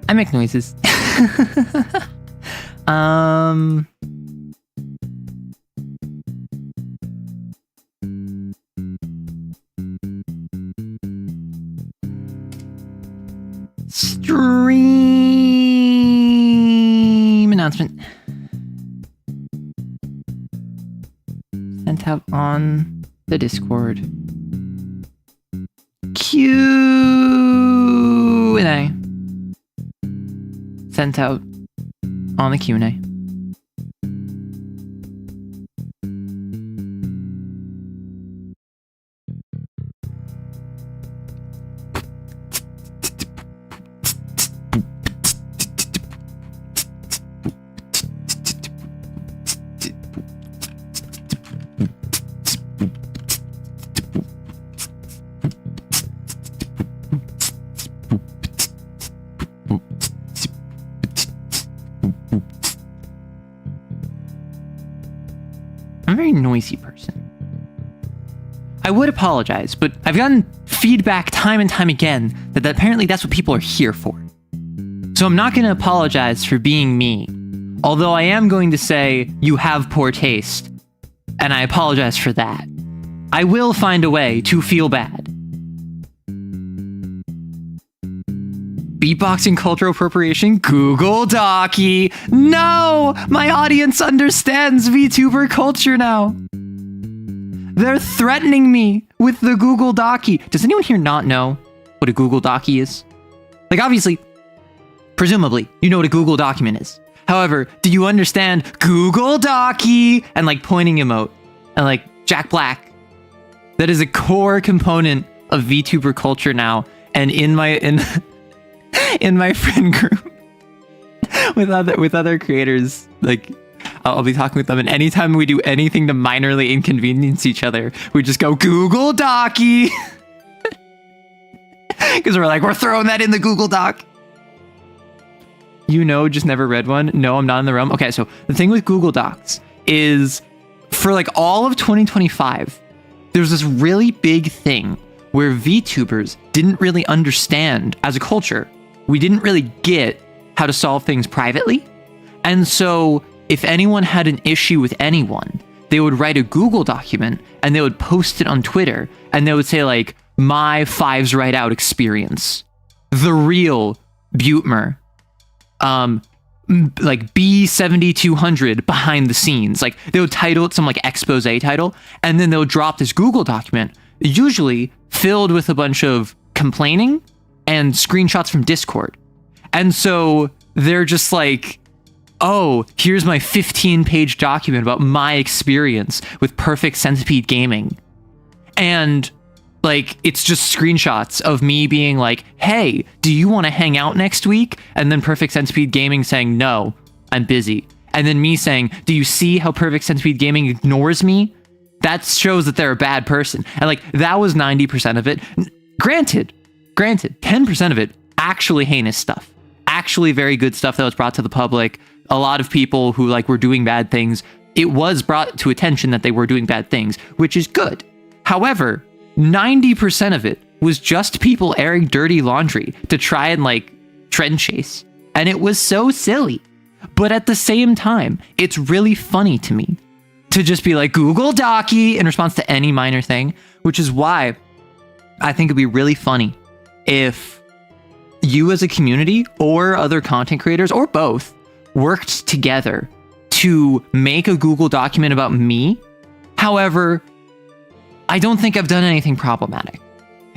I make noises. Stream announcement. Sent out on the Discord. Q&A. Sent out on the Q&A. I'm a very noisy person. I would apologize, but I've gotten feedback time and time again that apparently that's what people are here for. So I'm not going to apologize for being me, although I am going to say you have poor taste, and I apologize for that. I will find a way to feel bad. Beatboxing cultural appropriation? Google Docky! No! My audience understands VTuber culture now! They're threatening me with the Google Docky. Does anyone here not know what a Google Docky is? Like, obviously, presumably, you know what a Google document is. However, do you understand Google Docky? And like pointing emote. And like Jack Black. That is a core component of VTuber culture now. And in my friend group with other creators, like I'll be talking with them, and anytime we do anything to minorly inconvenience each other, we just go Google Docky. Because we're like, we're throwing that in the Google Doc. You know, just never read one. No, I'm not in the realm. Okay, so the thing with Google Docs is for like all of 2025, there's this really big thing where VTubers didn't really understand as a culture. We didn't really get how to solve things privately. And so if anyone had an issue with anyone, they would write a Google document and they would post it on Twitter, and they would say like, my Fives Right Out experience, the real Butmer, like B7200 behind the scenes. Like they would title it some like expose title, and then they'll drop this Google document, usually filled with a bunch of complaining and screenshots from Discord. And so they're just like, oh, here's my 15-page document about my experience with Perfect Centipede Gaming. And like, it's just screenshots of me being like, hey, do you want to hang out next week? And then Perfect Centipede Gaming saying, no, I'm busy. And then me saying, do you see how Perfect Centipede Gaming ignores me? That shows that they're a bad person. And like, that was 90% of it. Granted, 10% of it, actually heinous stuff. Actually very good stuff that was brought to the public. A lot of people who like were doing bad things, it was brought to attention that they were doing bad things, which is good. However, 90% of it was just people airing dirty laundry to try and like trend chase. And it was so silly. But at the same time, it's really funny to me to just be like Google Docky in response to any minor thing, which is why I think it'd be really funny if you as a community or other content creators or both worked together to make a Google document about me. However, I don't think I've done anything problematic.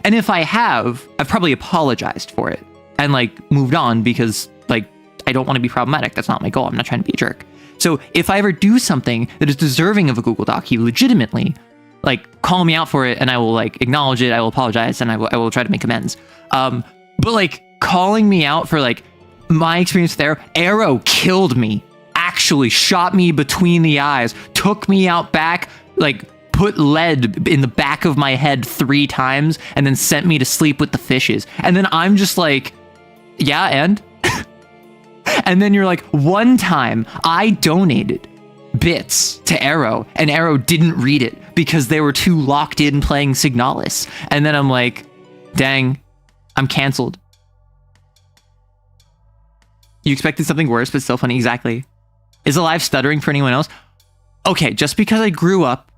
And if I have, I've probably apologized for it and like moved on because like, I don't want to be problematic. That's not my goal. I'm not trying to be a jerk. So if I ever do something that is deserving of a Google Doc, he legitimately like call me out for it, and I will like acknowledge it. I will apologize, and I will try to make amends. But like calling me out for like my experience there, Arrow killed me. Actually shot me between the eyes, took me out back, like put lead in the back of my head 3 times, and then sent me to sleep with the fishes. And then I'm just like, yeah, and? And then you're like, one time I donated bits to Arrow, and Arrow didn't read it because they were too locked in playing Signalis. And then I'm like, dang, I'm canceled. You expected something worse, but still funny. Exactly. Is Alive stuttering for anyone else? Okay, just because I grew up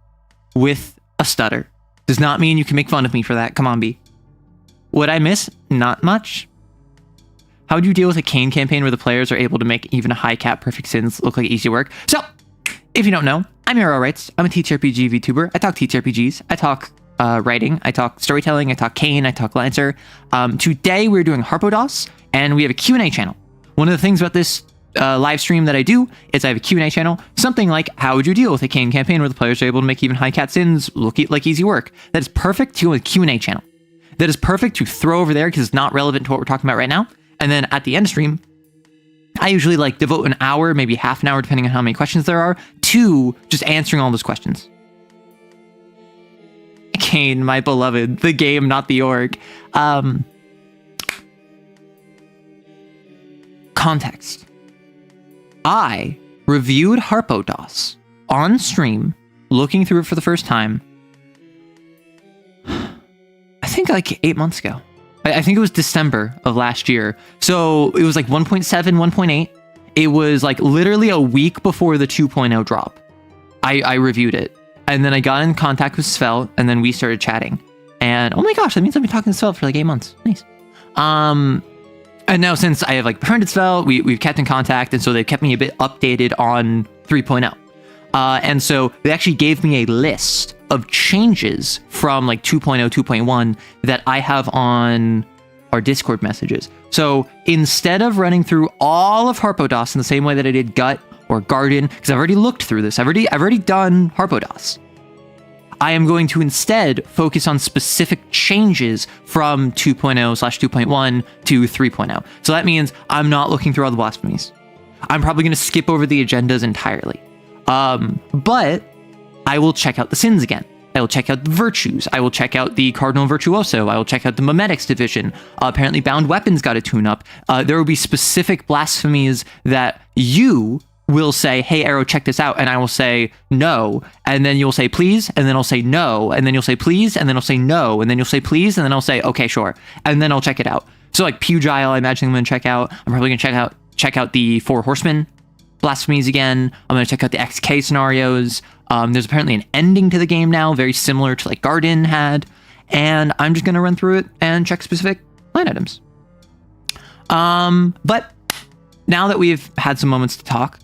with a stutter does not mean you can make fun of me for that. Come on, B. Would I miss? Not much. How do you deal with a CAIN campaign where the players are able to make even a high cap perfect sins look like easy work? So, if you don't know, I'm Arrow Writes. I'm a TTRPG VTuber. I talk TTRPGs. I talk writing. I talk storytelling. I talk CAIN. I talk Lancer. Today we're doing Harpocrates, and we have a Q&A channel. One of the things about this live stream that I do is I have a Q&A channel, something like, how would you deal with a CAIN campaign where the players are able to make even high cat sins look like easy work? That is perfect to a Q&A channel. That is perfect to throw over there because it's not relevant to what we're talking about right now. And then at the end of stream, I usually like devote an hour, maybe half an hour, depending on how many questions there are, to just answering all those questions. CAIN, my beloved, the game, not the org. Context. I reviewed Harpocrates on stream, looking through it for the first time, I think like 8 months ago. I think it was December of last year. So it was like 1.7, 1.8. It was like literally a week before the 2.0 drop. I reviewed it. And then I got in contact with Svel, and then we started chatting. And oh my gosh, that means I've been talking to Svel for like 8 months. Nice. And now since I have like befriended Svel, we've kept in contact, and so they've kept me a bit updated on 3.0. And so they actually gave me a list of changes from like 2.0, 2.1 that I have on our Discord messages. So instead of running through all of Harpocrates in the same way that I did Gut or Garden, because I've already looked through this, I've already done Harpocrates, I am going to instead focus on specific changes from 2.0/2.1 to 3.0. So that means I'm not looking through all the blasphemies. I'm probably going to skip over the agendas entirely. But I will check out the sins again. I will check out the virtues. I will check out the Cardinal Virtuoso. I will check out the Memetics division. Apparently Bound Weapons got a tune-up. There will be specific blasphemies that you will say, hey, Arrow, check this out. And I will say, no. And then you'll say, please. And then I'll say, no. And then you'll say, please. And then I'll say, no. And then you'll say, please. And then I'll say, okay, sure. And then I'll check it out. So like Pugile, I imagine I'm going to check out. I'm probably going to check out the Four Horsemen blasphemies again. I'm going to check out the XK scenarios. There's apparently an ending to the game now, very similar to like Garden had. And I'm just going to run through it and check specific line items. But now that we've had some moments to talk,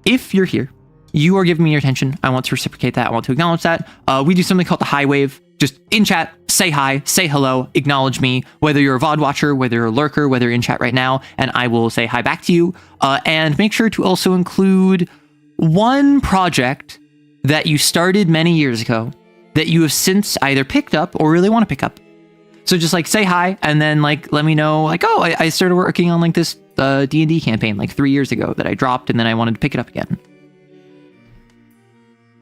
if you're here, you are giving me your attention. I want to reciprocate that. I want to acknowledge that. We do something called the Hi Wave. Just in chat, say hi, say hello, acknowledge me, whether you're a VOD watcher, whether you're a lurker, whether you're in chat right now, and I will say hi back to you. And make sure to also include one project that you started many years ago that you have since either picked up or really want to pick up. So just like say hi, and then like let me know like, oh, I started working on like this D&D campaign like 3 years ago that I dropped, and then I wanted to pick it up again.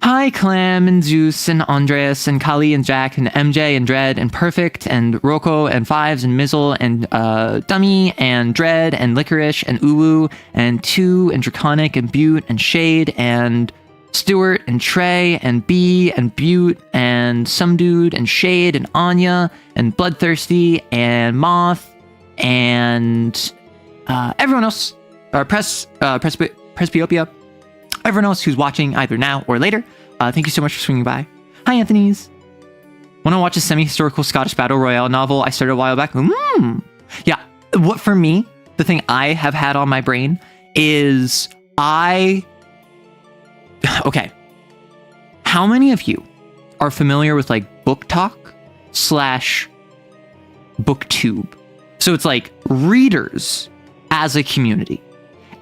Hi, Clam and Zeus and Andreas and Kali and Jack and MJ and Dread and Perfect and Rocco and Fives and Mizzle and Dummy and Dread and Licorice and Uwu and Two and Draconic and Butte and Shade and Stuart and Trey and B and Butte and Some Dude and Shade and Anya and Bloodthirsty and Moth and everyone else, or Presbyopia. Everyone else who's watching either now or later, thank you so much for swinging by. Hi, Anthony's. Want to watch a semi-historical Scottish Battle Royale novel I started a while back? Yeah, what for me, the thing I have had on my brain is okay. How many of you are familiar with like Book Talk / BookTube? So it's like readers as a community.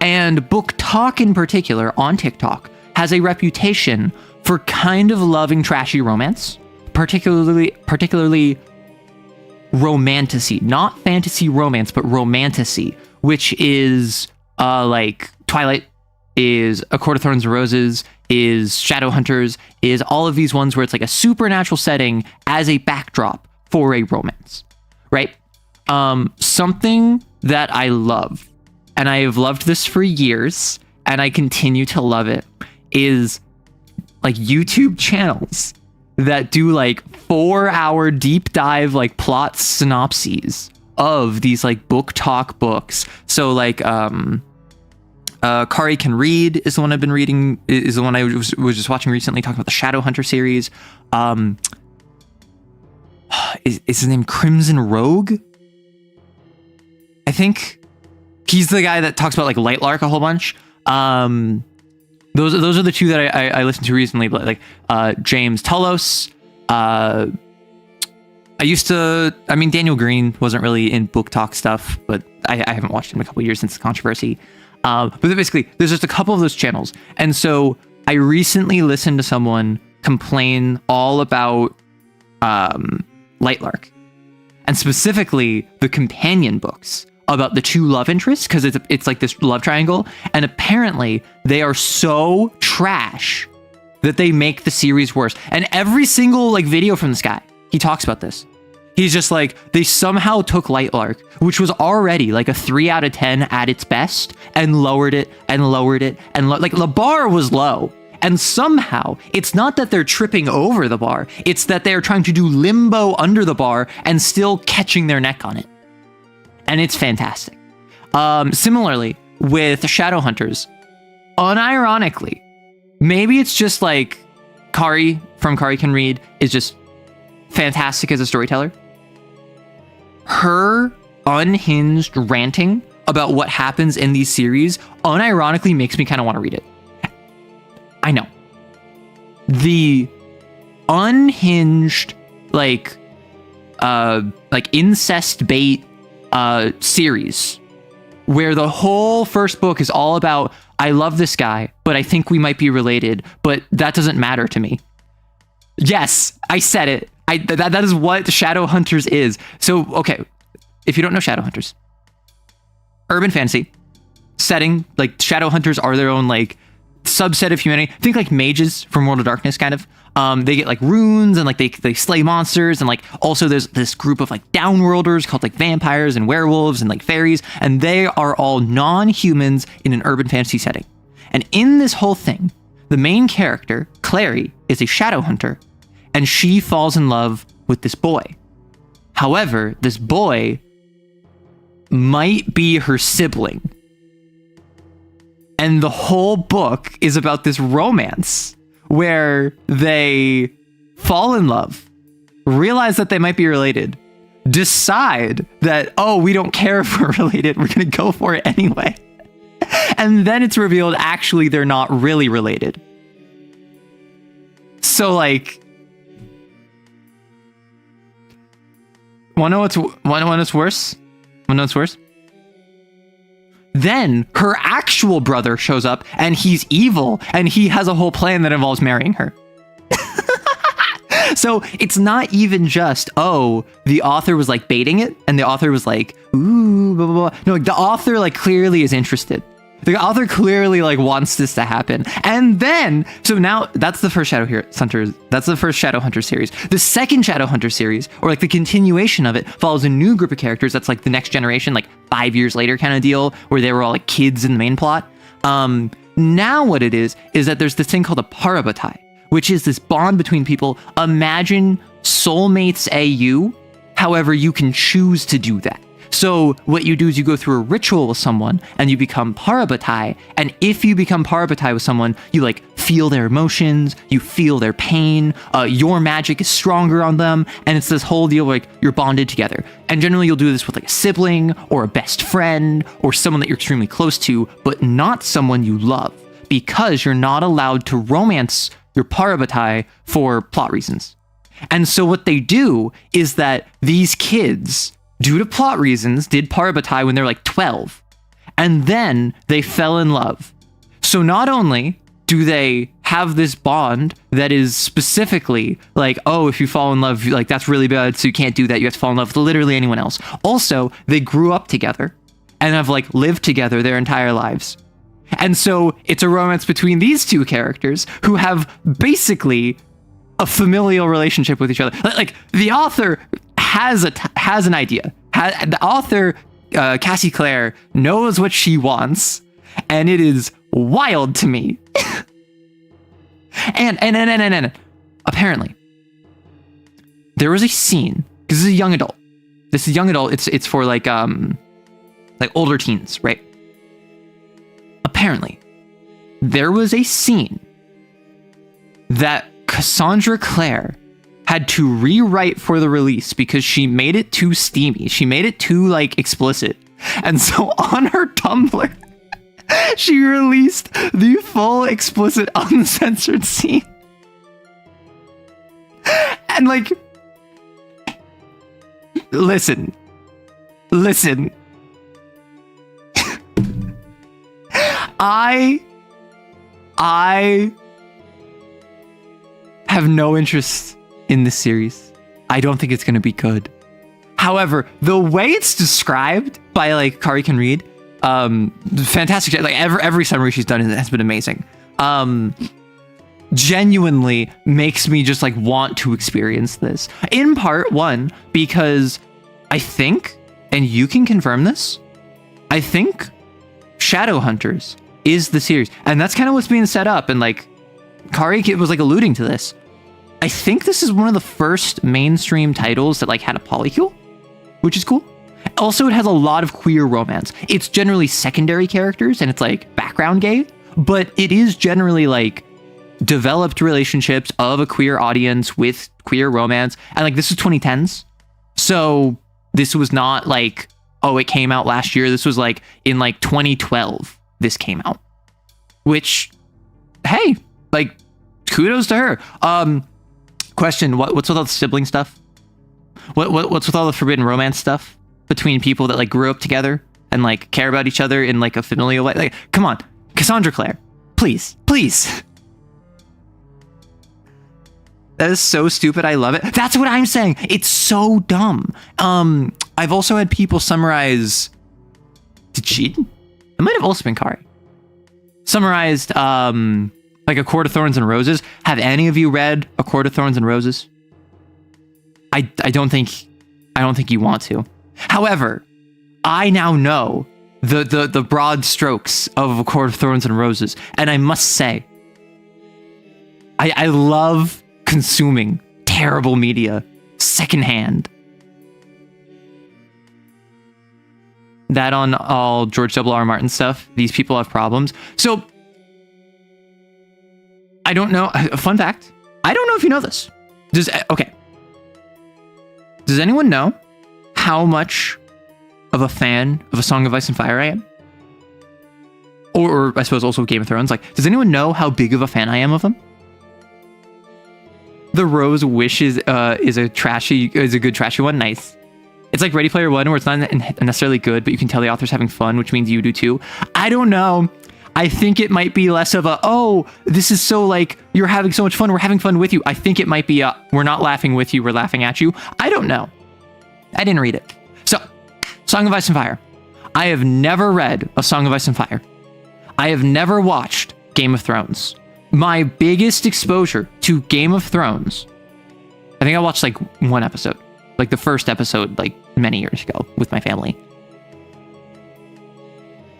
And Book Talk in particular on TikTok has a reputation for kind of loving trashy romance, particularly romantasy, not fantasy romance, but romantasy, which is like Twilight, is A Court of Thorns and Roses, is Shadowhunters, is all of these ones where it's like a supernatural setting as a backdrop for a romance, right? Something that I love, and I have loved this for years, and I continue to love it, is like YouTube channels that do like 4-hour deep dive like plot synopses of these like book talk books. So like Kari Can Read is the one I've been reading, is the one I was just watching recently, talking about the Shadowhunter series. Is his name Crimson Rogue? I think he's the guy that talks about like Lightlark a whole bunch. Those are the two that I listened to recently, but like James Tullos. Daniel Green wasn't really in book talk stuff, but I haven't watched him in a couple years since the controversy. But basically, there's just a couple of those channels. And so I recently listened to someone complain all about Lightlark, and specifically the companion books about the two love interests, because it's like this love triangle, and apparently they are so trash that they make the series worse. And every single like video from this guy, he talks about this. He's just like, they somehow took Lightlark, which was already like a 3 out of 10 at its best, and lowered it and lowered it, and like the bar was low. And somehow it's not that they're tripping over the bar, it's that they're trying to do limbo under the bar and still catching their neck on it. And it's fantastic. Similarly, with Shadowhunters, unironically, maybe it's just like Kari from Kari Can Read is just fantastic as a storyteller. Her unhinged ranting about what happens in these series unironically makes me kind of want to read it. I know. The unhinged, like incest bait series, where the whole first book is all about, I love this guy, but I think we might be related, but that doesn't matter to me. Yes, I said it. That is what Shadowhunters is. So, okay, if you don't know Shadowhunters, urban fantasy setting, like Shadowhunters are their own like subset of humanity. Think like mages from World of Darkness, kind of. They get like runes and like they slay monsters, and like also there's this group of like downworlders called like vampires and werewolves and like fairies, and they are all non-humans in an urban fantasy setting. And in this whole thing, the main character, Clary, is a Shadowhunter, and she falls in love with this boy. However, this boy might be her sibling. And the whole book is about this romance where they fall in love, realize that they might be related, decide that, oh, we don't care if we're related, we're going to go for it anyway. And then it's revealed, actually, they're not really related. So, like, wanna know what's worse? Wanna know what's worse? Then her actual brother shows up, and he's evil, and he has a whole plan that involves marrying her. So it's not even just, oh, the author was like baiting it, and the author was like, ooh, blah, blah, blah. No, like the author like clearly is interested. The author clearly like wants this to happen. And then, so now that's the first Shadowhunter. That's the first Shadowhunter series. The second Shadowhunter series, or like the continuation of it, follows a new group of characters. That's like the next generation, like 5 years later kind of deal, where they were all like kids in the main plot. Now what it is that there's this thing called a parabatai, which is this bond between people. Imagine soulmates AU. However, you can choose to do that. So what you do is you go through a ritual with someone and you become parabatai. And if you become parabatai with someone, you like feel their emotions, you feel their pain, your magic is stronger on them. And it's this whole deal where like you're bonded together. And generally you'll do this with like a sibling or a best friend or someone that you're extremely close to, but not someone you love, because you're not allowed to romance your parabatai for plot reasons. And so what they do is that these kids, due to plot reasons, did parabatai when they're like 12. and then they fell in love. So not only do they have this bond that is specifically like, oh, if you fall in love, like that's really bad, so you can't do that. You have to fall in love with literally anyone else. Also, they grew up together and have like lived together their entire lives. And so it's a romance between these two characters who have basically a familial relationship with each other. Like the author has an idea. The author, Cassie Clare, knows what she wants, and it is wild to me. and apparently there was a scene, because this is a young adult. It's for like older teens, right? Apparently there was a scene that Cassandra Clare had to rewrite for the release because she made it too steamy. She made it too like explicit. And so on her Tumblr, she released the full explicit uncensored scene. And like, listen. I have no interest in this series. I don't think it's going to be good. However, the way it's described by like Kari Can Read, fantastic. Like every summary she's done has been amazing. Genuinely makes me just like want to experience this. In part one, because I think, and you can confirm this, I think Shadowhunters is the series, and that's kind of what's being set up. And like Kari was like alluding to this. I think this is one of the first mainstream titles that like had a polycule, which is cool. Also, it has a lot of queer romance. It's generally secondary characters and it's like background gay, but it is generally like developed relationships of a queer audience with queer romance. And like this is 2010s. So this was not like, oh, it came out last year. This was like in like 2012, this came out, which, hey, like kudos to her. Question, what's with all the sibling stuff? What's with all the forbidden romance stuff between people that like grew up together and like care about each other in like a familial way? Like, come on, Cassandra Clare, please. That is so stupid. I love it. That's what I'm saying. It's so dumb. I've also had people summarize. Did she? It might have also been Kari. Summarized like A Court of Thorns and Roses. Have any of you read A Court of Thorns and Roses? I don't think you want to. However, I now know the broad strokes of A Court of Thorns and Roses, and I must say, I love consuming terrible media secondhand. That on all George R.R. Martin stuff, these people have problems. So I don't know. Fun fact. I don't know if you know this. Does anyone know how much of a fan of A Song of Ice and Fire I am? Or I suppose also Game of Thrones. Like, does anyone know how big of a fan I am of them? The Rose Wish is a good trashy one. Nice. It's like Ready Player One, where it's not necessarily good, but you can tell the author's having fun, which means you do too. I don't know. I think it might be less of a, oh, this is so like, you're having so much fun, we're having fun with you. I think it might be a, we're not laughing with you, we're laughing at you. I don't know. I didn't read it. So, Song of Ice and Fire. I have never read A Song of Ice and Fire. I have never watched Game of Thrones. My biggest exposure to Game of Thrones, I think I watched like one episode. Like the first episode, like many years ago with my family.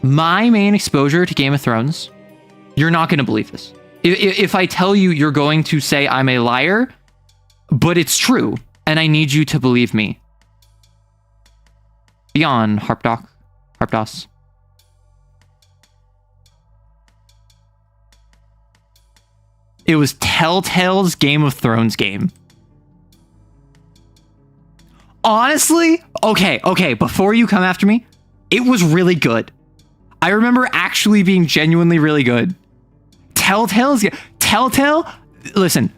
My main exposure to Game of Thrones, you're not going to believe this. If I tell you, you're going to say I'm a liar, but it's true, and I need you to believe me. Beyond Harpdos. It was Telltale's Game of Thrones game. Honestly, okay, before you come after me, it was really good. I remember actually being genuinely really good. Telltale, listen,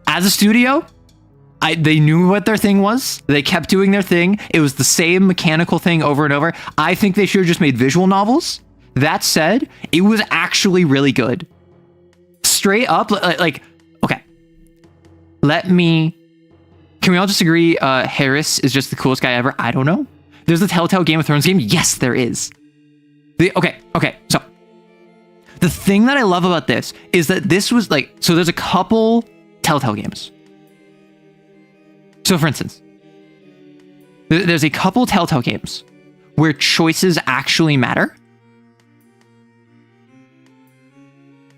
as a studio, They knew what their thing was. They kept doing their thing. It was the same mechanical thing over and over. I think they should have just made visual novels. That said, it was actually really good. Straight up, like, okay. Can we all just agree Harris is just the coolest guy ever? I don't know. There's a Telltale Game of Thrones game? Yes, there is. Okay, so the thing that I love about this is that this was like, so there's a couple Telltale games. So for instance, there's a couple Telltale games where choices actually matter.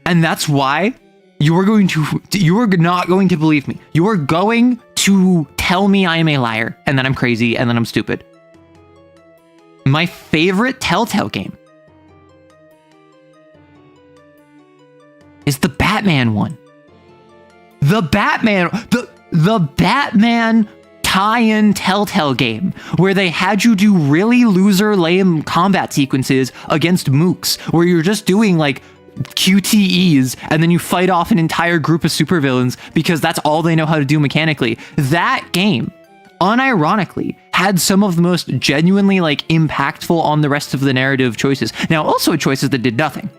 And that's why you are not going to believe me. You are going to tell me I am a liar and that I'm crazy and that I'm stupid. My favorite Telltale game is the Batman one. The Batman tie-in Telltale game where they had you do really loser lame combat sequences against mooks where you're just doing like QTEs and then you fight off an entire group of supervillains because that's all they know how to do mechanically. That game, unironically, had some of the most genuinely like impactful on the rest of the narrative choices. Now, also choices that did nothing.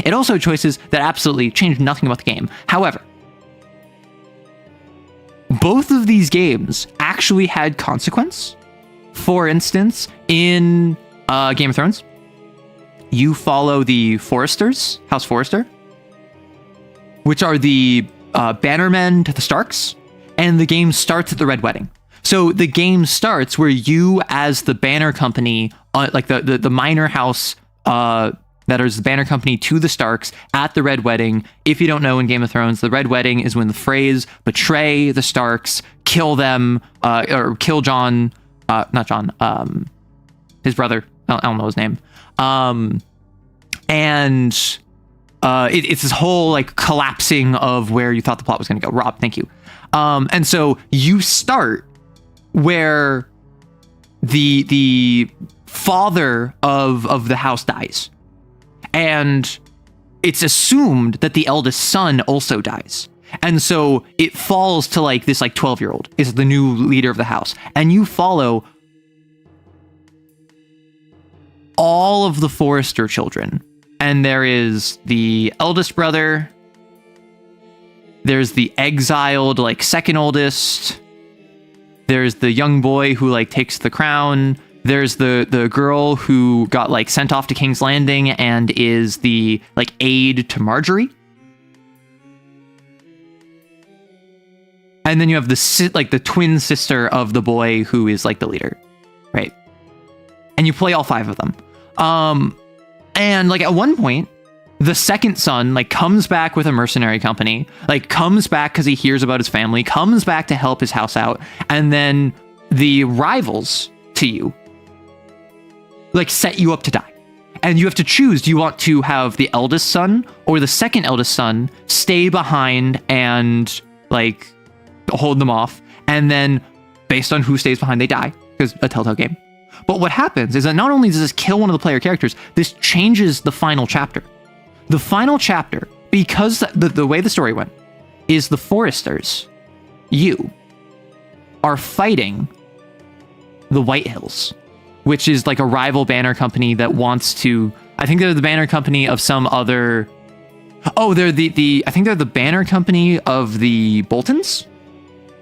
It also had choices that absolutely changed nothing about the game. However, both of these games actually had consequence. For instance, in Game of Thrones, you follow the Foresters, House Forrester, which are the bannermen to the Starks, and the game starts at the Red Wedding. So the game starts where you, as the banner company, like the minor house that is the banner company to the Starks at the Red Wedding. If you don't know, in Game of Thrones, the Red Wedding is when the Freys betray the Starks, kill them, or kill Jon, not Jon, his brother. I don't know his name. It's this whole like collapsing of where you thought the plot was going to go. Rob, thank you. And so you start where the father of the house dies, and it's assumed that the eldest son also dies. And so it falls to like this like 12-year-old is the new leader of the house, and you follow all of the Forrester children. And there is the eldest brother, there's the exiled like second oldest, there's the young boy who like takes the crown, there's the girl who got like sent off to King's Landing and is the like aide to Marjorie. And then you have the twin sister of the boy who is like the leader, right? And you play all 5 of them. And like at one point, the second son like comes back with a mercenary company, like comes back because he hears about his family, comes back to help his house out, and then the rivals to you like set you up to die. And you have to choose, do you want to have the eldest son or the second eldest son stay behind and like hold them off, and then based on who stays behind, they die, because a Telltale game. But what happens is that not only does this kill one of the player characters, this changes the final chapter. The final chapter, because the way the story went, is the Foresters, you, are fighting the White Hills, which is like a rival banner company that wants to, I think they're the banner company of some other, I think they're the banner company of the Boltons,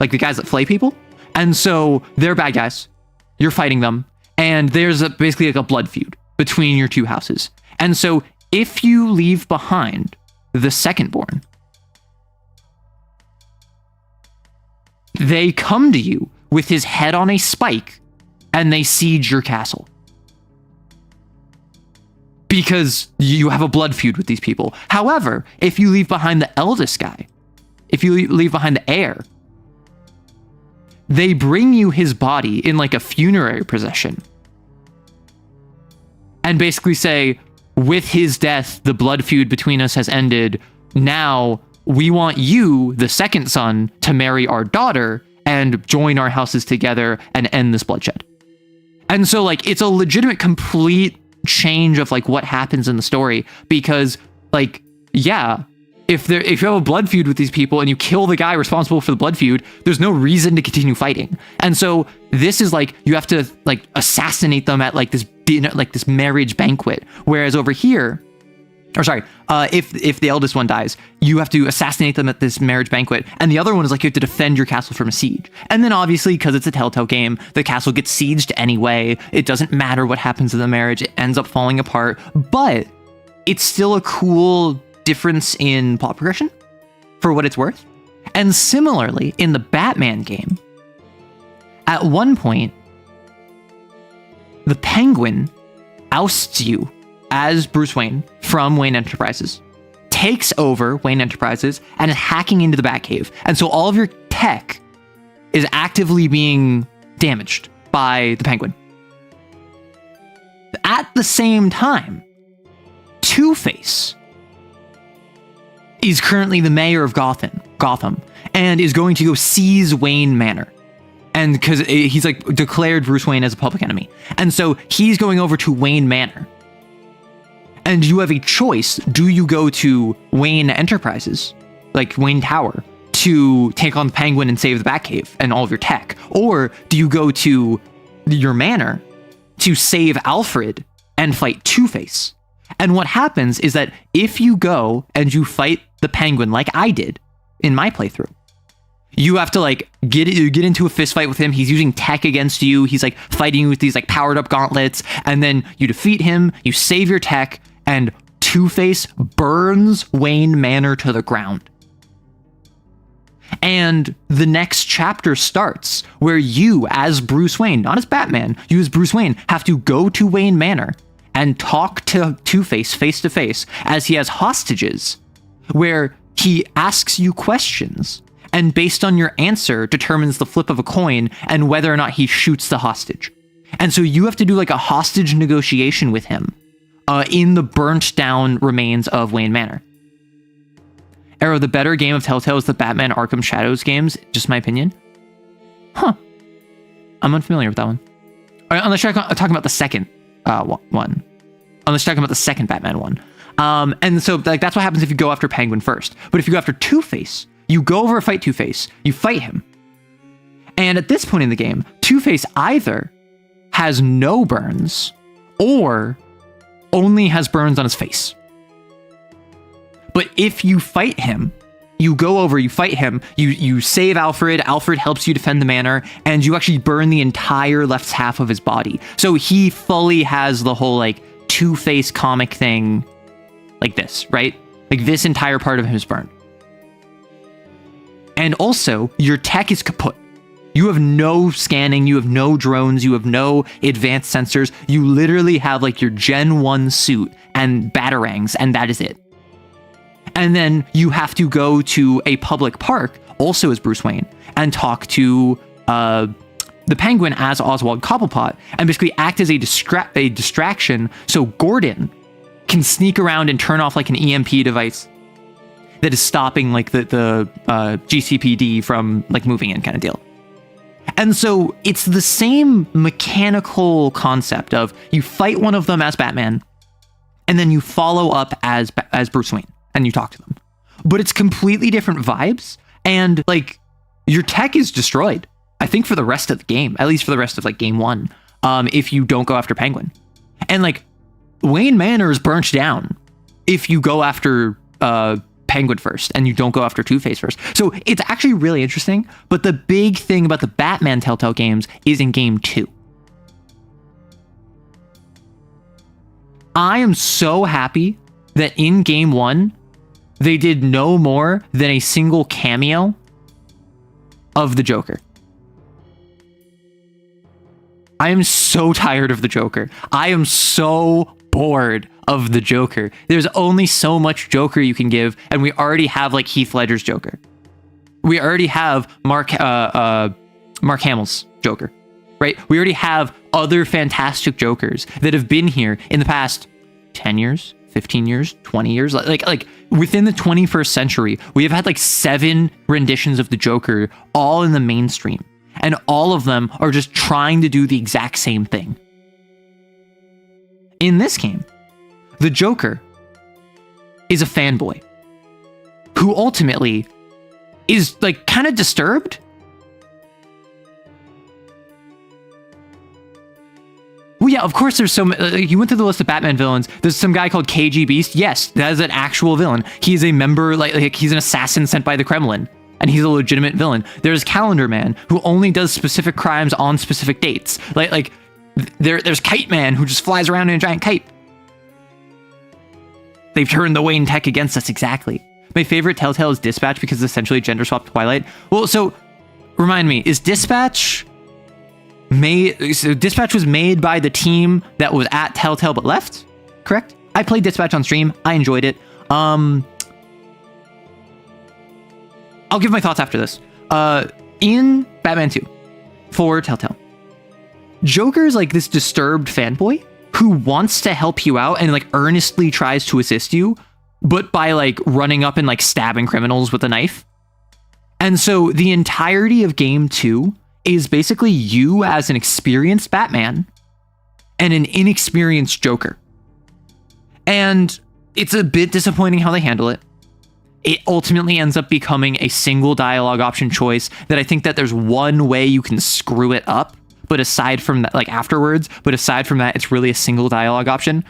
like the guys that flay people. And so they're bad guys. You're fighting them. And there's basically like a blood feud between your two houses. And so if you leave behind the secondborn, they come to you with his head on a spike and they siege your castle. Because you have a blood feud with these people. However, if you leave behind the eldest guy, if you leave behind the heir, they bring you his body in like a funerary procession and basically say, with his death, the blood feud between us has ended. Now we want you, the second son, to marry our daughter and join our houses together and end this bloodshed. And so like, it's a legitimate complete change of like what happens in the story, because like, yeah, if you have a blood feud with these people and you kill the guy responsible for the blood feud, there's no reason to continue fighting. And so this is like, you have to like assassinate them at like this dinner, like this marriage banquet. Whereas over here, or sorry, if the eldest one dies, you have to assassinate them at this marriage banquet. And the other one is like, you have to defend your castle from a siege. And then obviously, because it's a Telltale game, the castle gets sieged anyway. It doesn't matter what happens in the marriage. It ends up falling apart, but it's still a cool difference in plot progression for what it's worth. And similarly, in the Batman game, at one point, the Penguin ousts you as Bruce Wayne from Wayne Enterprises, takes over Wayne Enterprises, and is hacking into the Batcave. And so all of your tech is actively being damaged by the Penguin. At the same time, Two-Face is currently the mayor of Gotham, and is going to go seize Wayne Manor. And because he's like declared Bruce Wayne as a public enemy. And so he's going over to Wayne Manor. And you have a choice. Do you go to Wayne Enterprises, like Wayne Tower, to take on the Penguin and save the Batcave and all of your tech? Or do you go to your manor to save Alfred and fight Two-Face? And what happens is that if you go and you fight the Penguin like I did in my playthrough, you have to like get into a fist fight with him. He's using tech against you. He's like fighting you with these like powered up gauntlets, and then you defeat him, you save your tech, and Two-Face burns Wayne Manor to the ground. And the next chapter starts where you, as Bruce Wayne, not as Batman, you as Bruce Wayne, have to go to Wayne Manor and talk to Two-Face face to face as he has hostages, where he asks you questions, and based on your answer determines the flip of a coin and whether or not he shoots the hostage. And so you have to do like a hostage negotiation with him in the burnt down remains of Wayne Manor. Arrow, the better game of Telltale is the Batman Arkham Shadows games, just my opinion. Huh. I'm unfamiliar with that one. Unless you're talking about the second one. Unless you're talking about the second Batman one. And so like that's what happens if you go after Penguin first. But if you go after Two-Face, you go over and fight Two-Face, you fight him. And at this point in the game, Two-Face either has no burns or only has burns on his face. But if you fight him, you go over, you fight him, you save Alfred helps you defend the manor, and you actually burn the entire left half of his body. So he fully has the whole like Two-Face comic thing like this, right? Like this entire part of him is burned. And also, your tech is kaput. You have no scanning, you have no drones, you have no advanced sensors. You literally have like your Gen 1 suit and batarangs, and that is it. And then you have to go to a public park, also as Bruce Wayne, and talk to the Penguin as Oswald Cobblepot, and basically act as a distraction so Gordon can sneak around and turn off like an EMP device that is stopping like the GCPD from like moving in kind of deal. And so it's the same mechanical concept of you fight one of them as Batman, and then you follow up as Bruce Wayne and you talk to them. But it's completely different vibes, and like your tech is destroyed, I think, for the rest of the game, at least for the rest of like game one, if you don't go after Penguin. And like Wayne Manor is burnt down if you go after Penguin first and you don't go after Two-Face first. So it's actually really interesting. But the big thing about the Batman Telltale games is in game 2. I am so happy that in game 1, they did no more than a single cameo of the Joker. I am so tired of the Joker. I am so bored of the Joker. There's only so much Joker you can give, and we already have like Heath Ledger's Joker. We already have Mark Hamill's Joker, right? We already have other fantastic Jokers that have been here in the past 10 years, 15 years, 20 years. Like within the 21st century, we have had like 7 renditions of the Joker, all in the mainstream. And all of them are just trying to do the exact same thing. In this game, the Joker is a fanboy. who ultimately is like kind of disturbed. Well, yeah, of course there's so many. You went through the list of Batman villains. There's some guy called KG Beast. Yes, that is an actual villain. He's a member, like he's an assassin sent by the Kremlin, and he's a legitimate villain. There's Calendar Man, who only does specific crimes on specific dates. There's Kite Man, who just flies around in a giant kite. They've turned the Wayne tech against us, exactly. My favorite Telltale is Dispatch because it's essentially gender swapped Twilight. Well, so remind me, is Dispatch Dispatch was made by the team that was at Telltale but left, correct? I played Dispatch on stream. I enjoyed it. I'll give my thoughts after this. In Batman 2 for Telltale, Joker's like this disturbed fanboy who wants to help you out and like earnestly tries to assist you, but by like running up and like stabbing criminals with a knife. And so the entirety of game 2 is basically you as an experienced Batman and an inexperienced Joker. And it's a bit disappointing how they handle it. It ultimately ends up becoming a single dialogue option choice that I think that there's one way you can screw it up. But aside from that, like afterwards, but aside from that, it's really a single dialogue option.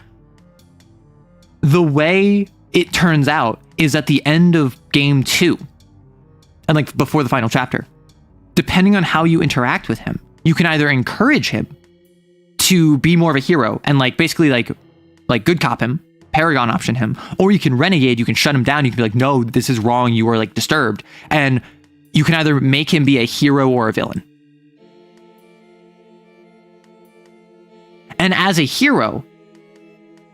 The way it turns out is at the end of game 2 and like before the final chapter, depending on how you interact with him, you can either encourage him to be more of a hero and like basically like good cop him, Paragon option him, or you can renegade, you can shut him down, you can be like, no, this is wrong, you are like disturbed. And you can either make him be a hero or a villain. And as a hero,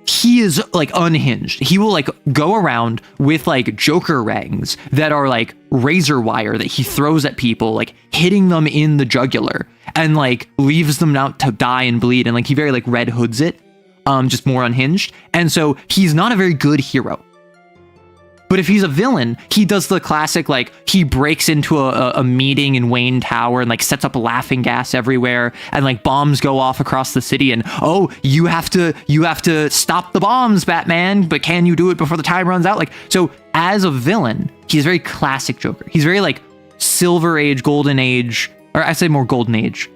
he is like unhinged. He will like go around with like Joker rangs that are like razor wire that he throws at people, like hitting them in the jugular and like leaves them out to die and bleed. And like he very like Red Hoods it, just more unhinged. And so he's not a very good hero. But if he's a villain, he does the classic, like he breaks into a meeting in Wayne Tower and like sets up laughing gas everywhere and like bombs go off across the city and, oh, you have to stop the bombs, Batman, but can you do it before the time runs out? Like, so as a villain, he's very classic Joker. He's very like Silver Age, Golden Age, or I say more Golden Age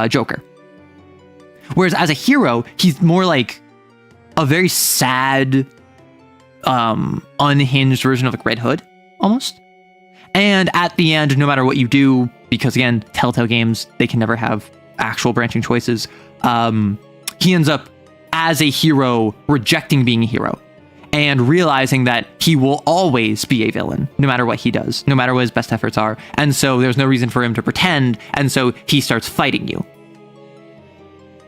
Joker. Whereas as a hero, he's more like a very sad, unhinged version of like Red Hood almost. And at the end, no matter what you do, because again, Telltale games, they can never have actual branching choices, he ends up as a hero rejecting being a hero and realizing that he will always be a villain no matter what he does, no matter what his best efforts are. And so there's no reason for him to pretend, and so he starts fighting you.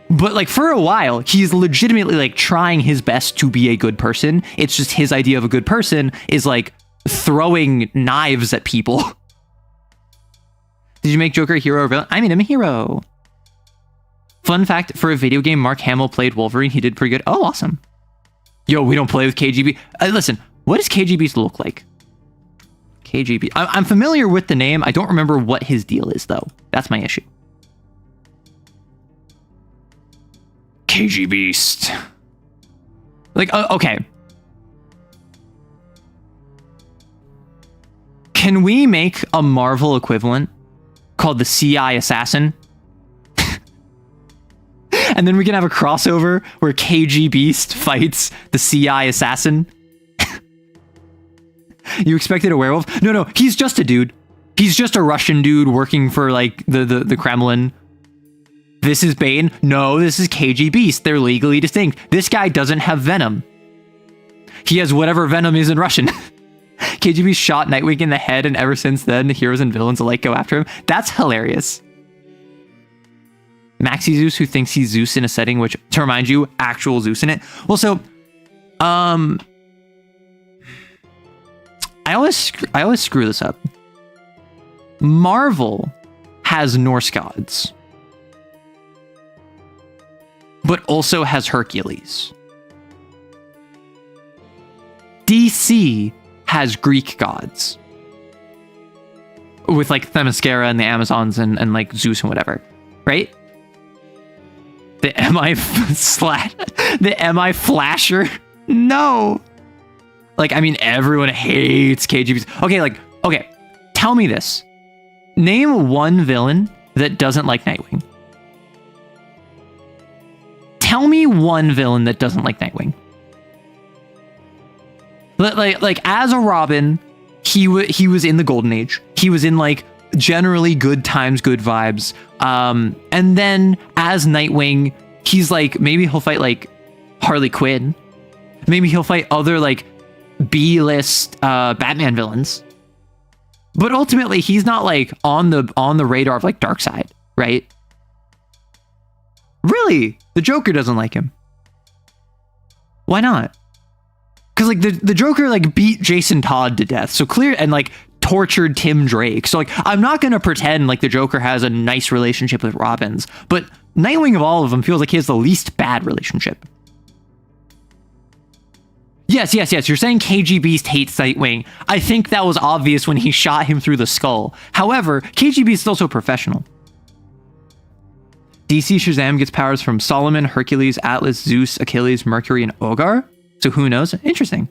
But like for a while, he's legitimately like trying his best to be a good person. It's just his idea of a good person is like throwing knives at people. Did you make Joker a hero or villain? I mean, I'm a hero. Fun fact, for a video game, Mark Hamill played Wolverine. He did pretty good. Oh, awesome. Yo, we don't play with KGB. Listen, what does KGB look like? KGB. I'm familiar with the name. I don't remember what his deal is, though. That's my issue. KG Beast. Like, okay. Can we make a Marvel equivalent called the CI Assassin? And then we can have a crossover where KG Beast fights the CI Assassin. You expected a werewolf? No, he's just a dude. He's just a Russian dude working for like the Kremlin. This is Bane. No, this is KG Beast. They're legally distinct. This guy doesn't have venom. He has whatever venom is in Russian. KG Beast shot Nightwing in the head, and ever since then, the heroes and villains alike go after him. That's hilarious. Maxi Zeus, who thinks he's Zeus in a setting which, to remind you, actual Zeus in it. Well, so, I always screw this up. Marvel has Norse gods, but also has Hercules. DC has Greek gods with like Themyscira and the Amazons and like Zeus and whatever, right? The MI Flasher? No. Like, I mean, everyone hates KGBs. Okay, tell me this. Name one villain that doesn't like Nightwing. Tell me one villain that doesn't like Nightwing. Like as a Robin, he was in the Golden Age. He was in like generally good times, good vibes. And then as Nightwing, he's like, maybe he'll fight like Harley Quinn. Maybe he'll fight other like B-list Batman villains. But ultimately, he's not like on the radar of like Darkseid, right? Really, the Joker doesn't like him. Why not? Because like the Joker like beat Jason Todd to death, so clear, and like tortured Tim Drake. So like, I'm not gonna pretend like the Joker has a nice relationship with Robins, but Nightwing of all of them feels like he has the least bad relationship. Yes. You're saying KG Beast hates Nightwing. I think that was obvious when he shot him through the skull. However, KG Beast is also professional. DC Shazam gets powers from Solomon, Hercules, Atlas, Zeus, Achilles, Mercury, and Ogar. So who knows? Interesting.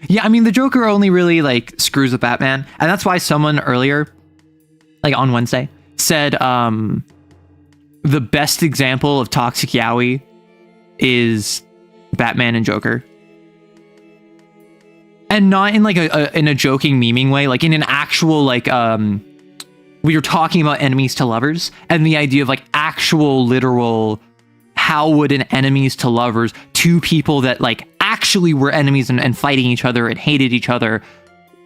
Yeah, I mean, the Joker only really like screws with Batman. And that's why someone earlier, like on Wednesday, said the best example of toxic yaoi is Batman and Joker. And not in like in a joking memeing way, like in an actual like we were talking about enemies to lovers, and the idea of like actual literal, how would an enemies to lovers, two people that like actually were enemies and fighting each other and hated each other,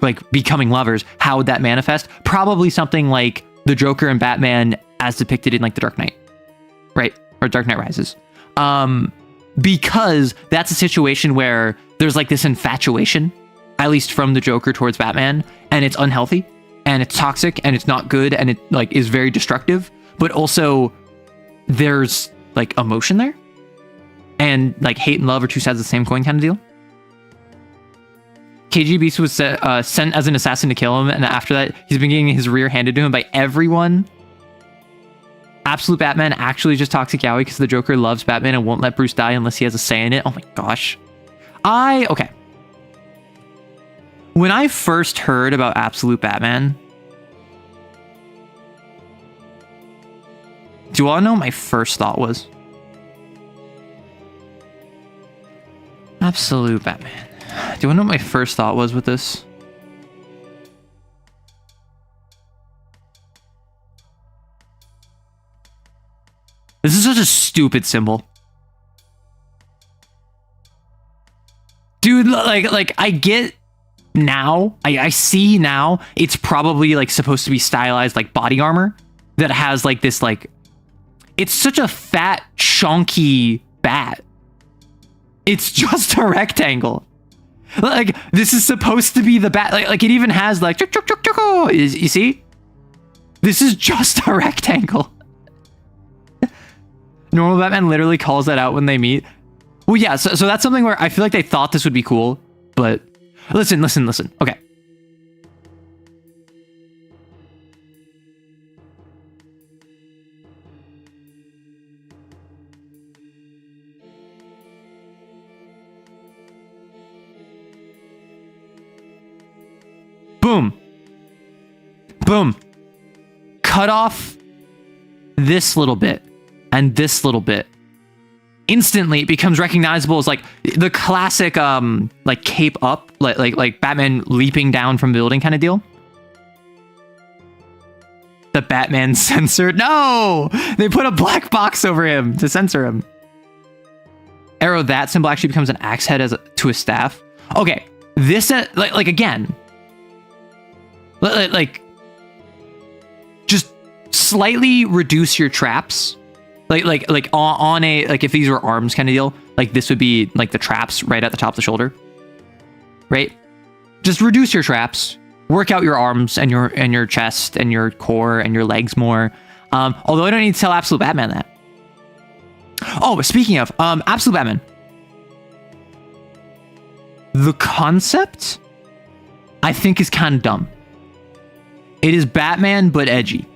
like becoming lovers, how would that manifest? Probably something like the Joker and Batman as depicted in like The Dark Knight, right? Or Dark Knight Rises. Because that's a situation where there's like this infatuation, at least from the Joker towards Batman, and it's unhealthy and it's toxic and it's not good and it like is very destructive, but also there's like emotion there, and like hate and love are two sides of the same coin kind of deal. KG Beast was sent as an assassin to kill him, and after that he's been getting his rear handed to him by everyone. Absolute Batman actually just toxic yaoi because the Joker loves Batman and won't let Bruce die unless he has a say in it. Oh my gosh. Okay. When I first heard about Absolute Batman, do you all know what my first thought was? Absolute Batman. Do you want to know what my first thought was with this? This is such a stupid symbol. Dude, like I get now, I see now, it's probably like supposed to be stylized like body armor that has like this like, it's such a fat, chunky bat. It's just a rectangle. Like, this is supposed to be the bat. Like it even has like, you see? This is just a rectangle. Normal Batman literally calls that out when they meet. Well, yeah, so that's something where I feel like they thought this would be cool, but listen. Okay. Boom. Cut off this little bit and this little bit. Instantly it becomes recognizable as like the classic like cape up, like Batman leaping down from building kind of deal. The Batman censored. No! They put a black box over him to censor him. Arrow, that symbol actually becomes an axe head to a staff. Okay, this like again, like just slightly reduce your traps. Like on a, like if these were arms kind of deal, like this would be like the traps right at the top of the shoulder, right? Just reduce your traps, work out your arms and your chest and your core and your legs more. Although I don't need to tell Absolute Batman that. Oh, speaking of Absolute Batman, the concept I think is kind of dumb. It is Batman but edgy.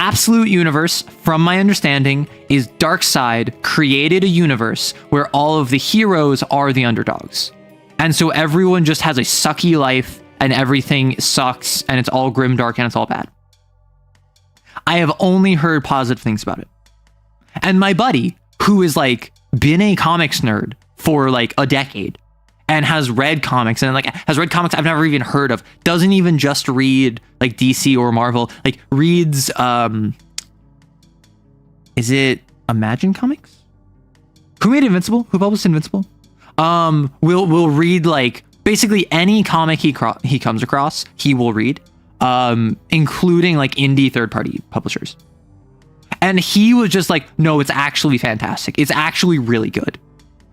absolute universe, from my understanding, is Darkseid created a universe where all of the heroes are the underdogs. And so everyone just has a sucky life and everything sucks and it's all grimdark and it's all bad. I have only heard positive things about it. And my buddy, who is like been a comics nerd for like a decade and has read comics and like has read comics I've never even heard of, doesn't even just read like DC or Marvel, like reads is it Imagine Comics? Who made Invincible? Who published Invincible? Will read like basically any comic he comes across, he will read, including like indie third-party publishers. And he was just like, no, it's actually fantastic. It's actually really good.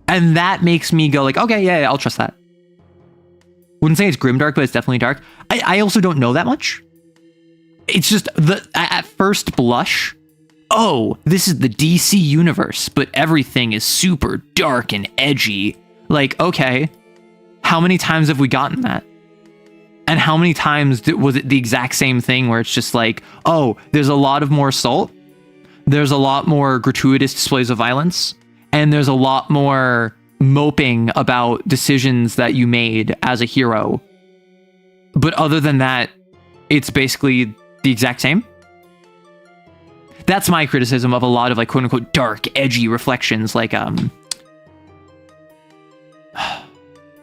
And that makes me go like, okay, yeah, I'll trust that. Wouldn't say it's grimdark, but it's definitely dark. I also don't know that much. It's just at first blush, oh, this is the DC universe, but everything is super dark and edgy. Like, okay, how many times have we gotten that? And how many times was it the exact same thing where it's just like, oh, there's a lot of more assault, there's a lot more gratuitous displays of violence, and there's a lot more moping about decisions that you made as a hero. But other than that, it's basically the exact same. That's my criticism of a lot of like quote unquote dark, edgy reflections. Like, I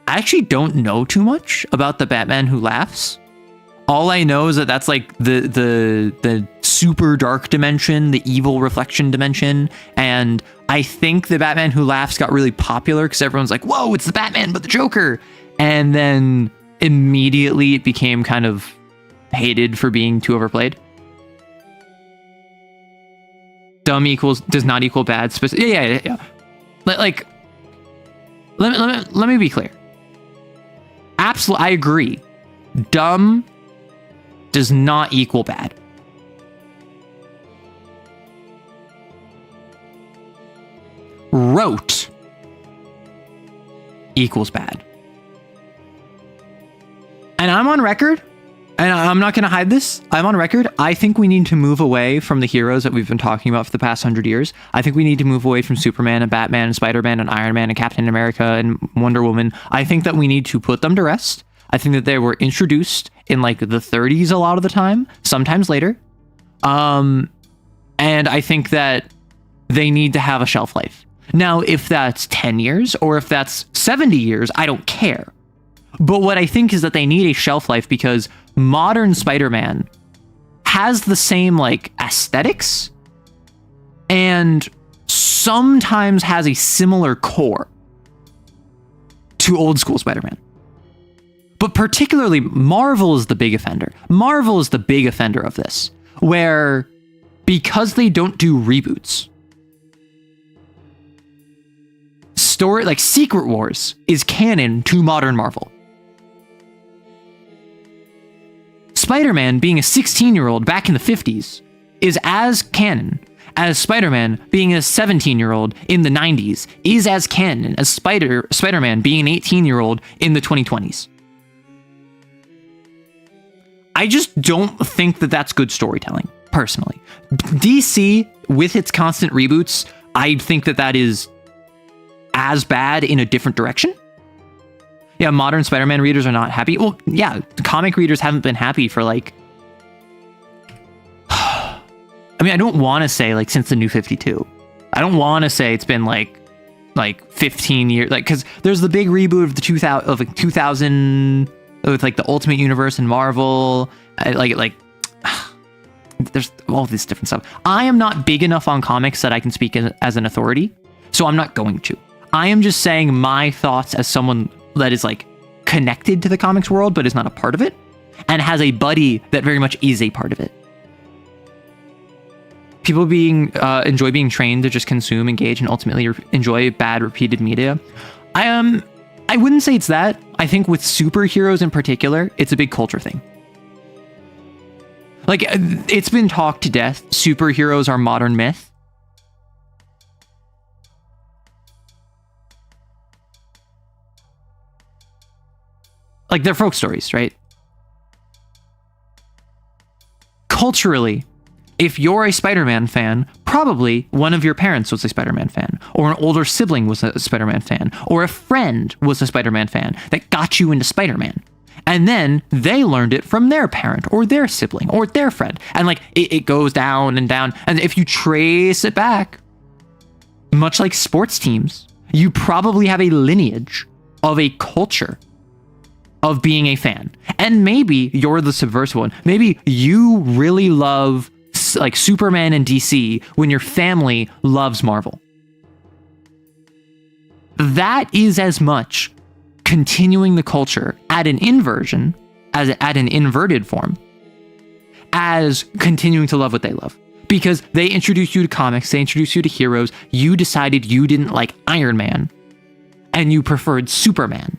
actually don't know too much about the Batman Who Laughs. All I know is that that's like the super dark dimension, the evil reflection dimension. And I think the Batman Who Laughs got really popular because everyone's like, whoa, it's the Batman, but the Joker. And then immediately it became kind of hated for being too overplayed. Dumb does not equal bad. Yeah. Like, let me be clear. Absolutely, I agree. Dumb does not equal bad. Rote equals bad. And I'm on record, and I'm not going to hide this. I'm on record. I think we need to move away from the heroes that we've been talking about for the past 100 years. I think we need to move away from Superman and Batman and Spider-Man and Iron Man and Captain America and Wonder Woman. I think that we need to put them to rest. I think that they were introduced in like the 30s a lot of the time, sometimes later. And I think that they need to have a shelf life. Now, if that's 10 years or if that's 70 years, I don't care. But what I think is that they need a shelf life because modern Spider-Man has the same like aesthetics and sometimes has a similar core to old school Spider-Man. But particularly Marvel is the big offender. Marvel is the big offender of this, where because they don't do reboots, story like Secret Wars is canon to modern Marvel. Spider-Man being a 16-year-old back in the 50s is as canon as Spider-Man being a 17-year-old in the 90s is as canon as Spider-Man being an 18-year-old in the 2020s. I just don't think that that's good storytelling, personally. DC, with its constant reboots, I think that that is as bad in a different direction. Yeah, modern Spider-Man readers are not happy. Well, yeah, comic readers haven't been happy for like... I mean, I don't want to say like since the New 52. I don't want to say it's been like 15 years. Like, because there's the big reboot of the 2000 with like the Ultimate Universe and Marvel. There's all this different stuff. I am not big enough on comics that I can speak as an authority, so I'm not going to. I am just saying my thoughts as someone that is like connected to the comics world but is not a part of it and has a buddy that very much is a part of it. People enjoy being trained to just consume, engage, and ultimately enjoy bad repeated media. I wouldn't say it's that. I think with superheroes in particular, it's a big culture thing. Like, it's been talked to death. Superheroes are modern myth. Like, they're folk stories, right? Culturally, If you're a Spider-Man fan, probably one of your parents was a Spider-Man fan, or an older sibling was a Spider-Man fan, or a friend was a Spider-Man fan that got you into Spider-Man. And then they learned it from their parent or their sibling or their friend. And like it goes down and down. And if you trace it back, much like sports teams, you probably have a lineage of a culture of being a fan. And maybe you're the subversive one. Maybe you really love like Superman and DC when your family loves Marvel. That is as much continuing the culture at an inversion, at an inverted form, as continuing to love what they love. Because they introduced you to comics, they introduced you to heroes, you decided you didn't like Iron Man, and you preferred Superman.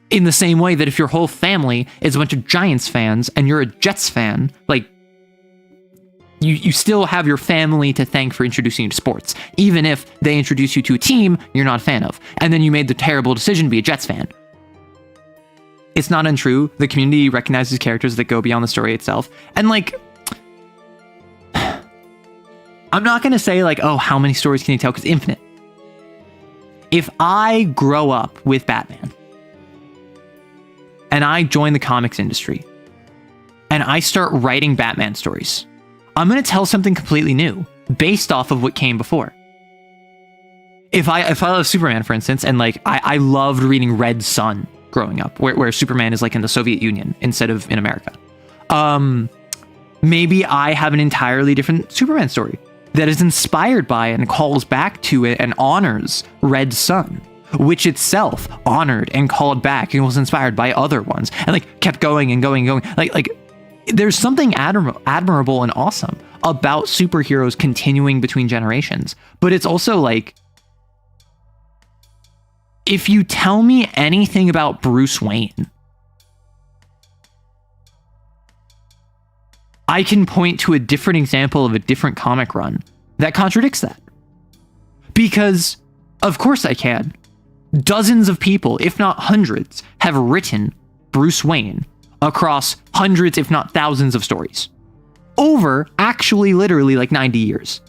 In the same way that if your whole family is a bunch of Giants fans and you're a Jets fan, like, you still have your family to thank for introducing you to sports, even if they introduce you to a team you're not a fan of, and then you made the terrible decision to be a Jets fan. It's not untrue. The community recognizes characters that go beyond the story itself. And like, I'm not going to say like, oh, how many stories can you tell? Because infinite. If I grow up with Batman and I join the comics industry and I start writing Batman stories, I'm going to tell something completely new based off of what came before. If I love Superman, for instance, and like I loved reading Red Sun growing up, where Superman is like in the Soviet Union instead of in America. Maybe I have an entirely different Superman story that is inspired by and calls back to it and honors Red Sun, which itself honored and called back and was inspired by other ones, and like kept going and going and going. Like there's something admirable and awesome about superheroes continuing between generations. But it's also like, if you tell me anything about Bruce Wayne, I can point to a different example of a different comic run that contradicts that. Because, of course I can. Dozens of people, if not hundreds, have written Bruce Wayne across hundreds, if not thousands of stories. Over, actually, literally, like 90 years.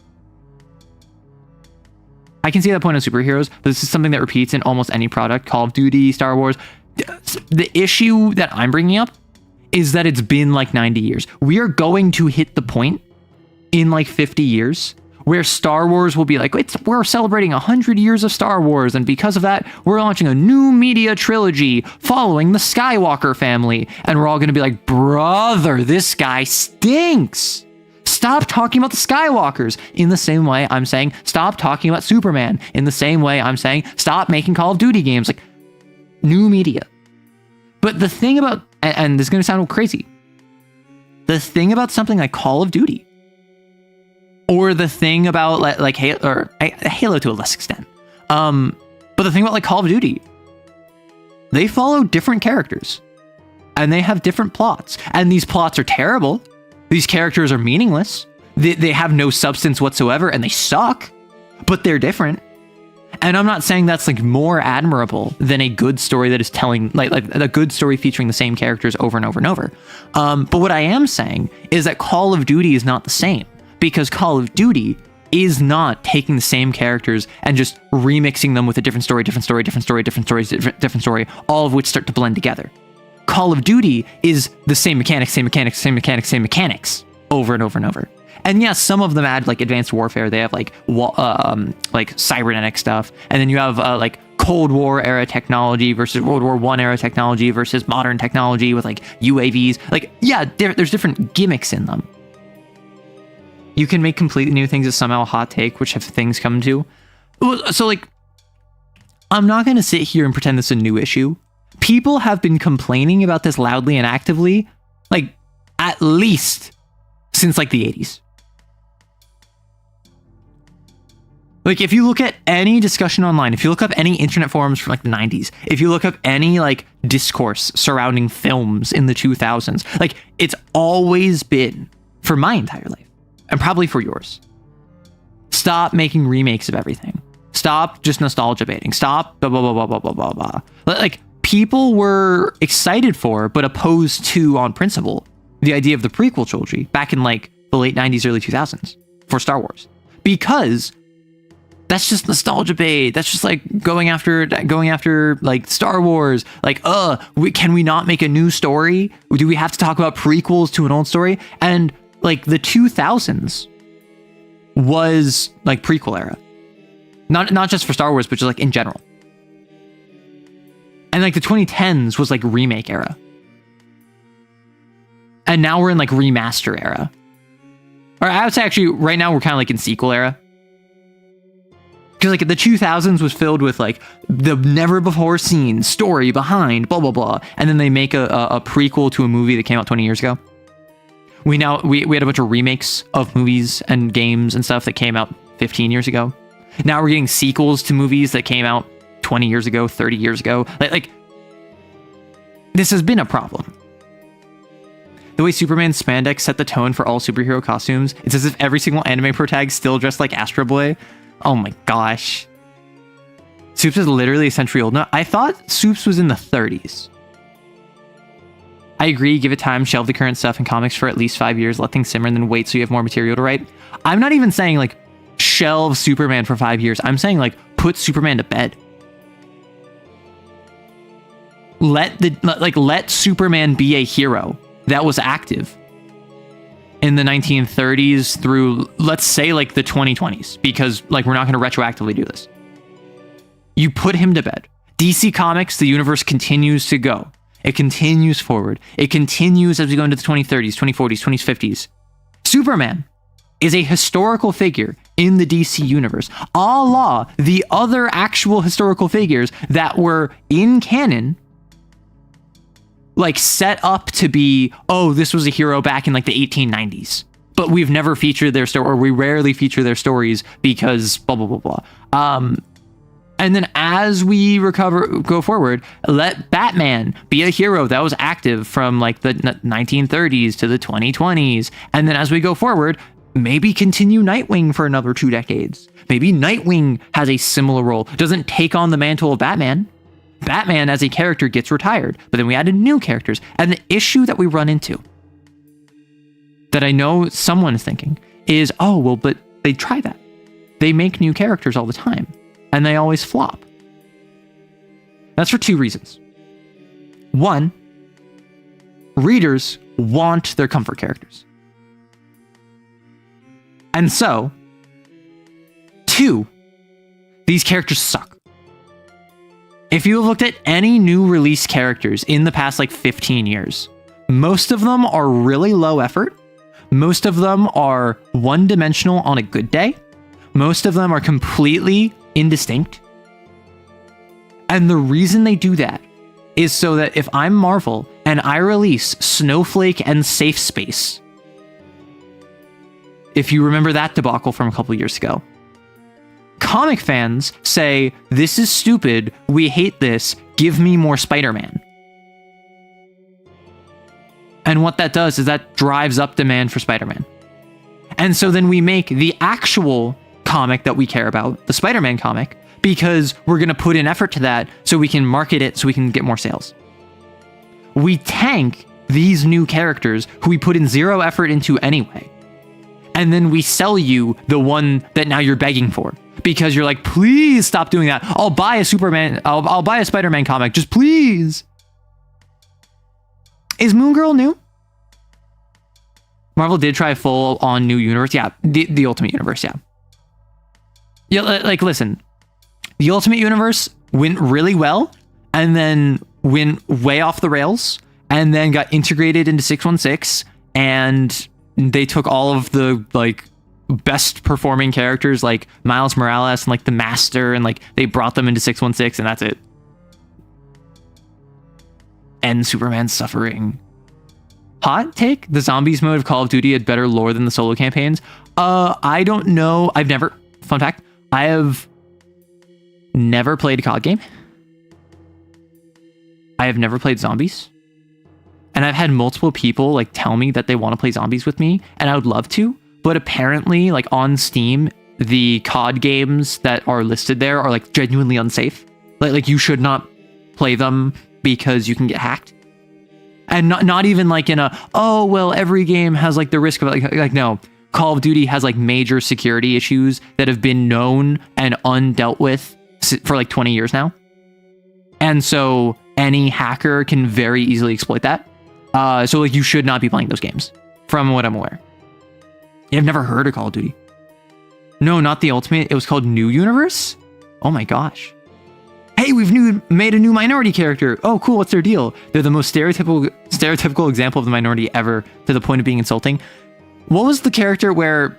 I can see that point on superheroes, but this is something that repeats in almost any product. Call of Duty, Star Wars. The issue that I'm bringing up is that it's been like 90 years. We are going to hit the point in like 50 years where Star Wars will be like, we're celebrating 100 years of Star Wars, and because of that, we're launching a new media trilogy following the Skywalker family, and we're all going to be like, brother, this guy stinks. Stop talking about the Skywalkers. In the same way I'm saying, stop talking about Superman. In the same way I'm saying, stop making Call of Duty games. Like, new media. But the thing about, and this is going to sound crazy, the thing about something like Call of Duty, or the thing about like Halo to a less extent, but the thing about like Call of Duty, they follow different characters, and they have different plots, and these plots are terrible. These characters are meaningless. They have no substance whatsoever, and they suck, but they're different. And I'm not saying that's like more admirable than a good story that is telling like a good story featuring the same characters over and over and over. But what I am saying is that Call of Duty is not the same, because Call of Duty is not taking the same characters and just remixing them with a different story, all of which start to blend together. Call of Duty is the same mechanics over and over and over. And yes, some of them add like advanced warfare. They have like cybernetic stuff, and then you have like Cold War era technology versus World War I era technology versus modern technology with like UAVs. Like, yeah, there's different gimmicks in them. You can make completely new things as somehow a hot take, which have things come to. So like, I'm not going to sit here and pretend this is a new issue. People have been complaining about this loudly and actively, like, at least since like the 80s. Like, if you look at any discussion online, if you look up any internet forums from like the 90s, if you look up any like discourse surrounding films in the 2000s, like, it's always been, for my entire life, and probably for yours, stop making remakes of everything. Stop just nostalgia baiting. Stop blah, blah, blah, blah, blah, blah, blah. Like, people were excited for, but opposed to on principle, the idea of the prequel trilogy back in like the late 90s, early 2000s for Star Wars, because that's just nostalgia bait. That's just like going after like Star Wars. Like, can we not make a new story? Do we have to talk about prequels to an old story? And like the 2000s was like prequel era, not just for Star Wars, but just like in general. And like the 2010s was like remake era. And now we're in like remaster era. Or I would say actually right now we're kind of like in sequel era. Because like the 2000s was filled with like the never before seen story behind blah, blah, blah. And then they make a prequel to a movie that came out 20 years ago. We had a bunch of remakes of movies and games and stuff that came out 15 years ago. Now we're getting sequels to movies that came out 20 years ago, 30 years ago. Like this has been a problem. The way Superman's spandex set the tone for all superhero costumes, it's as if every single anime protag still dressed like Astro Boy. Oh my gosh. Soups is literally a century old. No, I thought Soups was in the 30s. I agree, give it time, shelve the current stuff in comics for at least 5 years, let things simmer, and then wait so you have more material to write. I'm not even saying like shelve Superman for 5 years. I'm saying like put Superman to bed. Let Superman be a hero that was active in the 1930s through, let's say, like the 2020s, because like we're not going to retroactively do this. You put him to bed. DC Comics, the universe continues to go. It continues forward. It continues as we go into the 2030s, 2040s, 2050s. Superman is a historical figure in the DC universe, a la the other actual historical figures that were in canon, like set up to be, oh, this was a hero back in like the 1890s, but we've never featured their story, or we rarely feature their stories because blah, blah, blah, blah. And then as we go forward, let Batman be a hero that was active from like the 1930s to the 2020s. And then as we go forward, maybe continue Nightwing for another 2 decades. Maybe Nightwing has a similar role, doesn't take on the mantle of Batman. Batman as a character gets retired, but then we added new characters. And the issue that we run into, that I know someone is thinking, is, oh, well, but they try that. They make new characters all the time, and they always flop. That's for 2 reasons. 1, readers want their comfort characters. And so, 2, these characters suck. If you have looked at any new release characters in the past like 15 years, most of them are really low effort. Most of them are one-dimensional on a good day. Most of them are completely indistinct. And the reason they do that is so that if I'm Marvel and I release Snowflake and Safe Space, if you remember that debacle from a couple years ago, comic fans say, this is stupid, we hate this, give me more Spider-Man. And what that does is that drives up demand for Spider-Man. And so then we make the actual comic that we care about, the Spider-Man comic, because we're going to put in effort to that so we can market it so we can get more sales. We tank these new characters who we put in 0 effort into anyway. And then we sell you the one that now you're begging for. Because you're like, please stop doing that. I'll buy a Superman. I'll buy a Spider-Man comic. Just please. Is Moon Girl new? Marvel did try full on new universe. Yeah, the Ultimate Universe. Yeah. Yeah, like listen, the Ultimate Universe went really well, and then went way off the rails, and then got integrated into 616, and they took all of the like best performing characters like Miles Morales and like the Master, and like they brought them into 616, and that's it. End Superman's suffering. Hot take: the zombies mode of Call of Duty had better lore than the solo campaigns. I don't know. Fun fact, I have never played a COD game. I have never played zombies. And I've had multiple people like tell me that they want to play zombies with me, and I would love to. But apparently, like on Steam, the COD games that are listed there are like genuinely unsafe. Like you should not play them because you can get hacked. And not even like in a, oh, well, every game has like the risk of like no, Call of Duty has like major security issues that have been known and undealt with for like 20 years now. And so any hacker can very easily exploit that. So like you should not be playing those games from what I'm aware. I've never heard of Call of Duty. No, not the Ultimate. It was called New Universe. Oh my gosh. Hey, we've made a new minority character. Oh, cool. What's their deal? They're the most stereotypical example of the minority ever, to the point of being insulting. What was the character where,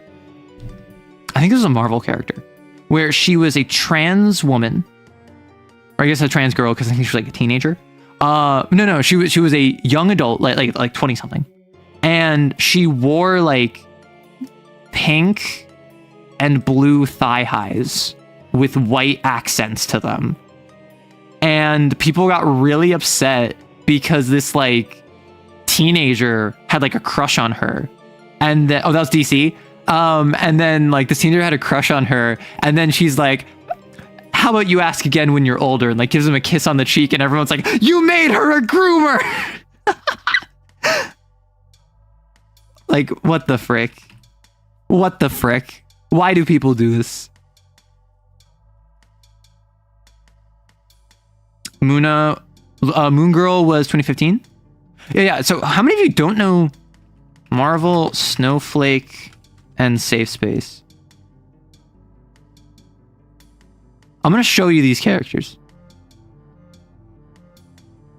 I think this was a Marvel character, where she was a woman, or I guess a trans girl, because I think she was like a teenager. No, she was a young adult, like 20 something, and she wore like pink and blue thigh highs with white accents to them. And people got really upset because this like teenager had like a crush on her. And then, oh, that was DC. And then like the teenager had a crush on her. And then she's like, how about you ask again when you're older? And like gives him a kiss on the cheek. And everyone's like, you made her a groomer. Like, what the frick? What the frick? Why do people do this? Moon Girl was 2015. Yeah. So how many of you don't know Marvel, Snowflake, and Safe Space? I'm gonna show you these characters.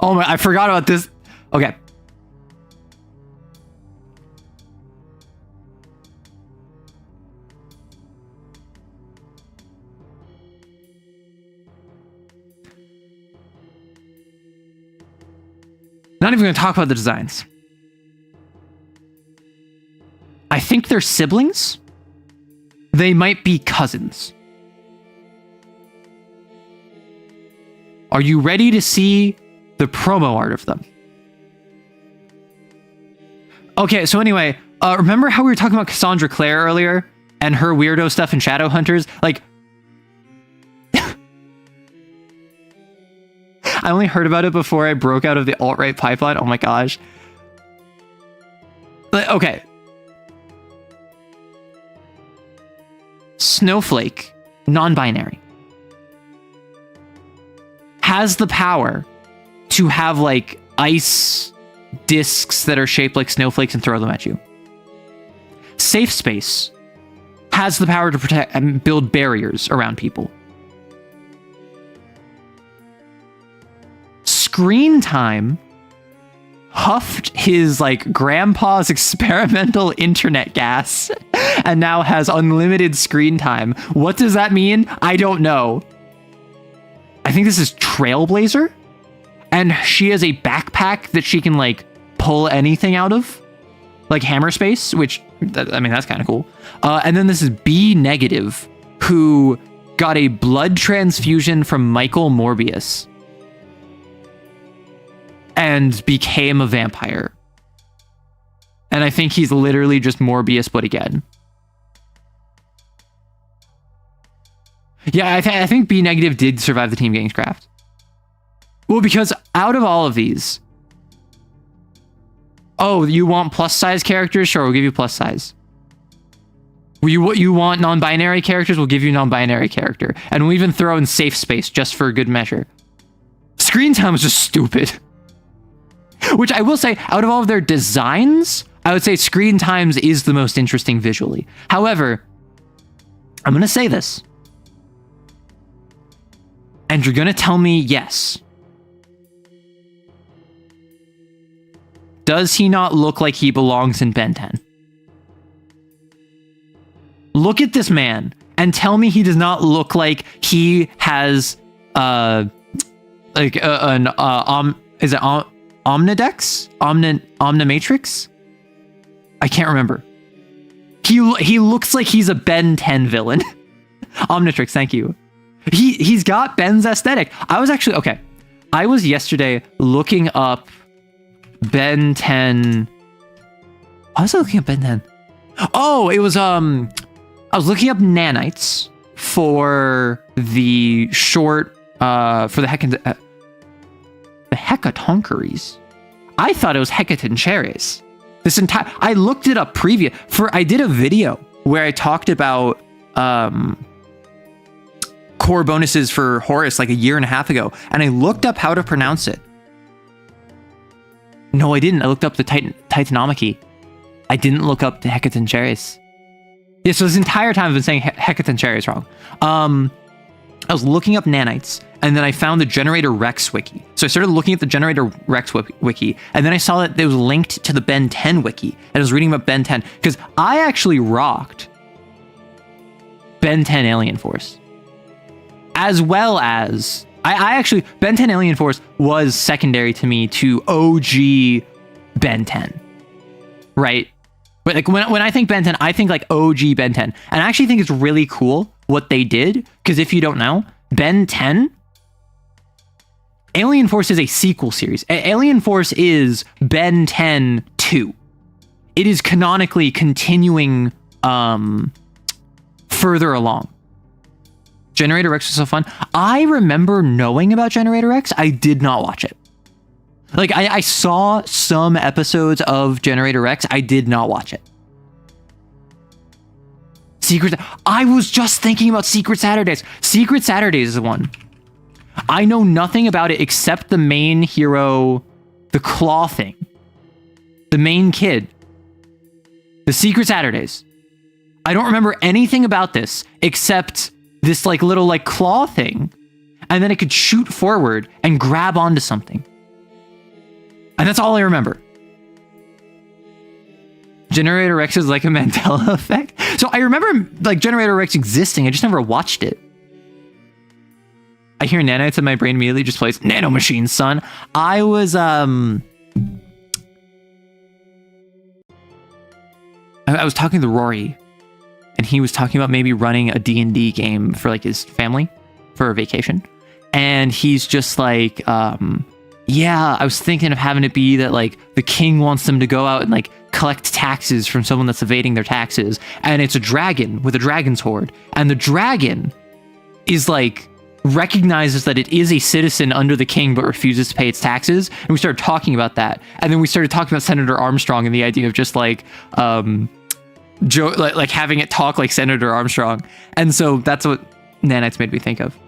Oh my! I forgot about this. Okay. Not even going to talk about the designs. I think they're siblings. They might be cousins. Are you ready to see the promo art of them? Okay, so anyway, remember how we were talking about Cassandra Clare earlier and her weirdo stuff in Shadowhunters? Like, I only heard about it before I broke out of the alt-right pipeline. Oh my gosh. Okay. Snowflake, non-binary, has the power to have like ice discs that are shaped like snowflakes and throw them at you. Safe Space has the power to protect and build barriers around people. Screen Time huffed his like grandpa's experimental internet gas and now has unlimited screen time. What does that mean? I don't know. I think this is Trailblazer, and she has a backpack that she can like pull anything out of, like Hammer Space, which I mean that's kind of cool. And then this is B Negative, who got a blood transfusion from Michael Morbius and became a vampire. And I think he's literally just Morbius, but again. Yeah, I think B Negative did survive the Team Gangscraft. Well, because out of all of these... Oh, you want plus size characters? Sure, we'll give you plus size. You want non-binary characters? We'll give you non-binary character. And we'll even throw in Safe Space just for good measure. Screen Time is just stupid. Which I will say, out of all of their designs, I would say Screen Times is the most interesting visually. However, I'm going to say this. And you're going to tell me yes. Does he not look like he belongs in Ben 10? Look at this man and tell me he does not look like he has is it Omnidex? Omnimatrix? I can't remember. He looks like he's a Ben 10 villain. Omnitrix, thank you. He's got Ben's aesthetic. I was yesterday looking up Ben 10. I was looking up Ben 10. Oh, it was I was looking up nanites for the short for the Hecatonkeries. I thought it was Hecaton Charis. I looked it up I did a video where I talked about core bonuses for Horus like a year and a half ago, and I looked up how to pronounce it. No, I didn't. I looked up the Titanomachy. I didn't look up the Hecaton Charis. Yeah, so this entire time I've been saying Hecaton Charis wrong. I was looking up nanites, and then I found the Generator Rex wiki. So I started looking at the Generator Rex wiki, and then I saw that it was linked to the Ben 10 wiki, and I was reading about Ben 10, because I actually rocked Ben 10 Alien Force. As well as, I actually, Ben 10 Alien Force was secondary to me to OG Ben 10, right? But like when I think Ben 10, I think like OG Ben 10. And I actually think it's really cool what they did, because if you don't know, Ben 10, Alien Force is a sequel series. Alien Force is Ben 10 2. It is canonically continuing further along. Generator Rex was so fun. I remember knowing about Generator Rex. I did not watch it. Like, I saw some episodes of Generator Rex. I did not watch it. I was just thinking about Secret Saturdays. Secret Saturdays is the one. I know nothing about it except the main hero, the claw thing. The main kid. The Secret Saturdays. I don't remember anything about this except this like little like claw thing. And then it could shoot forward and grab onto something. And that's all I remember. Generator Rex is like a Mandela effect. So I remember like Generator Rex existing. I just never watched it. I hear nanites and my brain immediately just plays Nano Machines, son. I was talking to Rory, and he was talking about maybe running a D&D game for like his family for a vacation. And he's just like, yeah, I was thinking of having it be that like the king wants them to go out and like collect taxes from someone that's evading their taxes. And it's a dragon with a dragon's horde. And the dragon is like, recognizes that it is a citizen under the king, but refuses to pay its taxes. And we started talking about that. And then we started talking about Senator Armstrong and the idea of just like, like having it talk like Senator Armstrong. And so that's what nanites made me think of.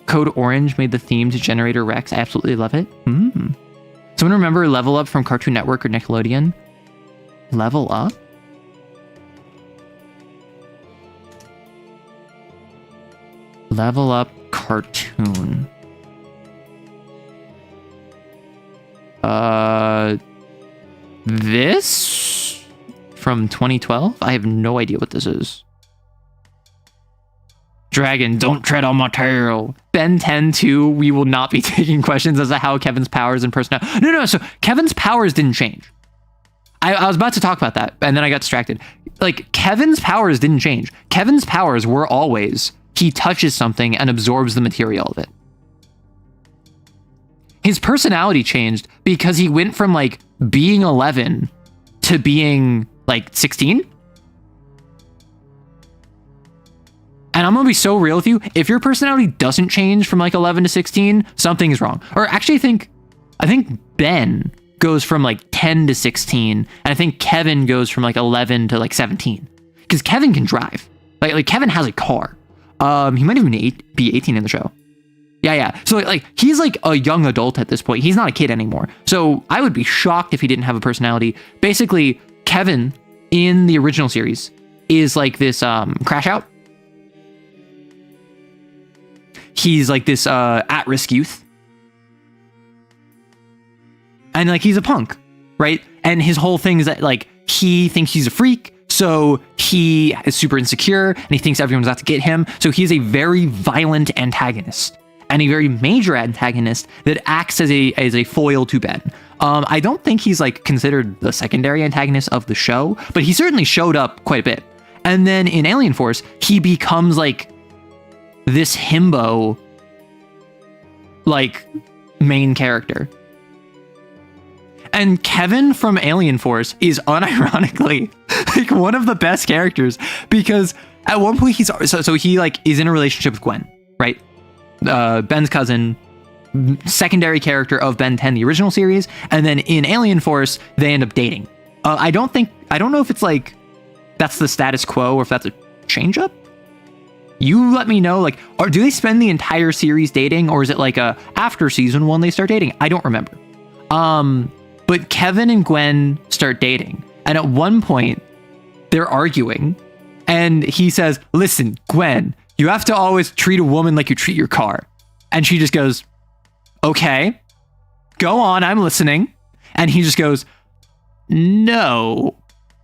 Code Orange made the theme to Generator Rex. I absolutely love it. Someone remember Level Up from Cartoon Network or Nickelodeon? Level Up? Level Up cartoon. This? From 2012? I have no idea what this is. Dragon, don't tread on my tail. Ben 10 2, we will not be taking questions as to how Kevin's powers and personality. No, so Kevin's powers didn't change. I was about to talk about that, and then I got distracted. Like, Kevin's powers didn't change. Kevin's powers were always, he touches something and absorbs the material of it. His personality changed because he went from, like, being 11 to being, like, 16. And I'm gonna be so real with you. If your personality doesn't change from like 11 to 16, something's wrong. Or actually, I think Ben goes from like 10 to 16, and I think Kevin goes from like 11 to like 17. Because Kevin can drive. Like Kevin has a car. He might even be 18 in the show. Yeah. So like he's like a young adult at this point. He's not a kid anymore. So I would be shocked if he didn't have a personality. Basically, Kevin in the original series is like this crash out. He's like this at-risk youth. And like he's a punk, right? And his whole thing is that like he thinks he's a freak, so he is super insecure and he thinks everyone's out to get him. So he's a very violent antagonist and a very major antagonist that acts as a foil to Ben. I don't think he's like considered the secondary antagonist of the show, but he certainly showed up quite a bit. And then in Alien Force, he becomes like this himbo like main character. And Kevin from Alien Force is unironically like one of the best characters, because at one point he's so he like is in a relationship with Gwen, right? Ben's cousin, secondary character of Ben 10, the original series, and then in Alien Force, they end up dating. I don't know if it's like, that's the status quo or if that's a change up. You let me know, like, or do they spend the entire series dating, or is it like after season 1 they start dating? I don't remember. But Kevin and Gwen start dating, and at one point they're arguing, and he says, "Listen, Gwen, you have to always treat a woman like you treat your car." And she just goes, "Okay, go on, I'm listening." And he just goes, "No,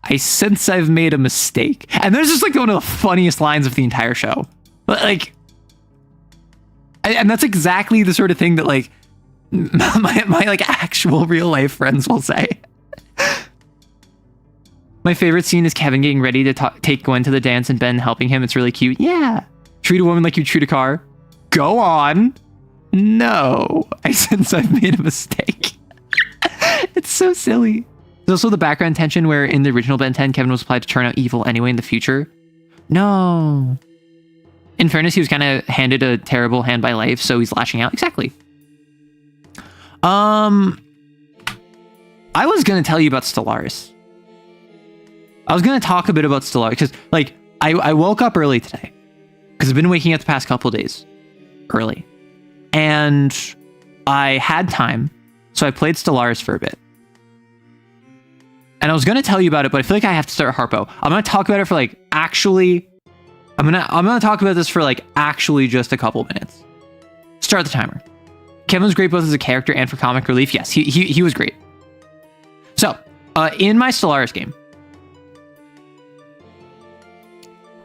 I sense I've made a mistake." And there's just like one of the funniest lines of the entire show. But like, and that's exactly the sort of thing that like my like actual real life friends will say. My favorite scene is Kevin getting ready to take Gwen to the dance and Ben helping him. It's really cute. Yeah. Treat a woman like you treat a car. Go on. No, I sense I've made a mistake. It's so silly. There's also the background tension where in the original Ben 10, Kevin was applied to turn out evil anyway in the future. No. In fairness, he was kind of handed a terrible hand by life, so he's lashing out. Exactly. I was going to tell you about Stellaris. I was going to talk a bit about Stellaris because, like, I woke up early today because I've been waking up the past couple days early. And I had time, so I played Stellaris for a bit. And I was going to tell you about it, but I feel like I have to start Harpo. I'm going to talk about it for like actually... I'm gonna talk about this for like actually just a couple minutes. Start the timer. Kevin was great both as a character and for comic relief. Yes, he was great. So, in my Stellaris game,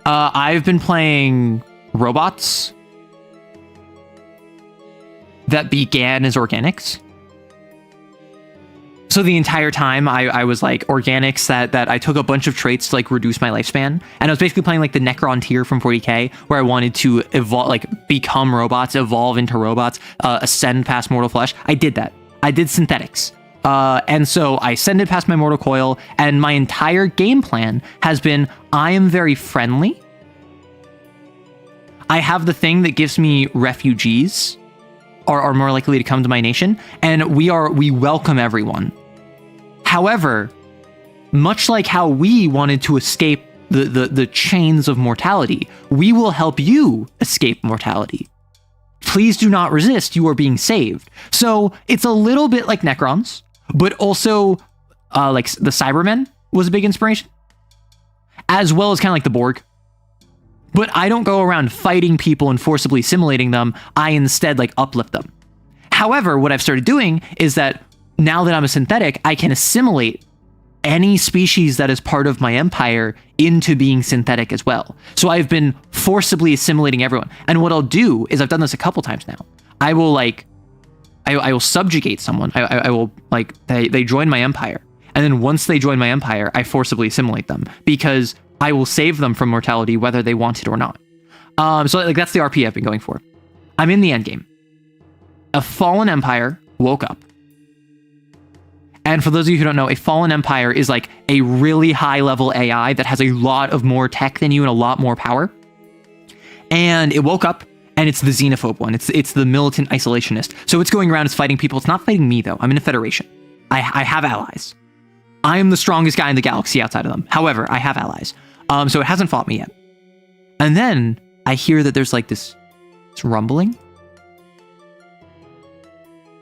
I've been playing robots that began as organics. So the entire time I was like organics that I took a bunch of traits to like reduce my lifespan. And I was basically playing like the Necron tier from 40k where I wanted to evolve, like become robots, evolve into robots, ascend past mortal flesh. I did that. I did synthetics. And so I ascended past my mortal coil, and my entire game plan has been, I am very friendly. I have the thing that gives me refugees are more likely to come to my nation, and we welcome everyone. However, much like how we wanted to escape the chains of mortality, we will help you escape mortality. Please do not resist, you are being saved. So it's a little bit like Necrons, but also like the Cybermen was a big inspiration, as well as kind of like the Borg. But I don't go around fighting people and forcibly assimilating them. I instead like uplift them. However, what I've started doing is that now that I'm a synthetic, I can assimilate any species that is part of my empire into being synthetic as well. So I've been forcibly assimilating everyone. And what I'll do is, I've done this a couple times now. I will like, I will subjugate someone. I will like, they join my empire. And then once they join my empire, I forcibly assimilate them because I will save them from mortality whether they want it or not. So like that's the RP I've been going for. I'm in the end game. A fallen empire woke up. And for those of you who don't know, a fallen empire is like a really high level AI that has a lot of more tech than you and a lot more power. And it woke up, and it's the xenophobe one. It's the militant isolationist. So it's going around, it's fighting people. It's not fighting me though. I'm in a federation. I have allies. I am the strongest guy in the galaxy outside of them. However, I have allies. So it hasn't fought me yet. And then I hear that there's like this rumbling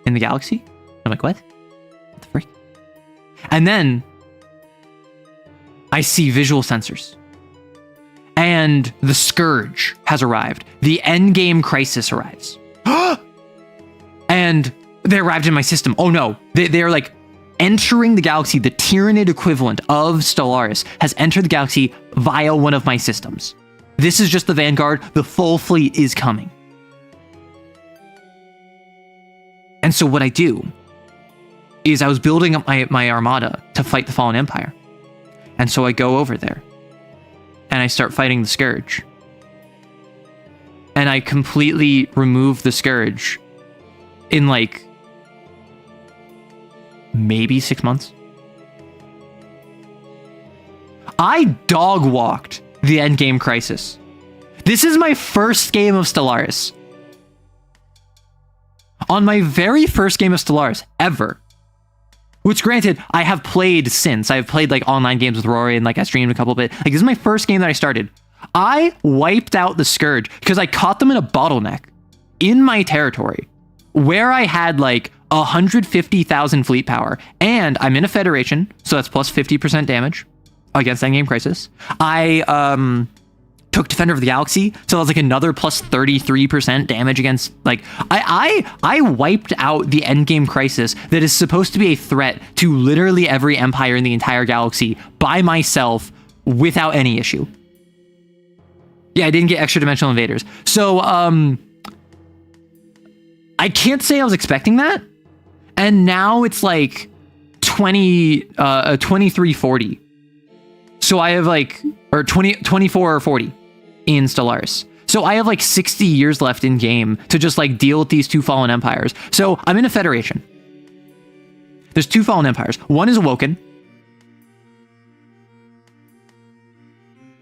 in the galaxy. I'm like, what? What the frick? And then I see visual sensors. And the Scourge has arrived. The endgame crisis arrives. And they arrived in my system. Oh no. They're like entering the galaxy. The Tyranid equivalent of Stellaris has entered the galaxy via one of my systems. This is just the Vanguard. The full fleet is coming. And so what I do is I was building up my armada to fight the Fallen Empire. And so I go over there and I start fighting the Scourge. And I completely remove the Scourge in like maybe 6 months. I dog walked the endgame crisis. This is my first game of Stellaris. on my very first game of Stellaris ever, which granted, I have played since. I've played like online games with Rory and like I streamed a couple bit. Like this is my first game that I started. I wiped out the Scourge because I caught them in a bottleneck in my territory where I had like 150,000 fleet power, and I'm in a Federation, so that's plus 50% damage against Endgame Crisis. I took Defender of the Galaxy, so that was like another plus 33% damage against, like, I wiped out the Endgame Crisis that is supposed to be a threat to literally every empire in the entire galaxy by myself without any issue. Yeah, I didn't get extra dimensional invaders. So, I can't say I was expecting that. And now it's like 2340. So I have like, or 24 or 40 in Stellaris. So I have like 60 years left in game to just like deal with these two fallen empires. So I'm in a Federation. There's two fallen empires. One is awoken.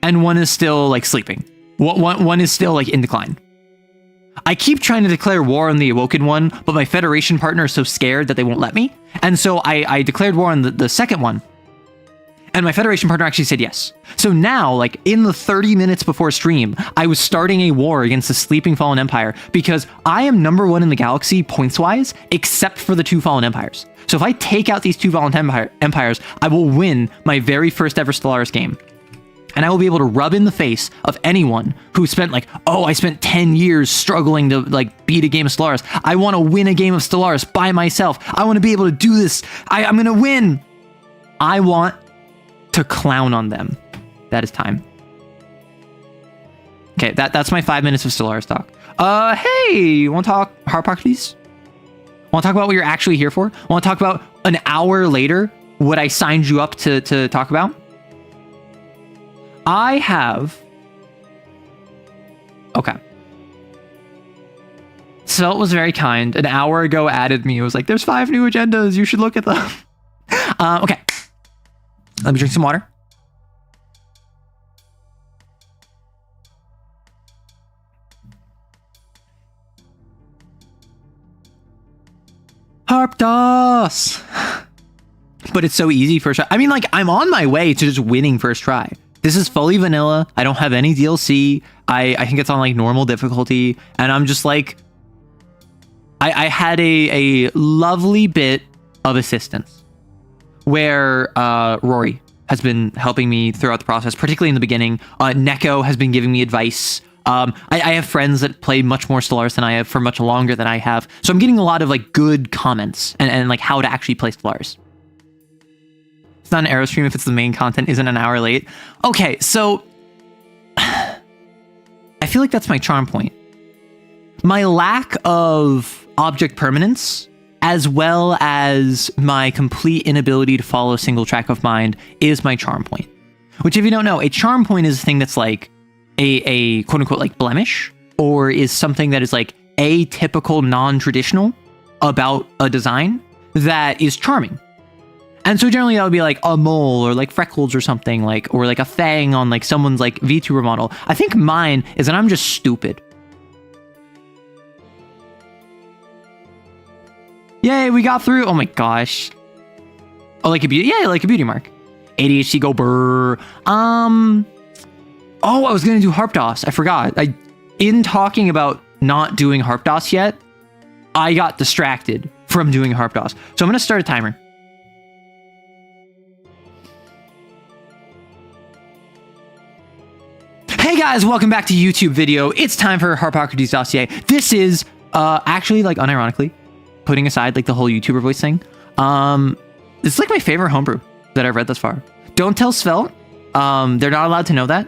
And one is still like sleeping. One is still like in decline. I keep trying to declare war on the awoken one, but my Federation partner is so scared that they won't let me. And so I declared war on the second one. And my Federation partner actually said yes. So now, like in the 30 minutes before stream, I was starting a war against the sleeping fallen empire because I am #1 in the galaxy points-wise, except for the two fallen empires. So if I take out these two fallen empires, I will win my very first ever Stellaris game. And I will be able to rub in the face of anyone who spent like, oh, I spent 10 years struggling to like beat a game of Stellaris. I want to win a game of Stellaris by myself. I want to be able to do this. I'm going to win. I want to clown on them. That is time. Okay, that's my 5 minutes of Stellaris talk. Hey, you want to talk Harpocrates? Want to talk about what you're actually here for? Want to talk about an hour later what I signed you up to talk about? I have... Okay. Svelte was very kind. An hour ago added me. It was like, there's 5 new agendas. You should look at them. Okay. Let me drink some water. Harp TOS! But it's so easy first try. I mean, like, I'm on my way to just winning first try. This is fully vanilla. I don't have any DLC. I think it's on like normal difficulty. And I'm just like, I had a lovely bit of assistance where Rory has been helping me throughout the process, particularly in the beginning. Neko has been giving me advice. I have friends that play much more Stellaris than I have for much longer than I have. So I'm getting a lot of like good comments and like how to actually play Stellaris. It's not an arrow stream if it's the main content isn't an hour late. Okay, so I feel like that's my charm point. My lack of object permanence, as well as my complete inability to follow single track of mind, is my charm point. Which, if you don't know, a charm point is a thing that's like a quote unquote like blemish, or is something that is like atypical, non-traditional about a design that is charming. And so generally that would be like a mole or like freckles or something, like, or like a fang on like someone's like VTuber model. I think mine is that I'm just stupid. Yay, we got through. Oh my gosh. Oh, like a beauty. Yeah, like a beauty mark. ADHD go brr. Oh, I was gonna do Harp TOS. I forgot. In talking about not doing Harp TOS yet, I got distracted from doing Harp TOS. So I'm gonna start a timer. Hey guys, welcome back to YouTube video. It's time for Harpocrates Dossier. This is actually, like, unironically, putting aside like the whole YouTuber voice thing. It's like my favorite homebrew that I've read thus far. Don't tell Svelte. They're not allowed to know that.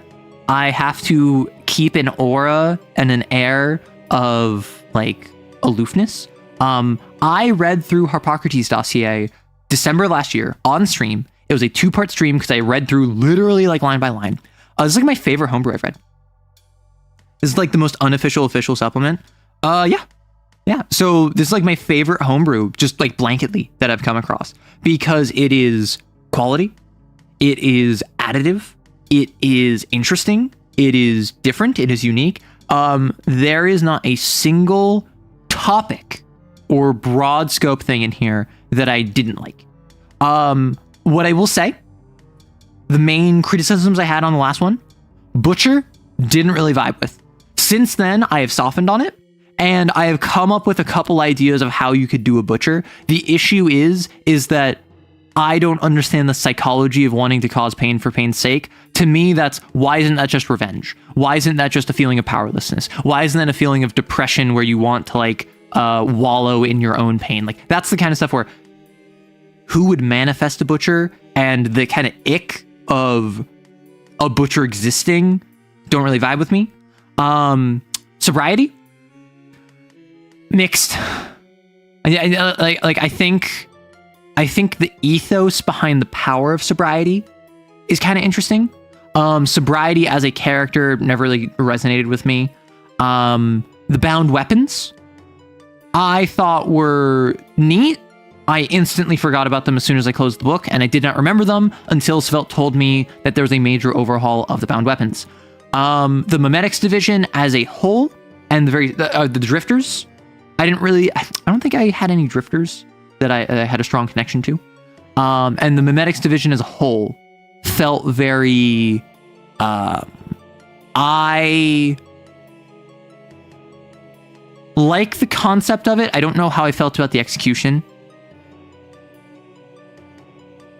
I have to keep an aura and an air of like aloofness. I read through Harpocrates Dossier December last year on stream. It was a 2-part stream because I read through literally like line by line. This is like my favorite homebrew I've read. This is like the most unofficial official supplement. Yeah. So this is like my favorite homebrew, just like blanketly, that I've come across, because it is quality, it is additive, it is interesting, it is different, it is unique. There is not a single topic or broad scope thing in here that I didn't like. What I will say, the main criticisms I had on the last one, Butcher didn't really vibe with. Since then, I have softened on it, and I have come up with a couple ideas of how you could do a Butcher. The issue is that I don't understand the psychology of wanting to cause pain for pain's sake. To me, why isn't that just revenge? Why isn't that just a feeling of powerlessness? Why isn't that a feeling of depression where you want to like wallow in your own pain? Like, that's the kind of stuff where who would manifest a Butcher, and the kind of ick of a Butcher existing don't really vibe with me. Sobriety, mixed. I think the ethos behind the power of sobriety is kind of interesting. Sobriety as a character never really resonated with me. The bound weapons I thought were neat. I instantly forgot about them as soon as I closed the book, and I did not remember them until Svelte told me that there was a major overhaul of the bound weapons. The Memetics division as a whole, and the drifters, I don't think I had any drifters that I had a strong connection to. And the Memetics division as a whole felt very, I like the concept of it. I don't know how I felt about the execution.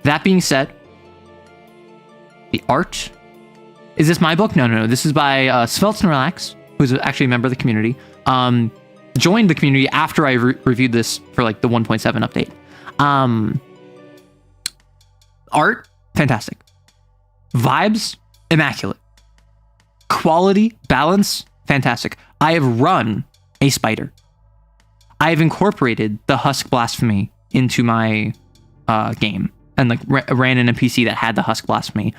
That being said, the art, is this my book? No. This is by Svelte and Relax, who's actually a member of the community. Joined the community after I reviewed this for like the 1.7 update. Art, fantastic. Vibes, immaculate. Quality, balance, fantastic. I have run a spider. I have incorporated the Husk Blasphemy into my game, and like ran an NPC that had the Husk Blasphemy.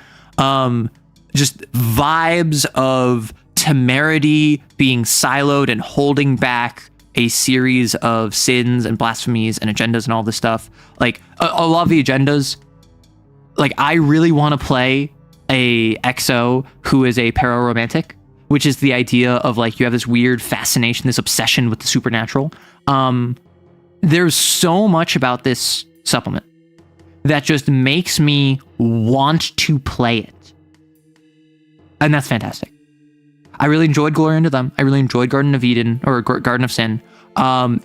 Just vibes of temerity being siloed and holding back a series of sins and blasphemies and agendas and all this stuff. Like a lot of the agendas, like I really want to play a XO who is a pararomantic, which is the idea of like you have this weird fascination, this obsession with the supernatural. There's so much about this supplement that just makes me want to play it. And that's fantastic. I really enjoyed Glory Unto Them. I really enjoyed Garden of Eden, or Garden of Sin.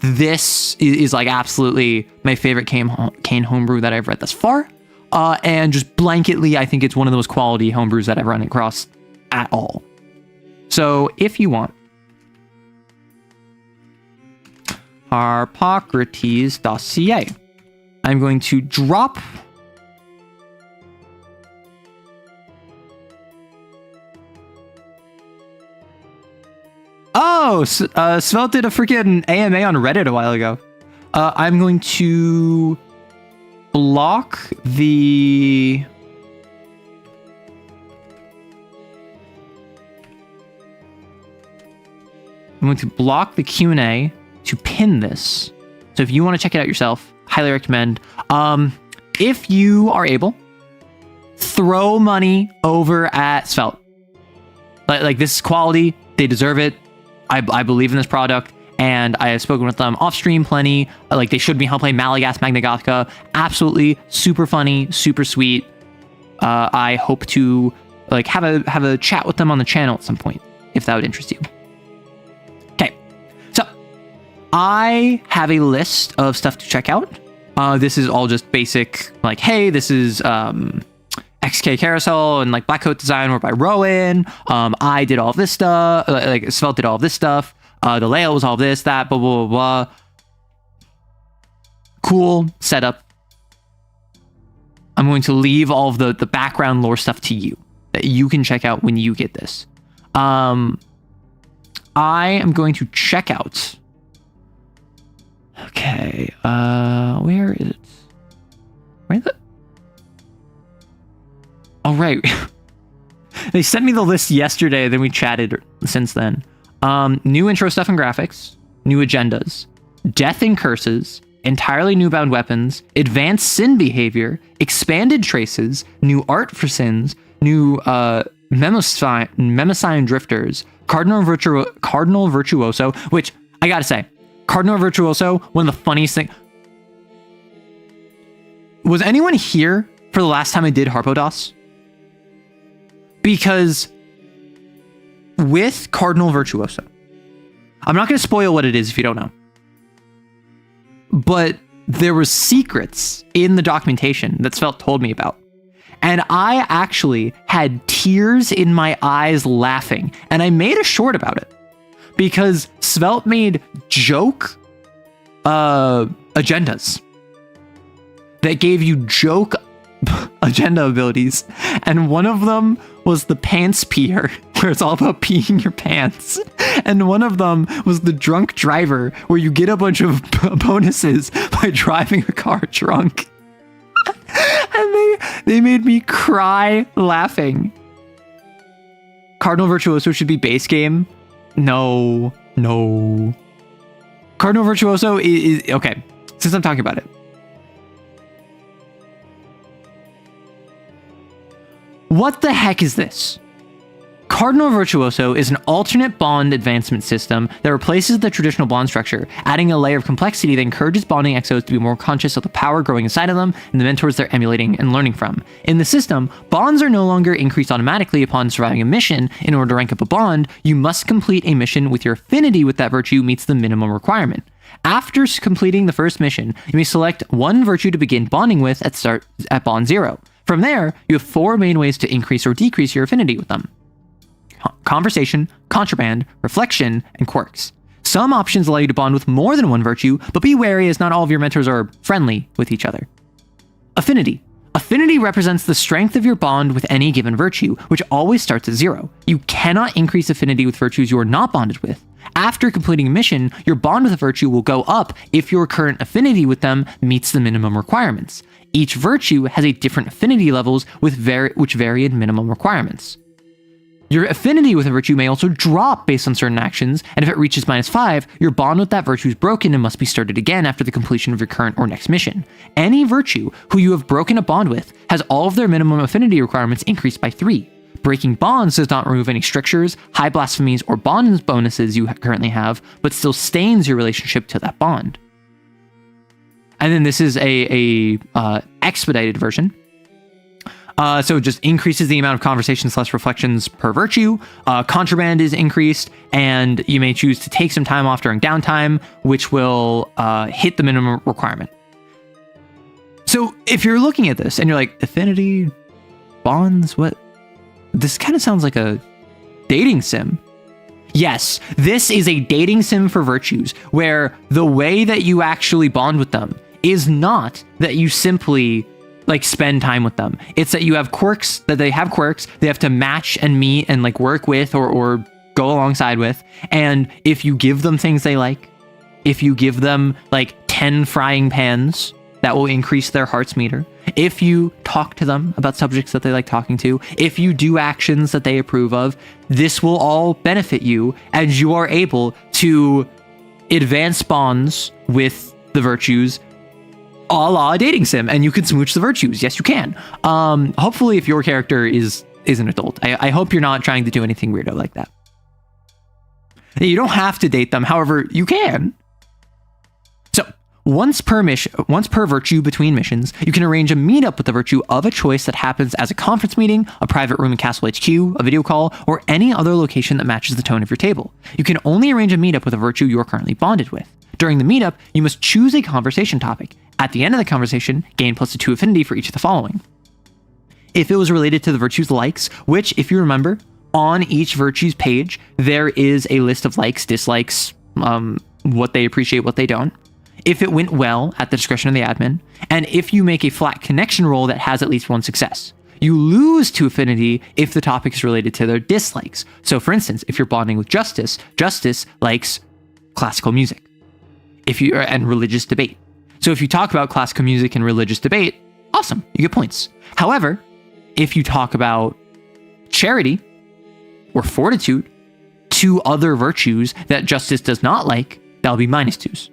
This is like absolutely my favorite CAIN homebrew that I've read thus far. And just blanketly, I think it's one of the most quality homebrews that I've run across at all. So if you want Harpocrates Dossier, I'm going to drop Svelte did a freaking AMA on Reddit a while ago. I'm going to block the... I'm going to block the Q&A to pin this. So if you want to check it out yourself, highly recommend. If you are able, throw money over at Svelte. Like this is quality. They deserve it. I believe in this product, and I have spoken with them off stream plenty. Like they showed me how to play Malagas Magna Gothica. Absolutely super funny, super sweet. I hope to like have a chat with them on the channel at some point if that would interest you. Okay, so I have a list of stuff to check out. This is all just basic, like, hey, this is XK Carousel and like Black Coat Design were by Rowan. I did all this stuff. Like Svelte did all this stuff. The layout was all this, that, blah, blah, blah, blah. Cool setup. I'm going to leave all of the background lore stuff to you that you can check out when you get this. I am going to check out. Okay. Where is it? Where the... All right. They sent me the list yesterday, then we chatted since then. New intro stuff and graphics, new agendas, death and curses, entirely new bound weapons, advanced sin behavior, expanded traces, new art for sins, new Memosine drifters, Cardinal Virtuoso, which I gotta say, Cardinal Virtuoso, one of the funniest things. Was anyone here for the last time I did Harpocrates? Because with Cardinal Virtuoso, I'm not going to spoil what it is if you don't know, but there were secrets in the documentation that Svelte told me about. And I actually had tears in my eyes laughing. And I made a short about it because Svelte made joke agendas that gave you joke agenda abilities. And one of them was the pants peer, where it's all about peeing your pants. And one of them was the drunk driver, where you get a bunch of bonuses by driving a car drunk. And they made me cry laughing. Cardinal Virtuoso should be base game. No. Cardinal Virtuoso is okay, since I'm talking about it. What the heck is this? Cardinal Virtuoso is an alternate bond advancement system that replaces the traditional bond structure, adding a layer of complexity that encourages bonding exos to be more conscious of the power growing inside of them and the mentors they're emulating and learning from. In the system, bonds are no longer increased automatically upon surviving a mission. In order to rank up a bond, you must complete a mission with your affinity with that virtue meets the minimum requirement. After completing the first mission, you may select one virtue to begin bonding with at bond 0. From there, you have 4 main ways to increase or decrease your affinity with them: conversation, contraband, reflection, and quirks. Some options allow you to bond with more than one virtue, but be wary as not all of your mentors are friendly with each other. Affinity. Affinity represents the strength of your bond with any given virtue, which always starts at 0. You cannot increase affinity with virtues you are not bonded with. After completing a mission, your bond with a virtue will go up if your current affinity with them meets the minimum requirements. Each virtue has a different affinity levels which vary in minimum requirements. Your affinity with a virtue may also drop based on certain actions, and if it reaches -5, your bond with that virtue is broken and must be started again after the completion of your current or next mission. Any virtue who you have broken a bond with has all of their minimum affinity requirements increased by 3. Breaking bonds does not remove any strictures, high blasphemies, or bond bonuses you currently have, but still stains your relationship to that bond. And then this is a expedited version. So it just increases the amount of conversations/reflections per virtue. Contraband is increased, and you may choose to take some time off during downtime, which will hit the minimum requirement. So if you're looking at this and you're like, affinity, bonds, what? This kind of sounds like a dating sim. Yes, this is a dating sim for virtues, where the way that you actually bond with them is not that you simply like spend time with them. It's that you have quirks, that they have quirks, they have to match and meet and like work with or go alongside with. And if you give them things they like, if you give them like 10 frying pans, that will increase their heart's meter. If you talk to them about subjects that they like talking to, if you do actions that they approve of, this will all benefit you as you are able to advance bonds with the virtues a la a dating sim, and you can smooch the virtues. Yes, you can. Hopefully, if your character is an adult, I hope you're not trying to do anything weirdo like that. You don't have to date them, however, you can. So, once per virtue between missions, you can arrange a meetup with the virtue of a choice that happens as a conference meeting, a private room in Castle HQ, a video call, or any other location that matches the tone of your table. You can only arrange a meetup with a virtue you are currently bonded with. During the meetup, you must choose a conversation topic. At the end of the conversation, gain +2 affinity for each of the following. If it was related to the virtue's likes, which, if you remember, on each virtue's page, there is a list of likes, dislikes, what they appreciate, what they don't. If it went well at the discretion of the admin, and if you make a flat connection roll that has at least 1 success. You lose 2 affinity if the topic is related to their dislikes. So for instance, if you're bonding with Justice, Justice likes classical music. And religious debate. So if you talk about classical music and religious debate, awesome, you get points. However, if you talk about charity or fortitude, 2 other virtues that Justice does not like, that'll be -2s.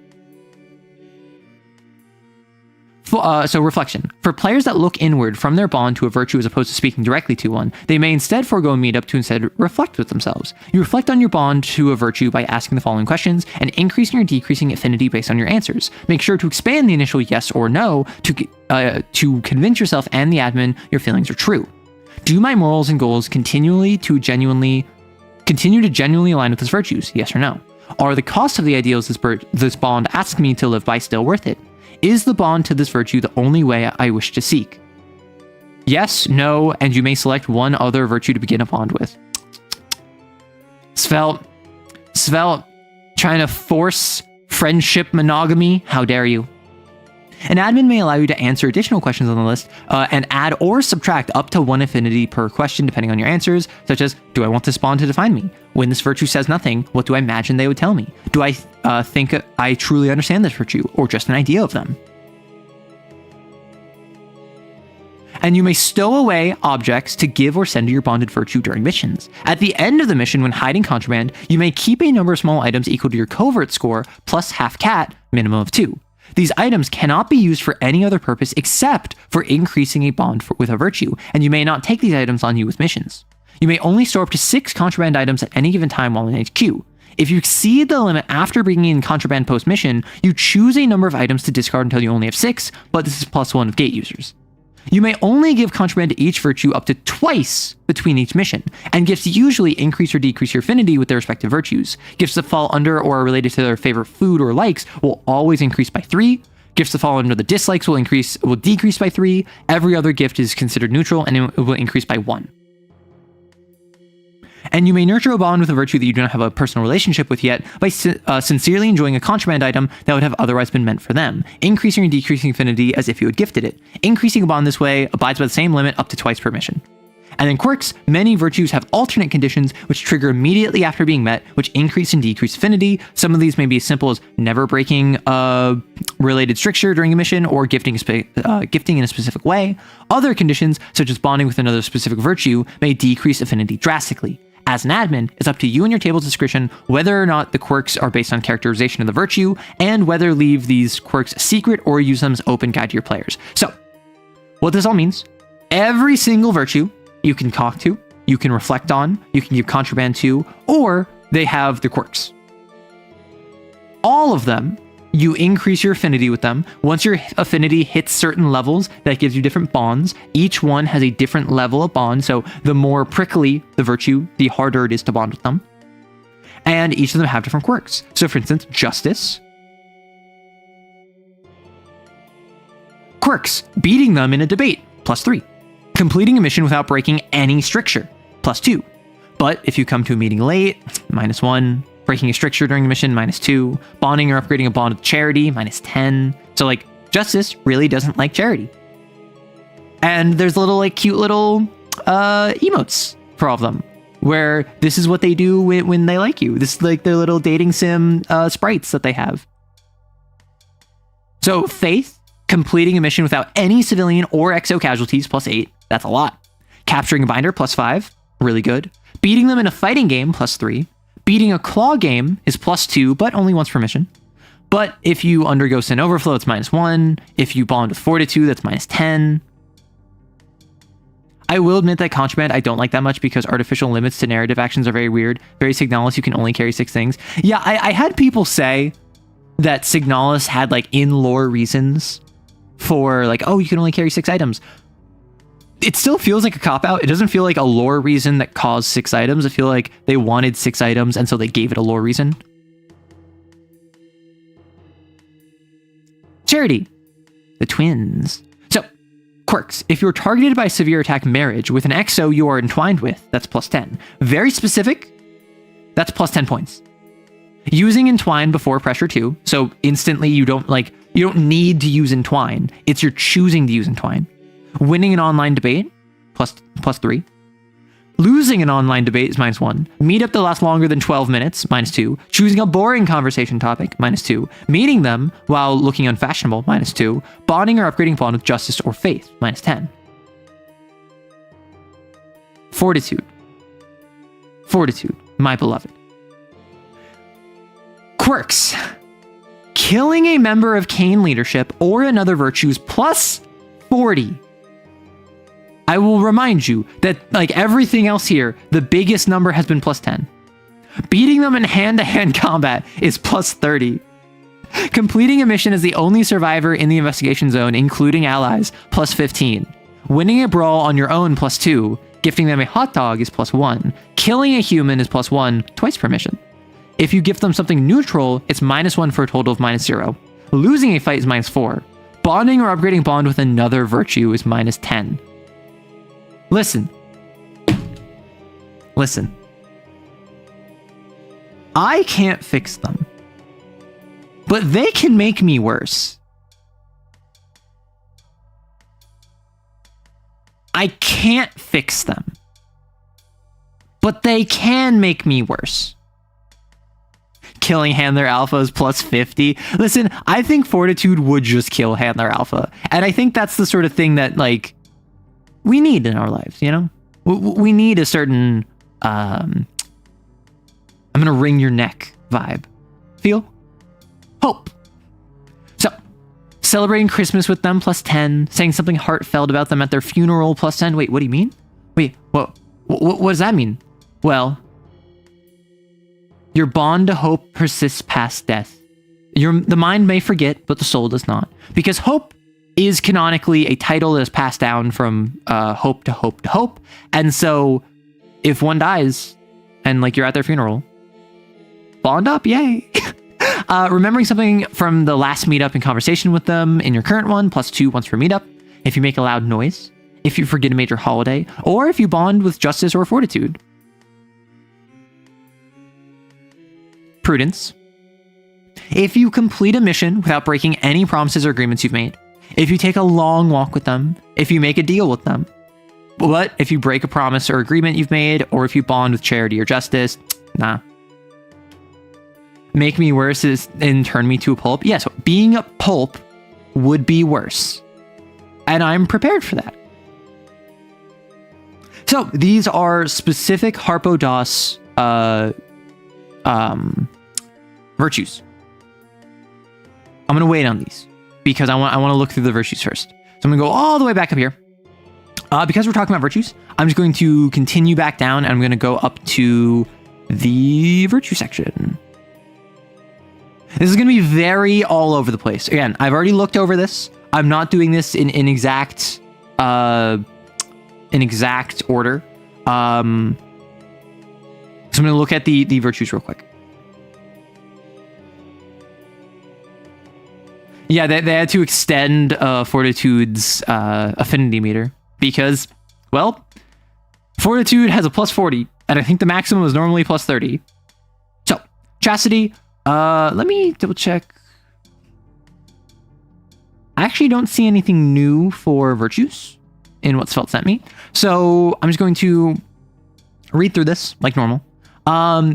So reflection. For players that look inward from their bond to a virtue as opposed to speaking directly to one, they may instead forego a meetup to instead reflect with themselves. You reflect on your bond to a virtue by asking the following questions and increasing or decreasing affinity based on your answers. Make sure to expand the initial yes or no to convince yourself and the admin your feelings are true. Do my morals and goals continue to genuinely align with these virtues? Yes or no? Are the costs of the ideals this bond asks me to live by still worth it? Is the bond to this virtue the only way I wish to seek? Yes, no, and you may select one other virtue to begin a bond with. Svelte, trying to force friendship monogamy? How dare you? An admin may allow you to answer additional questions on the list and add or subtract up to 1 affinity per question depending on your answers, such as, do I want this bond to define me? When this virtue says nothing, what do I imagine they would tell me? Do I think I truly understand this virtue, or just an idea of them? And you may stow away objects to give or send to your bonded virtue during missions. At the end of the mission, when hiding contraband, you may keep a number of small items equal to your covert score plus half cat, minimum of 2. These items cannot be used for any other purpose except for increasing a bond with a virtue, and you may not take these items on you with missions. You may only store up to 6 contraband items at any given time while in HQ. If you exceed the limit after bringing in contraband post-mission, you choose a number of items to discard until you only have 6, but this is +1 of gate users. You may only give contraband to each virtue up to twice between each mission, and gifts usually increase or decrease your affinity with their respective virtues. Gifts that fall under or are related to their favorite food or likes will always increase by 3. Gifts that fall under the dislikes will decrease by 3. Every other gift is considered neutral and it will increase by 1. And you may nurture a bond with a virtue that you do not have a personal relationship with yet by sincerely enjoying a contraband item that would have otherwise been meant for them, increasing or decreasing affinity as if you had gifted it. Increasing a bond this way abides by the same limit up to twice per mission. And then quirks, many virtues have alternate conditions which trigger immediately after being met, which increase and decrease affinity. Some of these may be as simple as never breaking a related stricture during a mission or gifting in a specific way. Other conditions, such as bonding with another specific virtue, may decrease affinity drastically. As an admin, it's up to you and your table's discretion whether or not the quirks are based on characterization of the virtue, and whether leave these quirks secret or use them as open guide to your players. So, what this all means, every single virtue you can talk to, you can reflect on, you can give contraband to, or they have the quirks. All of them, you increase your affinity with them. Once your affinity hits certain levels, that gives you different bonds. Each one has a different level of bond, so the more prickly the virtue, the harder it is to bond with them. And each of them have different quirks. So for instance, justice. Quirks, beating them in a debate, +3. Completing a mission without breaking any stricture, +2. But if you come to a meeting late, -1. Breaking a stricture during the mission, -2. Bonding or upgrading a bond with charity, -10. So like, justice really doesn't like charity. And there's little cute little emotes for all of them, where this is what they do when they like you. This is like their little dating sim sprites that they have. So faith, completing a mission without any civilian or exo casualties, +8. That's a lot. Capturing a binder, +5. Really good. Beating them in a fighting game, +3. Beating a claw game is +2, but only once per mission. But if you undergo Sin Overflow, it's -1. If you bond with Fortitude, that's -10. I will admit that contraband I don't like that much because artificial limits to narrative actions are very weird. Very Signalis, you can only carry 6 things. Yeah, I had people say that Signalis had in-lore reasons for oh, you can only carry 6 items. It still feels like a cop-out. It doesn't feel like a lore reason that caused 6 items. I feel like they wanted 6 items, and so they gave it a lore reason. Charity. The twins. So, quirks. If you're targeted by a severe attack marriage with an exo you are entwined with, that's +10. Very specific, that's +10 points. Using entwine before pressure 2, so instantly you don't need to use entwine. It's you're choosing to use entwine. Winning an online debate, +3. Losing an online debate is -1. Meetup that lasts longer than 12 minutes, -2. Choosing a boring conversation topic, -2. Meeting them while looking unfashionable, -2. Bonding or upgrading bond with justice or faith, -10. Fortitude. Fortitude, my beloved. Quirks. Killing a member of CAIN leadership or another virtue is plus 40. I will remind you that, like everything else here, the biggest number has been plus 10. Beating them in hand-to-hand combat is plus 30. Completing a mission as the only survivor in the investigation zone, including allies, plus 15. Winning a brawl on your own, plus 2. Gifting them a hot dog is plus 1. Killing a human is plus 1, twice per mission. If you gift them something neutral, it's minus 1 for a total of minus 0. Losing a fight is minus 4. Bonding or upgrading bond with another virtue is minus 10. Listen. I can't fix them, but they can make me worse. I can't fix them, but they can make me worse. Killing Handler Alpha is plus 50. Listen, I think Fortitude would just kill Handler Alpha. And I think that's the sort of thing that, like, we need in our lives, you know? We need a certain, I'm gonna wring your neck vibe. Feel? Hope. So, celebrating Christmas with them, plus 10. Saying something heartfelt about them at their funeral, plus 10. Wait, what do you mean? Wait, what does that mean? Well, your bond to hope persists past death. The mind may forget, but the soul does not. Because hope is canonically a title that is passed down from hope to hope to hope. And so, if one dies, and like you're at their funeral, bond up, yay! Remembering something from the last meetup in conversation with them in your current one, plus 2 once per meetup. If you make a loud noise, if you forget a major holiday, or if you bond with justice or fortitude. Prudence. If you complete a mission without breaking any promises or agreements you've made. If you take a long walk with them. If you make a deal with them. But if you break a promise or agreement you've made, or if you bond with charity or justice, nah. Make me worse is and turn me to a pulp. Yes, being a pulp would be worse. And I'm prepared for that. So these are specific Harpo DOS virtues. I'm going to wait on these because I want to look through the virtues first. So I'm going to go all the way back up here. Because we're talking about virtues, I'm just going to continue back down and I'm going to go up to the virtue section. This is going to be very all over the place. Again, I've already looked over this. I'm not doing this in exact order. So I'm going to look at the virtues real quick. Yeah, they had to extend Fortitude's affinity meter because, well, Fortitude has a plus 40, and I think the maximum is normally plus 30. So, Chastity, let me double check. I actually don't see anything new for virtues in what Svelte sent me. So, I'm just going to read through this like normal.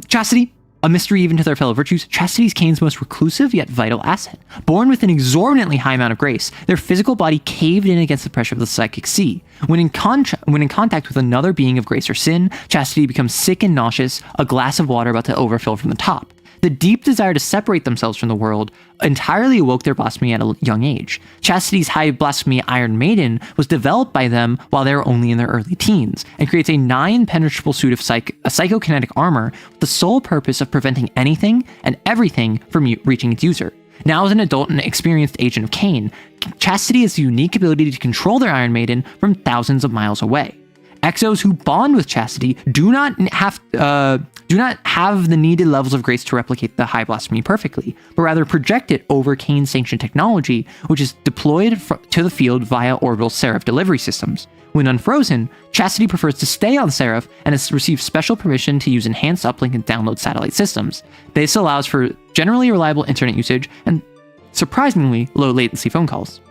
Chastity. A mystery even to their fellow virtues, chastity is CAIN's most reclusive yet vital asset. Born with an exorbitantly high amount of grace, their physical body caved in against the pressure of the psychic sea. When in contact with another being of grace or sin, chastity becomes sick and nauseous, a glass of water about to overfill from the top. The deep desire to separate themselves from the world entirely awoke their blasphemy at a young age. Chastity's high blasphemy Iron Maiden was developed by them while they were only in their early teens, and creates a nigh-impenetrable suit of psychokinetic armor with the sole purpose of preventing anything and everything from reaching its user. Now as an adult and experienced agent of CAIN, Chastity has the unique ability to control their Iron Maiden from thousands of miles away. Exos who bond with Chastity do not have the needed levels of grace to replicate the high blasphemy perfectly, but rather project it over CAIN-sanctioned technology, which is deployed to the field via orbital Seraph delivery systems. When unfrozen, Chastity prefers to stay on Seraph and has received special permission to use enhanced uplink and download satellite systems. This allows for generally reliable internet usage and surprisingly low latency phone calls.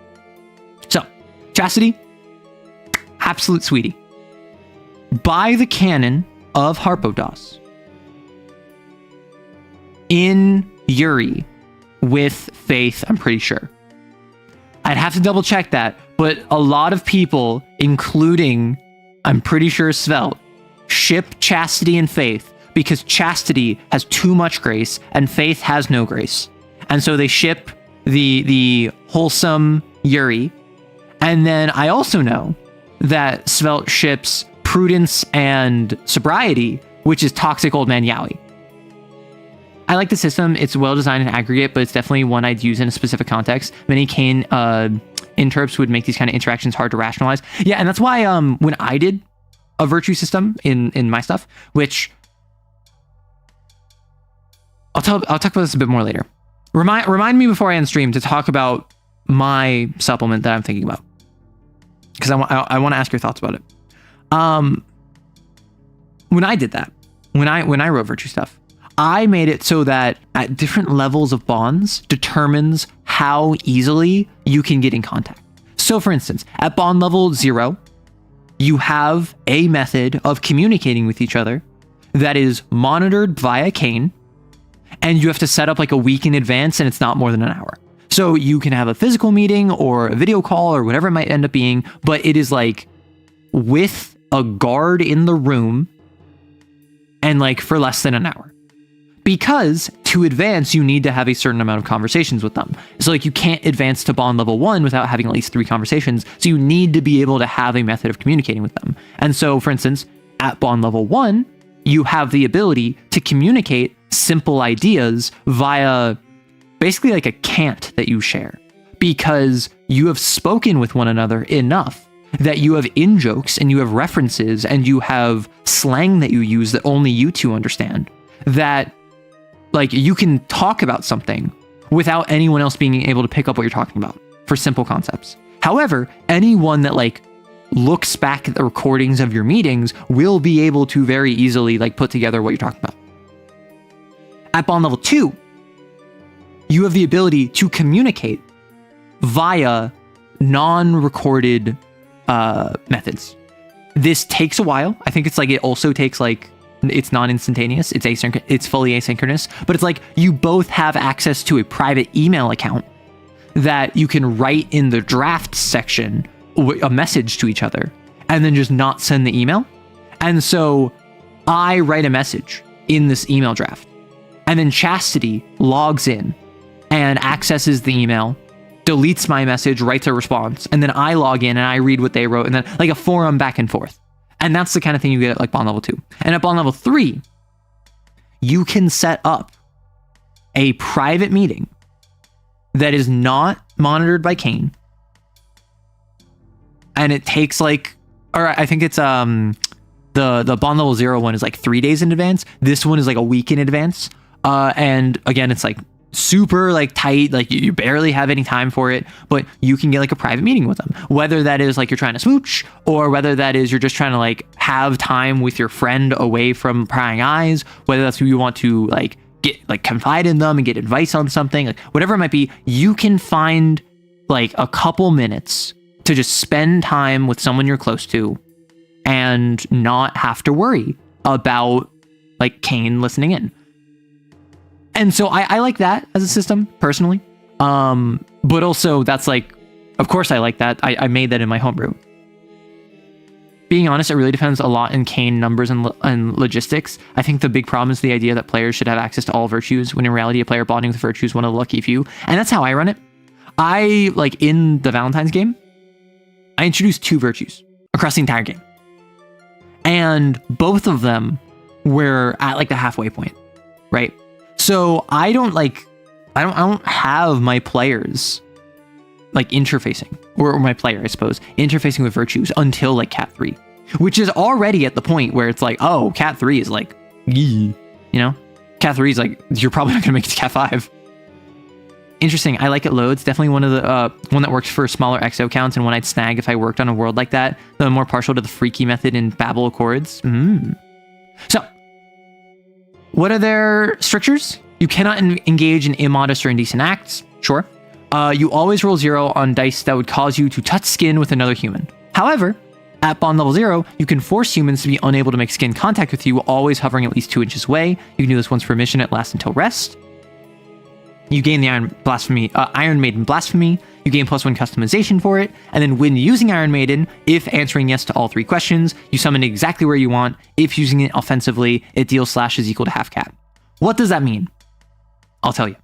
So, Chastity, absolute sweetie. By the canon of Harpo DOS, in Yuri with Faith, I'm pretty sure. I'd have to double check that, but a lot of people, including, I'm pretty sure Svelte, ship Chastity and Faith because Chastity has too much grace and Faith has no grace. And so they ship the wholesome Yuri. And then I also know that Svelte ships prudence and sobriety, which is toxic old man Yowie. I like the system. It's well designed in aggregate, but it's definitely one I'd use in a specific context. Many CAIN interps would make these kind of interactions hard to rationalize. Yeah, and that's why when I did a virtue system in my stuff, which I'll talk about this a bit more later. Remind me before I end stream to talk about my supplement that I'm thinking about, because I want to ask your thoughts about it. When I did that, when I wrote virtue stuff, I made it so that at different levels of bonds determines how easily you can get in contact. So for instance, at bond level 0, you have a method of communicating with each other that is monitored via CAIN, and you have to set up like a week in advance, and it's not more than an hour. So you can have a physical meeting or a video call or whatever it might end up being, but it is like with a guard in the room and like for less than an hour. Because to advance, you need to have a certain amount of conversations with them. So like you can't advance to bond level 1 without having at least 3 conversations. So you need to be able to have a method of communicating with them. And so for instance, at bond level 1, you have the ability to communicate simple ideas via basically like a cant that you share, because you have spoken with one another enough that you have in-jokes and you have references and you have slang that you use that only you two understand, that like you can talk about something without anyone else being able to pick up what you're talking about for simple concepts. However, anyone that like looks back at the recordings of your meetings will be able to very easily like put together what you're talking about. At bond level 2, you have the ability to communicate via non-recorded methods. This takes a while. I think it's like it also takes like, it's non-instantaneous, it's fully asynchronous, but it's like you both have access to a private email account that you can write in the draft section a message to each other and then just not send the email. And so I write a message in this email draft, and then Chastity logs in and accesses the email, deletes my message, writes a response, and then I log in and I read what they wrote, and then like a forum back and forth. And that's the kind of thing you get at like bond level 2. And at bond level 3, you can set up a private meeting that is not monitored by CAIN. And it takes like, or I think it's the bond level 0 one is like 3 days in advance. This one is like a week in advance. And again, it's like super like tight, like you barely have any time for it, but you can get like a private meeting with them, whether that is like you're trying to smooch, or whether that is you're just trying to like have time with your friend away from prying eyes, whether that's who you want to like get like confide in them and get advice on something, like whatever it might be. You can find like a couple minutes to just spend time with someone you're close to and not have to worry about like CAIN listening in. And so I like that as a system personally. But also that's like, of course I like that. I made that in my homebrew. Being honest, it really depends a lot in CAIN numbers and logistics. I think the big problem is the idea that players should have access to all virtues, when in reality a player bonding with virtue is one of the lucky few. And that's how I run it. I, like in the Valentine's game, I introduced 2 virtues across the entire game. And both of them were at like the halfway point, right? So I don't have my players like interfacing, or my player, I suppose, interfacing with virtues until like Cat 3, which is already at the point where it's like, oh, Cat 3 is like, you know, Cat 3 is like, you're probably not gonna make it to Cat 5. Interesting. I like it low. It's definitely one of the one that works for smaller exo counts, and one I'd snag if I worked on a world like that. Though I'm more partial to the freaky method in Babel Accords. So, what are their strictures? You cannot engage in immodest or indecent acts. Sure. You always roll 0 on dice that would cause you to touch skin with another human. However, at bond level 0, you can force humans to be unable to make skin contact with you, always hovering at least 2 inches away. You can do this once per mission. It lasts until rest. You gain the Iron Maiden Blasphemy. You gain +1 customization for it. And then when using Iron Maiden, if answering yes to all 3 questions, you summon it exactly where you want. If using it offensively, it deals slashes equal to half cap. What does that mean? I'll tell you.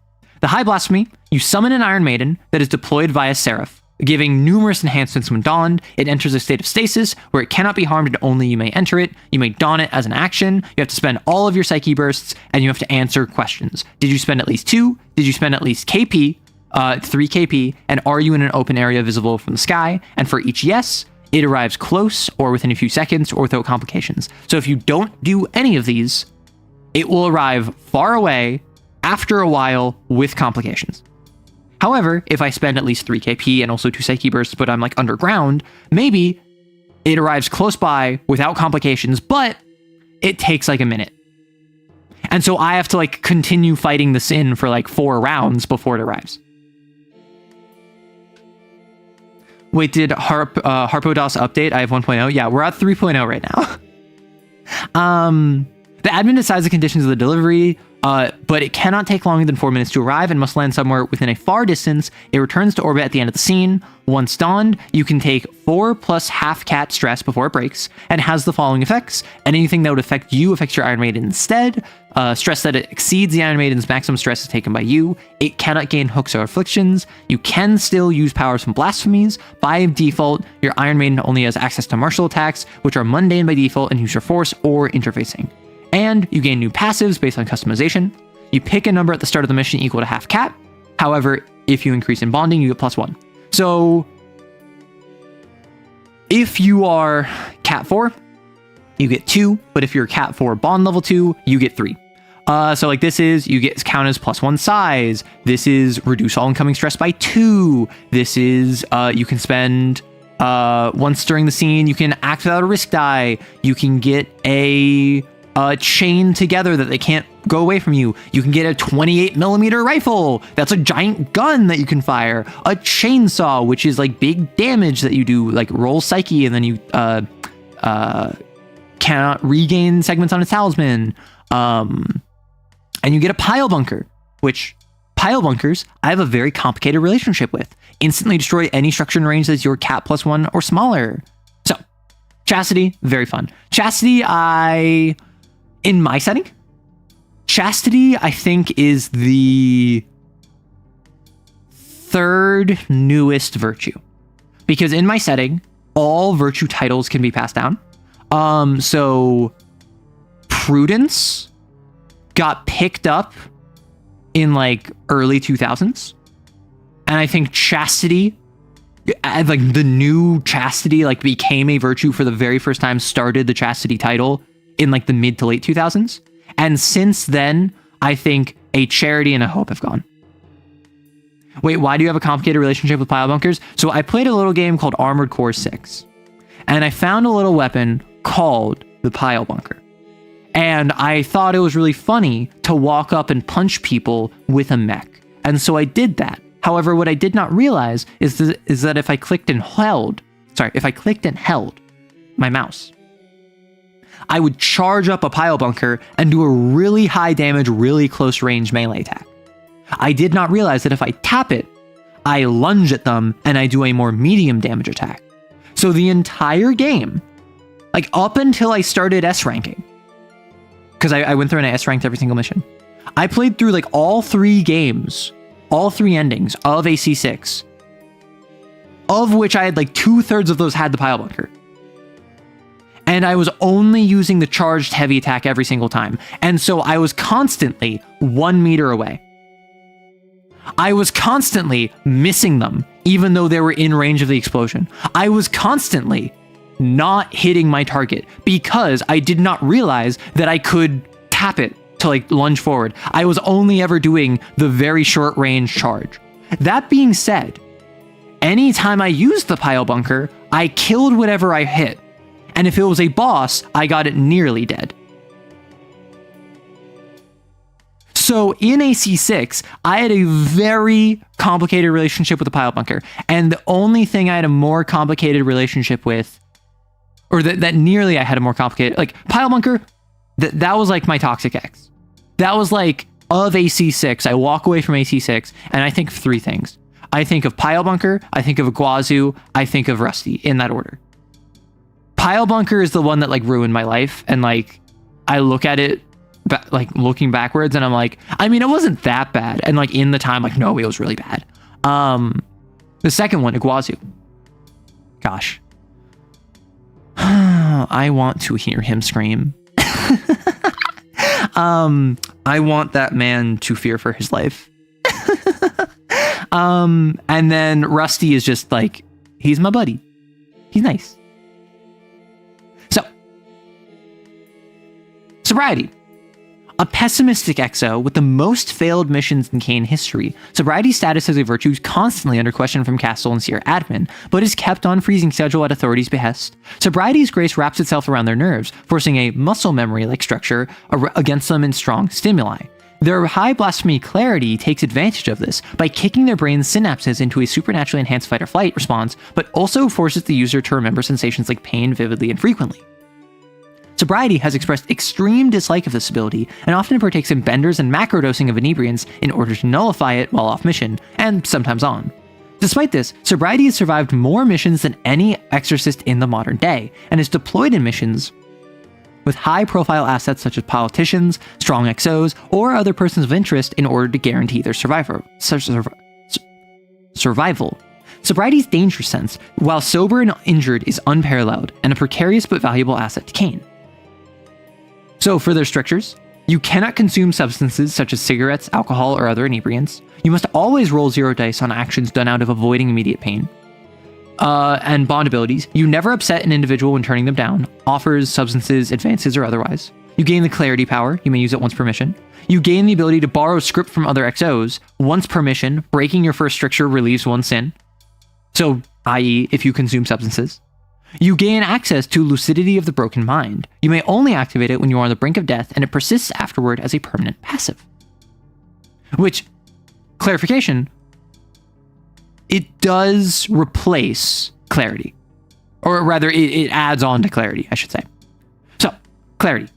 The High Blasphemy, you summon an Iron Maiden that is deployed via Seraph, giving numerous enhancements when donned. It enters a state of stasis where it cannot be harmed and only you may enter it. You may don it as an action. You have to spend all of your Psyche bursts, and you have to answer questions. Did you spend at least 2? Did you spend at least KP, 3 KP, and are you in an open area visible from the sky? And for each yes, it arrives close or within a few seconds or without complications. So if you don't do any of these, it will arrive far away after a while with complications. However, if I spend at least 3 KP and also 2 Psyche bursts, but I'm like underground, maybe it arrives close by without complications, but it takes like a minute. And so I have to like continue fighting the sin for like 4 rounds before it arrives. Wait, did Harpocrates update? I have 1.0. Yeah, we're at 3.0 right now. The admin decides the conditions of the delivery, but it cannot take longer than 4 minutes to arrive and must land somewhere within a far distance. It returns to orbit at the end of the scene. Once donned, you can take 4 plus half cat stress before it breaks, and has the following effects. Anything that would affect you affects your Iron Maiden instead. Stress that it exceeds the Iron Maiden's maximum stress is taken by you. It cannot gain hooks or afflictions. You can still use powers from blasphemies. By default, your Iron Maiden only has access to martial attacks, which are mundane by default and use your force or interfacing. And you gain new passives based on customization. You pick a number at the start of the mission equal to half cat. However, if you increase in bonding, you get +1. So if you are cat 4, you get 2, but if you're cat 4 bond level 2, you get 3. So like this is, you get count as +1 size. This is reduce all incoming stress by 2. This is, you can spend, once during the scene, you can act without a risk die. You can get a chain together that they can't go away from you. You can get a 28mm rifle. That's a giant gun that you can fire. A chainsaw, which is like big damage that you do, like roll Psyche, and then you cannot regain segments on its talisman. And you get a pile bunker, which pile bunkers I have a very complicated relationship with. Instantly destroy any structure in range that's your cat +1 or smaller. So Chastity, very fun. Chastity, in my setting, Chastity, I think, is the 3rd newest virtue. Because in my setting, all virtue titles can be passed down. So Prudence got picked up in like early 2000s. And I think Chastity, like the new Chastity, like became a virtue for the very first time, started the Chastity title in like the mid to late 2000s. And since then, I think a Charity and a Hope have gone. Wait, why do you have a complicated relationship with pile bunkers? So I played a little game called Armored Core 6, and I found a little weapon called the pile bunker. And I thought it was really funny to walk up and punch people with a mech. And so I did that. However, what I did not realize is that if I clicked and held my mouse, I would charge up a pile bunker and do a really high damage, really close range melee attack. I did not realize that if I tap it, I lunge at them and I do a more medium damage attack. So the entire game, like up until I started S ranking, because I went through and I S ranked every single mission, I played through like all 3 games, all 3 endings of AC6, of which I had like 2/3 of those had the pile bunker. And I was only using the charged heavy attack every single time. And so I was constantly 1 meter away. I was constantly missing them, even though they were in range of the explosion. I was constantly not hitting my target because I did not realize that I could tap it to like lunge forward. I was only ever doing the very short range charge. That being said, anytime I used the pile bunker, I killed whatever I hit. And if it was a boss, I got it nearly dead. So in AC6, I had a very complicated relationship with the pile bunker. And the only thing I had a more complicated relationship with, or that nearly I had a more complicated, like pile bunker, that was like my toxic ex. That was like, of AC6, I walk away from AC6 and I think of 3 things. I think of pile bunker, I think of Iguazu, I think of Rusty, in that order. Pile bunker is the one that like ruined my life, and like I look at it like looking backwards, and I'm like, I mean, it wasn't that bad. And like in the time, like, no, it was really bad. The second one, Iguazu. Gosh. I want to hear him scream. I want that man to fear for his life. And then Rusty is just like, he's my buddy. He's nice. So, sobriety. A pessimistic EXO with the most failed missions in CAIN history, sobriety's status as a virtue is constantly under question from Castle and Sierra admin, but is kept on freezing schedule at authorities' behest. Sobriety's grace wraps itself around their nerves, forcing a muscle memory-like structure against them in strong stimuli. Their high blasphemy clarity takes advantage of this by kicking their brain's synapses into a supernaturally enhanced fight-or-flight response, but also forces the user to remember sensations like pain vividly and frequently. Sobriety has expressed extreme dislike of this ability, and often partakes in benders and macrodosing of inebriants in order to nullify it while off mission, and sometimes on. Despite this, sobriety has survived more missions than any exorcist in the modern day, and is deployed in missions with high-profile assets such as politicians, strong XOs, or other persons of interest in order to guarantee their survival. Sobriety's danger sense, while sober and injured, is unparalleled, and a precarious but valuable asset to CAIN. So, for their strictures, you cannot consume substances such as cigarettes, alcohol, or other inebriants. You must always roll 0 dice on actions done out of avoiding immediate pain. And bond abilities, you never upset an individual when turning them down, offers, substances, advances, or otherwise. You gain the clarity power, you may use it once per mission. You gain the ability to borrow script from other XOs, once per mission. Breaking your first stricture relieves one sin. So, i.e., if you consume substances. You gain access to lucidity of the broken mind. You may only activate it when you are on the brink of death, and it persists afterward as a permanent passive. Which, clarification, it does replace clarity. Or rather, it adds on to clarity, I should say. So, clarity.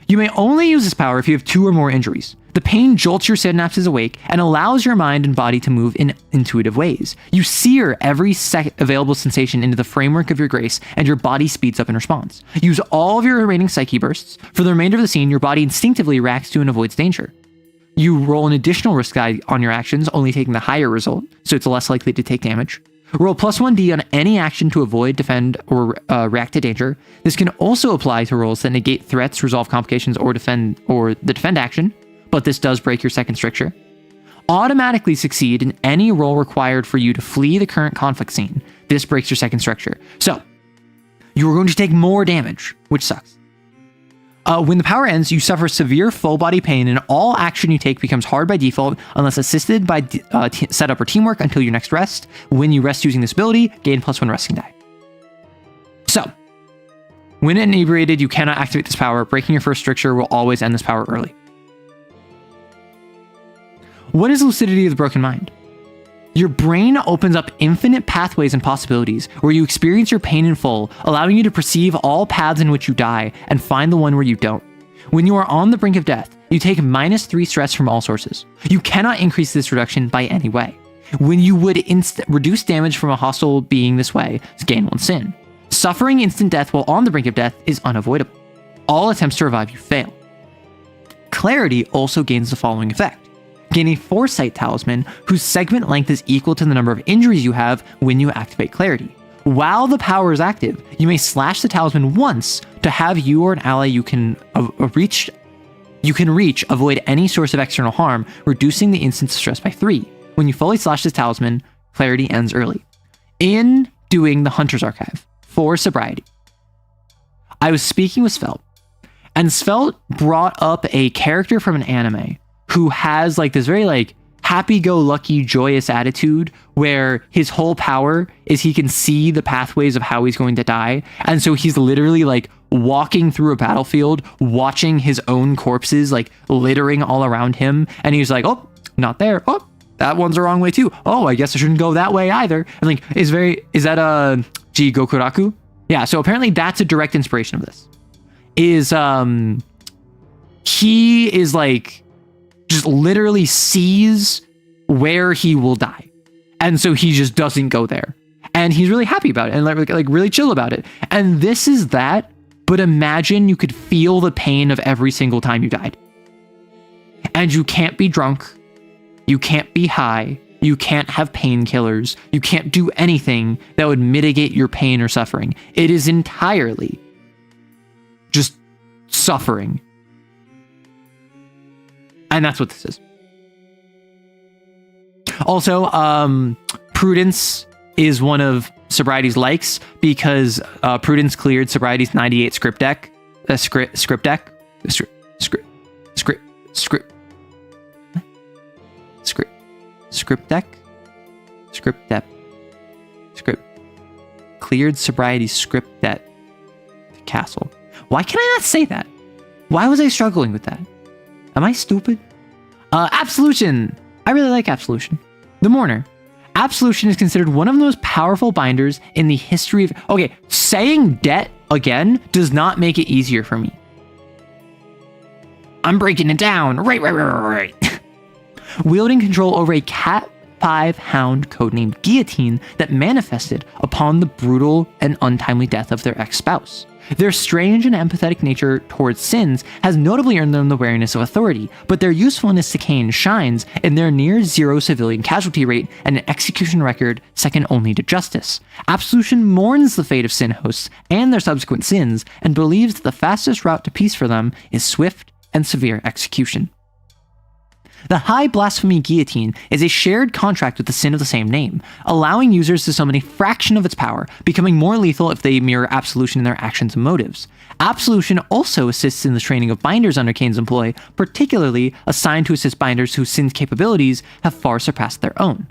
You may only use this power if you have 2 or more injuries. The pain jolts your synapses awake and allows your mind and body to move in intuitive ways. You sear every available sensation into the framework of your grace, and your body speeds up in response. Use all of your remaining psyche bursts. For the remainder of the scene, your body instinctively reacts to and avoids danger. You roll an additional risk die on your actions, only taking the higher result, so it's less likely to take damage. Roll +1d on any action to avoid, defend, or react to danger. This can also apply to rolls that negate threats, resolve complications, or the defend action, but this does break your second stricture. Automatically succeed in any roll required for you to flee the current conflict scene. This breaks your second stricture. So, you are going to take more damage, which sucks. When the power ends, you suffer severe full body pain, and all action you take becomes hard by default unless assisted by setup or teamwork until your next rest. When you rest using this ability, gain +1 resting die. So, when inebriated, you cannot activate this power. Breaking your first stricture will always end this power early. What is lucidity of the broken mind? Your brain opens up infinite pathways and possibilities where you experience your pain in full, allowing you to perceive all paths in which you die and find the one where you don't. When you are on the brink of death, you take -3 stress from all sources. You cannot increase this reduction by any way. When you would reduce damage from a hostile being this way, gain 1 sin. Suffering instant death while on the brink of death is unavoidable. All attempts to revive you fail. Clarity also gains the following effect. Gain a Foresight Talisman whose segment length is equal to the number of injuries you have when you activate Clarity. While the power is active, you may slash the talisman once to have you or an ally you can reach avoid any source of external harm, reducing the instance stress by 3. When you fully slash this talisman, Clarity ends early. In doing the Hunter's Archive for sobriety, I was speaking with Svelte, and Svelte brought up a character from an anime who has like this very like happy-go-lucky, joyous attitude where his whole power is he can see the pathways of how he's going to die. And so he's literally like walking through a battlefield, watching his own corpses like littering all around him. And he's like, oh, not there. Oh, that one's the wrong way too. Oh, I guess I shouldn't go that way either. And like, is that Gokuraku? Yeah, so apparently that's a direct inspiration of this. He is like, just literally sees where he will die. And so he just doesn't go there. And he's really happy about it and like really chill about it. And this is that, but imagine you could feel the pain of every single time you died. And you can't be drunk. You can't be high. You can't have painkillers. You can't do anything that would mitigate your pain or suffering. It is entirely just suffering. And that's what this is. Also, prudence is one of Sobriety's likes because prudence cleared Sobriety's 98 script deck. Script deck? Script deck? Cleared Sobriety's script deck castle. Why can I not say that? Why was I struggling with that? Am I stupid? Absolution. I really like Absolution. The Mourner. Absolution is considered one of the most powerful binders in the history of... Okay, saying debt again does not make it easier for me. I'm breaking it down. Right. Wielding control over a Cat 5 hound codenamed Guillotine that manifested upon the brutal and untimely death of their ex-spouse. Their strange and empathetic nature towards sins has notably earned them the wariness of authority, but their usefulness to CAIN shines in their near-zero civilian casualty rate and an execution record second only to justice. Absolution mourns the fate of sin hosts and their subsequent sins, and believes that the fastest route to peace for them is swift and severe execution. The High Blasphemy Guillotine is a shared contract with the sin of the same name, allowing users to summon a fraction of its power, becoming more lethal if they mirror Absolution in their actions and motives. Absolution also assists in the training of binders under CAIN's employ, particularly assigned to assist binders whose sin's capabilities have far surpassed their own.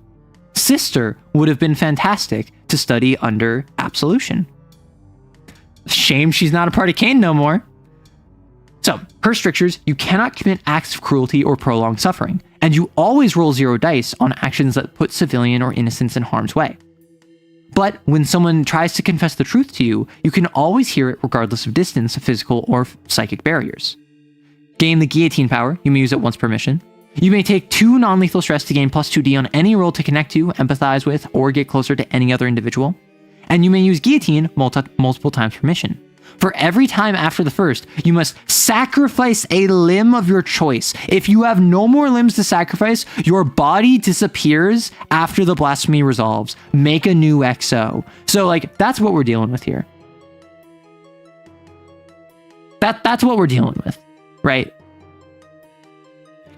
Sister would have been fantastic to study under Absolution. Shame she's not a part of CAIN no more. So, per strictures, you cannot commit acts of cruelty or prolonged suffering, and you always roll 0 dice on actions that put civilian or innocents in harm's way. But when someone tries to confess the truth to you, you can always hear it regardless of distance, physical or psychic barriers. Gain the Guillotine power, you may use it once per mission. You may take 2 non-lethal stress to gain plus 2d on any roll to connect to, empathize with, or get closer to any other individual. And you may use Guillotine multiple times per mission. For every time after the first, you must sacrifice a limb of your choice. If you have no more limbs to sacrifice, your body disappears after the blasphemy resolves. Make a new XO. So, like, that's what we're dealing with here. That's what we're dealing with, right?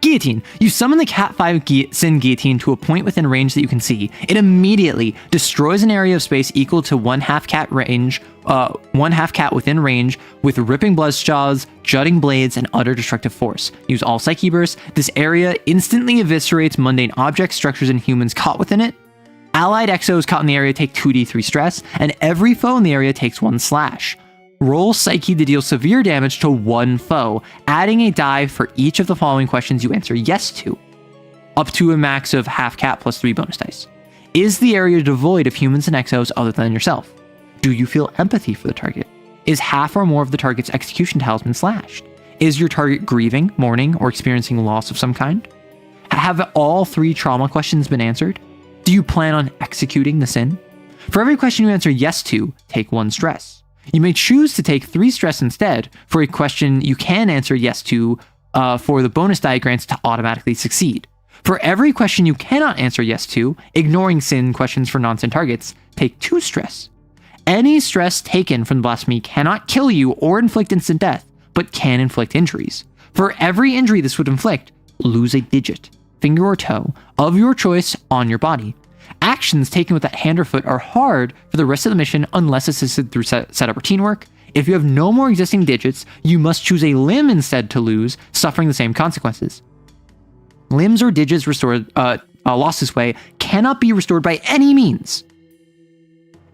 Guillotine. You summon the Cat 5 Sin Guillotine to a point within range that you can see. It immediately destroys an area of space equal to 1/2 cat range, 1/2 cat within range with ripping bloodstraws, jutting blades, and utter destructive force. Use all Psyche bursts. This area instantly eviscerates mundane objects, structures, and humans caught within it. Allied exos caught in the area take 2d3 stress, and every foe in the area takes 1 slash. Roll Psyche to deal severe damage to 1 foe, adding a die for each of the following questions you answer yes to, up to a max of 1/2 cat plus 3 bonus dice. Is the area devoid of humans and exos other than yourself? Do you feel empathy for the target? Is half or more of the target's execution talisman slashed? Is your target grieving, mourning, or experiencing loss of some kind? Have all 3 trauma questions been answered? Do you plan on executing the sin? For every question you answer yes to, take 1 stress. You may choose to take 3 stress instead for a question you can answer yes to for the bonus die grants to automatically succeed. For every question you cannot answer yes to, ignoring sin questions for non-sin targets, take 2 stress. Any stress taken from the blasphemy cannot kill you or inflict instant death, but can inflict injuries. For every injury this would inflict, lose a digit, finger or toe, of your choice on your body. Actions taken with that hand or foot are hard for the rest of the mission unless assisted through setup or teamwork. If you have no more existing digits, you must choose a limb instead to lose, suffering the same consequences. Limbs or digits lost this way cannot be restored by any means.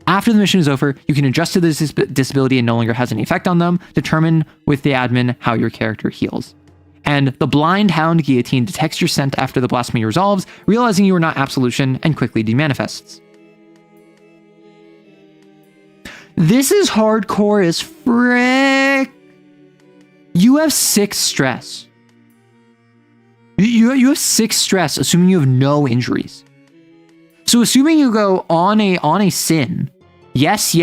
After the mission is over, you can adjust to this disability and no longer has any effect on them. Determine with the admin how your character heals. And the Blind Hound Guillotine detects your scent after the blasphemy resolves, realizing you are not Absolution, and quickly demanifests. This is hardcore as frick. You have 6 stress. You have 6 stress, assuming you have no injuries. So assuming you go on a sin, yes.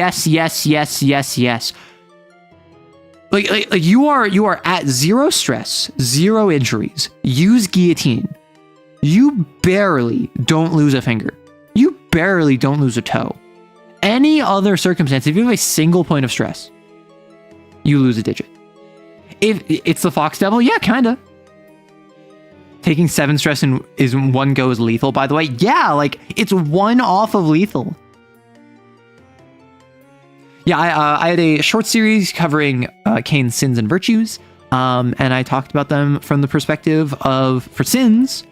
Like you are at 0 stress, 0 injuries. Use guillotine. You barely don't lose a finger. You barely don't lose a toe. Any other circumstance, if you have a single point of stress, you lose a digit. If it's the Fox Devil, yeah, kinda. Taking 7 stress in one go is lethal, by the way. Yeah, like it's 1 off of lethal. Yeah, I had a short series covering CAIN's sins and virtues, and I talked about them from the perspective of, for sins,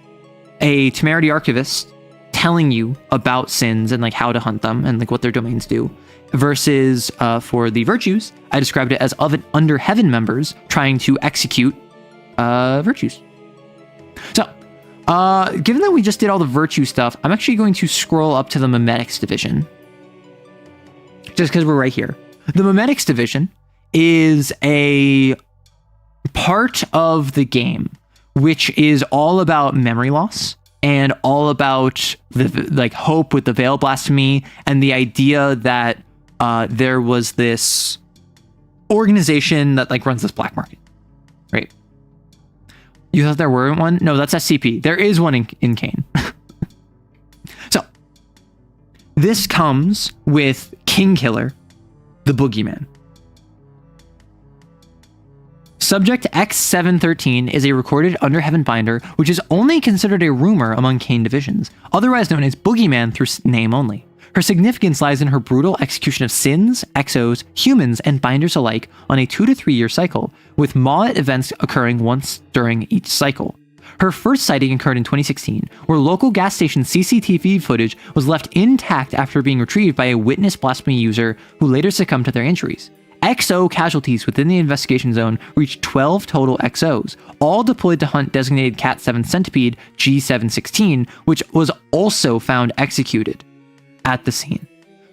a temerity archivist telling you about sins and like how to hunt them and like what their domains do, versus for the virtues, I described it as of and under heaven members trying to execute virtues. So, given that we just did all the virtue stuff, I'm actually going to scroll up to the memetics division. Just because we're right here. The memetics division is a part of the game which is all about memory loss and all about the like hope with the veil blasphemy and the idea that there was this organization that like runs this black market, right? You thought there weren't one? No, that's SCP. There is one in CAIN. So this comes with King Killer, the Boogeyman. Subject X713 is a recorded Under Heaven binder, which is only considered a rumor among CAIN divisions, otherwise known as Boogeyman through name only. Her significance lies in her brutal execution of sins, exos, humans, and binders alike on a 2 to 3 year cycle, with Mawlet events occurring once during each cycle. Her first sighting occurred in 2016, where local gas station CCTV footage was left intact after being retrieved by a witness blasphemy user who later succumbed to their injuries. XO casualties within the investigation zone reached 12 total XOs, all deployed to hunt designated Cat 7 centipede G716, which was also found executed at the scene.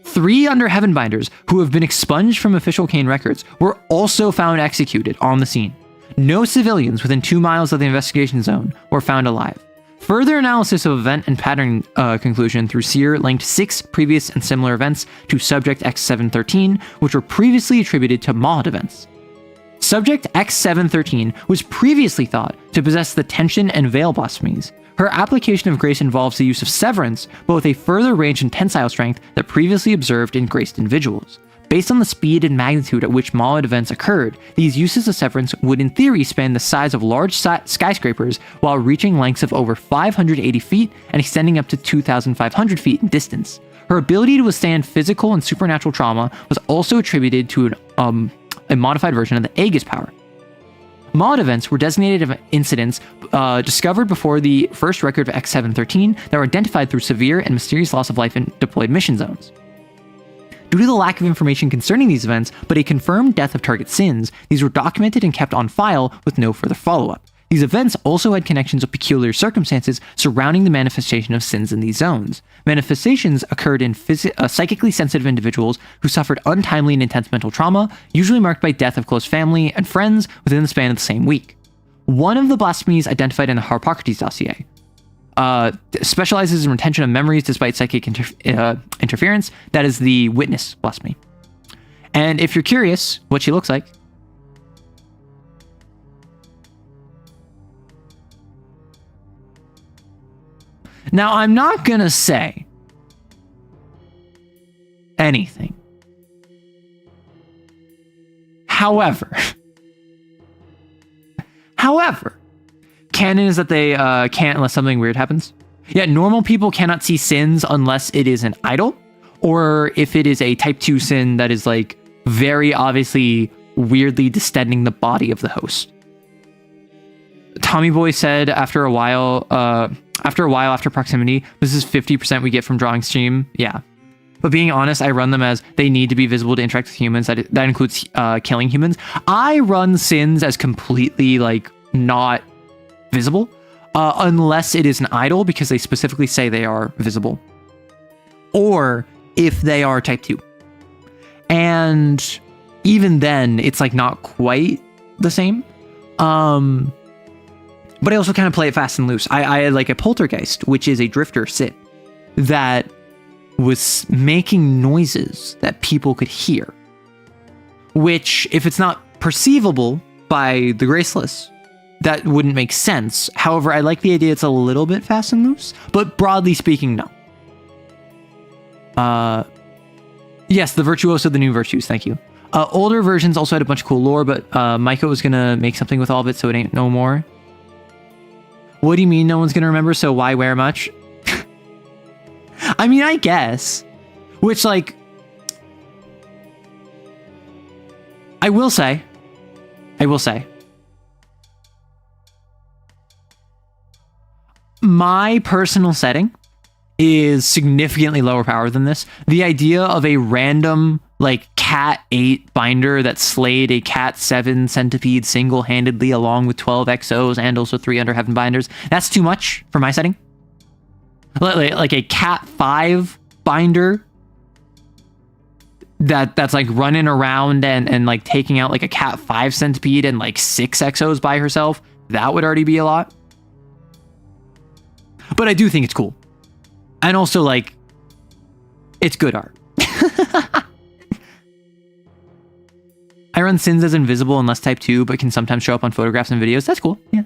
3 Under Heaven binders who have been expunged from official CAIN records were also found executed on the scene. No civilians within 2 miles of the investigation zone were found alive. Further analysis of event and pattern conclusion through SEER linked 6 previous and similar events to Subject X713, which were previously attributed to Maud events. Subject X713 was previously thought to possess the tension and veil blasphemies. Her application of grace involves the use of severance, but with a further range and tensile strength that previously observed in graced individuals. Based on the speed and magnitude at which Maud events occurred, these uses of severance would in theory span the size of large skyscrapers while reaching lengths of over 580 feet and extending up to 2,500 feet in distance. Her ability to withstand physical and supernatural trauma was also attributed to a modified version of the Aegis power. Maud events were designated incidents discovered before the first record of X713 that were identified through severe and mysterious loss of life in deployed mission zones. Due to the lack of information concerning these events, but a confirmed death of target sins, these were documented and kept on file with no further follow-up. These events also had connections of peculiar circumstances surrounding the manifestation of sins in these zones. Manifestations occurred in psychically sensitive individuals who suffered untimely and intense mental trauma, usually marked by death of close family and friends within the span of the same week. One of the blasphemies identified in the Harpocrates dossier specializes in retention of memories despite psychic interference. That is the witness blasphemy. And if you're curious what she looks like, now, I'm not gonna say anything. However, canon is that they can't unless something weird happens. Yeah, normal people cannot see sins unless it is an idol, or if it is a type 2 sin that is like very obviously weirdly distending the body of the host. Tommy Boy said after a while after proximity, this is 50% we get from drawing stream. Yeah. But being honest, I run them as they need to be visible to interact with humans. That includes killing humans. I run sins as completely like not visible unless it is an idol because they specifically say they are visible. Or if they are type 2. And even then, it's like not quite the same. But I also kind of play it fast and loose. I had like a poltergeist, which is a drifter sit that was making noises that people could hear. Which, if it's not perceivable by the graceless. That wouldn't make sense. However, I like the idea it's a little bit fast and loose, but broadly speaking, no. Yes, the virtuoso, the new virtues, thank you. Older versions also had a bunch of cool lore, but Micah was gonna make something with all of it, so it ain't no more. What do you mean no one's gonna remember, so why wear much? I mean, I guess. Which, like... I will say... my personal setting is significantly lower power than this. The idea of a random, like, Cat 8 binder that slayed a Cat 7 centipede single-handedly along with 12 XOs and also 3 Under Heaven binders, that's too much for my setting. Like a Cat 5 binder that's like running around and like taking out like a Cat 5 centipede and like 6 XOs by herself, that would already be a lot. But I do think it's cool. And also, like, it's good art. I run Sins as invisible unless type 2, but can sometimes show up on photographs and videos. That's cool. Yeah.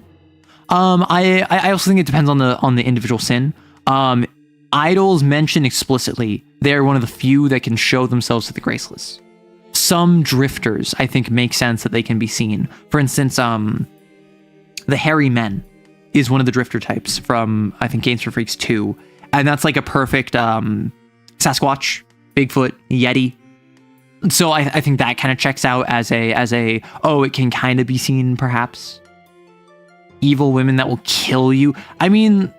I also think it depends on the individual sin. Idols mentioned explicitly they're one of the few that can show themselves to the graceless. Some drifters, I think, make sense that they can be seen. For instance, the hairy men is one of the drifter types from, I think, Games for Freaks 2. And that's like a perfect Sasquatch, Bigfoot, Yeti. So I think that kind of checks out as a it can kind of be seen, perhaps. Evil women that will kill you. I mean...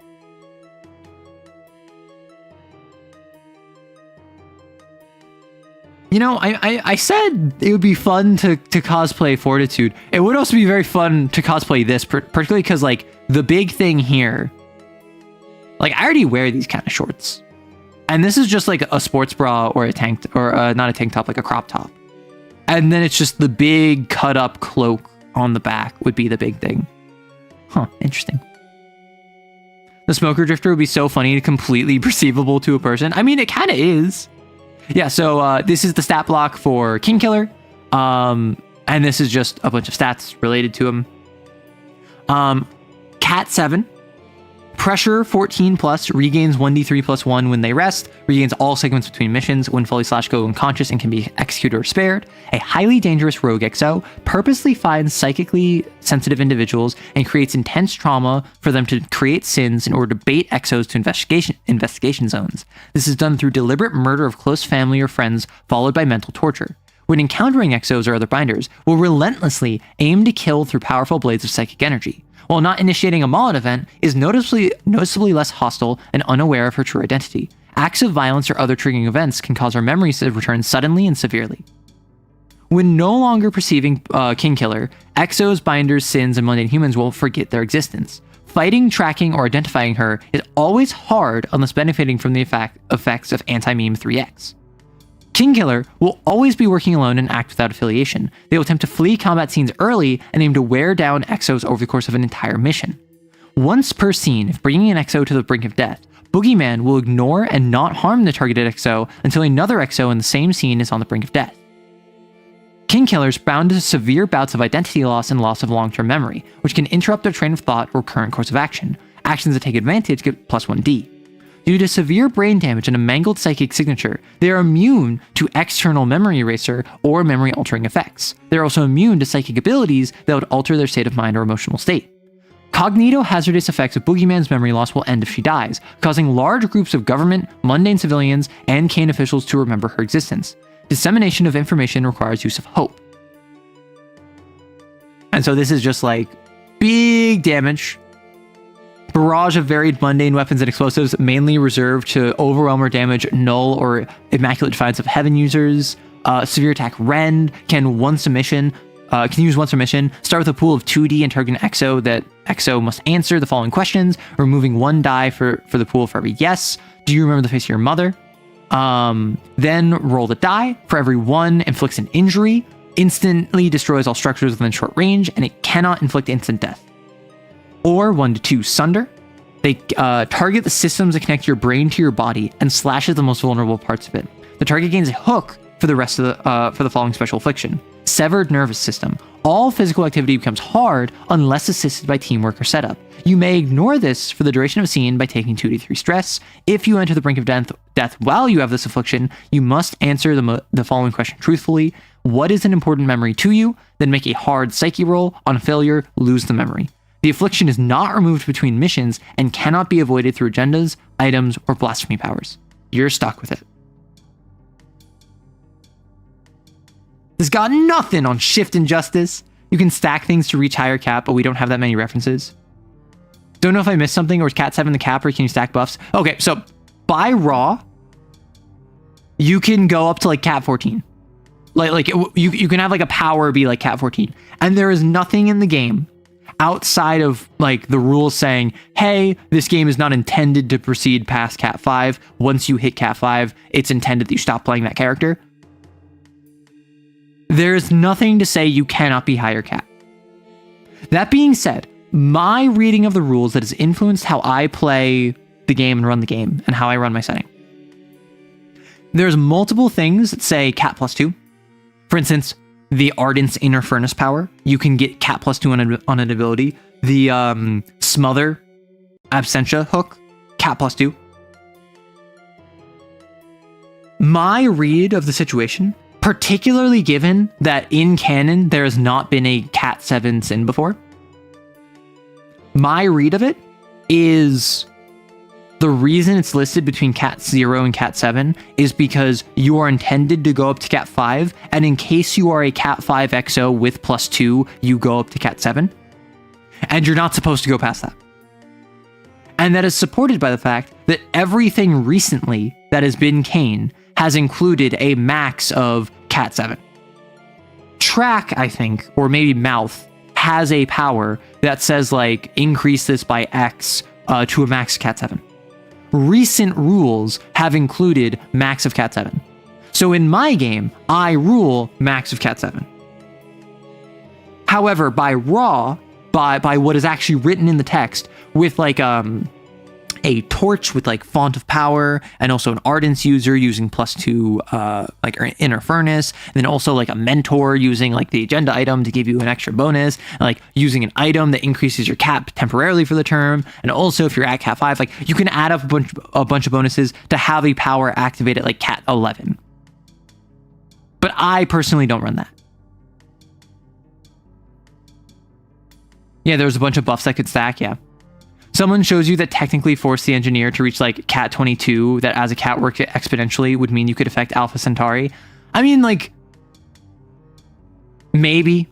You know, I said it would be fun to cosplay Fortitude. It would also be very fun to cosplay this, particularly because, like, the big thing here... Like, I already wear these kind of shorts. And this is just, like, a sports bra or a tank... Or not a tank top, like a crop top. And then it's just the big cut-up cloak on the back would be the big thing. Huh, interesting. The smoker drifter would be so funny, completely perceivable to a person. I mean, it kind of is. Yeah, so this is the stat block for King Killer. And this is just a bunch of stats related to him. Cat 7. Pressure 14 plus, regains 1d3 plus 1 when they rest, regains all segments between missions when fully /go unconscious and can be executed or spared. A highly dangerous rogue XO, purposely finds psychically sensitive individuals and creates intense trauma for them to create sins in order to bait XOs to investigation zones. This is done through deliberate murder of close family or friends, followed by mental torture. When encountering XOs or other binders, will relentlessly aim to kill through powerful blades of psychic energy. While not initiating a Mollet event, is noticeably less hostile and unaware of her true identity. Acts of violence or other triggering events can cause her memories to return suddenly and severely. When no longer perceiving King Killer, XOs, binders, sins, and mundane humans will forget their existence. Fighting, tracking, or identifying her is always hard unless benefiting from the effects of Anti-Meme 3X. King Killer will always be working alone and act without affiliation. They will attempt to flee combat scenes early and aim to wear down XOs over the course of an entire mission. Once per scene, if bringing an XO to the brink of death, Boogeyman will ignore and not harm the targeted XO until another XO in the same scene is on the brink of death. King Killer's bound to severe bouts of identity loss and loss of long-term memory, which can interrupt their train of thought or current course of action. Actions that take advantage get plus 1d. Due to severe brain damage and a mangled psychic signature, they are immune to external memory eraser or memory-altering effects. They are also immune to psychic abilities that would alter their state of mind or emotional state. Cognito-hazardous effects of Boogeyman's memory loss will end if she dies, causing large groups of government, mundane civilians, and CAIN officials to remember her existence. Dissemination of information requires use of hope. And so this is just like big damage. Barrage of varied mundane weapons and explosives, mainly reserved to overwhelm or damage null or immaculate defiance of heaven users. Severe attack rend can use once a mission. Start with a pool of 2D and target an XO that XO must answer the following questions, removing 1 die for the pool for every yes. Do you remember the face of your mother? Then roll the die. For every 1 inflicts an injury, instantly destroys all structures within short range, and it cannot inflict instant death. Or 1 to 2 Sunder. They target the systems that connect your brain to your body and slashes the most vulnerable parts of it. The target gains a hook for the following special affliction: severed nervous system. All physical activity becomes hard unless assisted by teamwork or setup. You may ignore this for the duration of a scene by taking 2d3 stress. If you enter the brink of death while you have this affliction, you must answer the following question truthfully. What is an important memory to you? Then make a hard psyche roll. On failure, lose the memory. The affliction is not removed between missions and cannot be avoided through agendas, items, or blasphemy powers. You're stuck with it. This got nothing on shift and justice. You can stack things to reach higher cap, but we don't have that many references. Don't know if I missed something, or is cat 7 the cap, or can you stack buffs? Okay, so by raw, you can go up to like cat 14. Like you can have like a power be like cat 14. And there is nothing in the game outside of like the rules saying, hey, this game is not intended to proceed past cat 5. Once you hit cat 5, it's intended that you stop playing that character. There's nothing to say you cannot be higher cap. That being said, my reading of the rules that has influenced how I play the game and run the game and how I run my setting. There's multiple things that say cat +2. For instance, the Ardent's Inner Furnace power, you can get cat +2 on an ability. The Smother Absentia hook, cat +2. My read of the situation, particularly given that in canon there has not been a cat 7 sin before, my read of it is the reason it's listed between cat 0 and cat 7 is because you are intended to go up to cat 5, and in case you are a cat 5 XO with +2, you go up to cat 7, and you're not supposed to go past that. And that is supported by the fact that everything recently that has been CAIN has included a max of cat 7. Track, I think, or maybe Mouth, has a power that says like increase this by X to a max cat 7. Recent rules have included max of cat 7. So in my game, I rule max of cat 7. However, by raw, by what is actually written in the text with like a torch with like font of power, and also an Ardence user using +2 like Inner Furnace, and then also like a mentor using like the agenda item to give you an extra bonus, and like using an item that increases your cap temporarily for the term, and also if you're at cat 5, like you can add up a bunch of bonuses to have a power activate at like cat 11. But I personally don't run that. Yeah, there was a bunch of buffs that could stack, yeah. Someone shows you that technically force the engineer to reach like cat 22, that as a cat work exponentially would mean you could affect Alpha Centauri. I mean, like, maybe.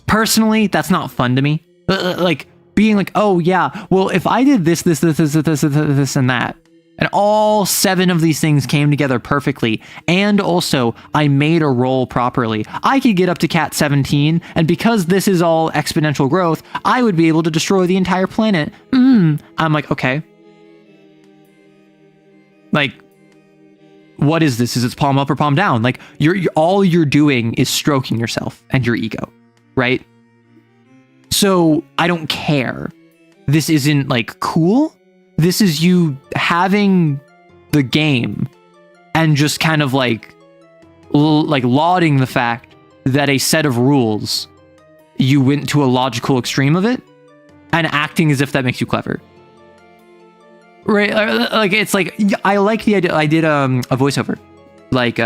Personally, that's not fun to me. Like, being like, oh yeah, well, if I did this, and that, and all 7 of these things came together perfectly, and also I made a roll properly, I could get up to cat 17, and because this is all exponential growth, I would be able to destroy the entire planet. I'm like, okay. Like, what is this? Is it palm up or palm down? Like, all you're doing is stroking yourself and your ego, right? So I don't care. This isn't like cool. This is you having the game and just kind of like lauding the fact that a set of rules, you went to a logical extreme of it and acting as if that makes you clever. Right? Like, it's like, I like the idea. I did a voiceover like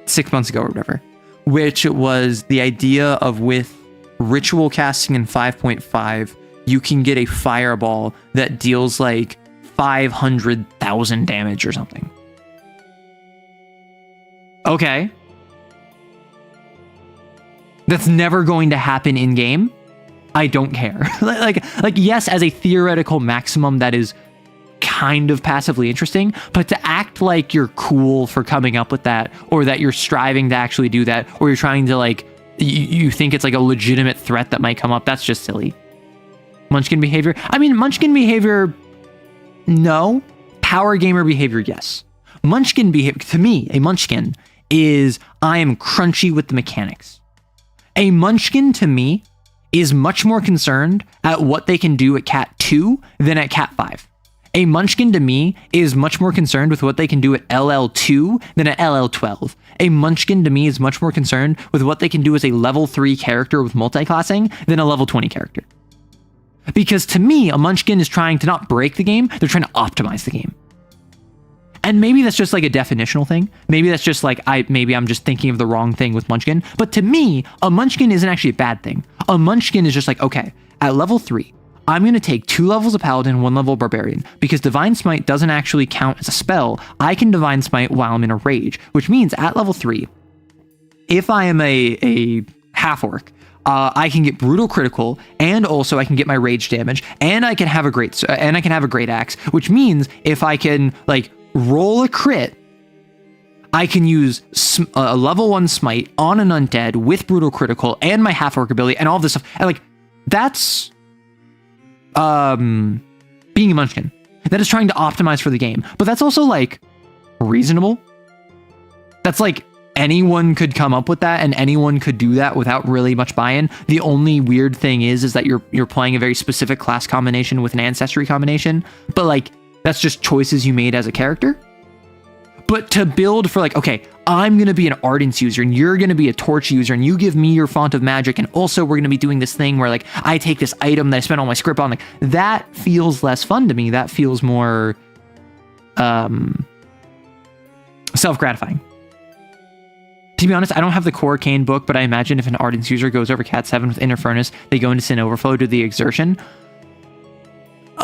6 months ago or whatever, which was the idea of with ritual casting in 5.5, you can get a fireball that deals like 500,000 damage or something. Okay. That's never going to happen in game. I don't care. like yes, as a theoretical maximum, that is kind of passively interesting, but to act like you're cool for coming up with that, or that you're striving to actually do that, or you're trying to like, you think it's like a legitimate threat that might come up, that's just silly. Munchkin behavior. I mean, Munchkin behavior, no. Power gamer behavior, yes. Munchkin behavior, to me, a Munchkin is I am crunchy with the mechanics. A Munchkin, to me, is much more concerned at what they can do at cat 2 than at cat 5. A Munchkin, to me, is much more concerned with what they can do at LL2 than at LL12. A Munchkin to me is much more concerned with what they can do as a level 3 character with multi-classing than a level 20 character. Because to me, a Munchkin is trying to not break the game, they're trying to optimize the game. And maybe that's just like a definitional thing. Maybe that's just like, maybe I'm just thinking of the wrong thing with Munchkin. But to me, a Munchkin isn't actually a bad thing. A Munchkin is just like, okay, at level 3, I'm going to take 2 levels of Paladin, 1 level of Barbarian. Because Divine Smite doesn't actually count as a spell, I can Divine Smite while I'm in a rage. Which means at level 3, if I am a half-orc, I can get brutal critical, and also I can get my rage damage, and I can have a great axe. Which means if I can like roll a crit, I can use a level 1 smite on an undead with brutal critical and my half-orc ability and all this stuff. And like, that's being a Munchkin. That is trying to optimize for the game. But that's also like reasonable. That's like anyone could come up with that and anyone could do that without really much buy-in. The only weird thing is that you're playing a very specific class combination with an ancestry combination. But like, that's just choices you made as a character. But to build for like, okay, I'm going to be an Ardence user and you're going to be a Torch user and you give me your Font of Magic, and also we're going to be doing this thing where like I take this item that I spent all my script on, like that feels less fun to me. That feels more self-gratifying. To be honest, I don't have the core CAIN book, but I imagine if an Ardence user goes over Cat 7 with Inner Furnace, they go into Sin Overflow to the Exertion.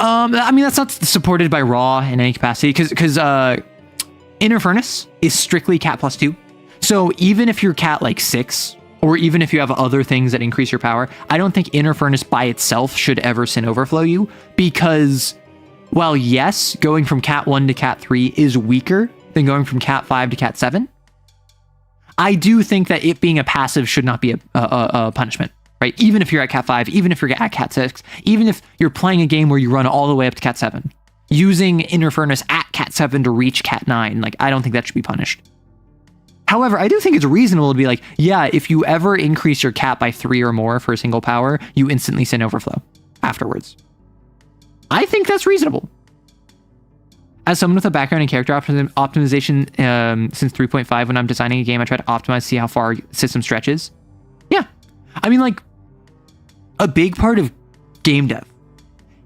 I mean, that's not supported by Raw in any capacity, because Inner Furnace is strictly Cat +2. So even if you're Cat like 6, or even if you have other things that increase your power, I don't think Inner Furnace by itself should ever Sin Overflow you, because while yes, going from Cat 1 to Cat 3 is weaker than going from Cat 5 to Cat 7, I do think that it being a passive should not be a punishment. Right? Even if you're at Cat 5, even if you're at Cat 6, even if you're playing a game where you run all the way up to Cat 7, using Inner Furnace at Cat 7 to reach Cat 9, like, I don't think that should be punished. However, I do think it's reasonable to be like, yeah, if you ever increase your Cat by 3 or more for a single power, you instantly Sin Overflow afterwards. I think that's reasonable. As someone with a background in character optimization since 3.5, when I'm designing a game, I try to optimize, see how far system stretches. Yeah. I mean, like, a big part of game dev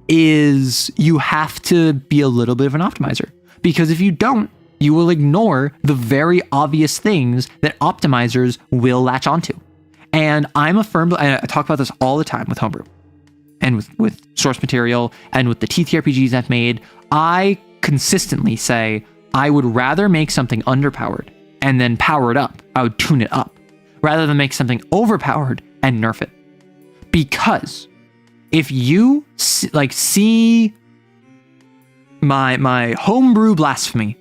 is you have to be a little bit of an optimizer, because if you don't, you will ignore the very obvious things that optimizers will latch onto. And I talk about this all the time with Homebrew and with source material and with the TTRPGs I've made. I consistently say I would rather make something underpowered and then power it up. I would tune it up rather than make something overpowered and nerf it. Because if you see my Homebrew Blasphemy,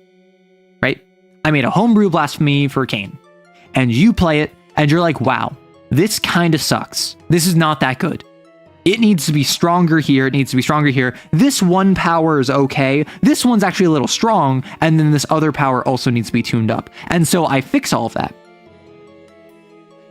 right? I made a Homebrew Blasphemy for CAIN, and you play it and you're like, wow, this kind of sucks. This is not that good. It needs to be stronger here. It needs to be stronger here. This one power is okay. This one's actually a little strong. And then this other power also needs to be tuned up. And so I fix all of that.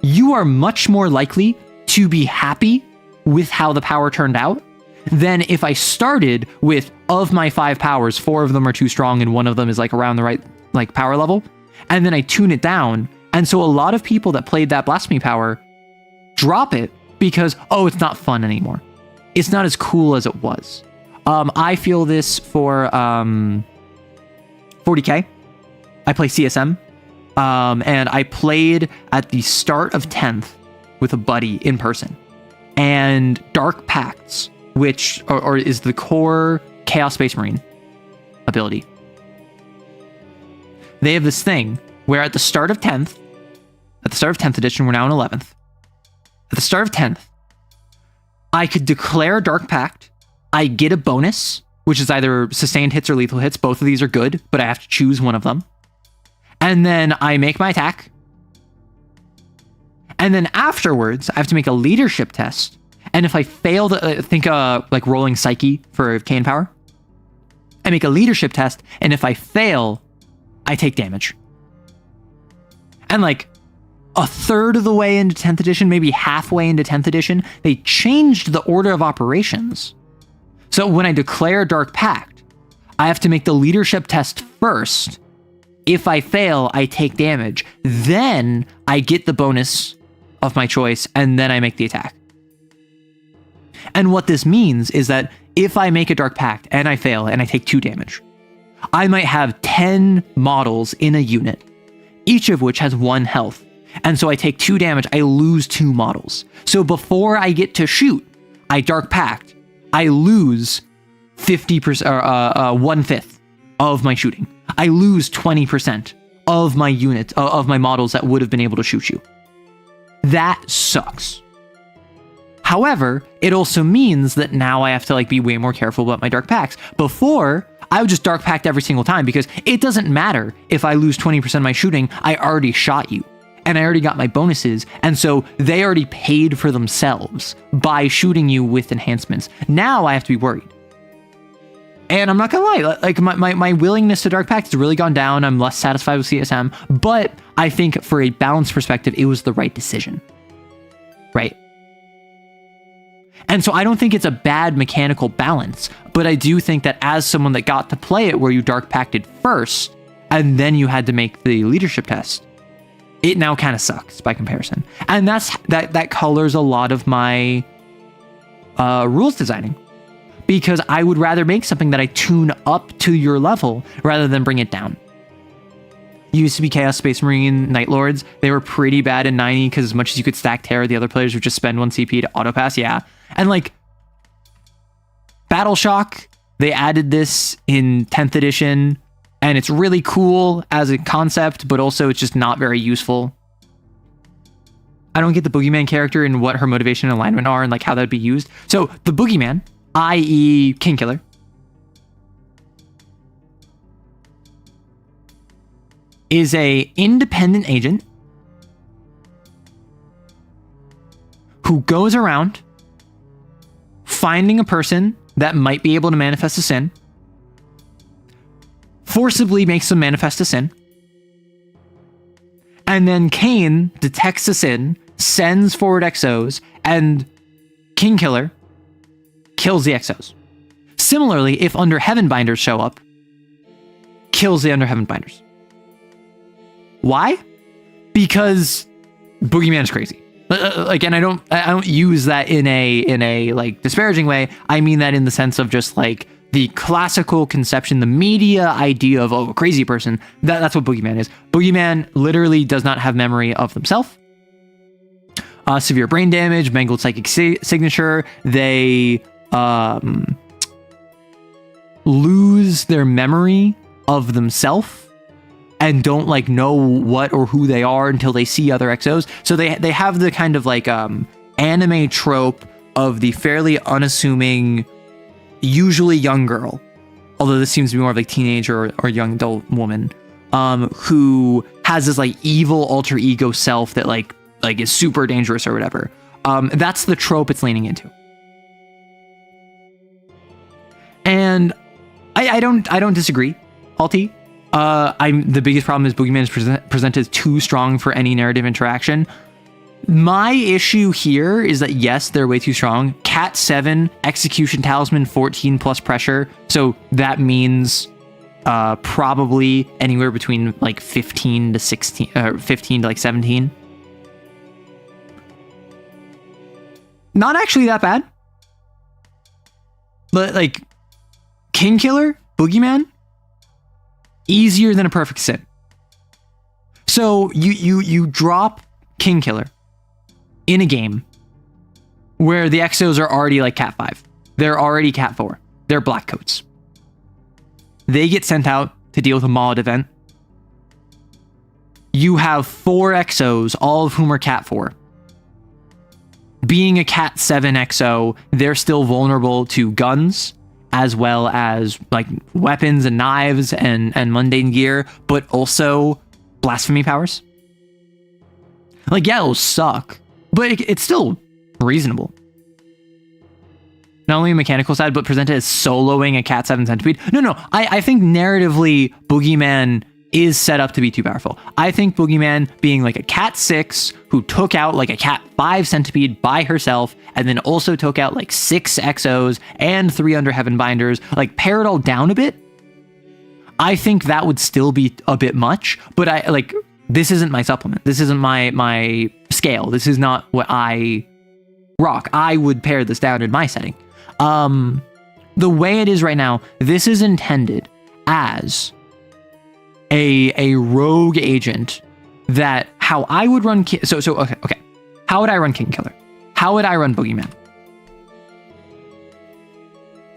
You are much more likely to be happy with how the power turned out than if I started with, of my 5 powers, 4 of them are too strong and 1 of them is like around the right like power level. And then I tune it down. And so a lot of people that played that Blasphemy power drop it because, oh, it's not fun anymore. It's not as cool as it was. I feel this for 40k. I play CSM. And I played at the start of 10th with a buddy in person. And Dark Pacts, which is the core Chaos Space Marine ability. They have this thing where at the start of 10th edition, we're now in 11th. At the start of 10th, I could declare Dark Pact. I get a bonus, which is either sustained hits or lethal hits. Both of these are good, but I have to choose one of them. And then I make my attack. And then afterwards, I have to make a leadership test. And if I fail to think like rolling Psyche for CAIN power, I make a leadership test. And if I fail, I take damage. And like a third of the way into 10th edition, maybe halfway into 10th edition, they changed the order of operations. So when I declare Dark Pact, I have to make the leadership test first If I fail, I take damage. Then I get the bonus of my choice, and then I make the attack. And what this means is that if I make a Dark Pact and I fail and I take 2 damage, I might have 10 models in a unit, each of which has 1 health. And so I take 2 damage, I lose 2 models. So before I get to shoot, I Dark Pact, I lose 50% or 1/5 of my shooting. I lose 20% of my unit, of my models that would have been able to shoot you. That sucks. However, it also means that now I have to like be way more careful about my Dark Pacts. Before, I would just Dark Pact every single time because it doesn't matter if I lose 20% of my shooting, I already shot you. And I already got my bonuses, and so they already paid for themselves by shooting you with enhancements. Now I have to be worried. And I'm not gonna lie, like my willingness to Dark Pact has really gone down. I'm less satisfied with CSM, but I think for a balanced perspective, it was the right decision. Right? And so I don't think it's a bad mechanical balance, but I do think that as someone that got to play it where you Dark Pacted first, and then you had to make the leadership test, it now kind of sucks by comparison. And that colors a lot of my rules designing. Because I would rather make something that I tune up to your level rather than bring it down. Used to be Chaos Space Marine Night Lords. They were pretty bad in 90 because as much as you could stack Terror, the other players would just spend 1 CP to autopass, yeah. And like, Battle Shock, they added this in 10th edition, and it's really cool as a concept, but also it's just not very useful. I don't get the Boogeyman character and what her motivation and alignment are and like how that'd be used. So the Boogeyman, i.e. Kingkiller, is a independent agent who goes around finding a person that might be able to manifest a sin, forcibly makes them manifest a sin, and then CAIN detects the sin, sends forward XOs, and Kingkiller kills the XOs. Similarly, if Under Heaven Binders show up, kills the Under Heaven Binders. Why? Because Boogeyman is crazy. Again, I don't use that in a like disparaging way. I mean that in the sense of just like the classical conception, the media idea of a crazy person. That's what Boogeyman is. Boogeyman literally does not have memory of themselves. Severe brain damage, mangled psychic signature. They lose their memory of themselves and don't like know what or who they are until they see other XOs. So they have the kind of like anime trope of the fairly unassuming, usually young girl, although this seems to be more of like teenager or young adult woman, who has this like evil alter ego self that like is super dangerous or whatever. That's the trope it's leaning into. And I don't disagree, Alti. The biggest problem is Boogeyman is presented as too strong for any narrative interaction. My issue here is that yes, they're way too strong. Cat 7, Execution Talisman, 14 plus pressure. So that means probably anywhere between like 15 to 16, 15 to like 17. Not actually that bad. But like Kingkiller, Boogeyman, easier than a perfect sin. So you drop Kingkiller in a game where the XOs are already like Cat 5. They're already Cat 4. They're Black Coats. They get sent out to deal with a Mauled event. You have 4 XOs, all of whom are Cat 4. Being a Cat 7 XO, they're still vulnerable to guns, as well as like weapons and knives and mundane gear, but also blasphemy powers. Like, yeah, it'll suck, but it's still reasonable. Not only a mechanical side, but presented as soloing a Cat 7 centipede. No, I think narratively, Boogeyman is set up to be too powerful. I think Boogeyman being like a Cat 6 who took out like a Cat 5 centipede by herself and then also took out like 6 XOs and 3 Under Heaven Binders, like pare it all down a bit. I think that would still be a bit much, but I like, this isn't my supplement. This isn't my scale. This is not what I rock. I would pare this down in my setting. The way it is right now, this is intended as a rogue agent that how I would run. Okay. How would I run King Killer? How would I run Boogeyman?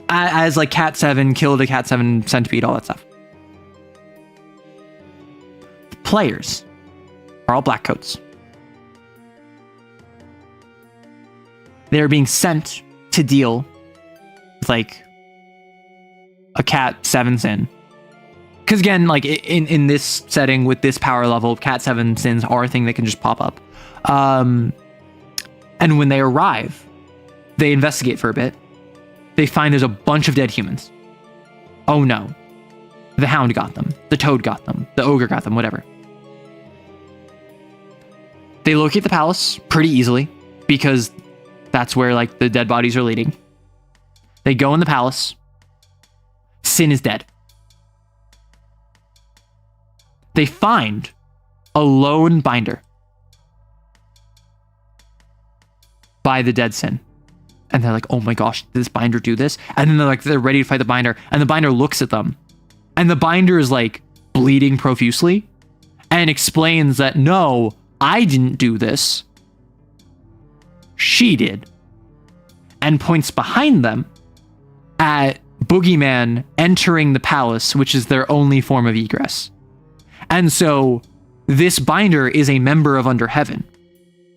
As like Cat 7, killed a Cat 7 centipede, all that stuff. The players are all black coats. They're being sent to deal with like a Cat 7 sin. Because again, like in this setting with this power level, Cat 7 sins are a thing that can just pop up. And when they arrive, they investigate for a bit. They find there's a bunch of dead humans. Oh no. The Hound got them. The Toad got them. The Ogre got them, whatever. They locate the palace pretty easily because that's where like the dead bodies are leading. They go in the palace. Sin is dead. They find a lone binder by the dead Sin. And they're like, oh my gosh, did this binder do this? And then they're ready to fight the binder. And the binder looks at them. And the binder is like bleeding profusely and explains that, no, I didn't do this. She did. And points behind them at Boogeyman entering the palace, which is their only form of egress. And so this binder is a member of Under Heaven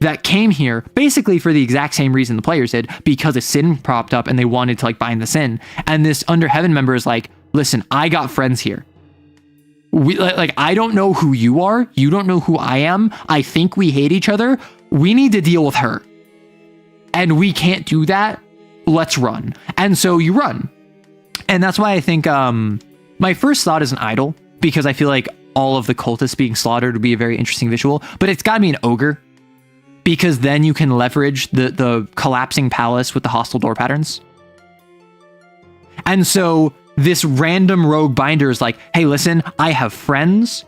that came here basically for the exact same reason the players did, because a sin propped up and they wanted to like bind the sin. And this Under Heaven member is like, listen, I got friends here. I don't know who you are. You don't know who I am. I think we hate each other. We need to deal with her. And we can't do that. Let's run. And so you run. And that's why I think my first thought is an idol, because I feel like all of the cultists being slaughtered would be a very interesting visual, but it's gotta be an ogre, because then you can leverage the collapsing palace with the hostile door patterns. And so this random rogue binder is like, hey, listen, I have friends.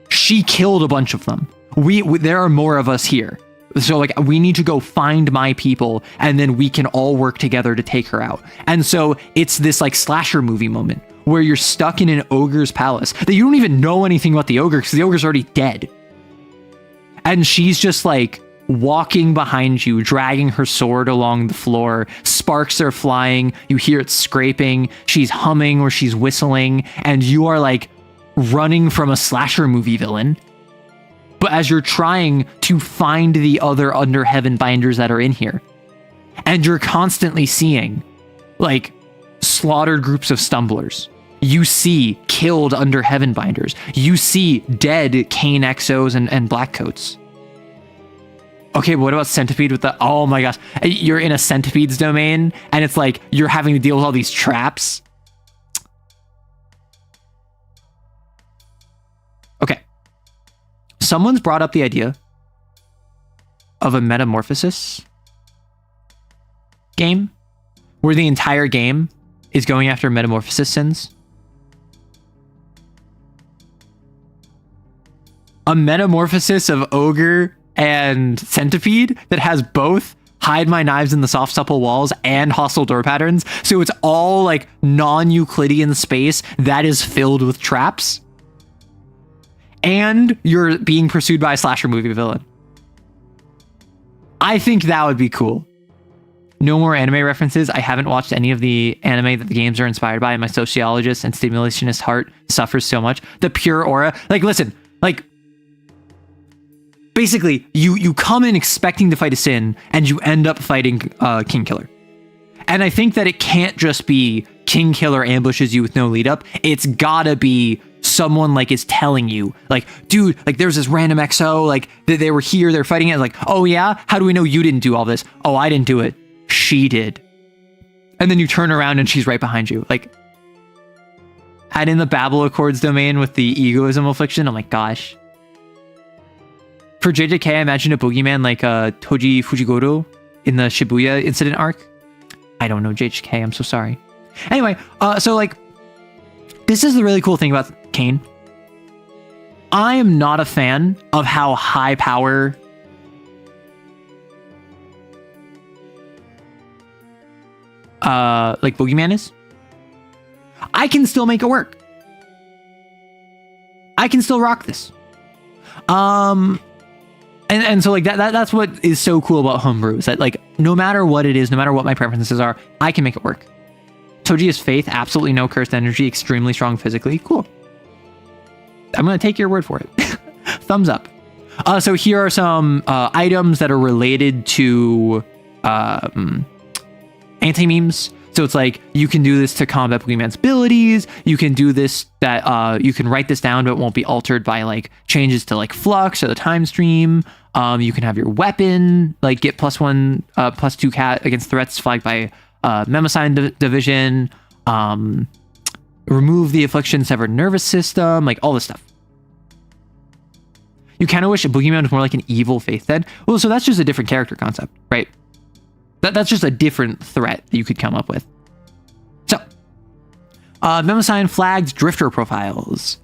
She killed a bunch of them. There are more of us here. So like, we need to go find my people, and then we can all work together to take her out. And so it's this like slasher movie moment where you're stuck in an ogre's palace that you don't even know anything about the ogre because the ogre's already dead. And she's just like walking behind you, dragging her sword along the floor. Sparks are flying. You hear it scraping. She's humming or she's whistling. And you are like running from a slasher movie villain. But as you're trying to find the other Under Heaven binders that are in here, and you're constantly seeing like slaughtered groups of stumblers. You see killed Under Heaven binders. You see dead CAIN XOs and black coats. Okay, but what about Centipede with the... Oh my gosh. You're in a Centipede's domain, and it's like you're having to deal with all these traps. Okay. Someone's brought up the idea of a metamorphosis game where the entire game is going after metamorphosis sins. A metamorphosis of ogre and centipede that has both hide my knives in the soft supple walls and hostile door patterns. So it's all like non-Euclidean space that is filled with traps. And you're being pursued by a slasher movie villain. I think that would be cool. No more anime references. I haven't watched any of the anime that the games are inspired by. My sociologist and stimulationist heart suffers so much. The pure aura. Like, listen, like, basically, you come in expecting to fight a sin, and you end up fighting King Killer. And I think that it can't just be King Killer ambushes you with no lead up. It's gotta be someone like is telling you, like, dude, like there's this random XO, like they were here, they're fighting it. Like, oh yeah, how do we know you didn't do all this? Oh, I didn't do it. She did. And then you turn around and she's right behind you. Like, add in the Babel Accords domain with the egoism affliction. Oh my gosh. For JJK, I imagine a boogeyman like Toji Fujigoro in the Shibuya incident arc. I don't know JJK, I'm so sorry. Anyway, so like, This is the really cool thing about CAIN. I am not a fan of how high power like Boogeyman is. I can still make it work. I can still rock this. And so like that's what is so cool about Homebrew, is that like no matter what it is, no matter what my preferences are, I can make it work. Toji is faith, absolutely no cursed energy, extremely strong physically. Cool. I'm gonna take your word for it. Thumbs up. So here are some items that are related to anti-memes. So it's like, you can do this to combat Boogeyman's abilities. You can do this that you can write this down, but it won't be altered by like changes to like flux or the time stream. You can have your weapon like get +1, +2 cat against threats flagged by Memosine division. Remove the affliction, severed nervous system, like all this stuff. You kind of wish a Boogeyman was more like an evil faith dead. Well, so that's just a different character concept, right? That's just a different threat that you could come up with. So, Memosine flagged drifter profiles.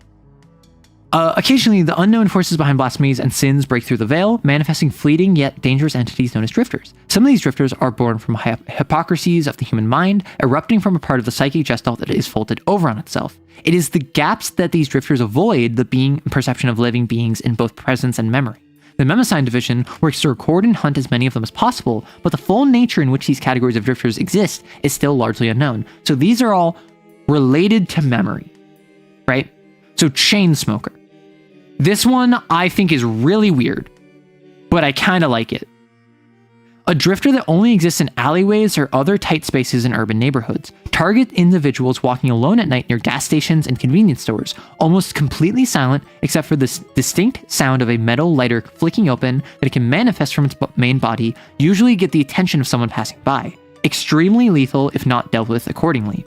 Occasionally, the unknown forces behind blasphemies and sins break through the veil, manifesting fleeting yet dangerous entities known as drifters. Some of these drifters are born from hypocrisies of the human mind, erupting from a part of the psychic gestalt that is folded over on itself. It is the gaps that these drifters avoid the being and perception of living beings in both presence and memory. The Memosine division works to record and hunt as many of them as possible, but the full nature in which these categories of drifters exist is still largely unknown. So these are all related to memory, right? So chain smoker. This one I think is really weird, but I kind of like it. A drifter that only exists in alleyways or other tight spaces in urban neighborhoods. Target individuals walking alone at night near gas stations and convenience stores, almost completely silent except for this distinct sound of a metal lighter flicking open that it can manifest from its main body, usually get the attention of someone passing by. Extremely lethal if not dealt with accordingly.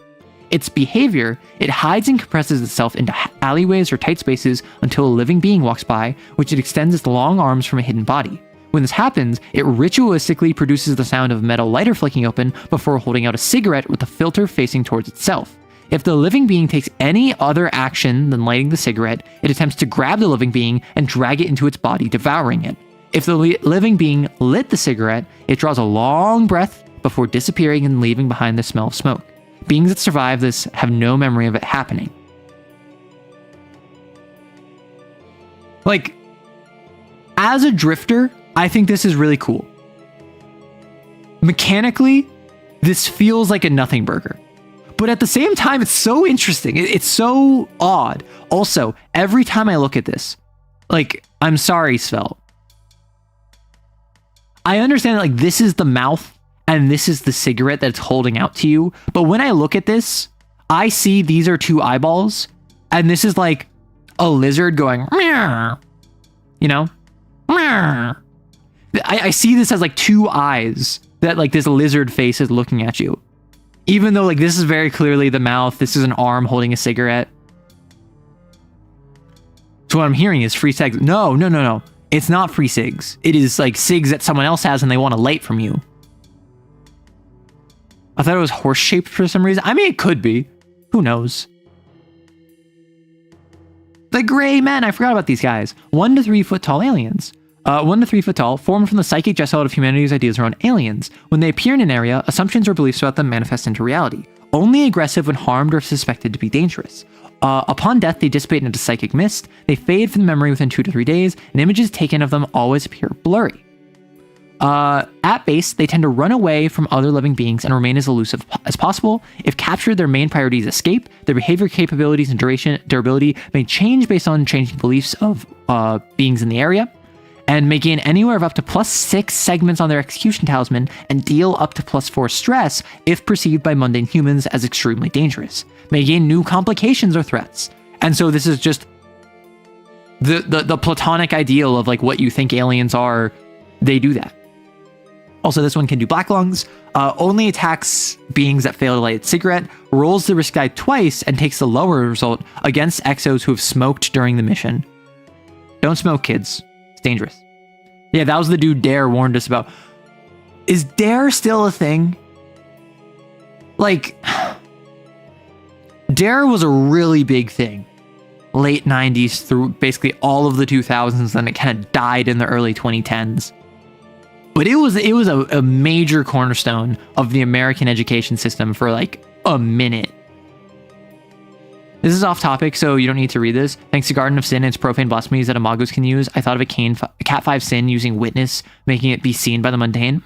Its behavior, it hides and compresses itself into alleyways or tight spaces until a living being walks by, which it extends its long arms from a hidden body. When this happens, it ritualistically produces the sound of a metal lighter flicking open before holding out a cigarette with the filter facing towards itself. If the living being takes any other action than lighting the cigarette, it attempts to grab the living being and drag it into its body, devouring it. If the living being lit the cigarette, it draws a long breath before disappearing and leaving behind the smell of smoke. Beings that survive this have no memory of it happening. Like, as a drifter, I think this is really cool. Mechanically, this feels like a nothing burger. But at the same time, it's so interesting. It's so odd. Also, every time I look at this, like, I'm sorry, Svelte. I understand that, like, this is the mouth and this is the cigarette that's holding out to you. But when I look at this, I see these are two eyeballs and this is like a lizard going, meow, you know? Meow. I see this as like two eyes that like this lizard face is looking at you. Even though like this is very clearly the mouth, this is an arm holding a cigarette. So what I'm hearing is free cigs. No. It's not free cigs. It is like cigs that someone else has and they want to light from you. I thought it was horse shaped for some reason. I mean, it could be. Who knows? The Gray Men. I forgot about these guys. 1 to 3 foot tall aliens. 1 to 3 foot tall, formed from the psychic gestalt of humanity's ideas around aliens. When they appear in an area, assumptions or beliefs about them manifest into reality. Only aggressive when harmed or suspected to be dangerous. Upon death, they dissipate into psychic mist. They fade from memory within 2 to 3 days, and images taken of them always appear blurry. At base, they tend to run away from other living beings and remain as elusive as possible. If captured, their main priority is escape. Their behavior capabilities and durability may change based on changing beliefs of beings in the area, and may gain anywhere of up to +6 segments on their execution talisman and deal up to +4 stress if perceived by mundane humans as extremely dangerous. May gain new complications or threats. And so this is just the platonic ideal of like what you think aliens are. They do that. Also, this one can do black lungs, only attacks beings that fail to light its cigarette, rolls the risk die twice, and takes the lower result against exos who have smoked during the mission. Don't smoke, kids. It's dangerous. Yeah, that was the dude Dare warned us about. Is Dare still a thing? Like, Dare was a really big thing. Late 90s through basically all of the 2000s, then it kind of died in the early 2010s. But it was a major cornerstone of the American education system for like a minute. This is off topic, so you don't need to read this. Thanks to Garden of Sin and its profane blasphemies that Imagos can use, I thought of a Cat 5 sin using witness, making it be seen by the mundane.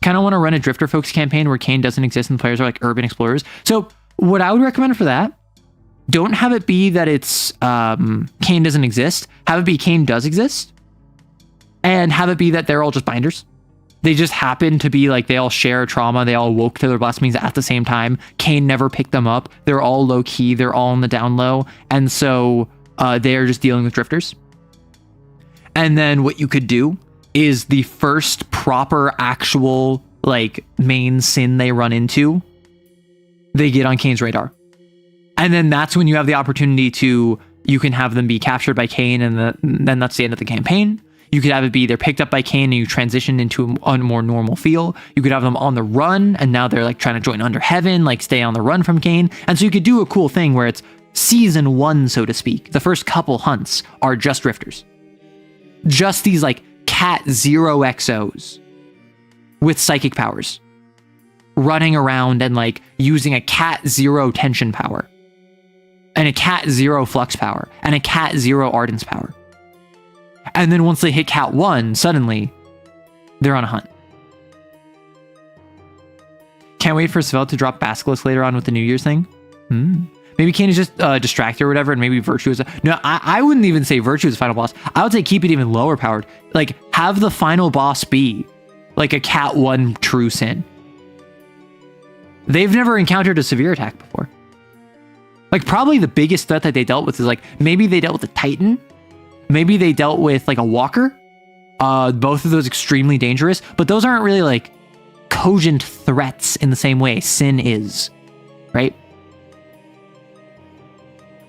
Kind of want to run a Drifter Folks campaign where CAIN doesn't exist and players are like urban explorers. So what I would recommend for that, don't have it be that it's CAIN doesn't exist. Have it be CAIN does exist. And have it be that they're all just binders. They just happen to be like, they all share trauma. They all woke to their blasphemies at the same time. CAIN never picked them up. They're all low key. They're all on the down low. And so they're just dealing with drifters. And then what you could do is the first proper actual like main sin they run into, they get on CAIN's radar. And then that's when you have the opportunity to, you can have them be captured by CAIN, and then that's the end of the campaign. You could have it be they're picked up by CAIN and you transition into a more normal feel. You could have them on the run and now they're like trying to join Under Heaven, like stay on the run from CAIN. And so you could do a cool thing where it's season 1, so to speak. The first couple hunts are just drifters. Just these like Cat 0 XOs with psychic powers running around and like using a Cat 0 tension power and a Cat 0 flux power and a Cat 0 ardence power. And then once they hit Cat 1, suddenly they're on a hunt. Can't wait for Svelte to drop Basilisk later on with the New Year's thing. Maybe CAIN is just distracted or whatever, and maybe Virtue is... No, I wouldn't even say Virtue is the final boss. I would say keep it even lower powered. Like, have the final boss be like a Cat 1 true sin. They've never encountered a severe attack before. Like, probably the biggest threat that they dealt with is like, maybe they dealt with a Titan. Maybe they dealt with like a Walker. Both of those extremely dangerous, but those aren't really like cogent threats in the same way sin is, right?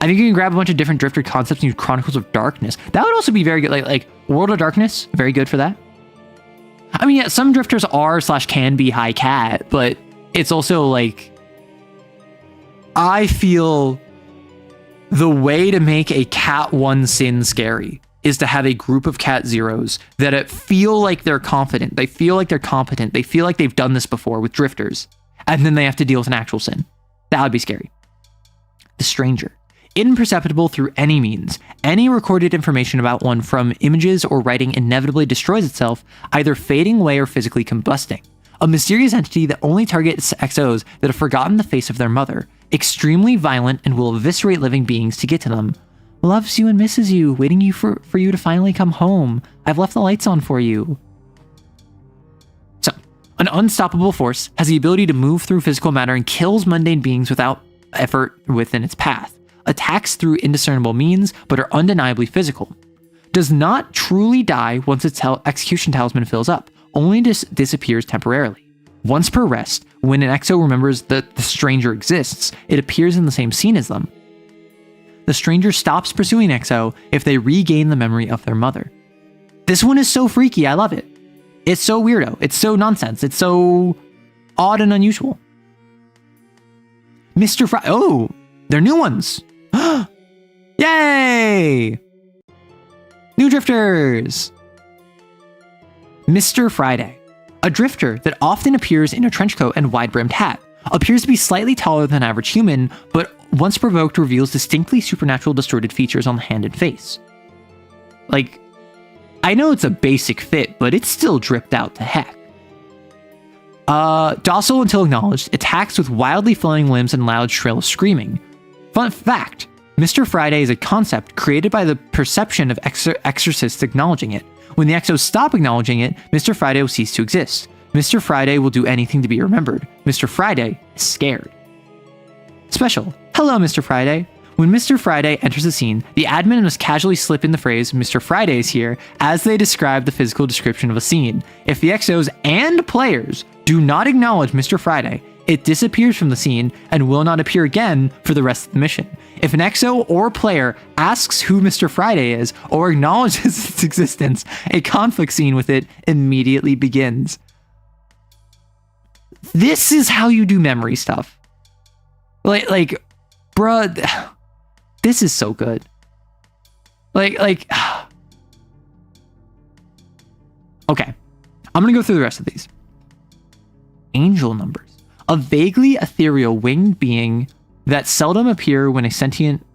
I think you can grab a bunch of different Drifter concepts and use Chronicles of Darkness. That would also be very good. Like World of Darkness, very good for that. I mean, yeah, some drifters are / can be high cat, but it's also like, I feel the way to make a Cat 1 sin scary is to have a group of Cat 0s that feel like they're confident. They feel like they're competent. They feel like they've done this before with drifters. And then they have to deal with an actual sin. That would be scary. The Stranger. Imperceptible through any means. Any recorded information about one from images or writing inevitably destroys itself, either fading away or physically combusting. A mysterious entity that only targets XOs that have forgotten the face of their mother. Extremely violent and will eviscerate living beings to get to them. Loves you and misses you, waiting for you to finally come home. I've left the lights on for you. So, an unstoppable force has the ability to move through physical matter and kills mundane beings without effort within its path. Attacks through indiscernible means, but are undeniably physical. Does not truly die once its execution talisman fills up, only disappears temporarily. Once per rest, when an XO remembers that the Stranger exists, it appears in the same scene as them. The Stranger stops pursuing XO if they regain the memory of their mother. This one is so freaky, I love it. It's so weirdo, it's so nonsense, it's so odd and unusual. Mr. Friday, oh, they're new ones. Yay! New drifters! Mr. Friday. A drifter that often appears in a trench coat and wide-brimmed hat. Appears to be slightly taller than average human, but once provoked reveals distinctly supernatural distorted features on the hand and face. Like, I know it's a basic fit, but it's still dripped out to heck. Docile until acknowledged, attacks with wildly flowing limbs and loud, shrill screaming. Fun fact, Mr. Friday is a concept created by the perception of exorcists acknowledging it. When the XOs stop acknowledging it, Mr. Friday will cease to exist. Mr. Friday will do anything to be remembered. Mr. Friday is scared. Special. Hello, Mr. Friday. When Mr. Friday enters the scene, the admin must casually slip in the phrase, Mr. Friday is here, as they describe the physical description of a scene. If the XOs and players do not acknowledge Mr. Friday, it disappears from the scene and will not appear again for the rest of the mission. If an XO or player asks who Mr. Friday is or acknowledges its existence, a conflict scene with it immediately begins. This is how you do memory stuff. Like, bruh, this is so good. Like, okay. I'm gonna go through the rest of these. Angel numbers. A vaguely ethereal winged being that seldom appear when a sentient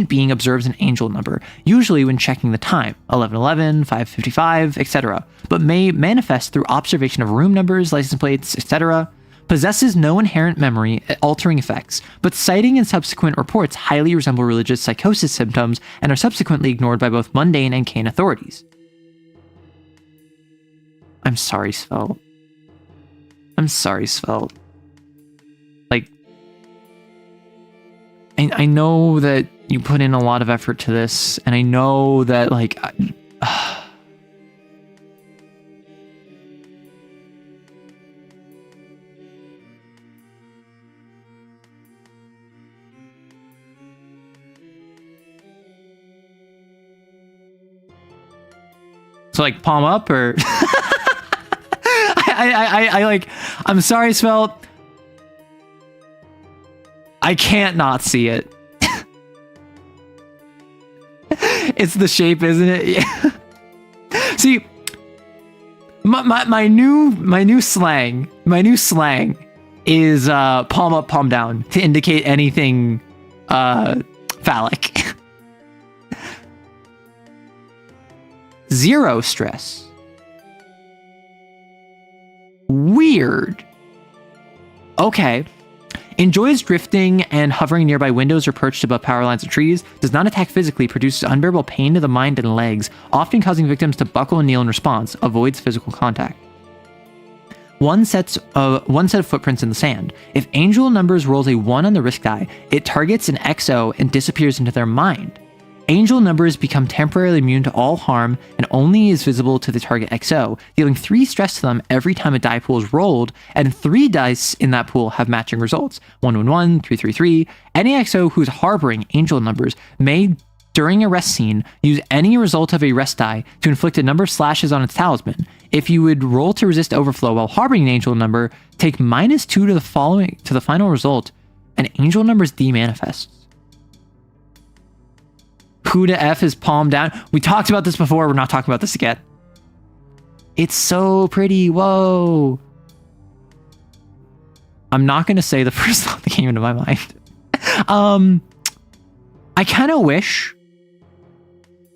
being observes an angel number, usually when checking the time, 11:11, 5:55, etc., but may manifest through observation of room numbers, license plates, etc., possesses no inherent memory altering effects, but citing and subsequent reports highly resemble religious psychosis symptoms and are subsequently ignored by both mundane and CAIN authorities. I'm sorry, Svelte. I'm sorry, Svelte. Like, I know that you put in a lot of effort to this, and I know that, like, so, like, palm up, or I like, I'm sorry, Svelte. I can't not see it. It's the shape, isn't it? Yeah. See, my new slang is palm up, palm down to indicate anything phallic. Zero stress. Weird. Okay. Enjoys drifting and hovering nearby windows or perched above power lines of trees, does not attack physically, produces unbearable pain to the mind and legs, often causing victims to buckle and kneel in response, avoids physical contact. One set of footprints in the sand. If angel numbers rolls a 1 on the risk die, it targets an XO and disappears into their mind. Angel numbers become temporarily immune to all harm and only is visible to the target XO, dealing 3 stress to them every time a die pool is rolled, and 3 dice in that pool have matching results. 111, 333. Any XO who's harboring angel numbers may, during a rest scene, use any result of a rest die to inflict a number of slashes on its talisman. If you would roll to resist overflow while harboring an angel number, take -2 to the final result, and angel numbers demanifests. Who to F is palm down. We talked about this before. We're not talking about this again. It's so pretty. Whoa. I'm not going to say the first thought that came into my mind. I kind of wish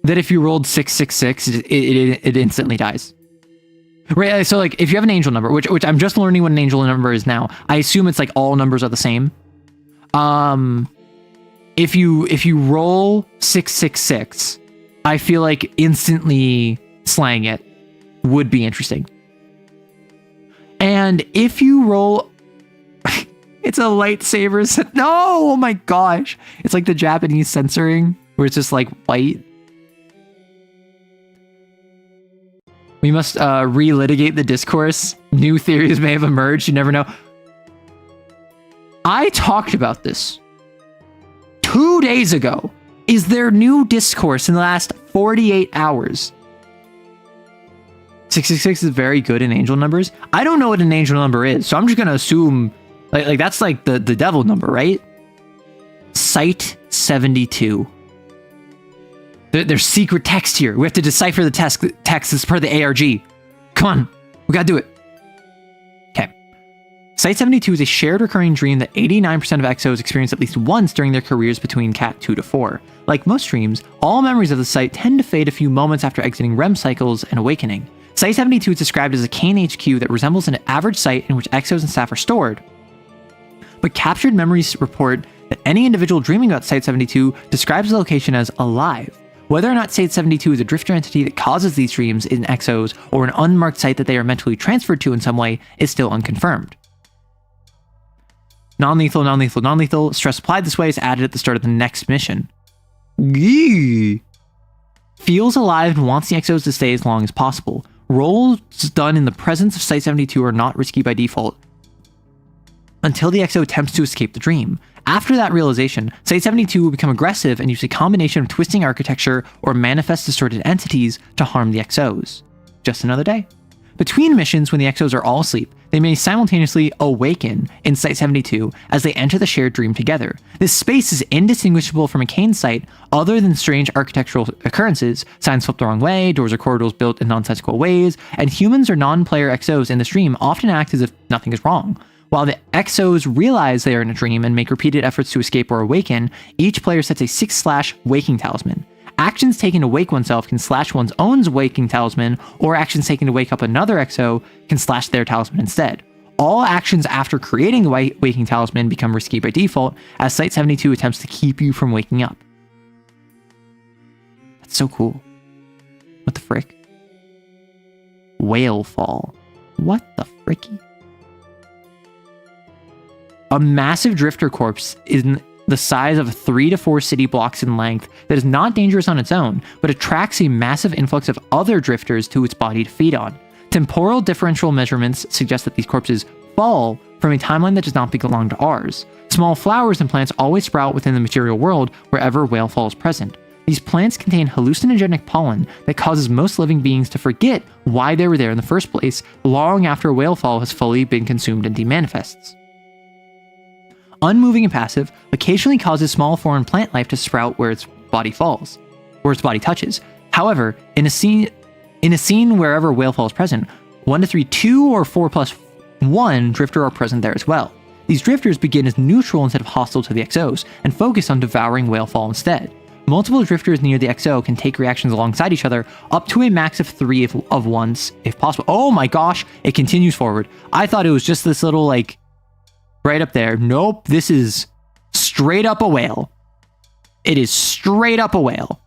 that if you rolled 666, it instantly dies. Right? So, like, if you have an angel number, which I'm just learning what an angel number is now, I assume it's like all numbers are the same. If you roll 666, I feel like instantly slaying it would be interesting. And if you roll, it's a lightsaber. No, oh my gosh, it's like the Japanese censoring where it's just like white. We must relitigate the discourse. New theories may have emerged. You never know. I talked about this 2 days ago. Is there new discourse in the last 48 hours? 666 is very good in angel numbers. I don't know what an angel number is, so I'm just gonna assume like that's like the devil number, right? Cite 72. There's secret text here. We have to decipher the text as per the ARG. Come on, we gotta do it. Site 72 is a shared recurring dream that 89% of XOs experience at least once during their careers between Cat 2 to 4. Like most dreams, all memories of the site tend to fade a few moments after exiting REM cycles and awakening. Site 72 is described as a CAIN HQ that resembles an average site in which XOs and staff are stored. But captured memories report that any individual dreaming about Site 72 describes the location as alive. Whether or not Site 72 is a drifter entity that causes these dreams in XOs or an unmarked site that they are mentally transferred to in some way is still unconfirmed. Non-lethal, non-lethal, non-lethal. Stress applied this way is added at the start of the next mission. Gee. Feels alive and wants the XOs to stay as long as possible. Rolls done in the presence of Site 72 are not risky by default until the XO attempts to escape the dream. After that realization, Site 72 will become aggressive and use a combination of twisting architecture or manifest distorted entities to harm the XOs. Just another day. Between missions, when the XOs are all asleep, they may simultaneously awaken in Site 72 as they enter the shared dream together. This space is indistinguishable from a CAIN site other than strange architectural occurrences, signs flipped the wrong way, doors or corridors built in nonsensical ways, and humans or non-player XOs in the stream often act as if nothing is wrong. While the XOs realize they are in a dream and make repeated efforts to escape or awaken, each player sets a 6/waking talisman. Actions taken to wake oneself can slash one's own waking talisman, or actions taken to wake up another XO can slash their talisman instead. All actions after creating the waking talisman become risky by default, as Site 72 attempts to keep you from waking up. That's so cool. What the frick? Whale fall. What the fricky? A massive drifter corpse is the size of 3 to 4 city blocks in length that is not dangerous on its own, but attracts a massive influx of other drifters to its body to feed on. Temporal differential measurements suggest that these corpses fall from a timeline that does not belong to ours. Small flowers and plants always sprout within the material world wherever whale fall is present. These plants contain hallucinogenic pollen that causes most living beings to forget why they were there in the first place long after a whale fall has fully been consumed and demanifests. Unmoving and passive, occasionally causes small foreign plant life to sprout where its body falls, where its body touches. However, in a scene wherever whale fall is present, 1 to 3, 2 or 4+1 drifter are present there as well. These drifters begin as neutral instead of hostile to the XOs, and focus on devouring whale fall instead. Multiple drifters near the XO can take reactions alongside each other, up to a max of 3 of once, if possible. Oh my gosh, it continues forward. I thought it was just this little, like, right up there. Nope, this is straight up a whale. It is straight up a whale.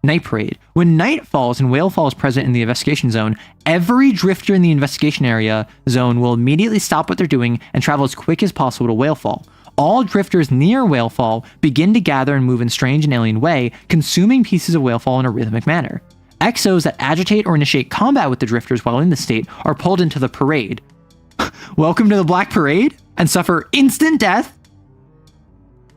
Night Parade. When night falls and whale fall is present in the investigation zone, every drifter in the investigation area zone will immediately stop what they're doing and travel as quick as possible to whale fall. All drifters near whale fall begin to gather and move in strange and alien way, consuming pieces of whale fall in a rhythmic manner. XOs that agitate or initiate combat with the drifters while in this state are pulled into the parade. Welcome to the Black Parade, and suffer instant death,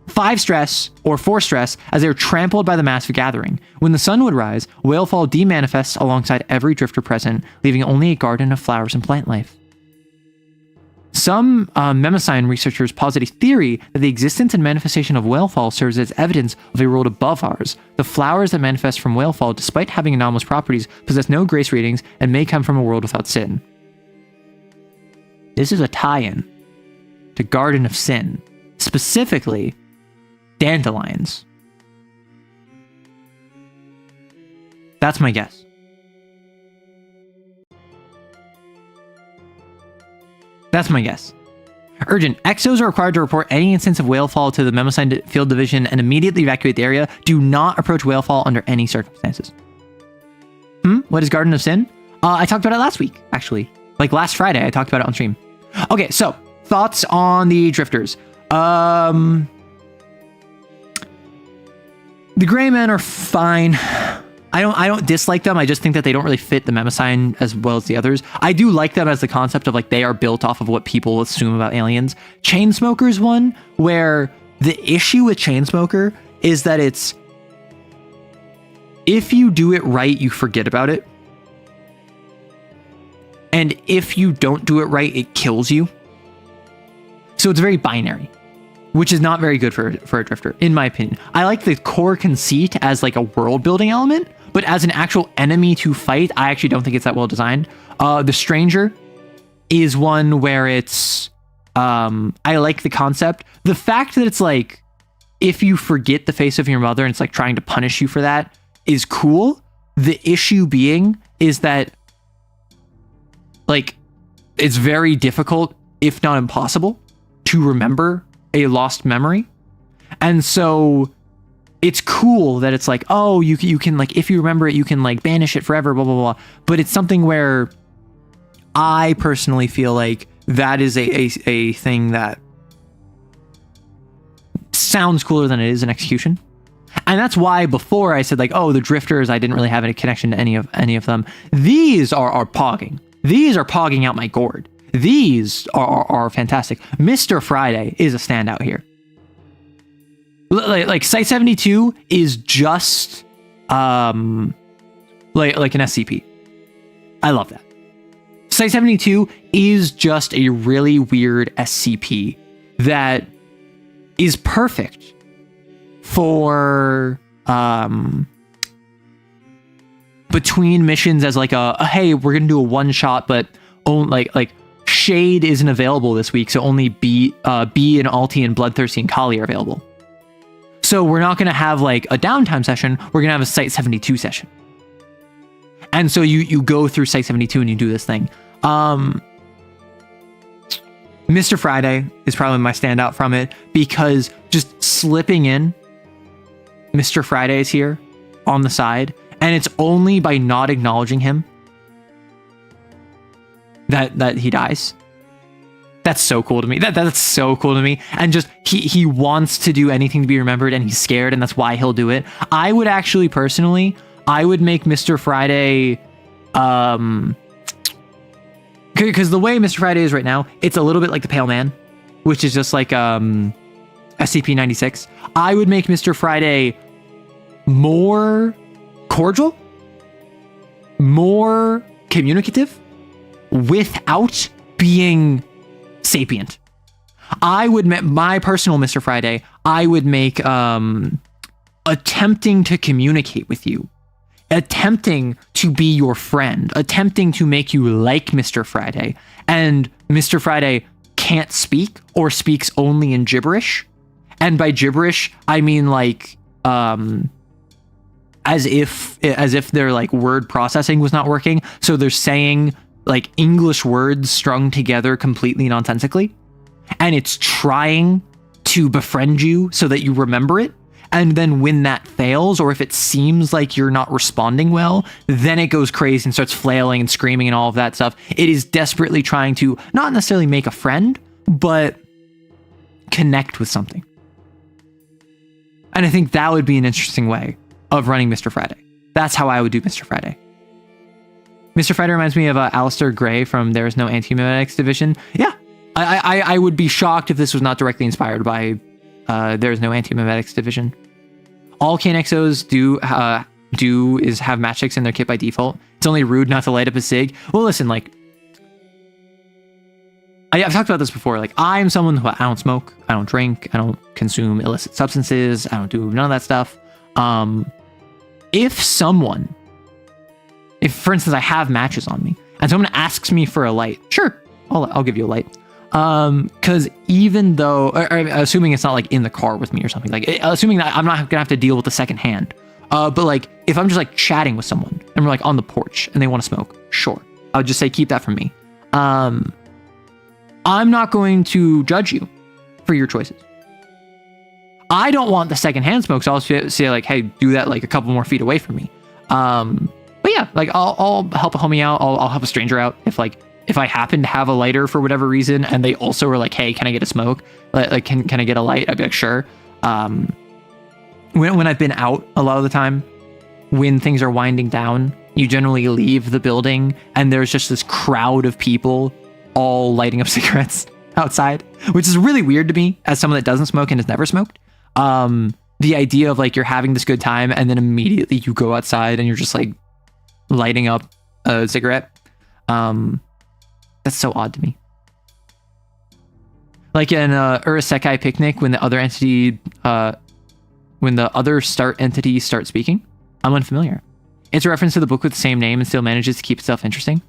5 stress, or 4 stress as they are trampled by the massive gathering. When the sun would rise, whale fall demanifests alongside every drifter present, leaving only a garden of flowers and plant life. Some Memosine researchers posit a theory that the existence and manifestation of whale fall serves as evidence of a world above ours. The flowers that manifest from whale fall, despite having anomalous properties, possess no grace ratings and may come from a world without sin. This is a tie-in to Garden of Sin, specifically dandelions. That's my guess. That's my guess. Urgent. XOs are required to report any instance of whale fall to the Memosine Field Division and immediately evacuate the area. Do not approach whale fall under any circumstances. What is Garden of Sin? I talked about it last week, actually. Like last Friday, I talked about it on stream. Okay, so thoughts on the drifters. The gray men are fine. I don't dislike them. I just think that they don't really fit the Memosine as well as the others. I do like them as the concept of like they are built off of what people assume about aliens. Chainsmoker's one where the issue with Chainsmoker is that it's if you do it right, you forget about it. And if you don't do it right, it kills you. So it's very binary, which is not very good for a drifter, in my opinion. I like the core conceit as like a world building element, but as an actual enemy to fight, I actually don't think it's that well designed. The Stranger is one where it's, I like the concept. The fact that it's like, if you forget the face of your mother and it's like trying to punish you for that is cool. The issue being is that like, it's very difficult, if not impossible, to remember a lost memory. And so it's cool that it's like, oh, you can like, if you remember it, you can like banish it forever, blah, blah, blah. But it's something where I personally feel like that is a thing that sounds cooler than it is in execution. And that's why before I said like, oh, the drifters, I didn't really have any connection to any of them. These are pogging. These are pogging out my gourd. These are fantastic. Mr. Friday is a standout here. Like Site 72 is just like an SCP. I love that. Site 72 is just a really weird SCP that is perfect for between missions as like a hey, we're gonna do a one shot, but only like Shade isn't available this week, so only B and Alti and Bloodthirsty and Kali are available. So we're not gonna have like a downtime session, we're gonna have a Site 72 session. And so you go through Site 72 and you do this thing. Mr. Friday is probably my standout from it, because just slipping in Mr. Friday is here on the side, and it's only by not acknowledging him that he dies. That's so cool to me. That's so cool to me. And just he wants to do anything to be remembered, and he's scared, and that's why he'll do it. I would actually personally, I would make Mr. Friday because the way Mr. Friday is right now, it's a little bit like the Pale Man, which is just like SCP-96. I would make Mr. Friday more cordial, more communicative, without being sapient. I would make my personal Mr. Friday, I would make attempting to communicate with you, attempting to be your friend, attempting to make you like Mr. Friday, and Mr. Friday can't speak or speaks only in gibberish. And by gibberish, I mean like as if their like word processing was not working. So they're saying like English words strung together completely nonsensically, and it's trying to befriend you so that you remember it. And then when that fails, or if it seems like you're not responding well, then it goes crazy and starts flailing and screaming and all of that stuff. It is desperately trying to not necessarily make a friend, but connect with something. And I think that would be an interesting way of running Mr. Friday. That's how I would do Mr. Friday. Mr. Friday reminds me of Alistair Gray from There Is No Anti-Memetics Division. Yeah, I would be shocked if this was not directly inspired by There Is No Anti-Memetics Division. All CAIN XOs do have matchsticks in their kit by default. It's only rude not to light up a cig. Well, listen, like, I've talked about this before. Like, I'm someone who I don't smoke, I don't drink, I don't consume illicit substances, I don't do none of that stuff. If for instance I have matches on me and someone asks me for a light, sure, I'll give you a light. Because even though, or assuming it's not like in the car with me or something, like assuming that I'm not gonna have to deal with the second hand, but like if I'm just like chatting with someone and we're like on the porch and they want to smoke, sure, I would just say keep that from me. I'm not going to judge you for your choices. I don't want the secondhand smoke, so I'll say like, hey, do that like a couple more feet away from me. But yeah, like I'll help a homie out. I'll help a stranger out if I happen to have a lighter for whatever reason, and they also are like, hey, can I get a smoke? Like, can I get a light? I'd be like, sure. When I've been out a lot of the time, when things are winding down, you generally leave the building and there's just this crowd of people all lighting up cigarettes outside, which is really weird to me as someone that doesn't smoke and has never smoked. The idea of like you're having this good time and then immediately you go outside and you're just like lighting up a cigarette. That's so odd to me. Like in Urasekai Picnic, when the other entity, when the other start entity starts speaking, I'm unfamiliar. It's a reference to the book with the same name and still manages to keep itself interesting.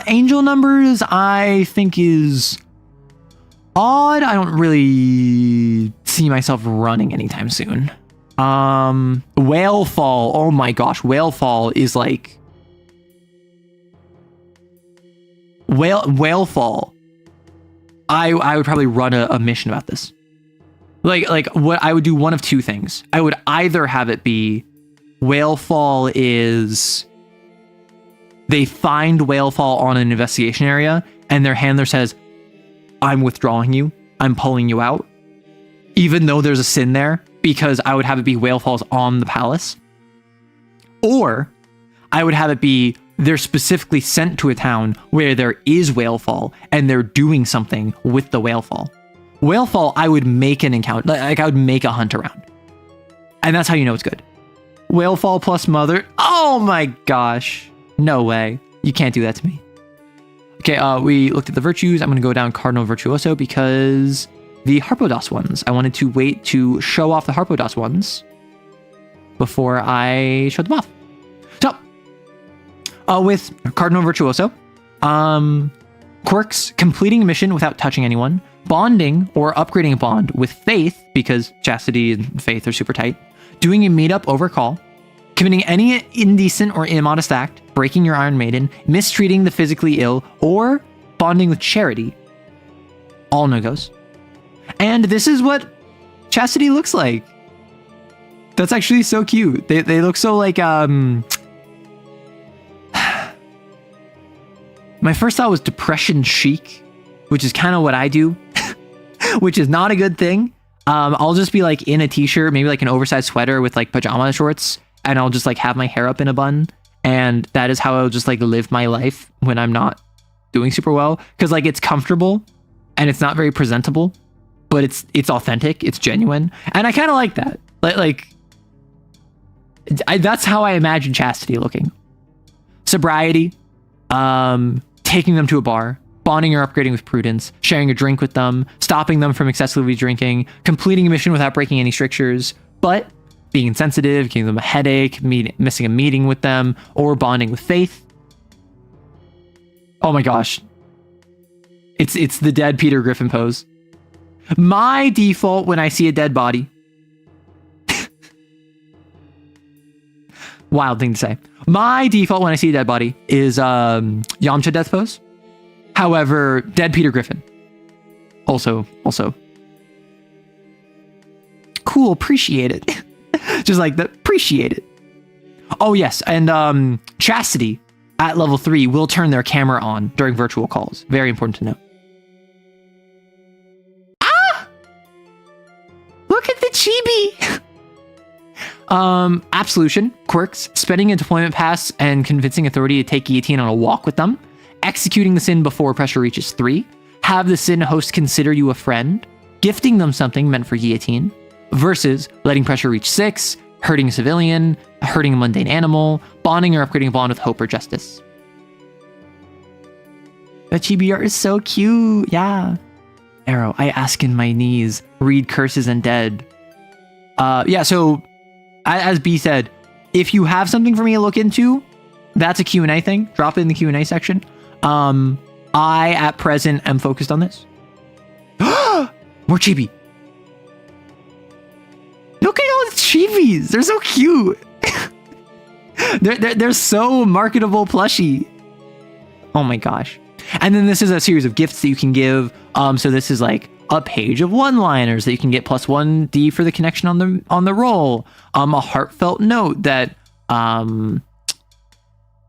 Angel numbers, I think is odd. I don't really see myself running anytime soon. Whalefall, oh my gosh, Whalefall is like Whalefall. I would probably run a mission about this. Like what I would do, one of two things. I would either have it be Whalefall is they find Whalefall on an investigation area and their handler says, I'm withdrawing you, I'm pulling you out, even though there's a sin there, because I would have it be Whalefall's on the palace. Or I would have it be they're specifically sent to a town where there is Whalefall and they're doing something with the Whalefall. Whalefall, I would make an encounter, like I would make a hunt around. And that's how you know it's good. Whalefall plus mother. Oh my gosh. No way. You can't do that to me. Okay, we looked at the virtues. I'm going to go down Cardinal Virtuoso because the Harpocrates ones, I wanted to wait to show off the Harpocrates ones before I showed them off. So, with Cardinal Virtuoso, quirks, completing a mission without touching anyone, bonding or upgrading a bond with faith, because chastity and faith are super tight, doing a meetup over call, committing any indecent or immodest act, breaking your Iron Maiden, mistreating the physically ill, or bonding with charity. All no-goes. And this is what chastity looks like. That's actually so cute. They look so like, my first thought was depression chic, which is kind of what I do, which is not a good thing. I'll just be like in a t-shirt, maybe like an oversized sweater with like pajama shorts, and I'll just like have my hair up in a bun. And that is how I'll just like live my life when I'm not doing super well. Cause like it's comfortable and it's not very presentable, but it's authentic. It's genuine. And I kind of like that. That's how I imagine chastity looking. Sobriety, taking them to a bar, bonding or upgrading with prudence, sharing a drink with them, stopping them from excessively drinking, completing a mission without breaking any strictures, but being insensitive, giving them a headache, missing a meeting with them, or bonding with faith. Oh my gosh. It's the dead Peter Griffin pose. My default when I see a dead body. Wild thing to say. My default when I see a dead body is Yamcha death pose. However, dead Peter Griffin. Also cool, appreciate it. Just like that, appreciate it. Oh yes, and chastity at level 3 will turn their camera on during virtual calls. Very important to note. Ah! Look at the chibi! Absolution, quirks, spending a deployment pass and convincing authority to take guillotine on a walk with them, executing the sin before pressure reaches 3, have the sin host consider you a friend, gifting them something meant for guillotine, versus letting pressure reach 6, hurting a civilian, hurting a mundane animal, bonding or upgrading a bond with hope or justice. The chibi art is so cute, yeah. Arrow, I ask in my knees, read curses and dead. Yeah, so as B said, if you have something for me to look into, that's a Q&A thing. Drop it in the Q&A section. I, at present, am focused on this. More chibi. Look at all the chibis. They're so cute. they're so marketable plushie. Oh my gosh. And then this is a series of gifts that you can give. So this is like a page of one-liners that you can get plus 1D for the connection on the roll. A heartfelt note that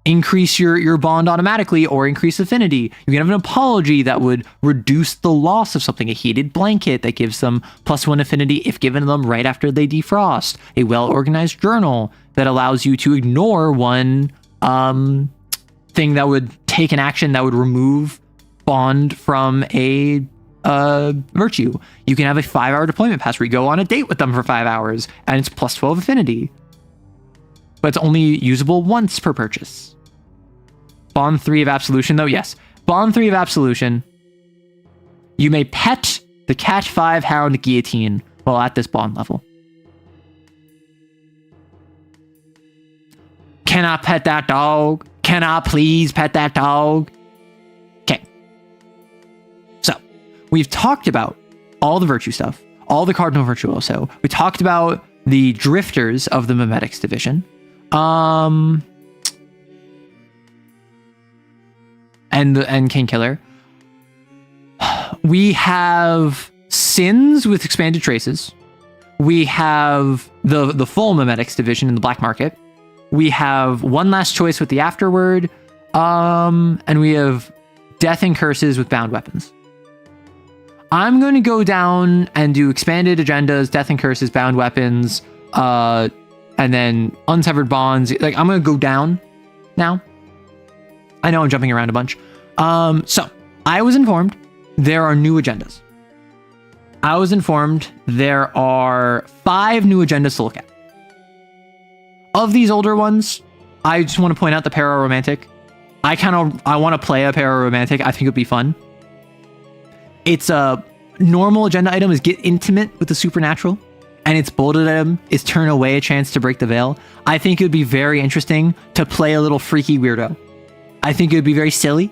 increase your bond automatically or increase affinity. You can have an apology that would reduce the loss of something. A heated blanket that gives them plus 1 affinity if given to them right after they defrost. A well-organized journal that allows you to ignore one thing that would take an action that would remove bond from a virtue. You can have a 5-hour deployment pass where you go on a date with them for 5 hours and it's plus 12 affinity. But it's only usable once per purchase. Bond 3 of Absolution, though, yes. Bond 3 of Absolution. You may pet the Cat 5 Hound Guillotine while at this bond level. Can I pet that dog? Can I please pet that dog? Okay. So, we've talked about all the virtue stuff, all the Cardinal Virtuoso. We talked about the drifters of the Mimetics division. And King Killer. We have sins with expanded traces. We have the full Mimetics division in the black market. We have one last choice with the afterword. And we have death and curses with bound weapons. I'm going to go down and do expanded agendas, death and curses, bound weapons, and then unsevered bonds. Like, I'm going to go down now. I know I'm jumping around a bunch. So I was informed there are new agendas. I was informed there are 5 new agendas to look at. Of these older ones, I just want to point out the para-romantic. I want to play a para-romantic. I think it would be fun. Its a normal agenda item is get intimate with the supernatural, and its bolded item is turn away a chance to break the veil. I think it would be very interesting to play a little freaky weirdo. I think it would be very silly,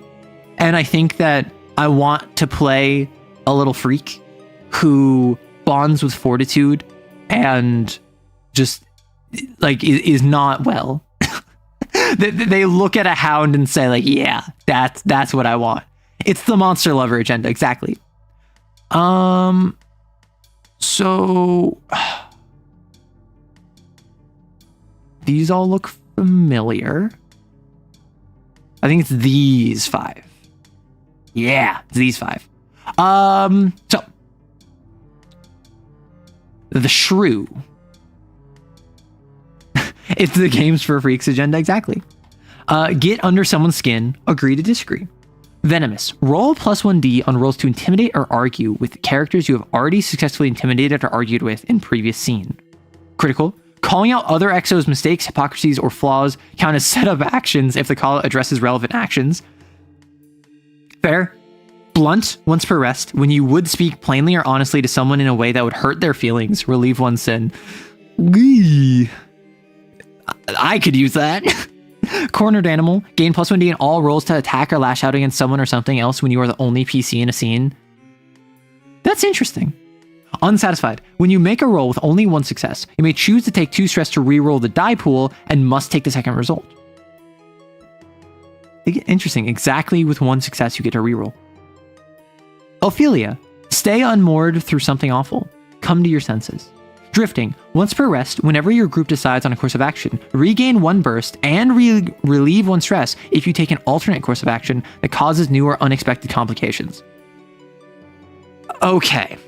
and I think that I want to play a little freak who bonds with fortitude and just like is not well. They look at a hound and say like, yeah, that's what I want. It's the monster lover agenda, exactly. So these all look familiar. I think it's these 5. Yeah, it's these 5. So the shrew. It's the games for freaks agenda, exactly. Get under someone's skin, agree to disagree. Venomous. Roll +1d on rolls to intimidate or argue with characters you have already successfully intimidated or argued with in previous scene. Critical. Calling out other XO's mistakes, hypocrisies, or flaws count as setup actions if the call addresses relevant actions. Fair. Blunt once per rest. When you would speak plainly or honestly to someone in a way that would hurt their feelings, relieve one's sin. I could use that. Cornered animal. Gain +1d in all rolls to attack or lash out against someone or something else when you are the only PC in a scene. That's interesting. Unsatisfied. When you make a roll with only 1 success, you may choose to take 2 stress to reroll the die pool and must take the second result. Interesting. Exactly with 1 success, you get to reroll. Ophelia. Stay unmoored through something awful. Come to your senses. Drifting. Once per rest, whenever your group decides on a course of action, regain 1 burst and relieve 1 stress if you take an alternate course of action that causes new or unexpected complications. Okay.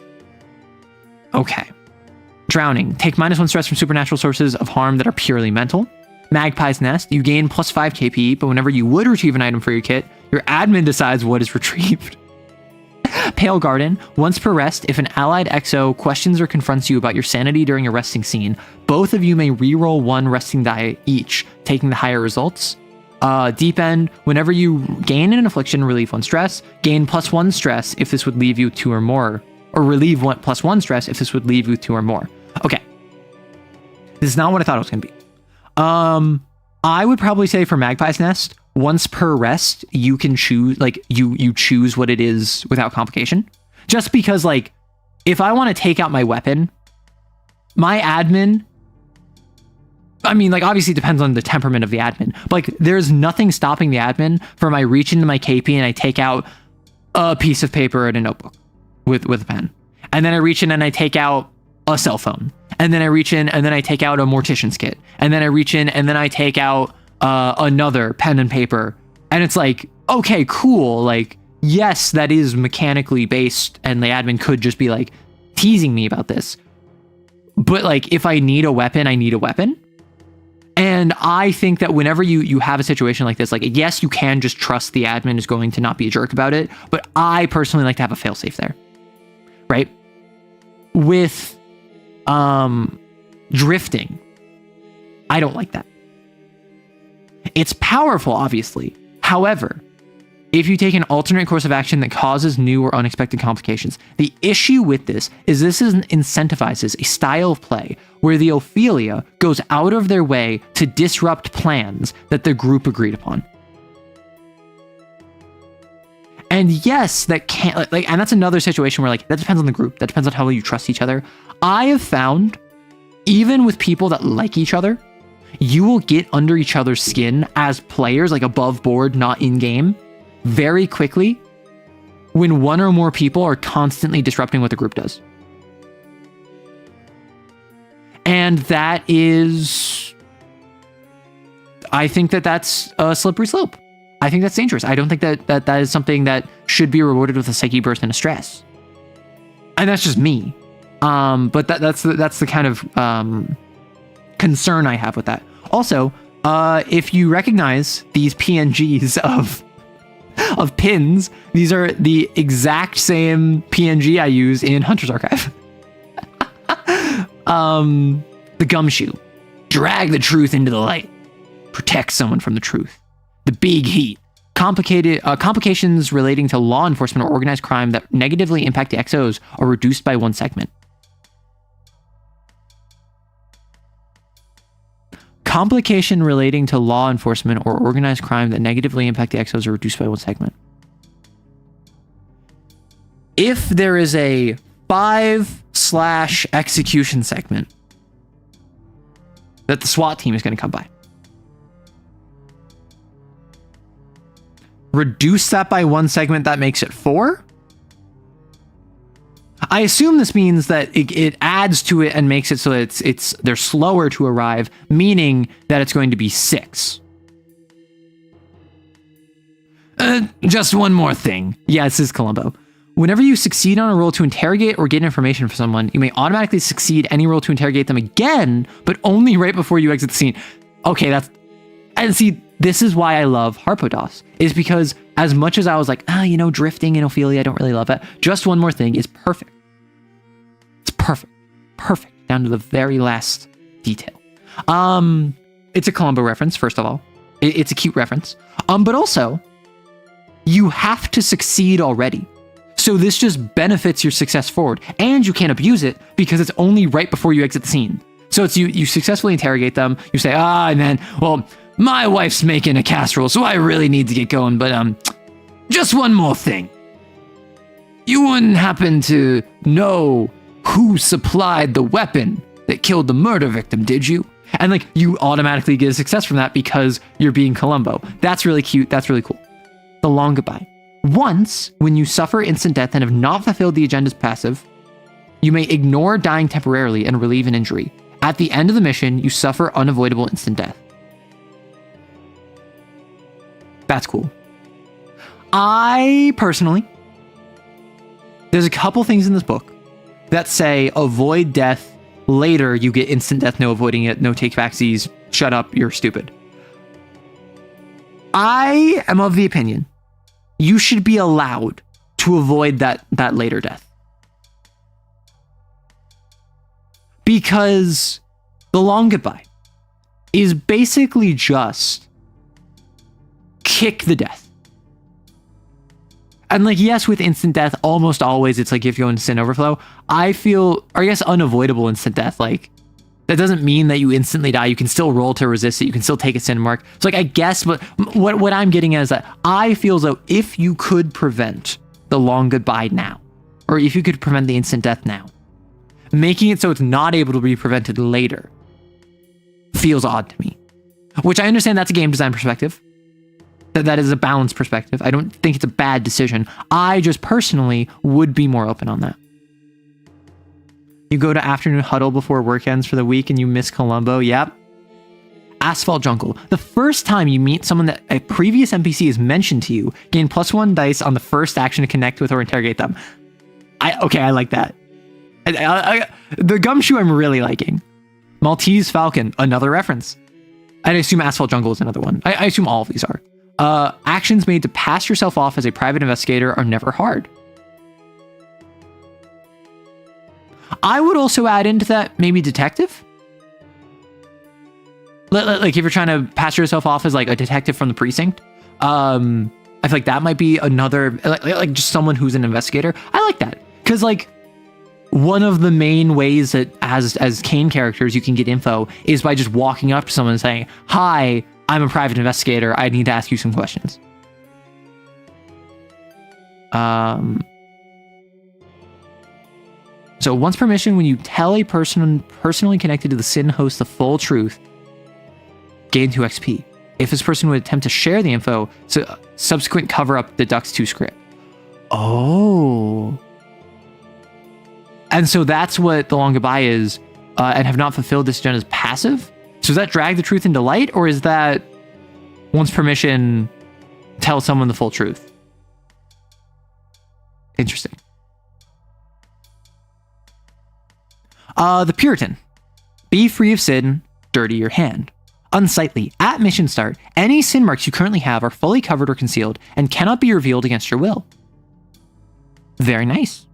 Drowning. Take -1 stress from supernatural sources of harm that are purely mental. Magpie's Nest. You gain +5 KP, but whenever you would retrieve an item for your kit, your admin decides what is retrieved. Pale Garden. Once per rest, if an allied XO questions or confronts you about your sanity during a resting scene, both of you may reroll 1 resting die each, taking the higher results. Deep End. Whenever you gain an affliction, relieve 1 stress. Gain +1 stress if this would leave you 2 or more. Or relieve +1 stress if this would leave you 2 or more. Okay. This is not what I thought it was going to be. I would probably say for Magpie's Nest, once per rest, you can choose, like, you choose what it is without complication. Just because, like, if I want to take out my weapon, my admin, I mean, like, obviously it depends on the temperament of the admin, but, like, there's nothing stopping the admin from I reach into my KP and I take out a piece of paper and a notebook with a pen. And then I reach in and I take out a cell phone. And then I reach in and then I take out a mortician's kit. And then I reach in and then I take out another pen and paper. And it's like, okay, cool. Like, yes, that is mechanically based and the admin could just be like teasing me about this. But like, if I need a weapon, I need a weapon. And I think that whenever you have a situation like this, like, yes, you can just trust the admin is going to not be a jerk about it. But I personally like to have a failsafe there. Right? With drifting, I don't like that. It's powerful, obviously. However, if you take an alternate course of action that causes new or unexpected complications, the issue with this incentivizes a style of play where the Ophelia goes out of their way to disrupt plans that the group agreed upon. And yes, that can't, like, and that's another situation where, like, that depends on the group. That depends on how well you trust each other. I have found, even with people that like each other, you will get under each other's skin as players, like above board, not in game, very quickly when one or more people are constantly disrupting what the group does. And that is, I think that that's a slippery slope. I think that's dangerous. I don't think that is something that should be rewarded with a psyche burst and a stress. And that's just me. But that's the kind of concern I have with that. Also, if you recognize these PNGs of pins, these are the exact same PNG I use in Hunter's Archive. The gumshoe. Drag the truth into the light. Protect someone from the truth. The big heat. Complications relating to law enforcement or organized crime that negatively impact the XOs are reduced by 1 segment. Complication relating to law enforcement or organized crime that negatively impact the XOs are reduced by 1 segment. If there is a 5/execution segment that the SWAT team is going to come by, reduce that by 1 segment, that makes it 4. I assume this means that it adds to it and makes it so that they're slower to arrive, meaning that it's going to be 6. Just one more thing. Yeah, this is Columbo. Whenever you succeed on a roll to interrogate or get information from someone, you may automatically succeed any roll to interrogate them again, but only right before you exit the scene. Okay, and see, this is why I love Harpocrates, is because as much as I was like, drifting in Ophelia, I don't really love it. Just one more thing is perfect. It's perfect. Perfect. Down to the very last detail. It's a Columbo reference, first of all. It's a cute reference. But also, you have to succeed already. So this just benefits your success forward, and you can't abuse it because it's only right before you exit the scene. So it's you successfully interrogate them. You say, man, well, my wife's making a casserole, so I really need to get going. But just one more thing. You wouldn't happen to know who supplied the weapon that killed the murder victim, did you? And you automatically get a success from that because you're being Columbo. That's really cute. That's really cool. The long goodbye. Once, when you suffer instant death and have not fulfilled the agenda's passive, you may ignore dying temporarily and relieve an injury. At the end of the mission, you suffer unavoidable instant death. That's cool. I personally, there's a couple things in this book that say avoid death. Later, you get instant death, no avoiding it, no take backsies, shut up, you're stupid. I am of the opinion you should be allowed to avoid that later death. Because the long goodbye is basically just kick the death. And yes, with instant death, almost always it's if you go into sin overflow. I feel, or I guess unavoidable instant death, that doesn't mean that you instantly die. You can still roll to resist it. You can still take a sin mark. So I guess, but what I'm getting at is that I feel as though if you could prevent the long goodbye now, or if you could prevent the instant death now, making it so it's not able to be prevented later feels odd to me. Which I understand that's a game design perspective. That is a balanced perspective. I don't think it's a bad decision. I just personally would be more open on that. You go to afternoon huddle before work ends for the week and you miss Columbo. Yep. Asphalt Jungle. The first time you meet someone that a previous NPC is mentioned to you, gain +1 dice on the first action to connect with or interrogate them. I like that. The gumshoe I'm really liking. Maltese Falcon, another reference. I assume Asphalt Jungle is another one. I assume all of these are. Actions made to pass yourself off as a private investigator are never hard. I would also add into that maybe detective. If you're trying to pass yourself off as a detective from the precinct, I feel like that might be another just someone who's an investigator. I like that because one of the main ways that as CAIN characters you can get info is by just walking up to someone and saying, "Hi, I'm a private investigator. I need to ask you some questions." So once per mission, when you tell a person personally connected to the sin host the full truth, gain 2 XP. If this person would attempt to share the info, so subsequent cover-up deducts 2 script. Oh. And so that's what the long goodbye is, and have not fulfilled this agenda's passive? So is that drag the truth into light, or is that once per mission, tell someone the full truth? Interesting. The Puritan. Be free of sin, dirty your hand. Unsightly. At mission start, any sin marks you currently have are fully covered or concealed and cannot be revealed against your will. Very nice.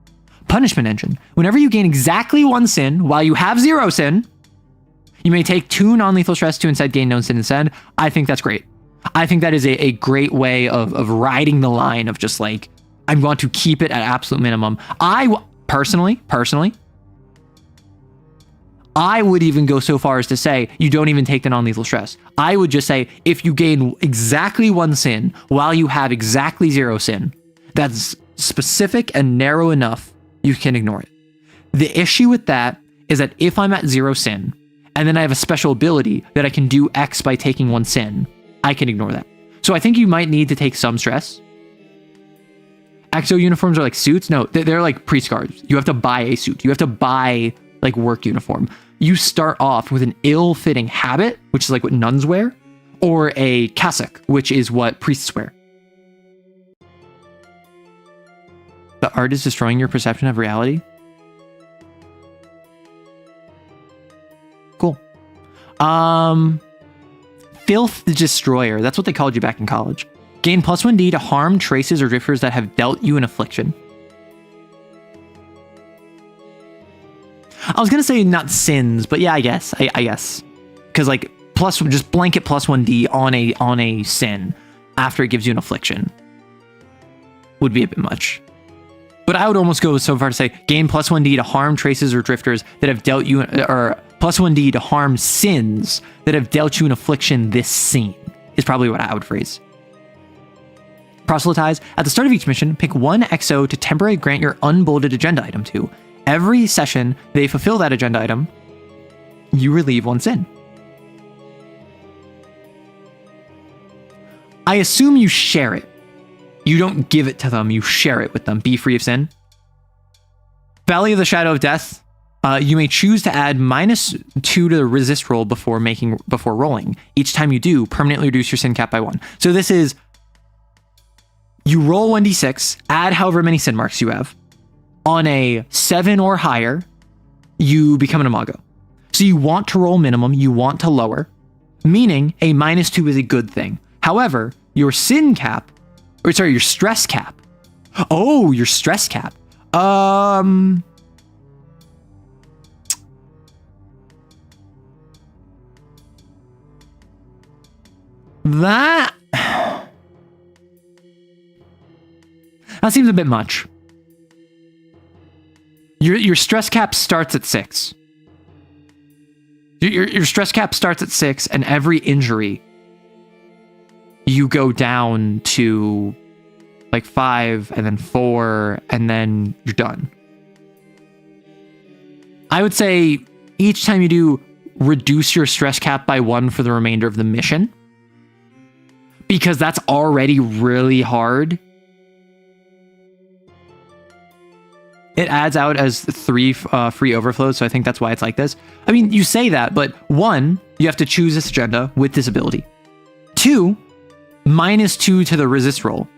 Punishment engine. Whenever you gain exactly 1 sin while you have 0 sin, You may take 2 non-lethal stress to instead gain no sin instead. I think that's great. I think that is a great way of riding the line of just like, I want to keep it at absolute minimum. Personally, I would even go so far as to say you don't even take the non-lethal stress. I would just say if you gain exactly 1 sin while you have exactly 0 sin, that's specific and narrow enough, you can ignore it. The issue with that is that if I'm at 0 sin and then I have a special ability that I can do X by taking 1 sin, I can ignore that. So I think you might need to take some stress. Exo uniforms are like suits. No, they're like priest guards. You have to buy a suit. You have to buy like work uniform. You start off with an ill-fitting habit, which is like what nuns wear, or a cassock, which is what priests wear. The art is destroying your perception of reality. Cool. Filth the Destroyer. That's what they called you back in college. Gain +1d to harm traces or drifters that have dealt you an affliction. I was gonna say not sins, but yeah, I guess. I guess. Because like just blanket +1d on a sin after it gives you an affliction would be a bit much. But I would almost go so far to say gain +1d to harm traces or drifters that have dealt you, or +1d to harm sins that have dealt you an affliction this scene is probably what I would phrase. Proselytize. At the start of each mission, pick 1 exo to temporarily grant your unbolded agenda item to. Every session they fulfill that agenda item, you relieve 1 sin. I assume you share it. You don't give it to them, you share it with them. Be free of sin. Valley of the Shadow of Death. You may choose to add -2 to the resist roll before rolling. Each time you do, permanently reduce your sin cap by 1. So this is, you roll 1d6, add however many sin marks you have. On a 7 or higher, you become an imago. So you want to roll minimum, you want to lower, meaning a -2 is a good thing. However, your sin cap, or sorry, your stress cap. Oh, your stress cap. That seems a bit much. Your stress cap starts at 6. Your stress cap starts at 6, and every injury you go down to like 5 and then 4 and then you're done. I would say each time you do, reduce your stress cap by 1 for the remainder of the mission, because that's already really hard. It adds out as 3 free overflows, so I think that's why it's like this. I mean, you say that, but 1, you have to choose this agenda with this ability. 2, -2 to the resist roll,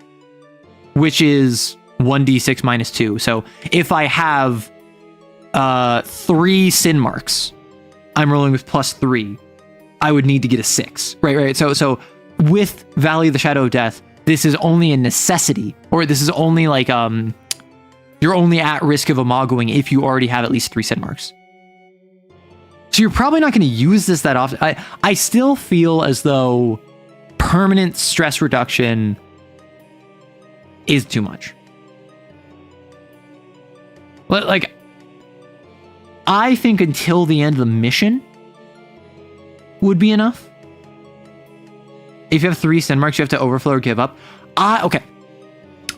which is 1d6 -2. So if I have 3 sin marks, I'm rolling with +3. I would need to get a 6. Right. So with Valley of the Shadow of Death, this is only a necessity, or this is only like you're only at risk of imagoing if you already have at least 3 sin marks. So you're probably not going to use this that often. I still feel as though permanent stress reduction is too much. Like, I think until the end of the mission would be enough. If you have 3 sin marks, you have to overflow or give up. Okay.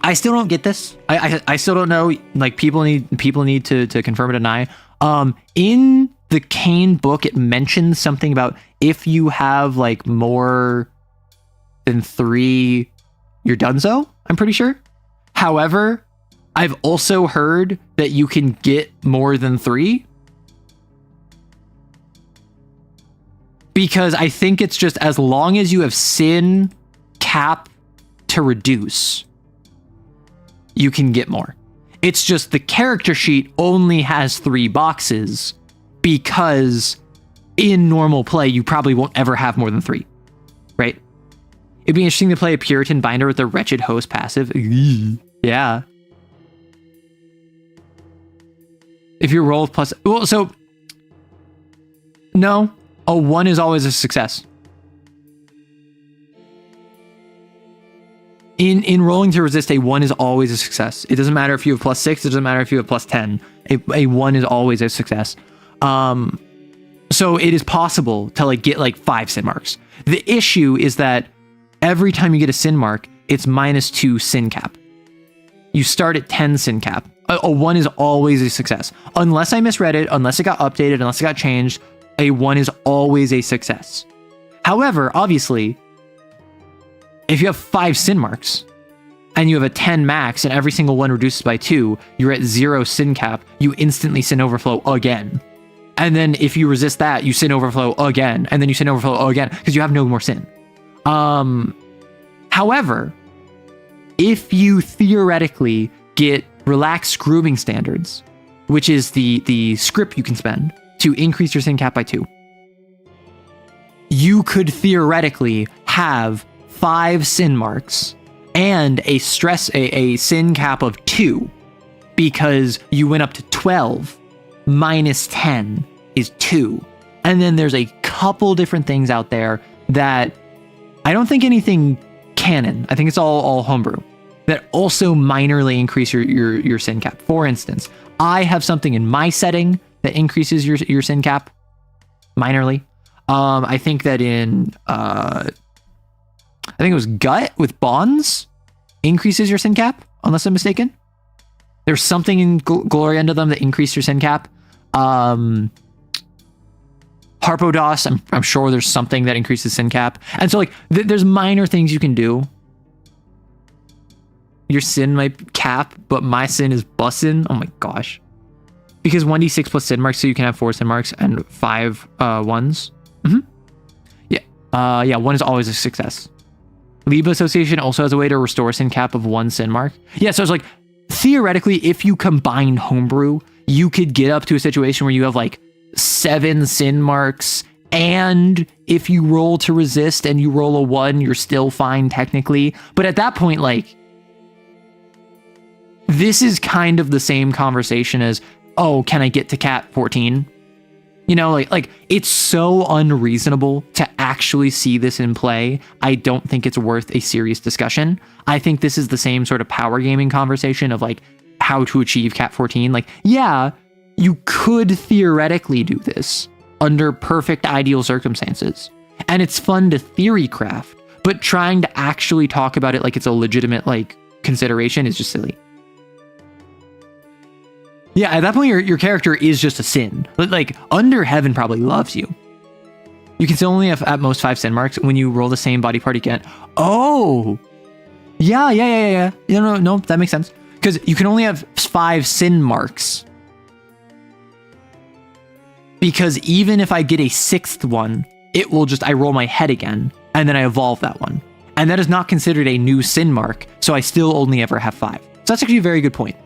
I still don't get this. I still don't know. Like, people need to confirm or deny. In the CAIN book, it mentions something about if you have like more than 3, you're donezo, I'm pretty sure. However, I've also heard that you can get more than 3. Because I think it's just as long as you have sin cap to reduce, you can get more. It's just the character sheet only has 3 boxes because in normal play, you probably won't ever have more than 3, right? It'd be interesting to play a Puritan binder with a wretched host passive. Yeah. If you roll plus... Well, so... No. A 1 is always a success. In rolling to resist, a 1 is always a success. It doesn't matter if you have +6. It doesn't matter if you have +10. A 1 is always a success. So it is possible to like get like 5 sin marks. The issue is that every time you get a sin mark, it's -2 sin cap. You start at 10 sin cap. A 1 is always a success. Unless I misread it, unless it got updated, unless it got changed, a 1 is always a success. However, obviously, if you have 5 sin marks and you have a 10 max and every single one reduces by 2, you're at 0 sin cap, you instantly sin overflow again. And then if you resist that, you sin overflow again, and then you sin overflow again because you have no more sin. However, if you theoretically get relaxed grooming standards, which is the script you can spend to increase your sin cap by 2, you could theoretically have 5 sin marks and a sin cap of 2 because you went up to 12 minus 10 is 2. And then there's a couple different things out there that I don't think anything canon. I think it's all homebrew that also minorly increase your sin cap. For instance, I have something in my setting that increases your sin cap minorly. I think that in I think it was gut with bonds increases your sin cap, unless I'm mistaken. There's something in Glory Unto Them that increased your sin cap. Harpocrates, I'm sure there's something that increases sin cap. And so like there's minor things you can do. Your sin might cap, but my sin is bussin'. Oh my gosh. Because 1d6 plus sin marks, so you can have 4 sin marks and 5 ones. Yeah, 1 is always a success. Leave Association also has a way to restore sin cap of 1 sin mark. Yeah, so it's like, theoretically, if you combine Homebrew, you could get up to a situation where you have like 7 sin marks, and if you roll to resist and you roll a 1, you're still fine technically. But at that point, like, this is kind of the same conversation as, oh, can I get to cat 14? You know, like it's so unreasonable to actually see this in play. I don't think it's worth a serious discussion. I think this is the same sort of power gaming conversation of like how to achieve cat 14. Like, yeah, you could theoretically do this under perfect ideal circumstances. And it's fun to theory craft, but trying to actually talk about it like it's a legitimate like consideration is just silly. Yeah, at that point, your character is just a sin. Like, Under Heaven probably loves you. You can still only have at most 5 sin marks when you roll the same body part again. Oh! Yeah. No, that makes sense. Because you can only have 5 sin marks. Because even if I get a 6th one, it will just, I roll my head again, and then I evolve that one. And that is not considered a new sin mark, so I still only ever have 5. So that's actually a very good point.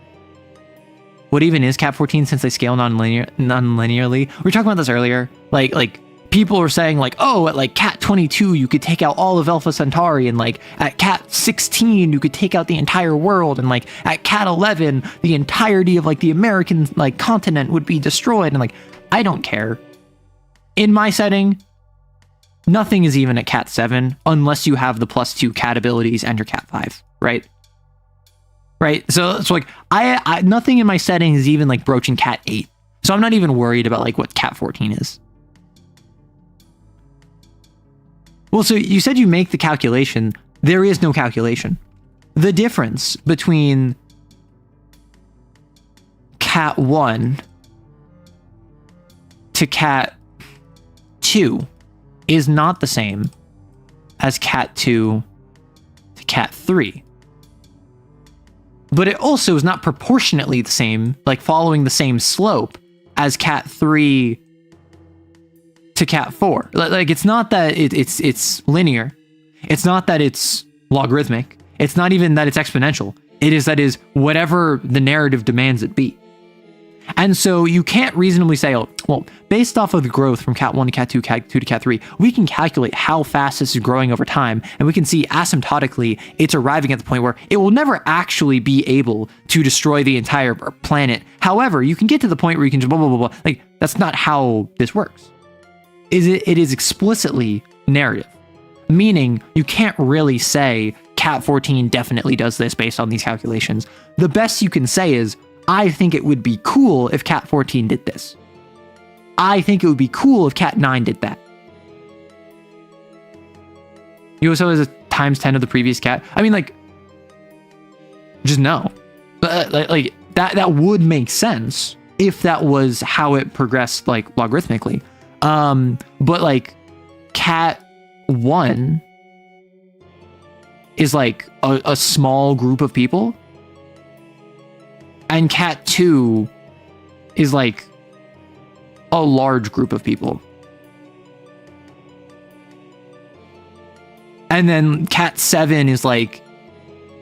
What even is cat 14 since they scale non-linearly? We were talking about this earlier. Like people were saying like, oh, at like cat 22, you could take out all of Alpha Centauri, and like at cat 16, you could take out the entire world, and like at cat 11, the entirety of like the American like continent would be destroyed. And like, I don't care. In my setting, nothing is even at cat 7 unless you have the +2 cat abilities and your cat 5, right? Right, so it's like I nothing in my setting is even like broaching cat 8, so I'm not even worried about like what cat 14 is. Well, so you said you make the calculation. There is no calculation. The difference between cat 1 to cat 2 is not the same as cat 2 to cat 3. But it also is not proportionately the same, like following the same slope as cat 3 to cat 4. Like it's not that it's linear. It's not that it's logarithmic. It's not even that it's exponential. It is that is whatever the narrative demands it be. And so you can't reasonably say, oh, well, based off of the growth from cat 1 to cat 2, cat 2 to cat 3, we can calculate how fast this is growing over time, and we can see asymptotically it's arriving at the point where it will never actually be able to destroy the entire planet. However, you can get to the point where you can just blah, blah, blah, blah. Like, that's not how this works. it is explicitly narrative, meaning you can't really say cat 14 definitely does this based on these calculations. The best you can say is, I think it would be cool if cat 14 did this. I think it would be cool if cat 9 did that. You also has a times 10 of the previous cat. I mean, like, just no. Like that would make sense if that was how it progressed, like, logarithmically. But like cat 1 is like a small group of people, and cat 2 is like a large group of people. And then cat 7 is like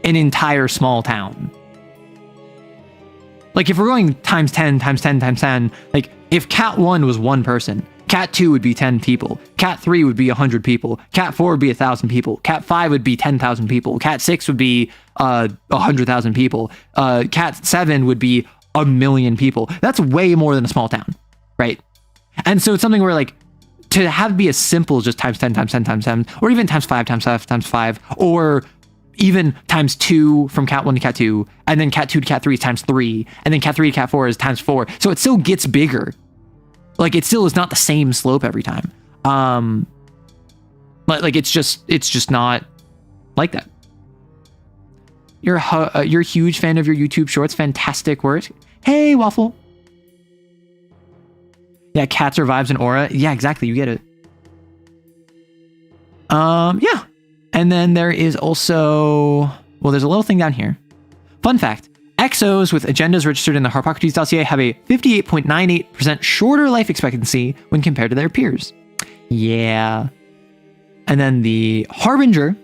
an entire small town. Like, if we're going times 10, times 10, times 10, like, if cat 1 was 1 person, cat 2 would be 10 people, cat 3 would be 100 people, cat 4 would be 1,000 people, cat 5 would be 10,000 people, cat 6 would be 100,000 people, cat 7 would be 1,000,000 people. That's way more than a small town, right? And so it's something where, like, to have it be as simple as just times 10, times 10, times 10, or even times 5, times 5, times 5, or even times 2 from cat 1 to cat 2, and then cat 2 to cat 3 is times 3, and then cat 3 to cat 4 is times 4. So it still gets bigger. Like, it still is not the same slope every time. Like it's just not like that. You're a huge fan of your YouTube shorts. Fantastic work. Hey, Waffle. Yeah, cats are vibes and aura. Yeah, exactly. You get it. Yeah. And then there is also, well, there's a little thing down here. Fun fact. Exos with agendas registered in the Harpocrates dossier have a 58.98% shorter life expectancy when compared to their peers. Yeah. And then the Harbinger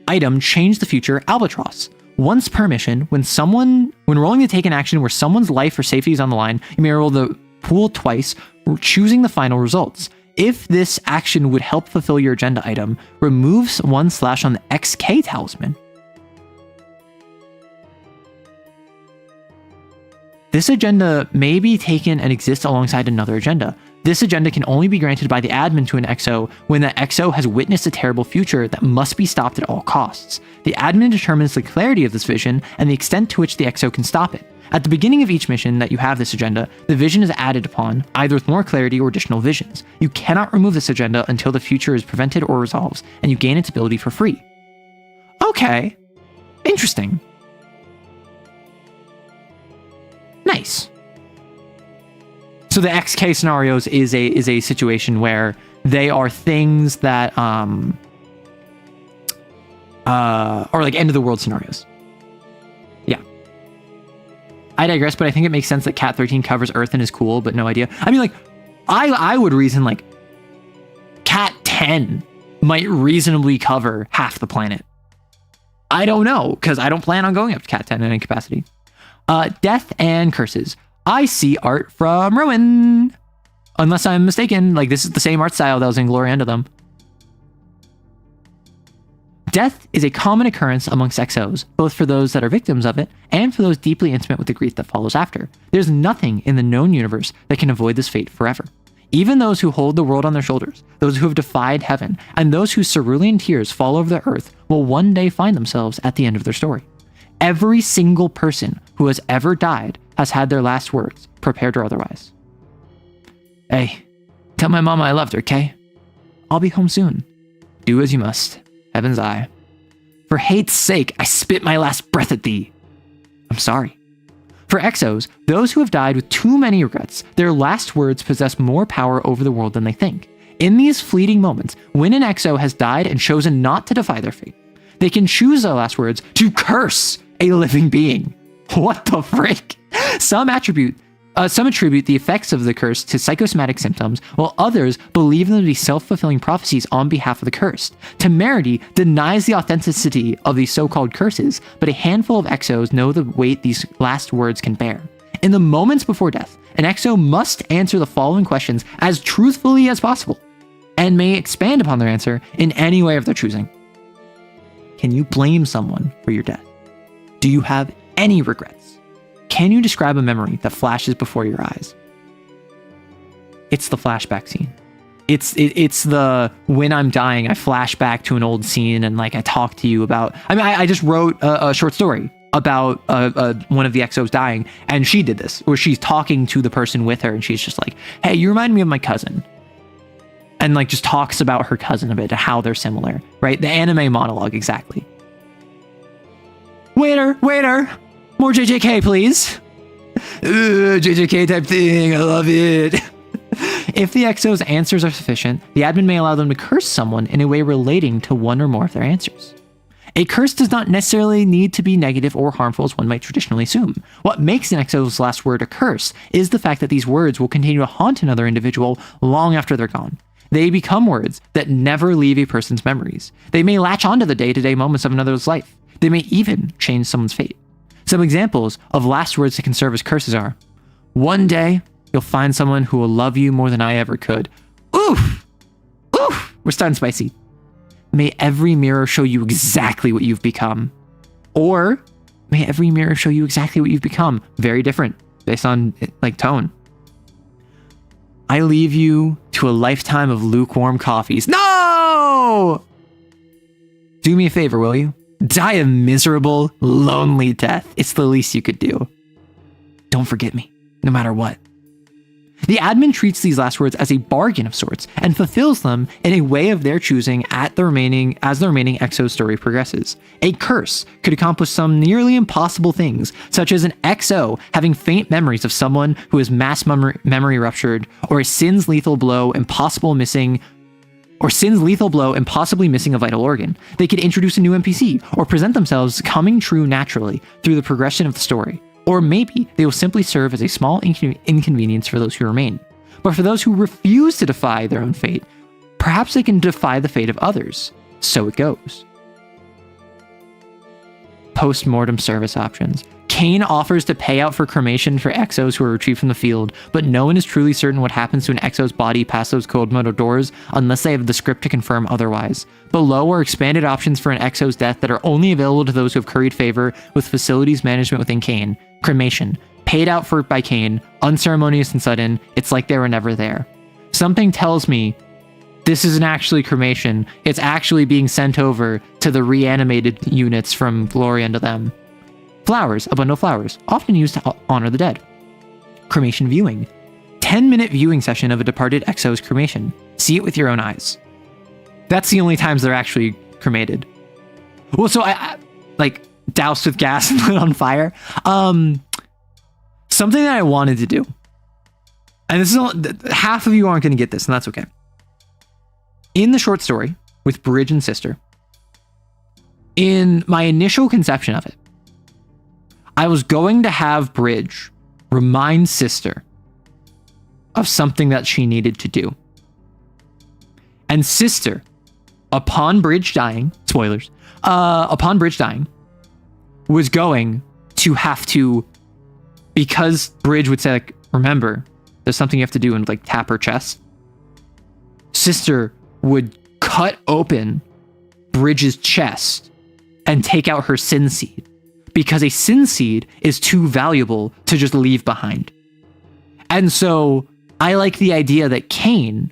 item changed the future albatross. Once per mission, when rolling to take an action where someone's life or safety is on the line, you may roll the pool twice, choosing the final results. If this action would help fulfill your agenda item, removes 1 slash on the XK talisman. This agenda may be taken and exist alongside another agenda. This agenda can only be granted by the admin to an XO when the XO has witnessed a terrible future that must be stopped at all costs. The admin determines the clarity of this vision and the extent to which the XO can stop it. At the beginning of each mission that you have this agenda, the vision is added upon, either with more clarity or additional visions. You cannot remove this agenda until the future is prevented or resolves, and you gain its ability for free. Okay. Interesting. Nice. So the XK scenarios is a situation where they are things that are like end of the world scenarios. Yeah. I digress, but I think it makes sense that Cat 13 covers Earth and is cool, but no idea. I mean, like, I would reason like Cat 10 might reasonably cover half the planet. I don't know, because I don't plan on going up to Cat 10 in any capacity. Death and curses. I see art from Rowan. Unless I'm mistaken, like, this is the same art style that was in Glory Unto Them. Death is a common occurrence amongst XOs, both for those that are victims of it and for those deeply intimate with the grief that follows after. There's nothing in the known universe that can avoid this fate forever. Even those who hold the world on their shoulders, those who have defied heaven, and those whose cerulean tears fall over the earth will one day find themselves at the end of their story. Every single person who has ever died has had their last words, prepared or otherwise. Hey, tell my mama I loved her, okay? I'll be home soon. Do as you must. Heaven's eye. For hate's sake, I spit my last breath at thee. I'm sorry. For XOs, those who have died with too many regrets, their last words possess more power over the world than they think. In these fleeting moments, when an XO has died and chosen not to defy their fate, they can choose their last words to curse a living being. What the frick? Some attribute the effects of the curse to psychosomatic symptoms, while others believe them to be self-fulfilling prophecies on behalf of the cursed. Temerity denies the authenticity of these so-called curses, but a handful of XOs know the weight these last words can bear. In the moments before death, an XO must answer the following questions as truthfully as possible, and may expand upon their answer in any way of their choosing. Can you blame someone for your death? Do you have any regrets? Can you describe a memory that flashes before your eyes? It's the flashback scene. It's the when I'm dying, I flash back to an old scene and like I talk to you about. I mean, I just wrote a short story about one of the XOs dying, and she did this where she's talking to the person with her, and she's just like, "Hey, you remind me of my cousin," and like just talks about her cousin a bit and how they're similar, right? The anime monologue, exactly. Waiter, more JJK, please. JJK type thing, I love it. If the XO's answers are sufficient, the admin may allow them to curse someone in a way relating to one or more of their answers. A curse does not necessarily need to be negative or harmful as one might traditionally assume. What makes an XO's last word a curse is the fact that these words will continue to haunt another individual long after they're gone. They become words that never leave a person's memories. They may latch onto the day-to-day moments of another's life. They may even change someone's fate. Some examples of last words that can serve as curses are, "One day, you'll find someone who will love you more than I ever could." Oof! Oof! We're starting spicy. "May every mirror show you exactly what you've become." Or, "May every mirror show you exactly what you've become." Very different, based on, like, tone. "I leave you to a lifetime of lukewarm coffees." No! Do me a favor, will you? Die a miserable, lonely death. It's the least you could do. Don't forget me, no matter what. The admin treats these last words as a bargain of sorts and fulfills them in a way of their choosing as the remaining XO story progresses. A curse could accomplish some nearly impossible things, such as an XO having faint memories of someone who is mass memory ruptured, or Sin's lethal blow impossibly missing a vital organ. They could introduce a new NPC, or present themselves coming true naturally through the progression of the story. Or maybe they will simply serve as a small inconvenience for those who remain. But for those who refuse to defy their own fate, perhaps they can defy the fate of others. So it goes. Post-mortem service options. CAIN offers to pay out for cremation for XOs who are retrieved from the field, but no one is truly certain what happens to an XO's body past those cold metal doors unless they have the script to confirm otherwise. Below are expanded options for an XO's death that are only available to those who have curried favor with facilities management within CAIN. Cremation. Paid out for by CAIN. Unceremonious and sudden. It's like they were never there. Something tells me this isn't actually cremation. It's actually being sent over to the reanimated units from Glory unto them. Flowers. A bundle of flowers. Often used to honor the dead. Cremation viewing. 10-minute viewing session of a departed XO's cremation. See it with your own eyes. That's the only times they're actually cremated. Well, so I like doused with gas and lit on fire. Something that I wanted to do, and this is half of you aren't going to get this, and that's okay. In the short story with Bridge and Sister, in my initial conception of it, I was going to have Bridge remind Sister of something that she needed to do. And Sister, upon Bridge dying, spoilers, upon Bridge dying, was going to have to, because Bridge would say, like, remember, there's something you have to do, and like tap her chest. Sister would cut open Bridge's chest and take out her sin seed, because a sin seed is too valuable to just leave behind. And so I like the idea that CAIN,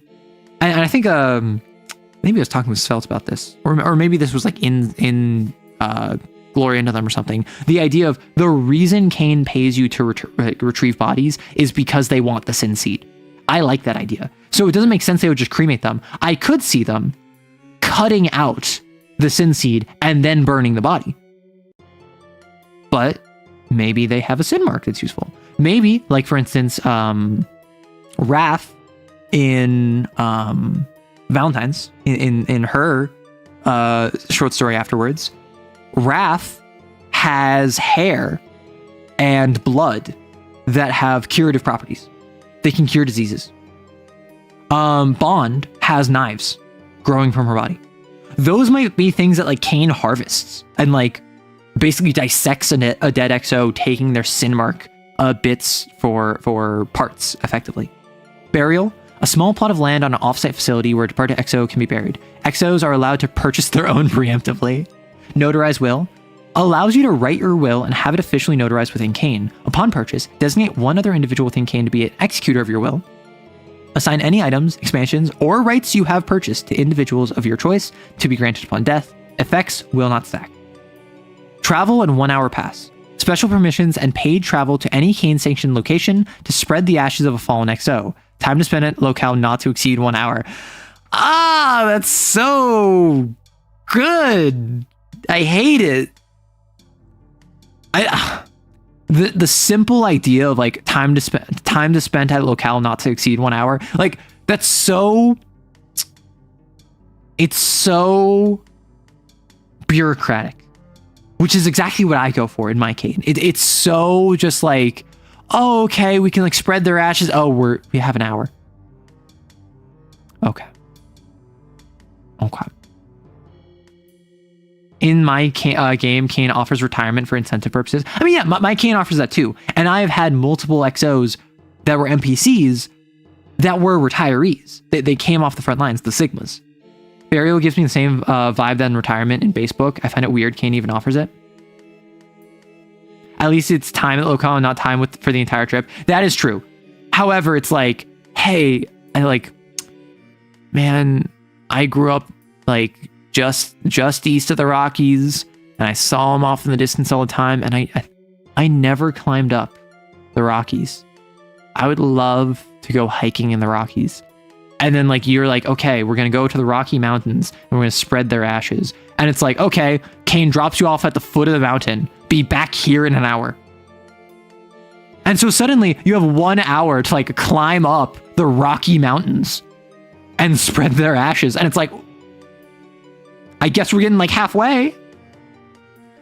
and I think maybe I was talking with Svelte about this, or maybe this was like in Glory unto them or something. The idea of the reason CAIN pays you to retrieve bodies is because they want the sin seed. I like that idea. So it doesn't make sense they would just cremate them. I could see them cutting out the sin seed and then burning the body. But maybe they have a sin mark that's useful. Maybe, like for instance, Wrath in Valentine's, in her short story afterwards, Wrath has hair and blood that have curative properties. They can cure diseases. Bond has knives growing from her body. Those might be things that like CAIN harvests and like basically dissects a dead XO, taking their sin mark bits for parts effectively. Burial. A small plot of land on an offsite facility where a departed XO can be buried. XOs are allowed to purchase their own preemptively. Notarize will. Allows you to write your will and have it officially notarized within CAIN. Upon purchase, designate one other individual within CAIN to be an executor of your will. Assign any items, expansions, or rights you have purchased to individuals of your choice to be granted upon death. Effects will not stack. Travel and 1 hour pass. Special permissions and paid travel to any CAIN-sanctioned location to spread the ashes of a fallen XO. Time to spend at locale not to exceed 1 hour. Ah, that's so good. I hate it. The simple idea of like time to spend at locale not to exceed 1 hour, like that's so, it's so bureaucratic, which is exactly what I go for in my CAIN. It's so just like, oh, okay, we can like spread their ashes. Oh, we have an hour. Okay. In my game, CAIN offers retirement for incentive purposes. I mean, yeah, my CAIN offers that too. And I have had multiple XOs that were NPCs that were retirees. They came off the front lines, the Sigmas. Burial gives me the same vibe than retirement in base book. I find it weird CAIN even offers it. At least it's time at locale and not time for the entire trip. That is true. However, it's like, hey, man, I grew up like just east of the Rockies, and I saw them off in the distance all the time, and I never climbed up the Rockies. I would love to go hiking in the Rockies. And then like you're like, okay, we're gonna go to the Rocky Mountains and we're gonna spread their ashes. And it's like, okay, CAIN drops you off at the foot of the mountain. Be back here in an hour. And so suddenly you have 1 hour to like climb up the Rocky Mountains and spread their ashes. And it's like, I guess we're getting like halfway.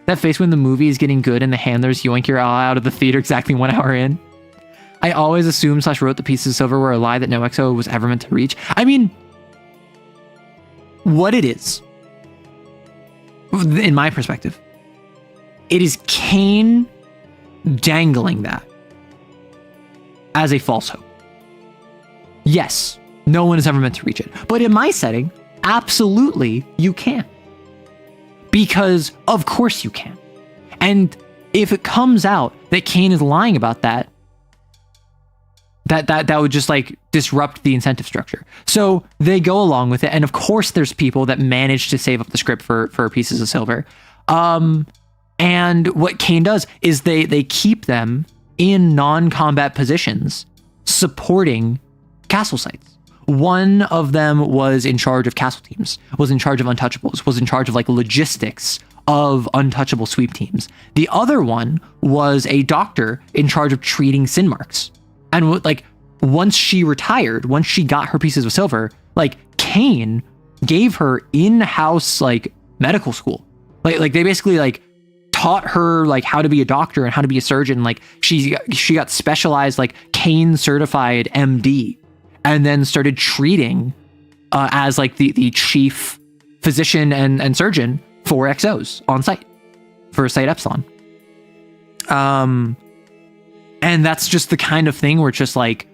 That face when the movie is getting good and the handlers yoink your eye out of the theater exactly 1 hour in. I always assumed / wrote the pieces of silver were a lie that no XO was ever meant to reach. I mean, what it is, in my perspective, it is CAIN dangling that as a false hope. Yes, no one is ever meant to reach it. But in my setting, absolutely you can. Because of course you can. And if it comes out that CAIN is lying about that, that would just like disrupt the incentive structure. So they go along with it. And of course there's people that manage to save up the script for pieces of silver. And what CAIN does is they keep them in non-combat positions supporting castle sites. One of them was in charge of castle teams, was in charge of untouchables, was in charge of like logistics of untouchable sweep teams. The other one was a doctor in charge of treating sin marks. And like once she retired, once she got her pieces of silver, like CAIN gave her in-house like medical school. Like they basically like taught her like how to be a doctor and how to be a surgeon. Like she got specialized like CAIN certified MD, and then started treating as like the chief physician and surgeon for XOs on site for Site Epsilon. And that's just the kind of thing where it's just like,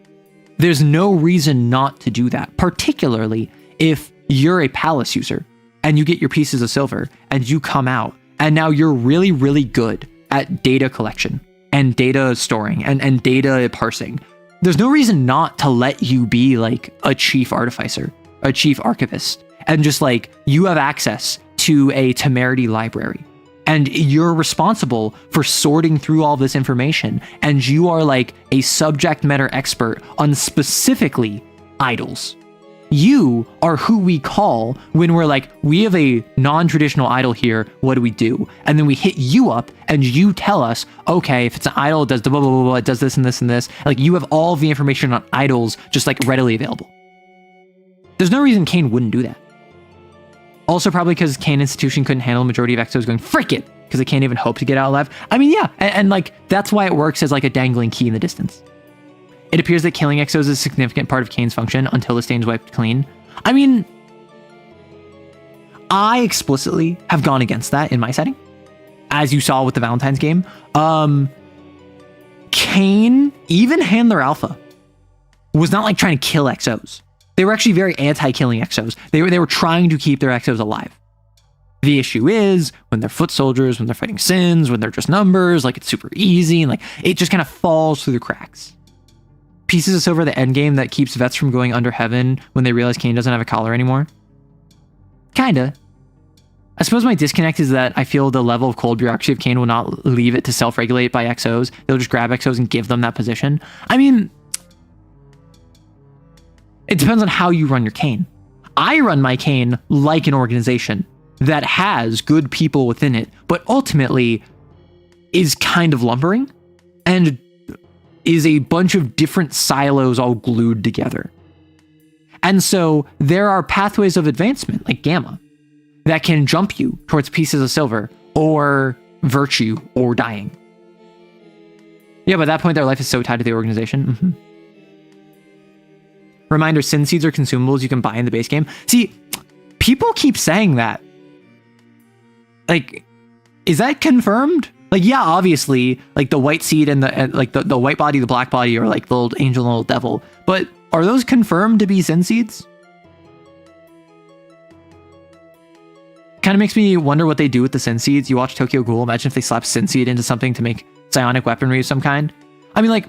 there's no reason not to do that, particularly if you're a palace user and you get your pieces of silver and you come out and now you're really, really good at data collection and data storing and data parsing. There's no reason not to let you be like a chief artificer, a chief archivist, and just like you have access to a temerity library. And you're responsible for sorting through all this information. And you are like a subject matter expert on specifically idols. You are who we call when we're like, we have a non-traditional idol here. What do we do? And then we hit you up and you tell us, okay, if it's an idol, it does blah, blah, blah, blah, it does this and this and this. Like you have all the information on idols just like readily available. There's no reason CAIN wouldn't do that. Also, probably because CAIN institution couldn't handle the majority of XOs going, frick it, because they can't even hope to get out alive. I mean, yeah, and like, that's why it works as like a dangling key in the distance. It appears that killing XOs is a significant part of CAIN's function until the stain's wiped clean. I mean, I explicitly have gone against that in my setting, as you saw with the Valentine's game. CAIN, even Handler Alpha, was not like trying to kill XOs. They were actually very anti-killing XOs. They were trying to keep their XOs alive. The issue is when they're foot soldiers, when they're fighting sins, when they're just numbers, like it's super easy and like it just kind of falls through the cracks. pieces of silver the end game that keeps vets from going under heaven when they realize CAIN doesn't have a collar anymore? Kinda. I suppose my disconnect is that I feel the level of cold bureaucracy of CAIN will not leave it to self-regulate by XOs. They'll just grab XOs and give them that position. I mean, it depends on how you run your CAIN. I run my CAIN like an organization that has good people within it, but ultimately is kind of lumbering and is a bunch of different silos all glued together. And so there are pathways of advancement, like Gamma, that can jump you towards pieces of silver or virtue or dying. Yeah, by that point, their life is so tied to the organization. Mm-hmm. Reminder, sin seeds are consumables you can buy in the base game. See, people keep saying that. Like, is that confirmed? Like, yeah, obviously, like the white seed and the white body, the black body, or like the little angel and the little devil. But are those confirmed to be sin seeds? Kind of makes me wonder what they do with the sin seeds. You watch Tokyo Ghoul, imagine if they slap sin seed into something to make psionic weaponry of some kind. I mean, like,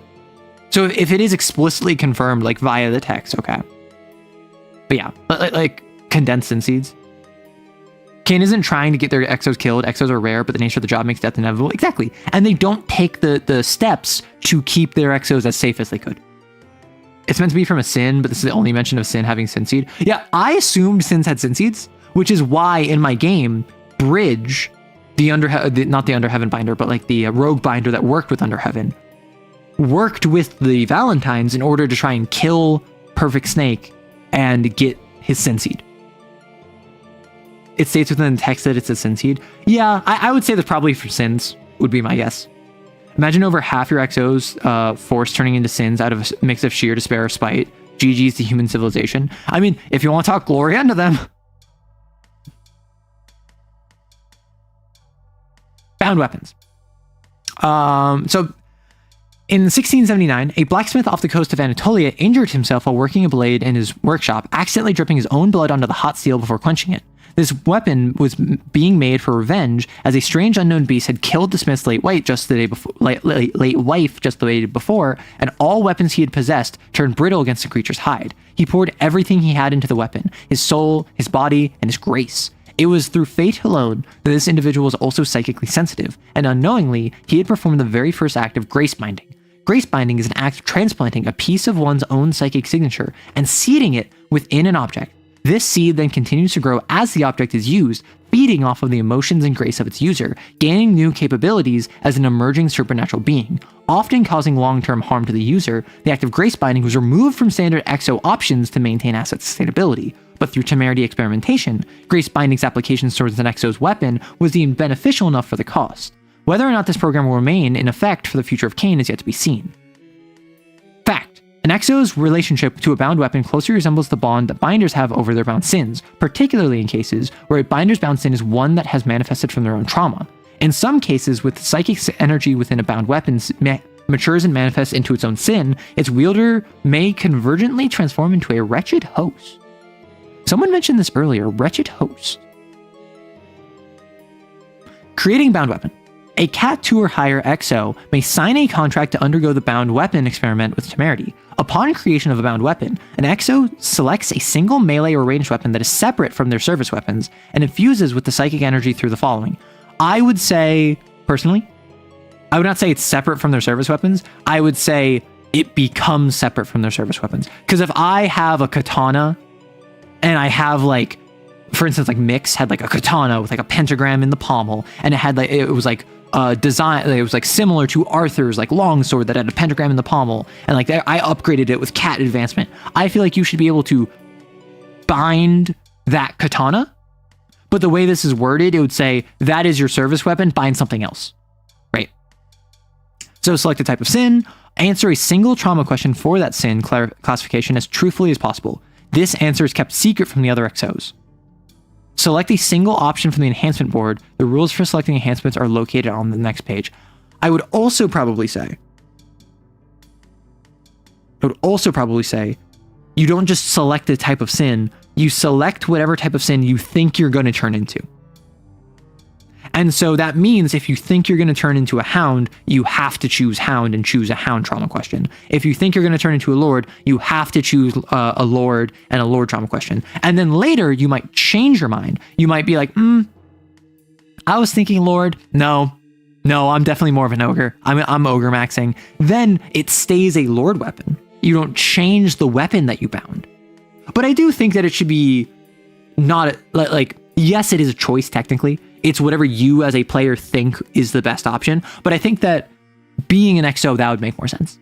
so if it is explicitly confirmed, like via the text, okay. But yeah, like condensed sin seeds. CAIN isn't trying to get their exos killed. Exos are rare, but the nature of the job makes death inevitable. Exactly. And they don't take the steps to keep their exos as safe as they could. It's meant to be from a sin, but this is the only mention of sin having sin seed. Yeah, I assumed sins had sin seeds, which is why in my game, Bridge, not the Under Heaven binder, but like the rogue binder that worked with Under Heaven, worked with the Valentines in order to try and kill Perfect Snake and get his sin seed. It states within the text that it's a sin seed. Yeah, I would say that's probably for sins, would be my guess. Imagine over half your XOs force turning into sins out of a mix of sheer despair or spite. GG's to human civilization. I mean, if you want to talk glory unto them. Bound weapons. So in 1679, a blacksmith off the coast of Anatolia injured himself while working a blade in his workshop, accidentally dripping his own blood onto the hot steel before quenching it. This weapon was being made for revenge, as a strange unknown beast had killed the smith's late wife just the day before, and all weapons he had possessed turned brittle against the creature's hide. He poured everything he had into the weapon, his soul, his body, and his grace. It was through fate alone that this individual was also psychically sensitive, and unknowingly, he had performed the very first act of grace binding. Grace binding is an act of transplanting a piece of one's own psychic signature and seeding it within an object. This seed then continues to grow as the object is used, feeding off of the emotions and grace of its user, gaining new capabilities as an emerging supernatural being. Often causing long-term harm to the user, the act of grace binding was removed from standard XO options to maintain asset sustainability. But through temerity experimentation, grace binding's applications towards an XO's weapon was deemed beneficial enough for the cost. Whether or not this program will remain in effect for the future of CAIN is yet to be seen. Fact. An XO's relationship to a bound weapon closely resembles the bond that binders have over their bound sins, particularly in cases where a binder's bound sin is one that has manifested from their own trauma. In some cases, with psychic energy within a bound weapon matures and manifests into its own sin, its wielder may convergently transform into a wretched host. Someone mentioned this earlier, wretched host. Creating bound weapon. A Cat 2 or higher XO may sign a contract to undergo the bound weapon experiment with temerity. Upon creation of a bound weapon, an XO selects a single melee or ranged weapon that is separate from their service weapons and infuses with the psychic energy through the following. I would say, personally, I would not say it's separate from their service weapons. I would say it becomes separate from their service weapons. Because if I have a katana and I have like, for instance, like Mix had like a katana with like a pentagram in the pommel, and it was like design, it was like similar to Arthur's like longsword that had a pentagram in the pommel, and like I upgraded it with cat advancement. I feel like you should be able to bind that katana, but the way this is worded, it would say that is your service weapon, bind something else, right? So select a type of sin, answer a single trauma question for that sin classification as truthfully as possible. This answer is kept secret from the other XOs. Select a single option from the enhancement board. The rules for selecting enhancements are located on the next page. I would also probably say, you don't just select a type of sin, you select whatever type of sin you think you're going to turn into. And so that means if you think you're going to turn into a hound, you have to choose hound and choose a hound trauma question. If you think you're going to turn into a lord, you have to choose a lord and a lord trauma question. And then later you might change your mind. You might be like, I was thinking lord. No, I'm definitely more of an ogre. I'm ogre maxing. Then it stays a lord weapon. You don't change the weapon that you bound. But I do think that it should be not like, yes, it is a choice technically. It's whatever you as a player think is the best option. But I think that being an XO, that would make more sense.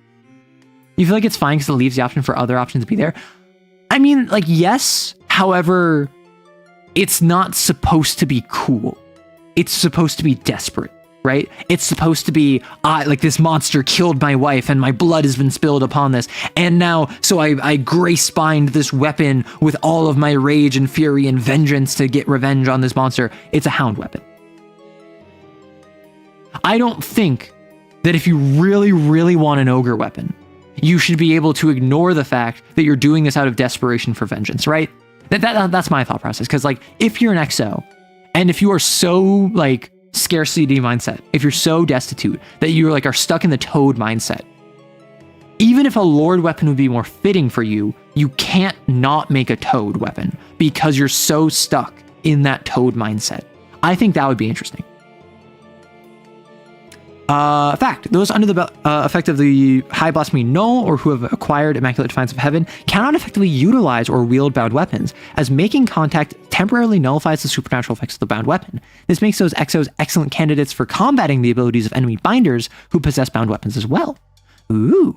You feel like it's fine because it leaves the option for other options to be there? I mean, like, yes. However, it's not supposed to be cool. It's supposed to be desperate, right? It's supposed to be, like, this monster killed my wife and my blood has been spilled upon this. And now, so I grace-bind this weapon with all of my rage and fury and vengeance to get revenge on this monster. It's a hound weapon. I don't think that if you really, really want an ogre weapon, you should be able to ignore the fact that you're doing this out of desperation for vengeance, right? That's my thought process. Because, like, if you're an XO, and if you are so, like, scarcity mindset, if you're so destitute that you like are stuck in the toad mindset, even if a lord weapon would be more fitting for you, you can't not make a toad weapon because you're so stuck in that toad mindset. I think that would be interesting. Fact, those under the effect of the high blasphemy null or who have acquired immaculate defiance of heaven cannot effectively utilize or wield bound weapons, as making contact temporarily nullifies the supernatural effects of the bound weapon. This makes those XOs excellent candidates for combating the abilities of enemy binders who possess bound weapons as well. Ooh.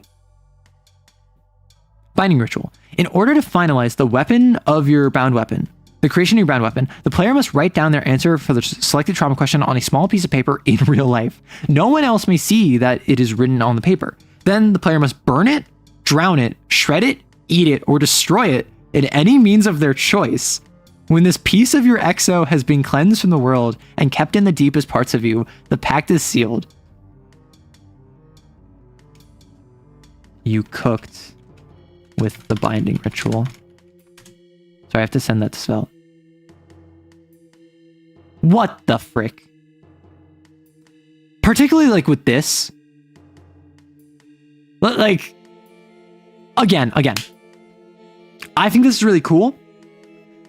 Binding ritual. In order to finalize the weapon of your bound weapon, the creation of your bound weapon, the player must write down their answer for the selected trauma question on a small piece of paper in real life. No one else may see that it is written on the paper. Then the player must burn it, drown it, shred it, eat it, or destroy it in any means of their choice. When this piece of your XO has been cleansed from the world and kept in the deepest parts of you, the pact is sealed. You cooked with the binding ritual. Sorry, I have to send that to Svelte. What the frick? Particularly like with this. Like, again. I think this is really cool.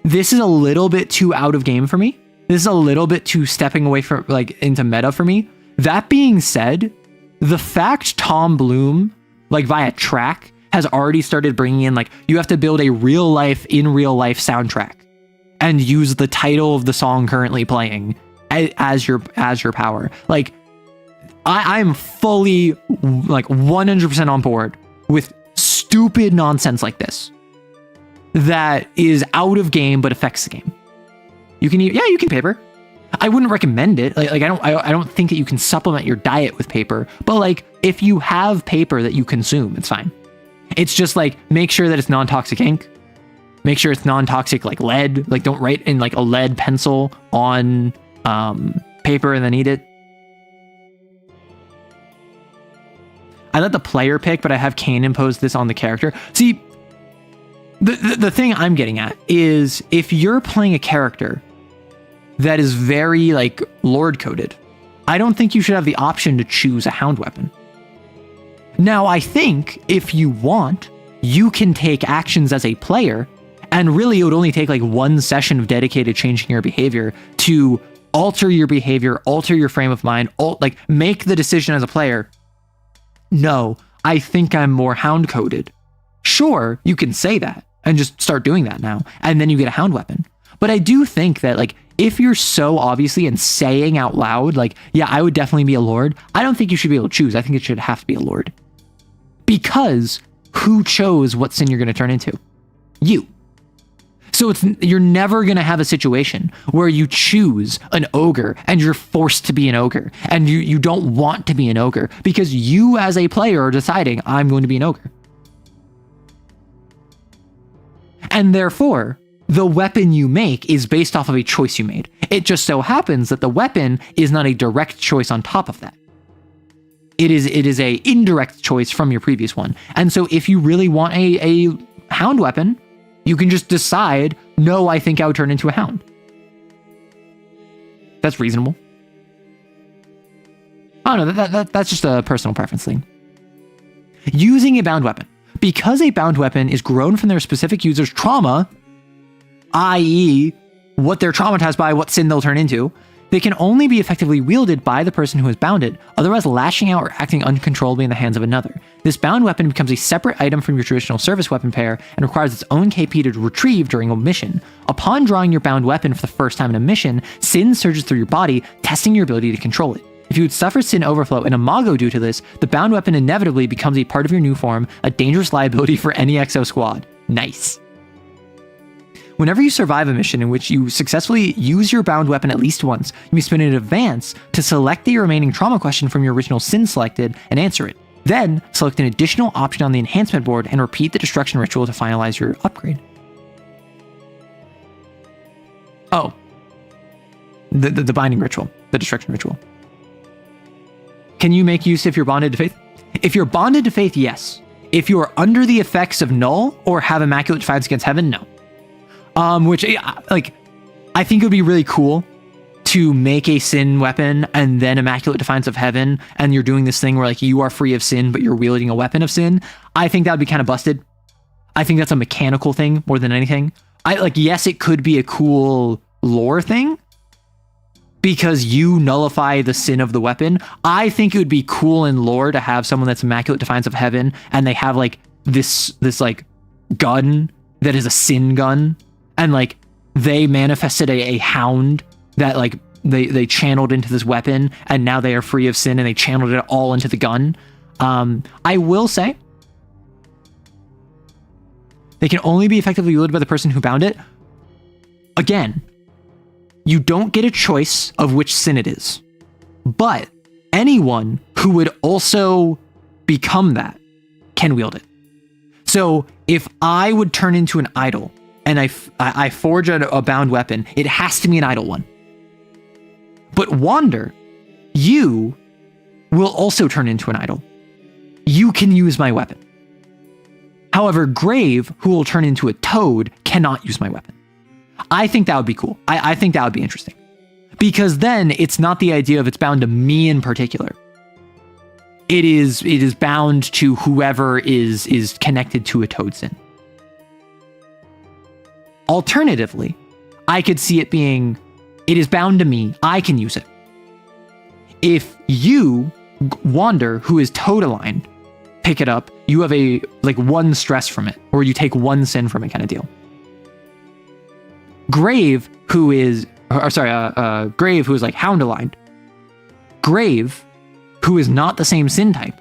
This is a little bit too out of game for me. This is a little bit too stepping away from, like, into meta for me. That being said, the fact Tom Bloom, like via track, has already started bringing in, like, you have to build a in real life soundtrack and use the title of the song currently playing as your power. Like, I'm fully, like, 100% on board with stupid nonsense like this that is out of game but affects the game. You can paper. I wouldn't recommend it. Like I don't think that you can supplement your diet with paper, but like if you have paper that you consume, it's fine. It's just like, make sure that it's non-toxic ink. Make sure it's non-toxic, like lead. Like, don't write in like a lead pencil on paper and then eat it. I let the player pick, but I have CAIN impose this on the character. See, the thing I'm getting at is if you're playing a character that is very like lord coded, I don't think you should have the option to choose a hound weapon. Now, I think if you want, you can take actions as a player, and really it would only take like one session of dedicated changing your behavior to alter your behavior, alter your frame of mind, like make the decision as a player. No, I think I'm more hound coded. Sure, you can say that and just start doing that now, and then you get a hound weapon. But I do think that like, if you're so obviously and saying out loud, like, yeah, I would definitely be a lord, I don't think you should be able to choose. I think it should have to be a lord. Because who chose what sin you're going to turn into? You. So you're never going to have a situation where you choose an ogre and you're forced to be an ogre and you don't want to be an ogre because you as a player are deciding, I'm going to be an ogre. And therefore, the weapon you make is based off of a choice you made. It just so happens that the weapon is not a direct choice on top of that. It is a indirect choice from your previous one. And so if you really want a hound weapon, you can just decide, no, I think I would turn into a hound. That's reasonable. Oh no, that's just a personal preference thing. Using a bound weapon. Because a bound weapon is grown from their specific user's trauma, i.e. what they're traumatized by, what sin they'll turn into, they can only be effectively wielded by the person who has bound it, otherwise lashing out or acting uncontrollably in the hands of another. This bound weapon becomes a separate item from your traditional service weapon pair and requires its own KP to retrieve during a mission. Upon drawing your bound weapon for the first time in a mission, sin surges through your body, testing your ability to control it. If you would suffer sin overflow and imago due to this, the bound weapon inevitably becomes a part of your new form, a dangerous liability for any XO squad. Nice. Whenever you survive a mission in which you successfully use your bound weapon at least once, you may spin an advance to select the remaining trauma question from your original sin selected and answer it. Then, select an additional option on the enhancement board and repeat the destruction ritual to finalize your upgrade. Oh. The binding ritual. The destruction ritual. Can you make use if you're bonded to faith? If you're bonded to faith, yes. If you're under the effects of null or have immaculate defiance against heaven, no. Which, like, I think it would be really cool to make a sin weapon and then immaculate defiance of heaven, and you're doing this thing where, like, you are free of sin, but you're wielding a weapon of sin. I think that would be kind of busted. I think that's a mechanical thing more than anything. Yes, it could be a cool lore thing because you nullify the sin of the weapon. I think it would be cool in lore to have someone that's immaculate defiance of heaven and they have, like, this like, gun that is a sin gun. And, like, they manifested a hound that, like, they channeled into this weapon, and now they are free of sin, and they channeled it all into the gun. I will say, they can only be effectively wielded by the person who bound it. Again, you don't get a choice of which sin it is. But anyone who would also become that can wield it. So, if I would turn into an idol, and I forge a bound weapon, it has to be an idle one. But Wander, you will also turn into an idol. You can use my weapon. However, Grave, who will turn into a toad, cannot use my weapon. I think that would be cool. I think that would be interesting. Because then it's not the idea of it's bound to me in particular. It is bound to whoever is connected to a toad sin. Alternatively, I could see it being, it is bound to me, I can use it. If you, Wander, who is toad aligned, pick it up, you have a, like, one stress from it, or you take one sin from it kind of deal. Grave, who is, Grave, who is, like, hound aligned. Grave, who is not the same sin type,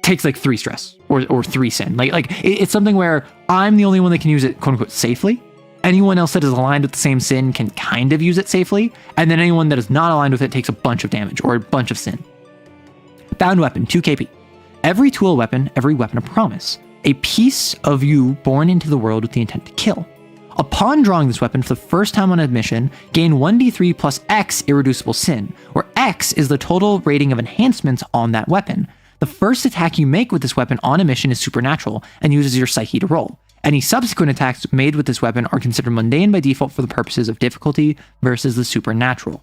takes, like, 3 stress or 3 sin. It's something where I'm the only one that can use it, quote unquote, safely. Anyone else that is aligned with the same sin can kind of use it safely. And then anyone that is not aligned with it takes a bunch of damage or a bunch of sin. Bound weapon, 2 KP. Every tool weapon, every weapon a promise. A piece of you born into the world with the intent to kill. Upon drawing this weapon for the first time on a mission, gain 1d3 plus X irreducible sin, where X is the total rating of enhancements on that weapon. The first attack you make with this weapon on a mission is supernatural and uses your psyche to roll. Any subsequent attacks made with this weapon are considered mundane by default for the purposes of difficulty versus the supernatural.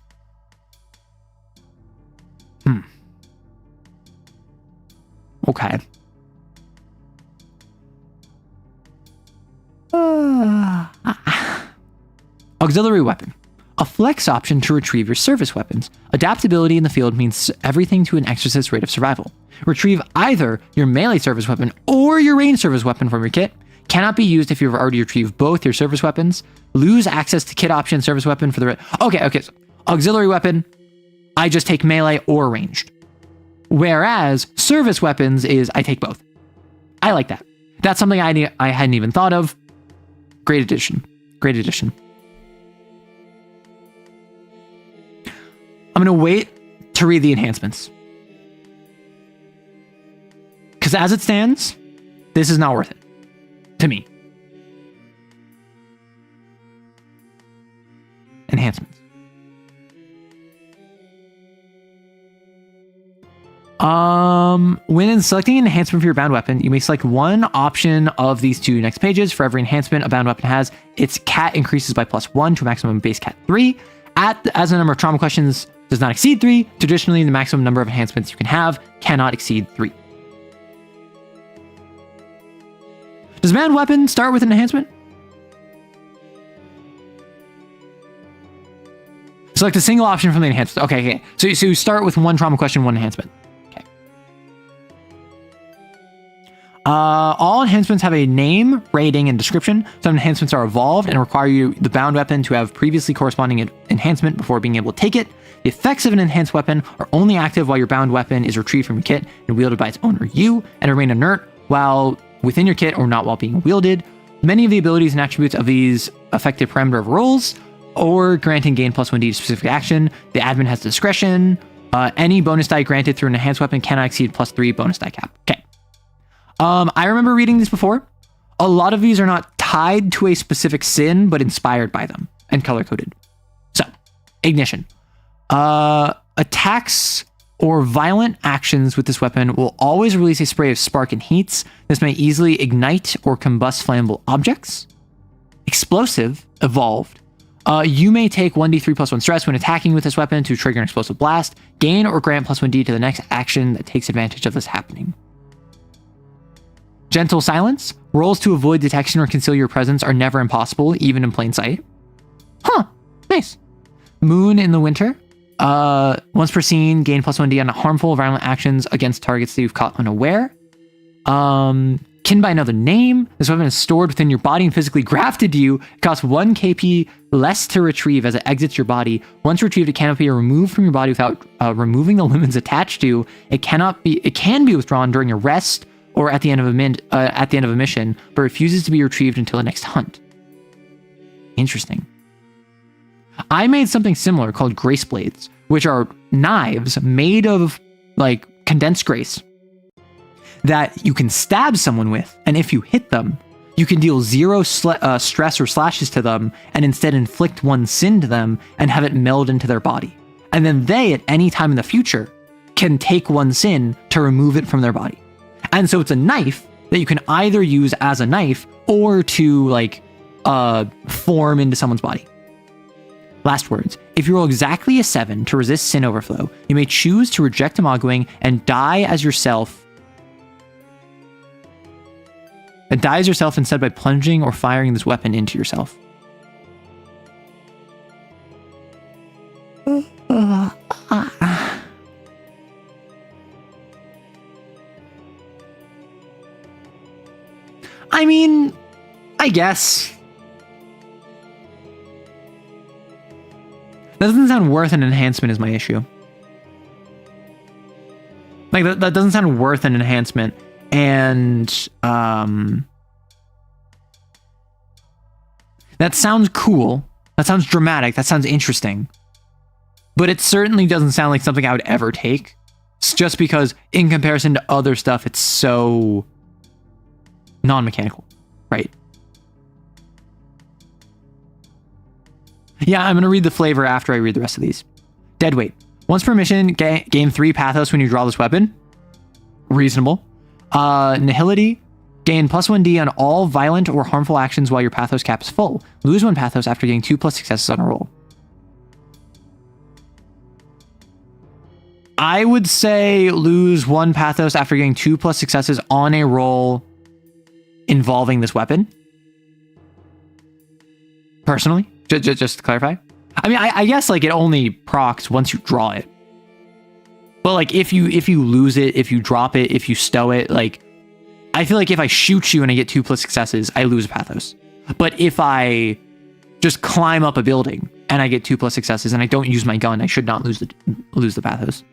Okay. Auxiliary weapon. A flex option to retrieve your service weapons. Adaptability in the field means everything to an exorcist rate of survival. Retrieve either your melee service weapon or your ranged service weapon from your kit. Cannot be used if you've already retrieved both your service weapons. Lose access to kit option service weapon for the... Okay. So auxiliary weapon, I just take melee or ranged. Whereas service weapons is I take both. I like that. That's something I hadn't even thought of. Great addition. Great addition. I'm going to wait to read the enhancements. Because as it stands, this is not worth it. To me. Enhancements. When selecting an enhancement for your bound weapon, you may select one option of these 2 next pages. For every enhancement a bound weapon has, its cat increases by +1 to a maximum base cat 3. As the number of trauma questions Does not exceed 3. Traditionally, the maximum number of enhancements you can have cannot exceed 3. Does banned weapon start with an enhancement? Select a single option from the enhancement. Okay. So you start with 1 trauma question, 1 enhancement. Okay. All enhancements have a name, rating, and description. Some enhancements are evolved and require the bound weapon to have previously corresponding enhancement before being able to take it. The effects of an enhanced weapon are only active while your bound weapon is retrieved from your kit and wielded by its owner, you, and remain inert while within your kit or not while being wielded. Many of the abilities and attributes of these effective parameter of rolls or granting gain +1d to specific action. The admin has discretion. Any bonus die granted through an enhanced weapon cannot exceed +3 bonus die cap. Okay. I remember reading this before. A lot of these are not tied to a specific sin, but inspired by them and color-coded. So, ignition. Attacks or violent actions with this weapon will always release a spray of spark and heats. This may easily ignite or combust flammable objects. Explosive, evolved. You may take 1d3 +1 stress when attacking with this weapon to trigger an explosive blast. Gain or grant +1d to the next action that takes advantage of this happening. Gentle silence. Rolls to avoid detection or conceal your presence are never impossible, even in plain sight. Huh. Nice. Moon in the winter. Once per scene, gain +1d on harmful violent actions against targets that you've caught unaware. Kin by another name. This weapon is stored within your body and physically grafted to you. It costs 1 KP less to retrieve as it exits your body. Once retrieved, it cannot be removed from your body without removing the limits attached to. It can be withdrawn during a rest or at the end of a mission, but refuses to be retrieved until the next hunt. Interesting. I made something similar called Grace Blades, which are knives made of like condensed grace that you can stab someone with, and if you hit them, you can deal 0 stress or slashes to them and instead inflict 1 sin to them and have it meld into their body. And then they, at any time in the future, can take 1 sin to remove it from their body. And so it's a knife that you can either use as a knife or to like form into someone's body. Last words. If you roll exactly a 7 to resist sin overflow, you may choose to reject a Mogwing and die as yourself. And die as yourself instead by plunging or firing this weapon into yourself. I mean, I guess. That doesn't sound worth an enhancement is my issue. Like, that doesn't sound worth an enhancement. And, that sounds cool. That sounds dramatic. That sounds interesting. But it certainly doesn't sound like something I would ever take. It's just because, in comparison to other stuff, it's so non-mechanical, right? Yeah, I'm going to read the flavor after I read the rest of these. Deadweight. Once per mission, gain 3 pathos when you draw this weapon. Reasonable. Nihility. Gain +1d on all violent or harmful actions while your pathos cap is full. Lose 1 pathos after getting 2+ successes on a roll. I would say lose 1 pathos after getting 2+ successes on a roll involving this weapon. Personally, just to clarify. I mean, I guess like it only procs once you draw it. But like if you lose it, if you drop it, if you stow it, like I feel like if I shoot you and I get 2+ successes, I lose a pathos. But if I just climb up a building and I get 2+ successes and I don't use my gun, I should not lose the pathos.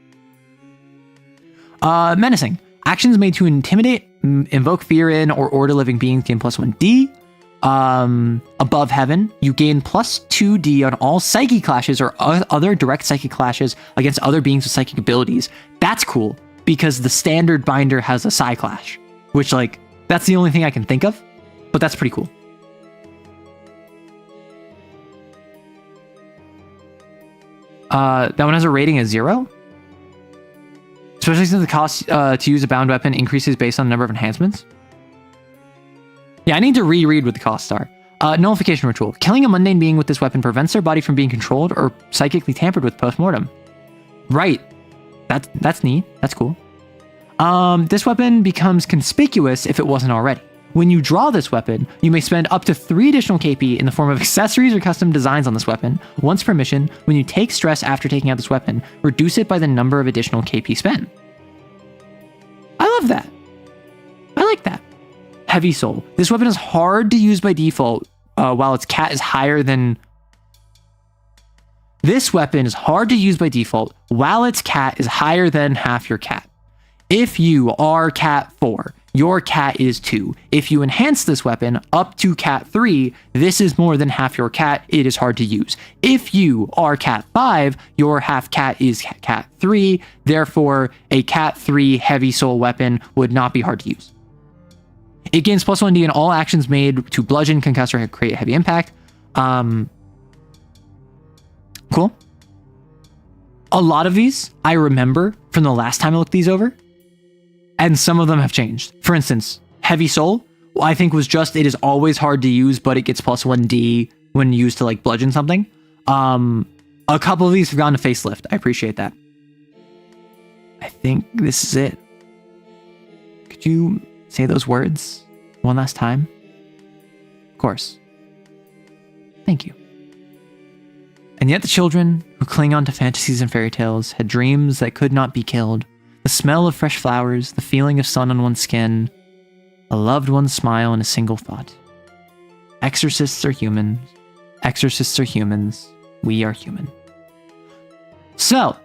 Menacing. Actions made to intimidate, invoke fear in, or order living beings gain +1d. Above heaven, you gain +2d on all psychic clashes or other direct psychic clashes against other beings with psychic abilities. That's cool, because the standard binder has a psi clash, which like, that's the only thing I can think of, but that's pretty cool. That one has a rating of 0. Especially since the cost to use a bound weapon increases based on the number of enhancements. Yeah, I need to reread what the costs are. Nullification ritual. Killing a mundane being with this weapon prevents their body from being controlled or psychically tampered with post-mortem. Right. That's neat. That's cool. This weapon becomes conspicuous if it wasn't already. When you draw this weapon, you may spend up to 3 additional KP in the form of accessories or custom designs on this weapon. Once per mission, when you take stress after taking out this weapon, reduce it by the number of additional KP spent. I love that. I like that. Heavy Soul. This weapon is hard to use by default, while its cat is higher than... This weapon is hard to use by default, while its cat is higher than half your cat. If you are cat 4, your cat is 2. If you enhance this weapon up to cat 3, this is more than half your cat. It is hard to use. If you are cat 5, your half cat is cat 3. Therefore, a cat 3 heavy soul weapon would not be hard to use. It gains +1d in all actions made to bludgeon, concuss, or create heavy impact. Cool. A lot of these I remember from the last time I looked these over, and some of them have changed. For instance, Heavy Soul, I think was just, it is always hard to use, but it gets +1d when used to like bludgeon something. A couple of these have gone to facelift. I appreciate that. I think this is it. Could you say those words one last time? Of course. Thank you. And yet the children who cling on to fantasies and fairy tales had dreams that could not be killed. The smell of fresh flowers, the feeling of sun on one's skin, a loved one's smile and a single thought. Exorcists are humans. Exorcists are humans. We are human. So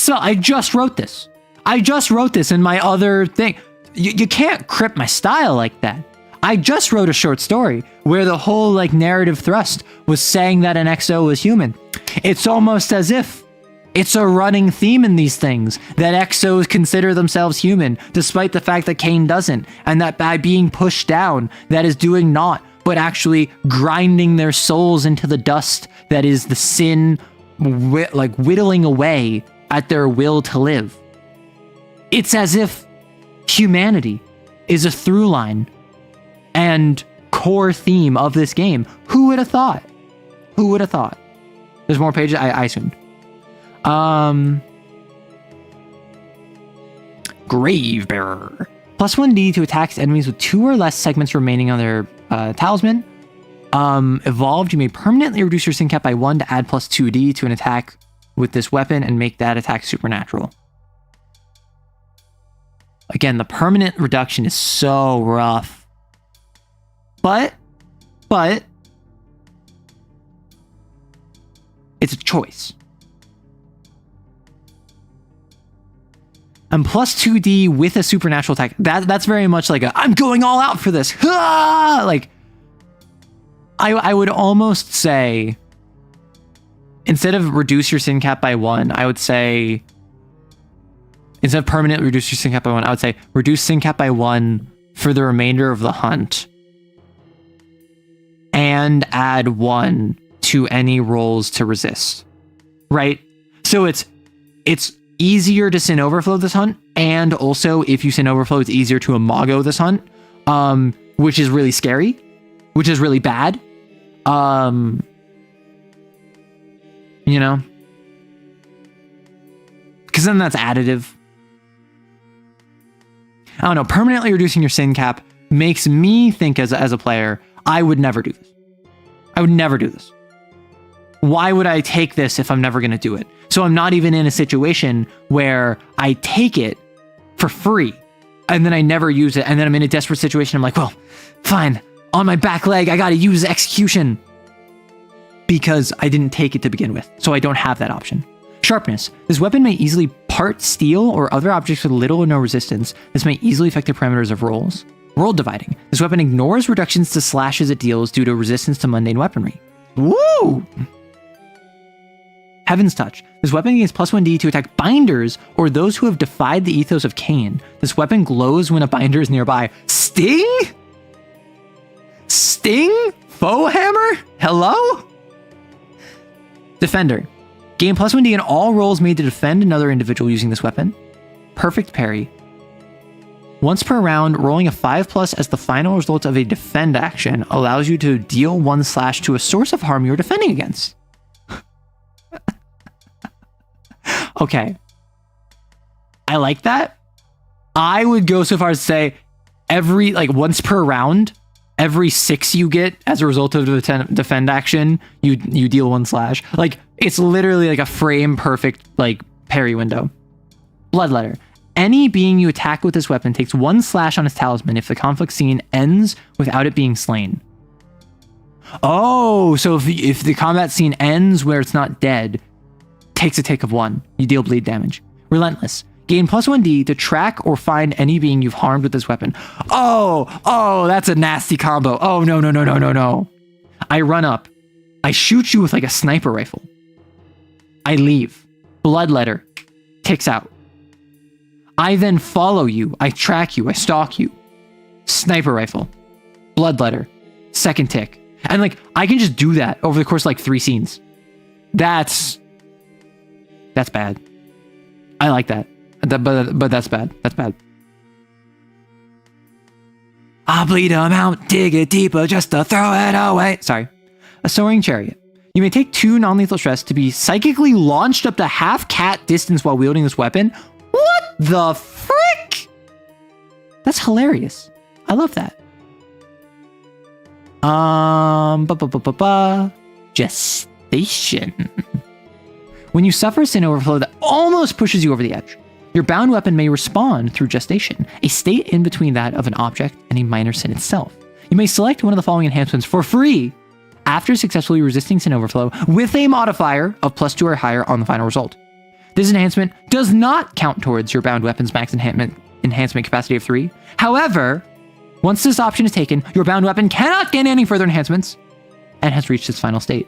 I just wrote this. I just wrote this in my other thing. You can't crip my style like that. I just wrote a short story where the whole like narrative thrust was saying that an XO was human. It's almost as if it's a running theme in these things that XOs consider themselves human, despite the fact that CAIN doesn't, and that by being pushed down, that is doing naught, but actually grinding their souls into the dust that is the sin, like whittling away at their will to live. It's as if humanity is a through line and core theme of this game. Who would have thought? Who would have thought? There's more pages, I assumed. Gravebearer. +1d to attacks enemies with 2 or less segments remaining on their talisman. Evolved, you may permanently reduce your sin cap by 1 to add +2d to an attack with this weapon and make that attack supernatural. Again, the permanent reduction is so rough. But it's a choice. And +2d with a supernatural attack. That's very much like a, I'm going all out for this. Ah! Like, I would almost say, instead of reduce your sin cap by 1, I would say, instead of permanently reduce your sin cap by 1, I would say reduce sin cap by 1 for the remainder of the hunt. And add 1 to any rolls to resist. Right? So it's easier to sin overflow this hunt, and also if you sin overflow, it's easier to imago this hunt, which is really scary, which is really bad. You know? Because then that's additive. I don't know, permanently reducing your sin cap makes me think as a player, I would never do this. I would never do this. Why would I take this if I'm never going to do it? So I'm not even in a situation where I take it for free and then I never use it. And then I'm in a desperate situation. I'm like, well, fine. On my back leg, I got to use execution because I didn't take it to begin with. So I don't have that option. Sharpness. This weapon may easily part steel or other objects with little or no resistance. This may easily affect the parameters of rolls. World dividing. This weapon ignores reductions to slashes it deals due to resistance to mundane weaponry. Woo! Heaven's Touch. This weapon gains +1d to attack binders or those who have defied the ethos of CAIN. This weapon glows when a binder is nearby. Sting? Sting? Foe hammer? Hello? Defender. Gain +1d in all rolls made to defend another individual using this weapon. Perfect parry. Once per round, rolling a 5+ as the final result of a defend action allows you to deal 1 slash to a source of harm you're defending against. Okay. I like that. I would go so far as to say every, like, once per round, every 6 you get as a result of the defend action, you deal 1 slash. Like, it's literally like a frame perfect, like, parry window. Bloodletter. Any being you attack with this weapon takes 1 slash on its talisman if the conflict scene ends without it being slain. Oh, so if the combat scene ends where it's not dead, takes a take of 1. You deal bleed damage. Relentless. Gain plus 1d to track or find any being you've harmed with this weapon. Oh, that's a nasty combo. Oh, no. I run up. I shoot you with like a sniper rifle. I leave. Bloodletter. Ticks out. I then follow you. I track you. I stalk you. Sniper rifle. Bloodletter. Second tick. And like, I can just do that over the course of like 3 scenes. That's bad. I like that. But that's bad. That's bad. I'll bleed them out, dig it deeper just to throw it away. Sorry. A soaring chariot. You may take 2 non-lethal stress to be psychically launched up to half cat distance while wielding this weapon. What the frick? That's hilarious. I love that. Gestation. When you suffer a sin overflow that almost pushes you over the edge, your bound weapon may respond through gestation, a state in between that of an object and a minor sin itself. You may select one of the following enhancements for free after successfully resisting sin overflow with a modifier of +2 or higher on the final result. This enhancement does not count towards your bound weapon's max enhancement capacity of 3. However, once this option is taken, your bound weapon cannot gain any further enhancements and has reached its final state.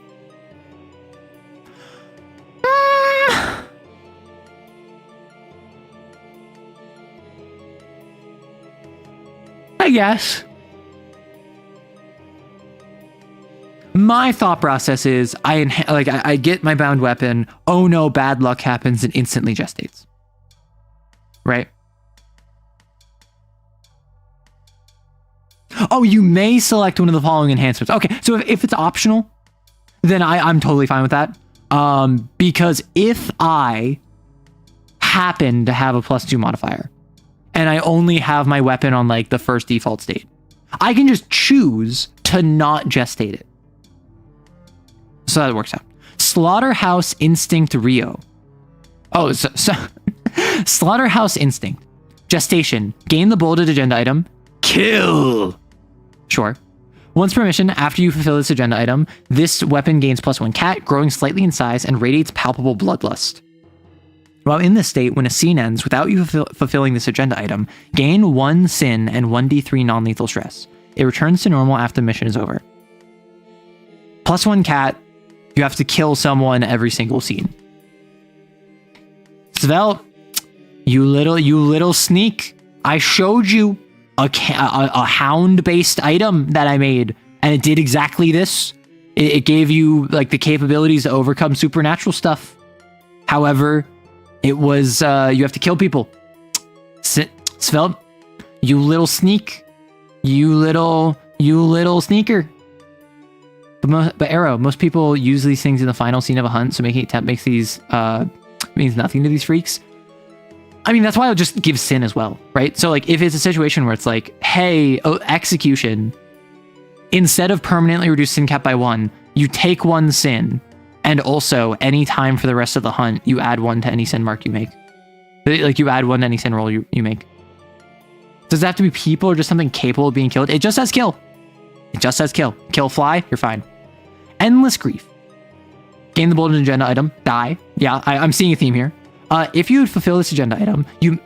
I guess. My thought process is I get my bound weapon. Oh no, bad luck happens and instantly gestates. Right? Oh, you may select one of the following enhancements. Okay, so if it's optional, then I'm totally fine with that. Because if I happen to have a +2 modifier and I only have my weapon on like the first default state, I can just choose to not gestate it. So that works out. Slaughterhouse Instinct Rio. Oh, so Slaughterhouse Instinct. Gestation. Gain the bolded agenda item. Kill. Sure. Once per mission, after you fulfill this agenda item, this weapon gains +1 cat, growing slightly in size, and radiates palpable bloodlust. While in this state, when a scene ends without you fulfilling this agenda item, gain 1 sin and 1d3 non-lethal stress. It returns to normal after the mission is over. +1 cat, you have to kill someone every single scene. Svelte, you little sneak. I showed you a hound-based item that I made, and it did exactly this. It gave you like the capabilities to overcome supernatural stuff. However, it was you have to kill people. Svelte, you little sneak. You little sneaker. But Arrow, most people use these things in the final scene of a hunt, so making it makes these means nothing to these freaks. I mean, that's why I'll just give sin as well, right? So like if it's a situation where it's like, hey, execution, instead of permanently reduce sin cap by 1, you take 1 sin, and also any time for the rest of the hunt, you add 1 to any sin mark you make. Like you add 1 to any sin roll you make. Does it have to be people or just something capable of being killed? It just says kill. It just says kill. Kill fly, you're fine. Endless Grief. Gain the bold agenda item, die. Yeah, I'm seeing a theme here. If you fulfill this agenda item, you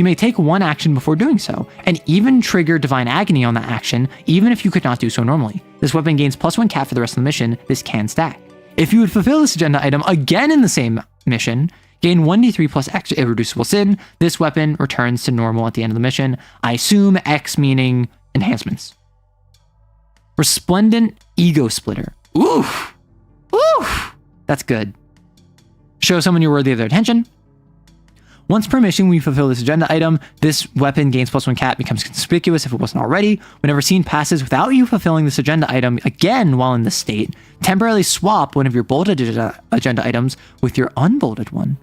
may take 1 action before doing so, and even trigger Divine Agony on that action, even if you could not do so normally. This weapon gains +1 cat for the rest of the mission. This can stack. If you would fulfill this agenda item again in the same mission, gain 1d3 plus X irreducible sin. This weapon returns to normal at the end of the mission. I assume X meaning enhancements. Resplendent Ego Splitter. Oof. Oof. That's good. Show someone you're worthy of their attention. Once per mission, when you fulfill this agenda item, this weapon gains +1 cat, becomes conspicuous if it wasn't already. Whenever scene passes without you fulfilling this agenda item again while in this state, temporarily swap one of your bolded agenda items with your unbolded one.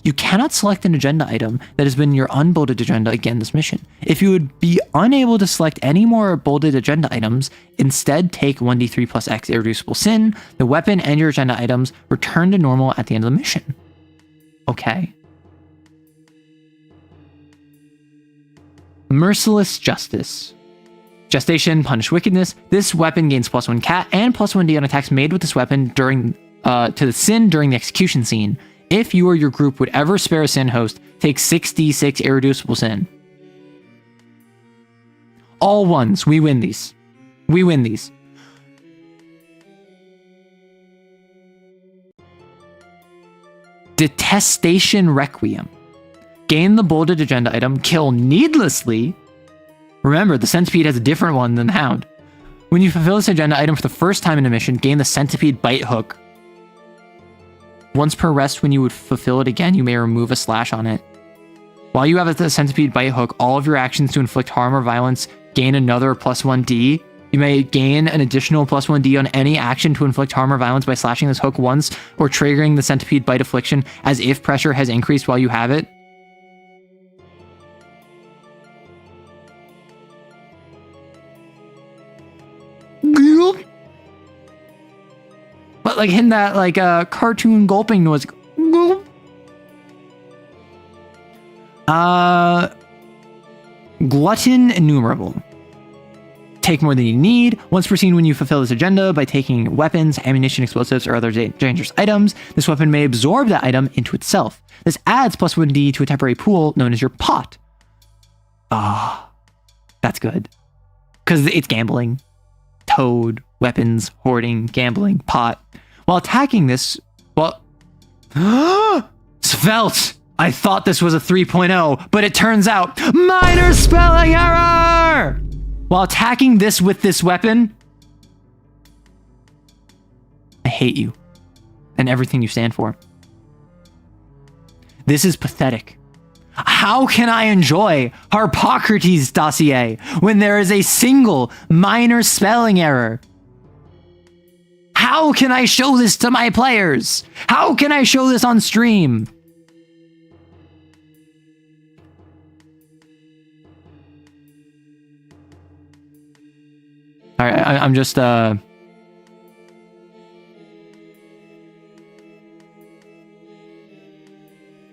You cannot select an agenda item that has been your unbolded agenda again this mission. If you would be unable to select any more bolded agenda items, instead take 1d3 plus X irreducible sin. The weapon and your agenda items return to normal at the end of the mission. Okay. Merciless Justice. Gestation, punish wickedness. This weapon gains +1 cat and +1d on attacks made with this weapon during to the sin during the execution scene. If you or your group would ever spare a sin host, take 6d6 irreducible sin. All ones. We win these. We win these. Detestation Requiem. Gain the bolded agenda item, kill needlessly. Remember, the centipede has a different one than the hound. When you fulfill this agenda item for the first time in a mission, gain the centipede bite hook. Once per rest, when you would fulfill it again, you may remove a slash on it. While you have the centipede bite hook, all of your actions to inflict harm or violence gain another +1d. You may gain an additional +1d on any action to inflict harm or violence by slashing this hook once or triggering the centipede bite affliction as if pressure has increased while you have it. But like hitting that like cartoon gulping noise. Glutton Innumerable. Take more than you need. Once per scene when you fulfill this agenda by taking weapons, ammunition, explosives, or other dangerous items, this weapon may absorb that item into itself. This adds +1d to a temporary pool known as your pot. Ah, that's good. Because it's gambling. Toad, weapons, hoarding, gambling, pot. While attacking this, well, Svelte! I thought this was a 3.0, but it turns out, minor spelling error! While attacking this with this weapon, I hate you and everything you stand for. This is pathetic. How can I enjoy Harpocrates Dossier when there is a single minor spelling error? How can I show this to my players? How can I show this on stream? All right, I'm just I'm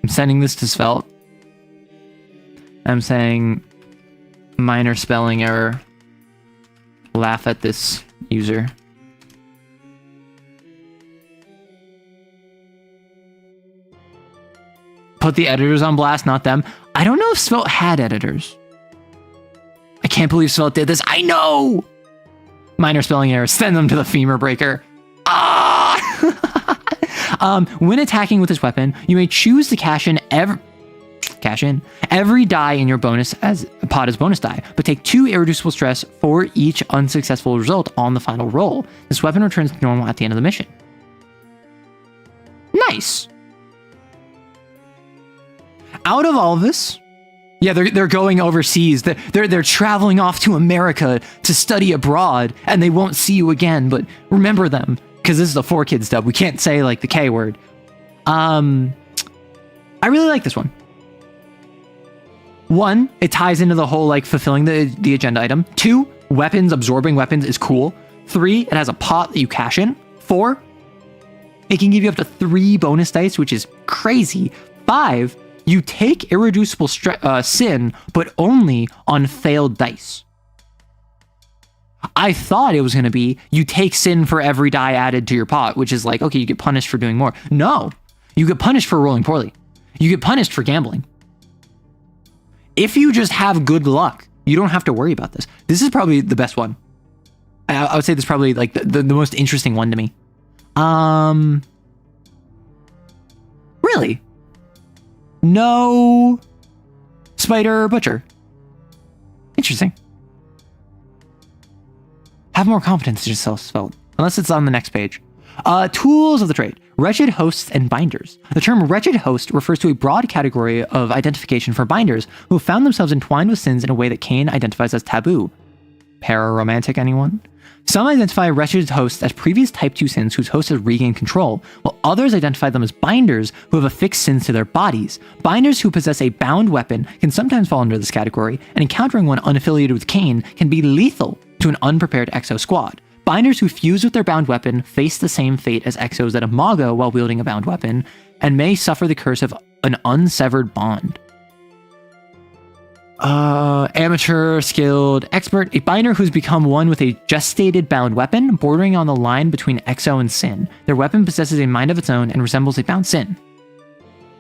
sending this to Svelte. I'm saying minor spelling error. Laugh at this user. Put the editors on blast, not them. I don't know if Svelte had editors. I can't believe Svelte did this. I know! Minor spelling error. Send them to the femur breaker. Ah! When attacking with this weapon, you may choose to cash in every die in your bonus as a pot as bonus die, but take 2 irreducible stress for each unsuccessful result on the final roll. This weapon returns to normal at the end of the mission. Nice. Out of all of this, yeah, they're going overseas. They're traveling off to America to study abroad, and they won't see you again. But remember them, because this is a 4Kids dub. We can't say like the K word. I really like this one. 1, it ties into the whole like fulfilling the agenda item. 2, weapons, absorbing weapons is cool. 3, it has a pot that you cash in. 4, it can give you up to 3 bonus dice, which is crazy. 5, you take irreducible sin, but only on failed dice. I thought it was going to be you take sin for every die added to your pot, which is like, okay, you get punished for doing more. No, you get punished for rolling poorly. You get punished for gambling. If you just have good luck, you don't have to worry about this. This is probably the best one. I would say this is probably like the most interesting one to me. Really? No Spider Butcher. Interesting. Have more confidence in yourself, Svelte. Unless it's on the next page. Tools of the trade. Wretched hosts and binders. The term wretched host refers to a broad category of identification for binders who have found themselves entwined with sins in a way that CAIN identifies as taboo. Pararomantic, anyone? Some identify wretched hosts as previous Type 2 sins whose host has regained control, while others identify them as binders who have affixed sins to their bodies. Binders who possess a bound weapon can sometimes fall under this category, and encountering one unaffiliated with CAIN can be lethal to an unprepared exo squad. Binders who fuse with their bound weapon face the same fate as exos that imago while wielding a bound weapon, and may suffer the curse of an unsevered bond. Amateur, skilled, expert, a binder who's become one with a gestated bound weapon, bordering on the line between exo and sin. Their weapon possesses a mind of its own and resembles a bound sin.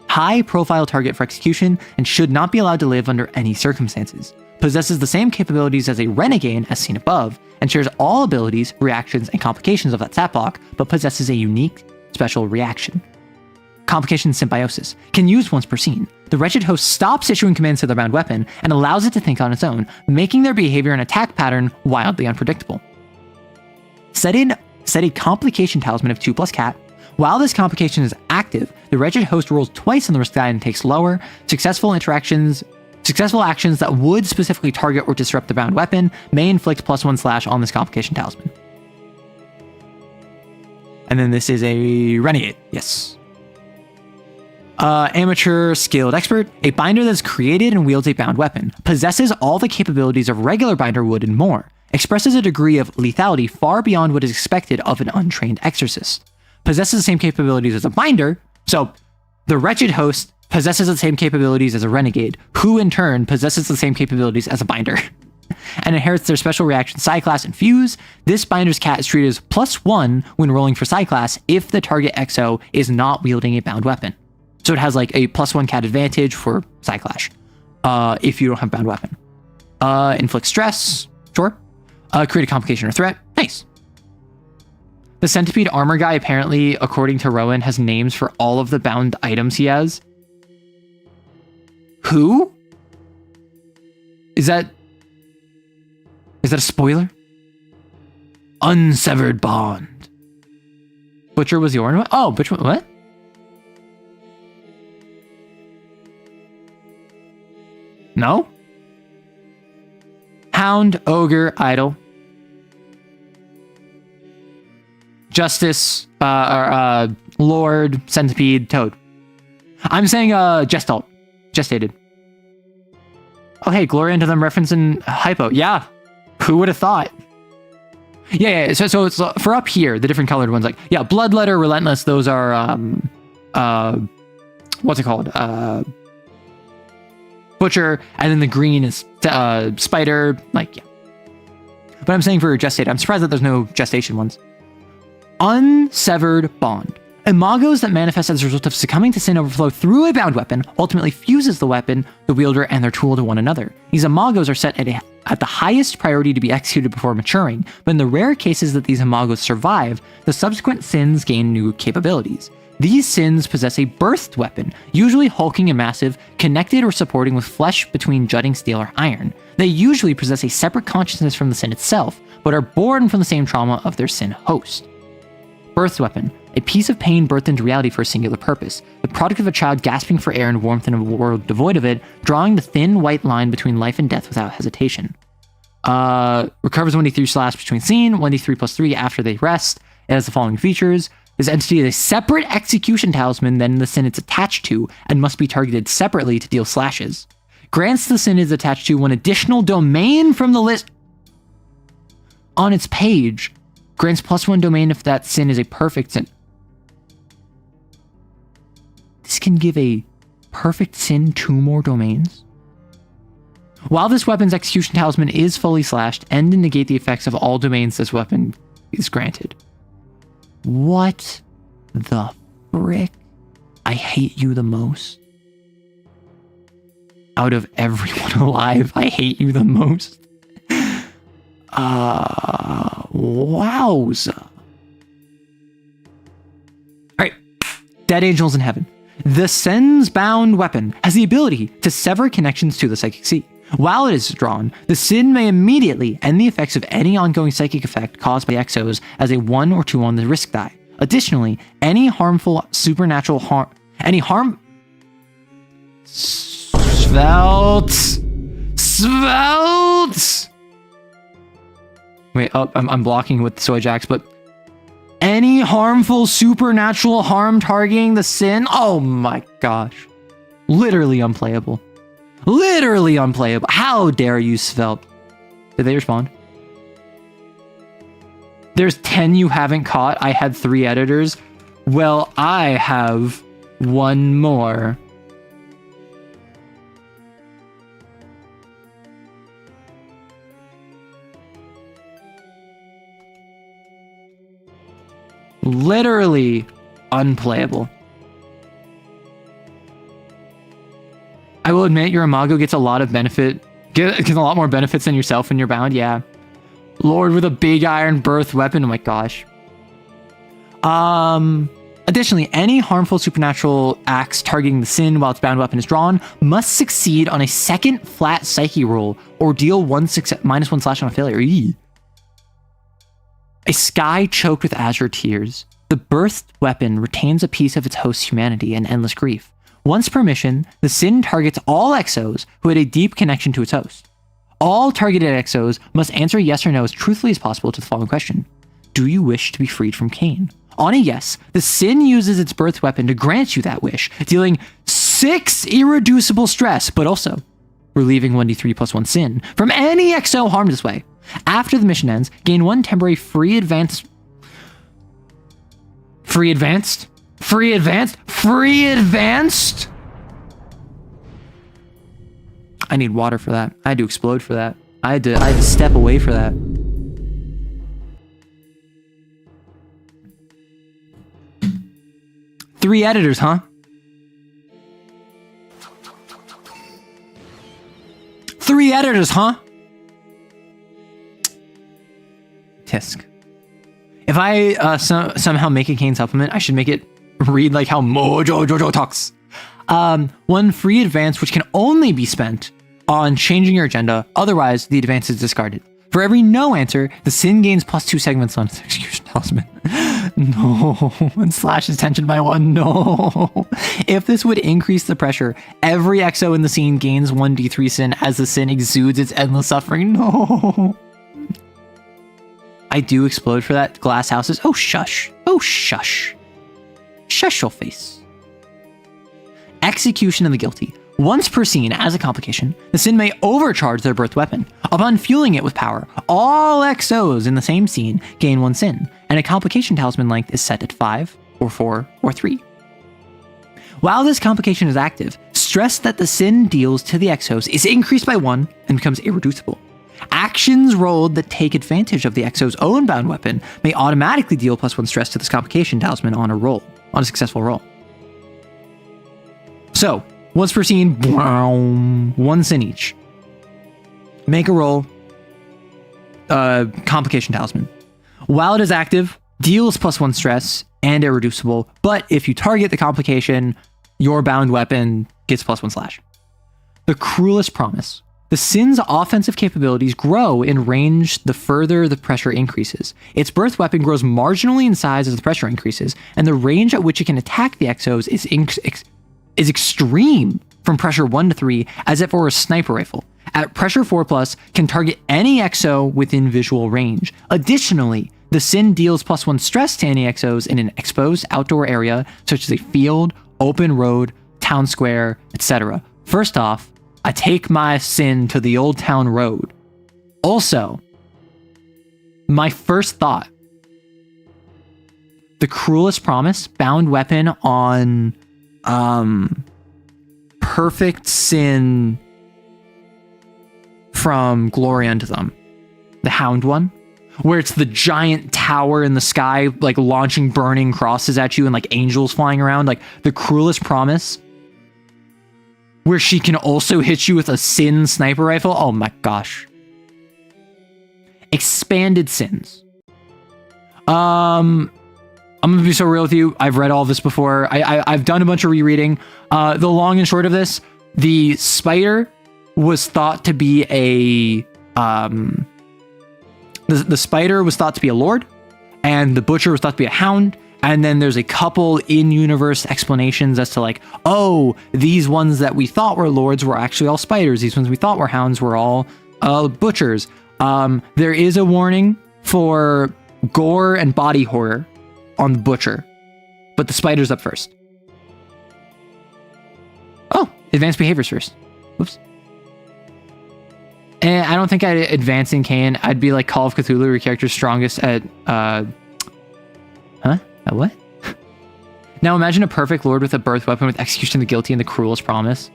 High-profile target for execution and should not be allowed to live under any circumstances. Possesses the same capabilities as a renegade as seen above, and shares all abilities, reactions, and complications of that stat block, but possesses a unique, special reaction. Complication symbiosis. Can use once per scene. The wretched host stops issuing commands to their bound weapon and allows it to think on its own, making their behavior and attack pattern wildly unpredictable. Set a complication talisman of 2+ cat. While this complication is active, the wretched host rolls twice on the risk die and takes lower. Successful actions that would specifically target or disrupt the bound weapon may inflict +1 / on this complication talisman. And then this is a renegade. Yes. Amateur, skilled, expert. A binder that's created and wields a bound weapon. Possesses all the capabilities of regular binder would and more. Expresses a degree of lethality far beyond what is expected of an untrained exorcist. Possesses the same capabilities as a binder. So the wretched host possesses the same capabilities as a renegade, who in turn possesses the same capabilities as a binder. And inherits their special reaction psi class and fuse. This binder's cat is treated as +1 when rolling for psi class if the target exo is not wielding a bound weapon. So it has like a +1 cat advantage for psi clash if you don't have bound weapon. Inflict stress, sure. Create a complication or threat, nice. The centipede armor guy apparently, according to Rowan, has names for all of the bound items he has. Who? Is that a spoiler? Unsevered bond. Butcher was the orange one? Oh, Butcher, what? No? Hound, ogre, idol. Justice, lord, centipede, toad. I'm saying gestated. Oh hey, glory into them referencing hypo. Yeah, who would have thought? Yeah. So it's for up here, the different colored ones. Like bloodletter, relentless. Those are what's it called? Butcher, and then the green is spider. Like yeah. But I'm saying for gestated. I'm surprised that there's no gestation ones. Unsevered bond. Imagos that manifest as a result of succumbing to sin overflow through a bound weapon ultimately fuses the weapon, the wielder, and their tool to one another. These imagos are set at the highest priority to be executed before maturing, but in the rare cases that these imagos survive, the subsequent sins gain new capabilities. These sins possess a birthed weapon, usually hulking and massive, connected or supporting with flesh between jutting steel or iron. They usually possess a separate consciousness from the sin itself, but are born from the same trauma of their sin host. Birthed weapon. A piece of pain birthed into reality for a singular purpose. The product of a child gasping for air and warmth in a world devoid of it, drawing the thin white line between life and death without hesitation. Recovers 1d3 slash between scene, 1d3 plus 3 after they rest. It has the following features. This entity is a separate execution talisman than the sin it's attached to, and must be targeted separately to deal slashes. Grants the sin is attached to one additional domain from the list on its page. Grants +1 domain if that sin is a perfect sin. This can give a perfect sin 2 more domains. While this weapon's execution talisman is fully slashed, end and negate the effects of all domains this weapon is granted. What the frick? I hate you the most. Out of everyone alive, I hate you the most. Wowza. Alright, Dead Angels in Heaven. The Sin's bound weapon has the ability to sever connections to the psychic sea. While it is drawn, the sin may immediately end the effects of any ongoing psychic effect caused by exos as a 1 or 2 on the risk die. Additionally, any harmful supernatural harm, Svelte. Wait, oh, I'm blocking with the soy jacks, but any harmful supernatural harm targeting the sin. Oh my gosh, literally unplayable. Literally unplayable. How dare you, Svelte? Did they respond? There's 10 you haven't caught. I had 3 editors. Well, I have 1 more. Literally unplayable. I will admit your Imago gets a lot of benefit. Gets a lot more benefits than yourself when you're bound. Yeah. Lord with a big iron birth weapon. Oh my gosh. Additionally, any harmful supernatural acts targeting the sin while its bound weapon is drawn must succeed on a second flat psyche roll or deal -1 slash on a failure. Eee. A sky choked with azure tears. The birthed weapon retains a piece of its host's humanity and endless grief. Once per mission, the sin targets all exos who had a deep connection to its host. All targeted exos must answer yes or no as truthfully as possible to the following question. Do you wish to be freed from CAIN? On a yes, the sin uses its birth weapon to grant you that wish, dealing 6 irreducible stress, but also relieving 1d3 + 1 sin from any exo harmed this way. After the mission ends, gain 1 temporary free advanced. I need water for that. I had to explode for that. I had to step away for that. Three editors, huh? Three editors, huh? Tisk. If I somehow make a CAIN supplement, I should make it read like how Mojo Jojo talks. 1 free advance, which can only be spent on changing your agenda. Otherwise, the advance is discarded. For every no answer, the sin gains +2 segments on its execution talisman. No. And slashes tension by 1. No. If this would increase the pressure, every exo in the scene gains 1d3 sin as the sin exudes its endless suffering. No. I do explode for that. Glass houses. Oh, shush. Oh, shush. Shush your face. Execution of the guilty. Once per scene, as a complication, the sin may overcharge their birth weapon. Upon fueling it with power, all XOs in the same scene gain 1 sin, and a complication talisman length is set at 5, or 4, or 3. While this complication is active, stress that the sin deals to the XOs is increased by 1 and becomes irreducible. Actions rolled that take advantage of the XO's own bound weapon may automatically deal +1 stress to this complication talisman on a successful roll. So, once per scene, 1 sin each. Make a roll. Complication talisman. While it is active, deals +1 stress and irreducible, but if you target the complication, your bound weapon gets +1 slash. The cruelest promise. The sin's offensive capabilities grow in range the further the pressure increases. Its birth weapon grows marginally in size as the pressure increases, and the range at which it can attack the XOs is extreme from pressure 1 to 3, as if it were a sniper rifle. At pressure 4+, can target any XO within visual range. Additionally, the sin deals +1 stress to any XOs in an exposed outdoor area, such as a field, open road, town square, etc. First off, I take my sin to the old town road. Also, my first thought, the cruelest promise, bound weapon on perfect sin from Glory Unto Them, the Hound one, where it's the giant tower in the sky, like launching burning crosses at you and like angels flying around, like the cruelest promise, where she can also hit you with a sin sniper rifle. Oh my gosh. Expanded sins. I'm gonna be so real with you. I've read all this before. I've done a bunch of rereading. The long and short of this, the spider was thought to be a the spider was thought to be a lord, and the butcher was thought to be a hound, And then there's a couple in-universe explanations as to like, oh, these ones that we thought were lords were actually all spiders. These ones we thought were hounds were all butchers. There is a warning for gore and body horror on the butcher, but the spider's up first. Oh, advanced behaviors first. Whoops. And I don't think I'd advance in CAIN. I'd be like Call of Cthulhu, where your character's strongest at, At what? Now imagine a perfect lord with a birth weapon with execution of the guilty and the cruelest promise.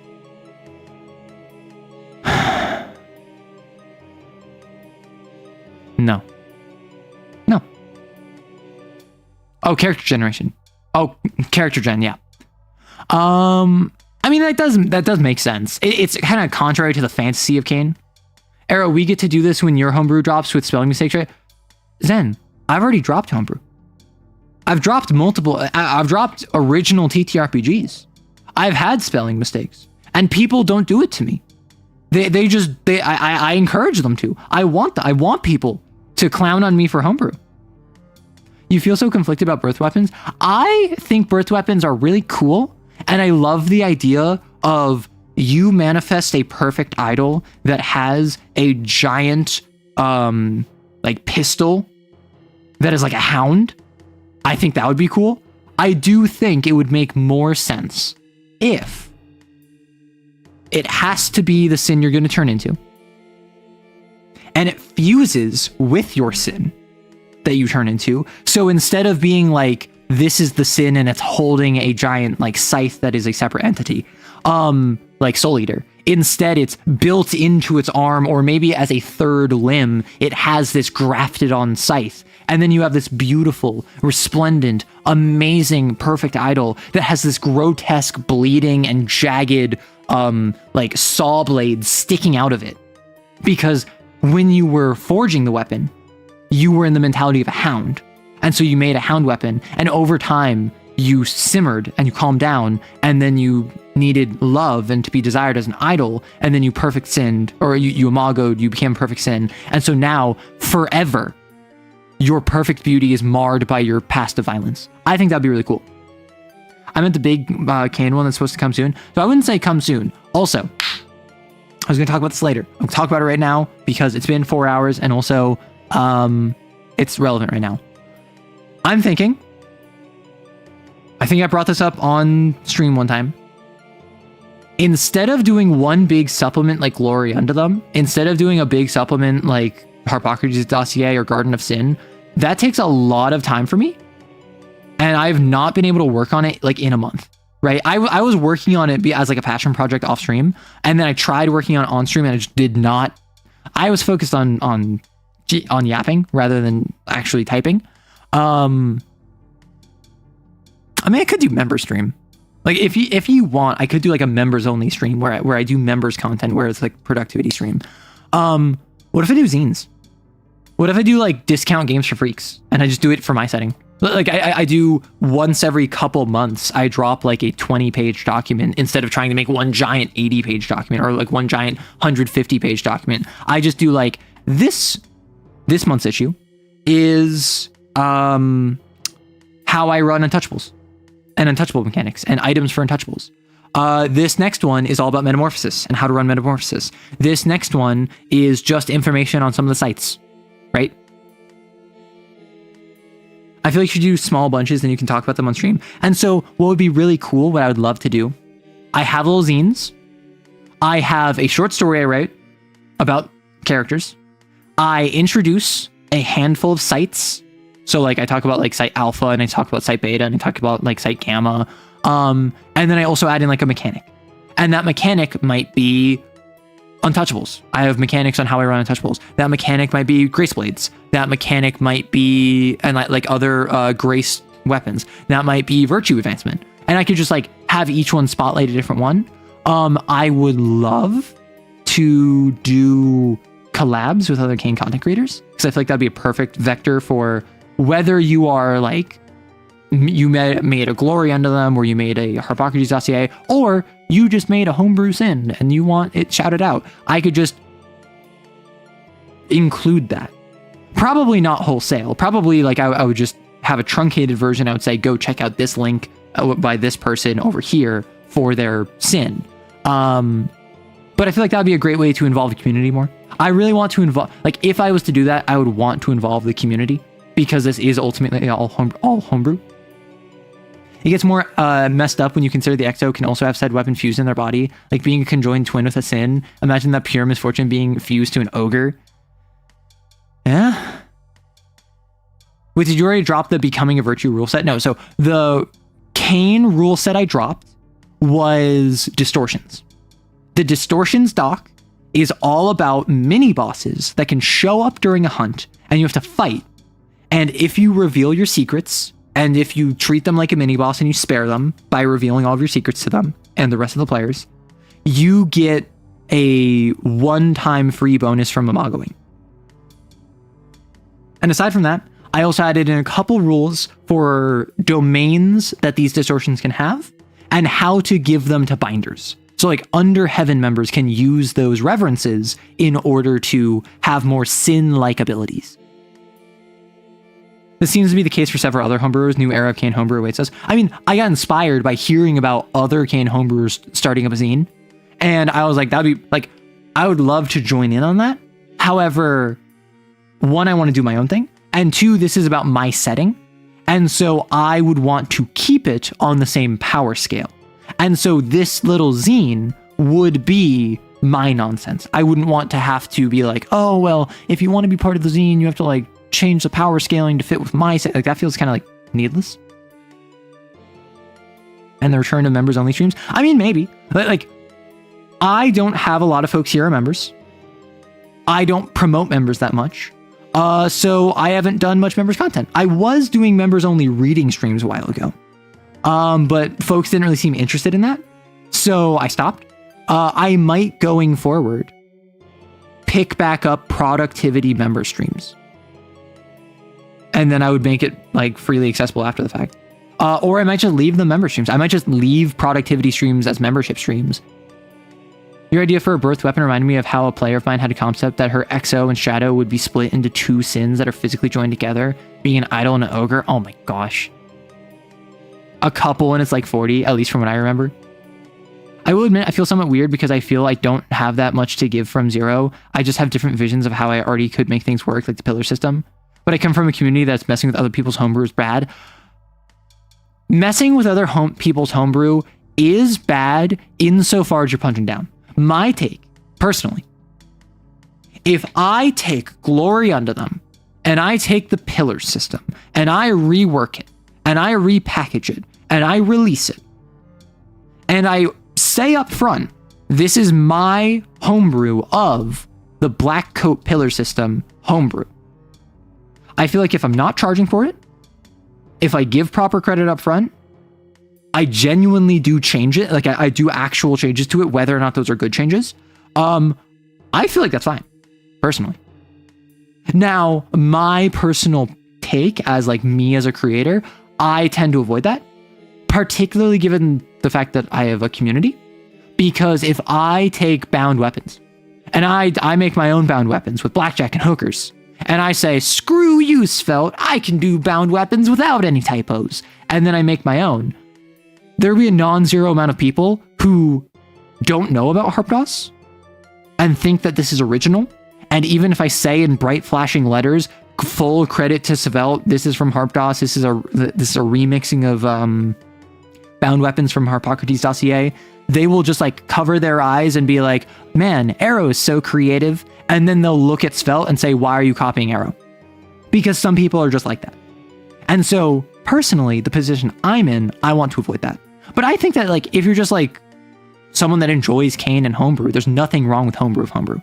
No. No. Oh, character generation. Oh, character gen, yeah. I mean, that does make sense. It's kind of contrary to the fantasy of CAIN. Arrow, we get to do this when your homebrew drops with spelling mistakes, right? Zen, I've already dropped homebrew. I've dropped original TTRPGs. I've had spelling mistakes, and people don't do it to me. I encourage them to. I want people to clown on me for homebrew. You feel so conflicted about birth weapons? I think birth weapons are really cool, and I love the idea of you manifest a perfect idol that has a giant like pistol that is like a hound. I think that would be cool. I do think it would make more sense if it has to be the sin you're going to turn into, and it fuses with your sin that you turn into. So instead of being like, this is the sin and it's holding a giant like scythe that is a separate entity, like Soul Eater, instead it's built into its arm, or maybe as a third limb, it has this grafted on scythe. And then you have this beautiful, resplendent, amazing, perfect idol that has this grotesque bleeding and jagged, like saw blades sticking out of it. Because when you were forging the weapon, you were in the mentality of a hound. And so you made a hound weapon, and over time you simmered and you calmed down, and then you needed love and to be desired as an idol, and then you perfect sinned, or you imagoed, you became perfect sin. And so now, forever, your perfect beauty is marred by your past of violence. I think that'd be really cool. I meant the big CAIN one that's supposed to come soon. So I wouldn't say come soon. Also, I was going to talk about this later. I'm going to talk about it right now because it's been 4 hours, and also it's relevant right now. I think I brought this up on stream one time. Instead of doing one big supplement like Glory Unto Them, instead of doing a big supplement like Harpocrates Dossier or Garden of Sin, that takes a lot of time for me, and I've not been able to work on it like in a month, right? I was working on it as like a passion project off stream, and then I tried working on it on stream, and I just did not. I was focused on yapping rather than actually typing. I mean, I could do member stream. Like if you want, I could do like a members only stream where I do members content, where it's like productivity stream. What if I do zines? What if I do like discount games for freaks, and I just do it for my setting? Like I do once every couple months, I drop like a 20-page document instead of trying to make one giant 80-page document or like one giant 150-page document. I just do like this month's issue is how I run Untouchables and Untouchable mechanics and items for Untouchables. This next one is all about Metamorphosis and how to run Metamorphosis. This next one is just information on some of the sites, right? I feel like you should do small bunches, then you can talk about them on stream. And so what would be really cool, what I would love to do, I have little zines. I have a short story I write about characters. I introduce a handful of sites. So like I talk about like site alpha, and I talk about site beta, and I talk about like site gamma. And then I also add in like a mechanic, and that mechanic might be Untouchables. I have mechanics on how I run Untouchables. That mechanic might be Grace Blades. That mechanic might be, and like other Grace weapons. That might be Virtue Advancement. And I could just like have each one spotlight a different one. I would love to do collabs with other CAIN content creators, because I feel like that'd be a perfect vector for whether you are like, you made a Glory Unto Them, or you made a Harpocrates Dossier, or you just made a Homebrew Sin and you want it shouted out. I could just include that. Probably not wholesale. Probably like I would just have a truncated version, I would say go check out this link by this person over here for their sin. But I feel like that would be a great way to involve the community more. I really want to involve, like, if I was to do that, I would want to involve the community, because this is ultimately all homebrew. It gets more messed up when you consider the exo can also have said weapon fused in their body, like being a conjoined twin with a sin. Imagine that pure misfortune being fused to an ogre. Yeah. Wait, did you already drop the becoming a virtue rule set? No, so the CAIN rule set I dropped was distortions. The distortions doc is all about mini bosses that can show up during a hunt and you have to fight. And if you reveal your secrets, and if you treat them like a mini boss and you spare them by revealing all of your secrets to them and the rest of the players, you get a one-time free bonus from imagoing. And aside from that, I also added in a couple rules for domains that these distortions can have and how to give them to binders. So like Under Heaven members can use those reverences in order to have more sin-like abilities. This seems to be the case for several other homebrewers. New era of CAIN homebrew awaits us. I mean, I got inspired by hearing about other CAIN homebrewers starting up a zine, and I was like, that'd be like, I would love to join in on that. However, one, I want to do my own thing, and two, this is about my setting, and so I would want to keep it on the same power scale. And so this little zine would be my nonsense. I wouldn't want to have to be like, oh, well, if you want to be part of the zine, you have to like change the power scaling to fit with my set. Like that feels kind of like needless. And the return of members only streams. I mean, maybe, but like, I don't have a lot of folks here are members. I don't promote members that much. So I haven't done much members content. I was doing members only reading streams a while ago. But folks didn't really seem interested in that. So I stopped. I might going forward pick back up productivity member streams. And then I would make it like freely accessible after the fact. Or I might just leave the member streams. I might just leave productivity streams as membership streams. Your idea for a birth weapon reminded me of how a player of mine had a concept that her exo and shadow would be split into two sins that are physically joined together, being an idol and an ogre. Oh my gosh. A couple and it's like 40, at least from what I remember. I will admit I feel somewhat weird because I feel I don't have that much to give from zero. I just have different visions of how I already could make things work, like the pillar system. But I come from a community that's messing with other people's homebrew is bad. Messing with other people's homebrew is bad insofar as you're punching down. My take, personally, if I take glory unto them and I take the pillar system and I rework it and I repackage it and I release it and I say up front, this is my homebrew of the black coat pillar system homebrew. I feel like if I'm not charging for it, if I give proper credit up front, I genuinely do change it. Like I do actual changes to it, whether or not those are good changes. I feel like that's fine, personally. Now, my personal take as like me as a creator, I tend to avoid that, particularly given the fact that I have a community. Because if I take bound weapons and I make my own bound weapons with blackjack and hookers, and I say, screw you, Svelte, I can do bound weapons without any typos, and then I make my own, there'll be a non-zero amount of people who don't know about Harpocrates and think that this is original. And even if I say in bright flashing letters, full credit to Svelte, this is from Harpocrates, this is a remixing of bound weapons from Harpocrates Dossier, they will just like cover their eyes and be like, man, Arrow is so creative. And then they'll look at Svelte and say, why are you copying Arrow? Because some people are just like that. And so personally, the position I'm in, I want to avoid that. But I think that like, if you're just like someone that enjoys CAIN and homebrew, there's nothing wrong with homebrew.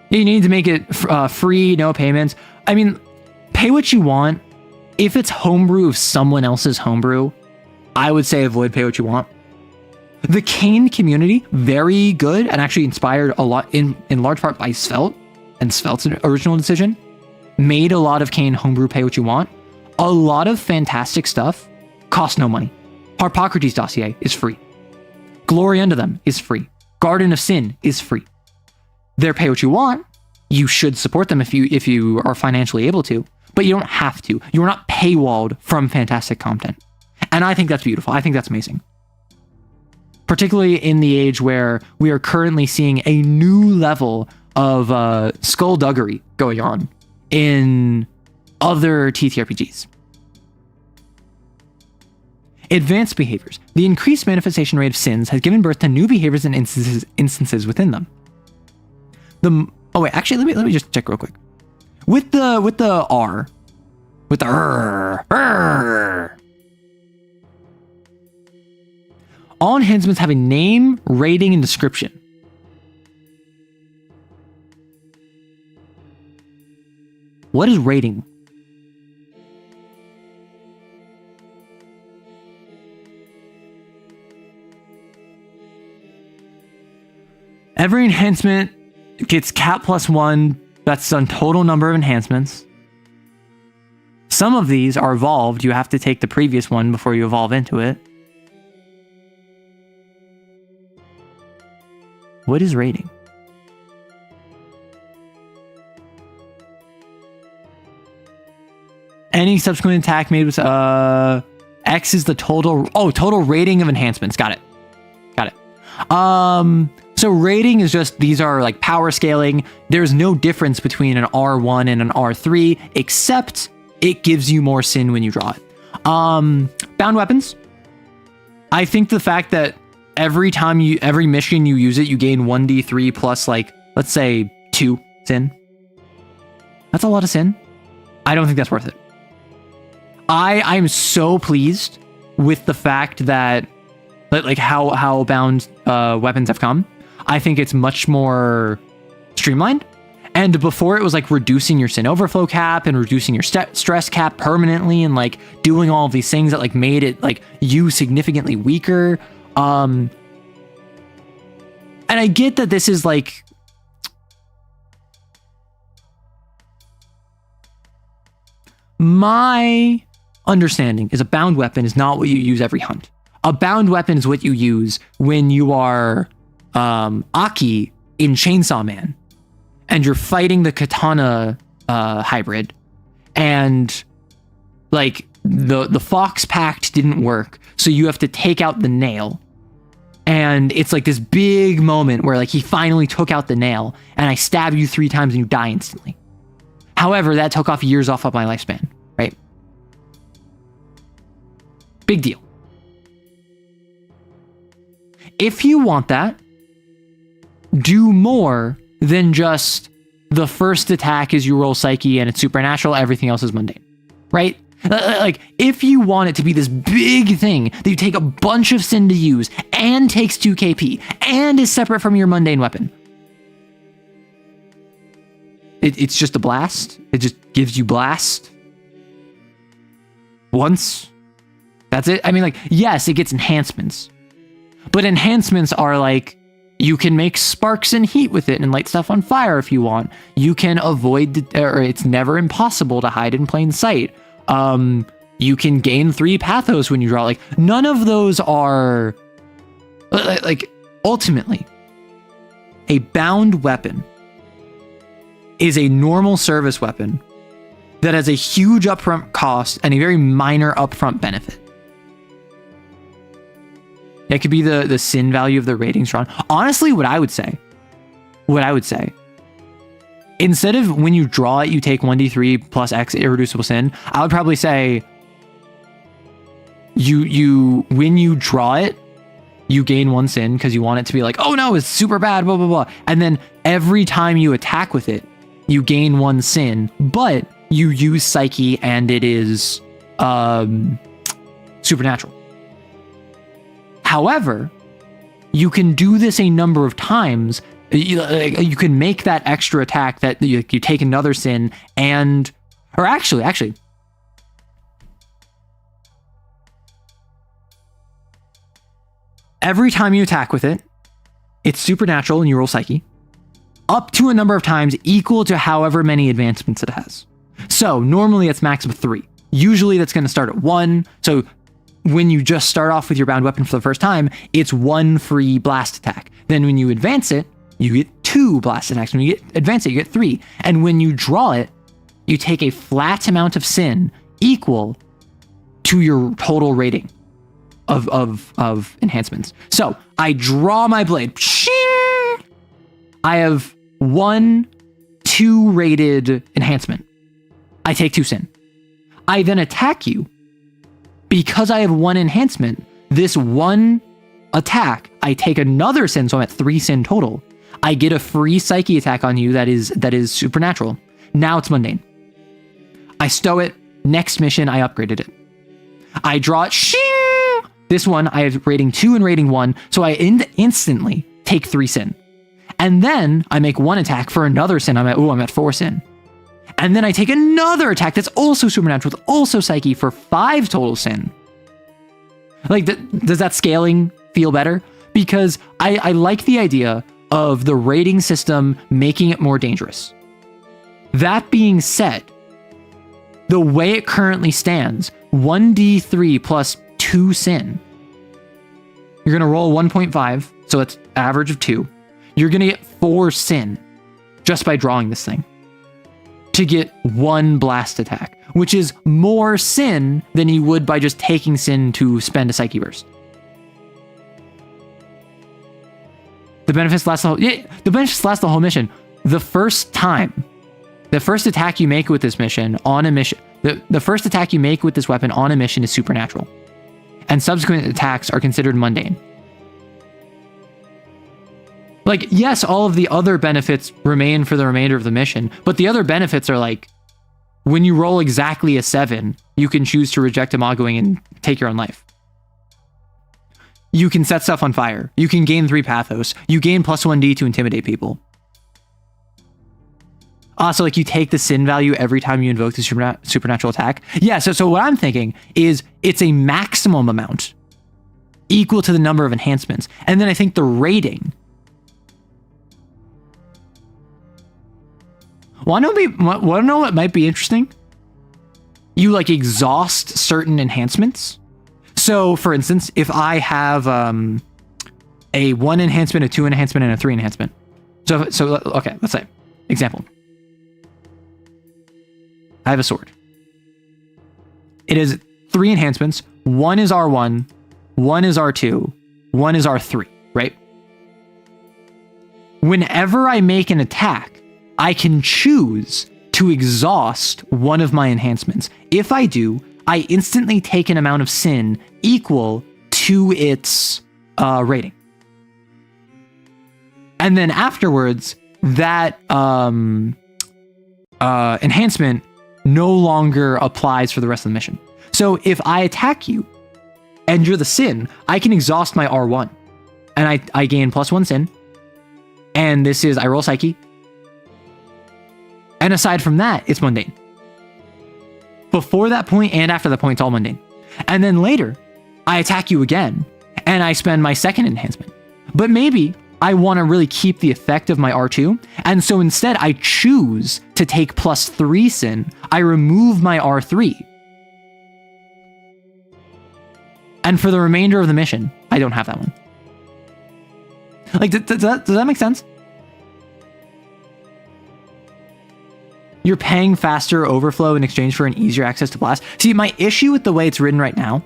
You need to make it free, no payments. I mean, pay what you want. If it's homebrew of someone else's homebrew, I would say avoid pay what you want. The CAIN community, very good and actually inspired a lot in large part by Svelte and Svelte's original decision, made a lot of CAIN homebrew pay what you want. A lot of fantastic stuff costs no money. Harpocrates Dossier is free. Glory unto them is free. Garden of Sin is free. They're pay what you want. You should support them if you are financially able to. but you don't have to. You're not paywalled from fantastic content. And I think that's beautiful. I think that's amazing. Particularly in the age where we are currently seeing a new level of skullduggery going on in other TTRPGs. Advanced behaviors. The increased manifestation rate of sins has given birth to new behaviors and instances within them. Oh wait, actually, let me just check real quick. With the R, with the R, all enhancements have a name, rating, and description. What is rating? Every enhancement gets cap +1. That's the total number of enhancements. Some of these are evolved. You have to take the previous one before you evolve into it. What is rating? Any subsequent attack made with X is the total. Oh, total rating of enhancements. Got it. So rating is just, these are like power scaling. There's no difference between an R1 and an R3, except it gives you more sin when you draw it. Bound weapons. I think the fact that every mission you use it, you gain 1d3 plus, like, let's say 2 sin. That's a lot of sin. I don't think that's worth it. I'm so pleased with the fact that, like, how bound weapons have come. I think it's much more streamlined. And before it was like reducing your sin overflow cap and reducing your stress cap permanently and like doing all of these things that like made it like you significantly weaker. And I get that this is like, my understanding is a bound weapon is not what you use every hunt. A bound weapon is what you use when you are Aki in Chainsaw Man and you're fighting the katana hybrid, and like the Fox Pact didn't work, so you have to take out the nail, and it's like this big moment where like he finally took out the nail, and I stab you 3 times and you die instantly. However, that took off years off of my lifespan, right? Big deal. If you want that, do more than just the first attack is you roll psyche and it's supernatural, everything else is mundane, right? Like, if you want it to be this big thing that you take a bunch of sin to use and takes 2 KP and is separate from your mundane weapon, it's just a blast. It just gives you blast once. That's it. I mean, like, yes, it gets enhancements, but enhancements are like, you can make sparks and heat with it and light stuff on fire if you want. You can avoid, or it's never impossible to hide in plain sight. You can gain 3 pathos when you draw. Like, none of those are, like, ultimately, a bound weapon is a normal service weapon that has a huge upfront cost and a very minor upfront benefit. That could be the sin value of the ratings drawn. Honestly, what I would say, instead of when you draw it, you take 1d3 plus X irreducible sin, I would probably say when you draw it, you gain 1 sin because you want it to be like, oh no, it's super bad, blah, blah, blah. And then every time you attack with it, you gain 1 sin, but you use psyche and it is supernatural. However, you can do this a number of times. You can make that extra attack that you take another sin and, or actually, every time you attack with it, it's supernatural and you roll psyche up to a number of times equal to however many advancements it has. So normally it's max of 3. Usually that's going to start at 1. So when you just start off with your bound weapon for the first time, it's 1 free blast attack. Then when you advance it, you get 2 blast attacks. When you advance it, you get 3. And when you draw it, you take a flat amount of sin equal to your total rating of enhancements. So I draw my blade. I have 1, 2 rated enhancement. I take 2 sin. I then attack you. Because I have 1 enhancement, this 1 attack, I take another sin, so I'm at 3 sin total. I get a free psyche attack on you that is supernatural. Now it's mundane. I stow it. Next mission, I upgraded it. I draw it. This one, I have rating 2 and rating 1, so I instantly take 3 sin. And then I make 1 attack for another sin. I'm at 4 sin. And then I take another attack that's also supernatural, with also psyche for 5 total sin. Like, does that scaling feel better? Because I like the idea of the rating system making it more dangerous. That being said, the way it currently stands, 1d3 plus 2 sin. You're going to roll 1.5, so it's average of 2. You're going to get 4 sin just by drawing this thing to get 1 blast attack, which is more sin than you would by just taking sin to spend a psyche burst. The benefits last the whole mission. The first attack you make with this mission on a mission, the first attack you make with this weapon on a mission is supernatural, and subsequent attacks are considered mundane. Like, yes, all of the other benefits remain for the remainder of the mission, but the other benefits are like, when you roll exactly a 7, you can choose to reject imagoing and take your own life. You can set stuff on fire. You can gain 3 pathos. You gain +1d to intimidate people. Also, like, you take the sin value every time you invoke the supernatural attack. Yeah, so what I'm thinking is it's a maximum amount equal to the number of enhancements. And then I think the rating. Wanna know what might be interesting? You, like, exhaust certain enhancements. So, for instance, if I have a 1 enhancement, a 2 enhancement, and a 3 enhancement. So okay, let's say, example. I have a sword. It is 3 enhancements. 1 is R1, 1 is R2, 1 is R3, right? Whenever I make an attack, I can choose to exhaust one of my enhancements. If I do, I instantly take an amount of sin equal to its rating. And then afterwards, that enhancement no longer applies for the rest of the mission. So if I attack you and you're the sin, I can exhaust my R1 and I gain +1 sin. And this is, I roll psyche. And aside from that, it's mundane. Before that point and after that point, it's all mundane. And then later, I attack you again and I spend my 2nd enhancement. But maybe I want to really keep the effect of my R2. And so instead, I choose to take +3 sin. I remove my R3. And for the remainder of the mission, I don't have that one. Like, does that make sense? You're paying faster overflow in exchange for an easier access to blast. See, my issue with the way it's written right now,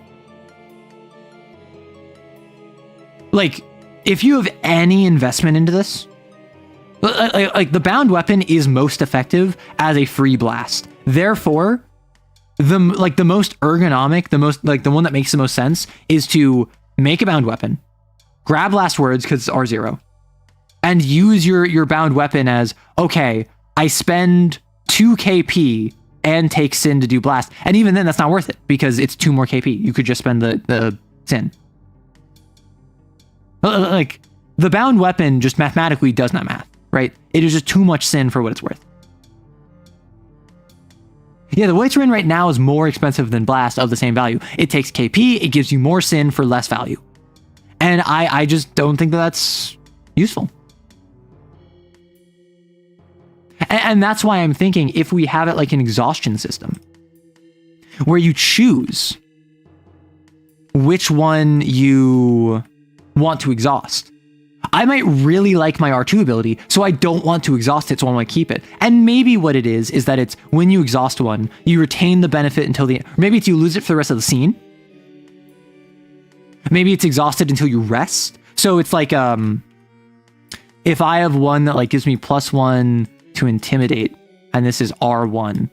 like, if you have any investment into this, like the bound weapon is most effective as a free blast. Therefore, the most ergonomic, the one that makes the most sense is to make a bound weapon, grab last words because it's R0, and use your bound weapon as, okay, I spend 2 KP and take sin to do blast. And even then, that's not worth it because it's 2 more KP. You could just spend the sin. Like, the bound weapon just mathematically does not math, right? It is just too much sin for what it's worth. Yeah, the way it's written right now is more expensive than blast of the same value. It takes KP, it gives you more sin for less value. And I just don't think that's useful. And that's why I'm thinking if we have it like an exhaustion system, where you choose which one you want to exhaust. I might really like my R2 ability, so I don't want to exhaust it, so I want to keep it. And maybe what it is that it's when you exhaust one, you retain the benefit until the end. Maybe it's you lose it for the rest of the scene. Maybe it's exhausted until you rest. So it's like, if I have one that like gives me +1 to intimidate, and this is R1.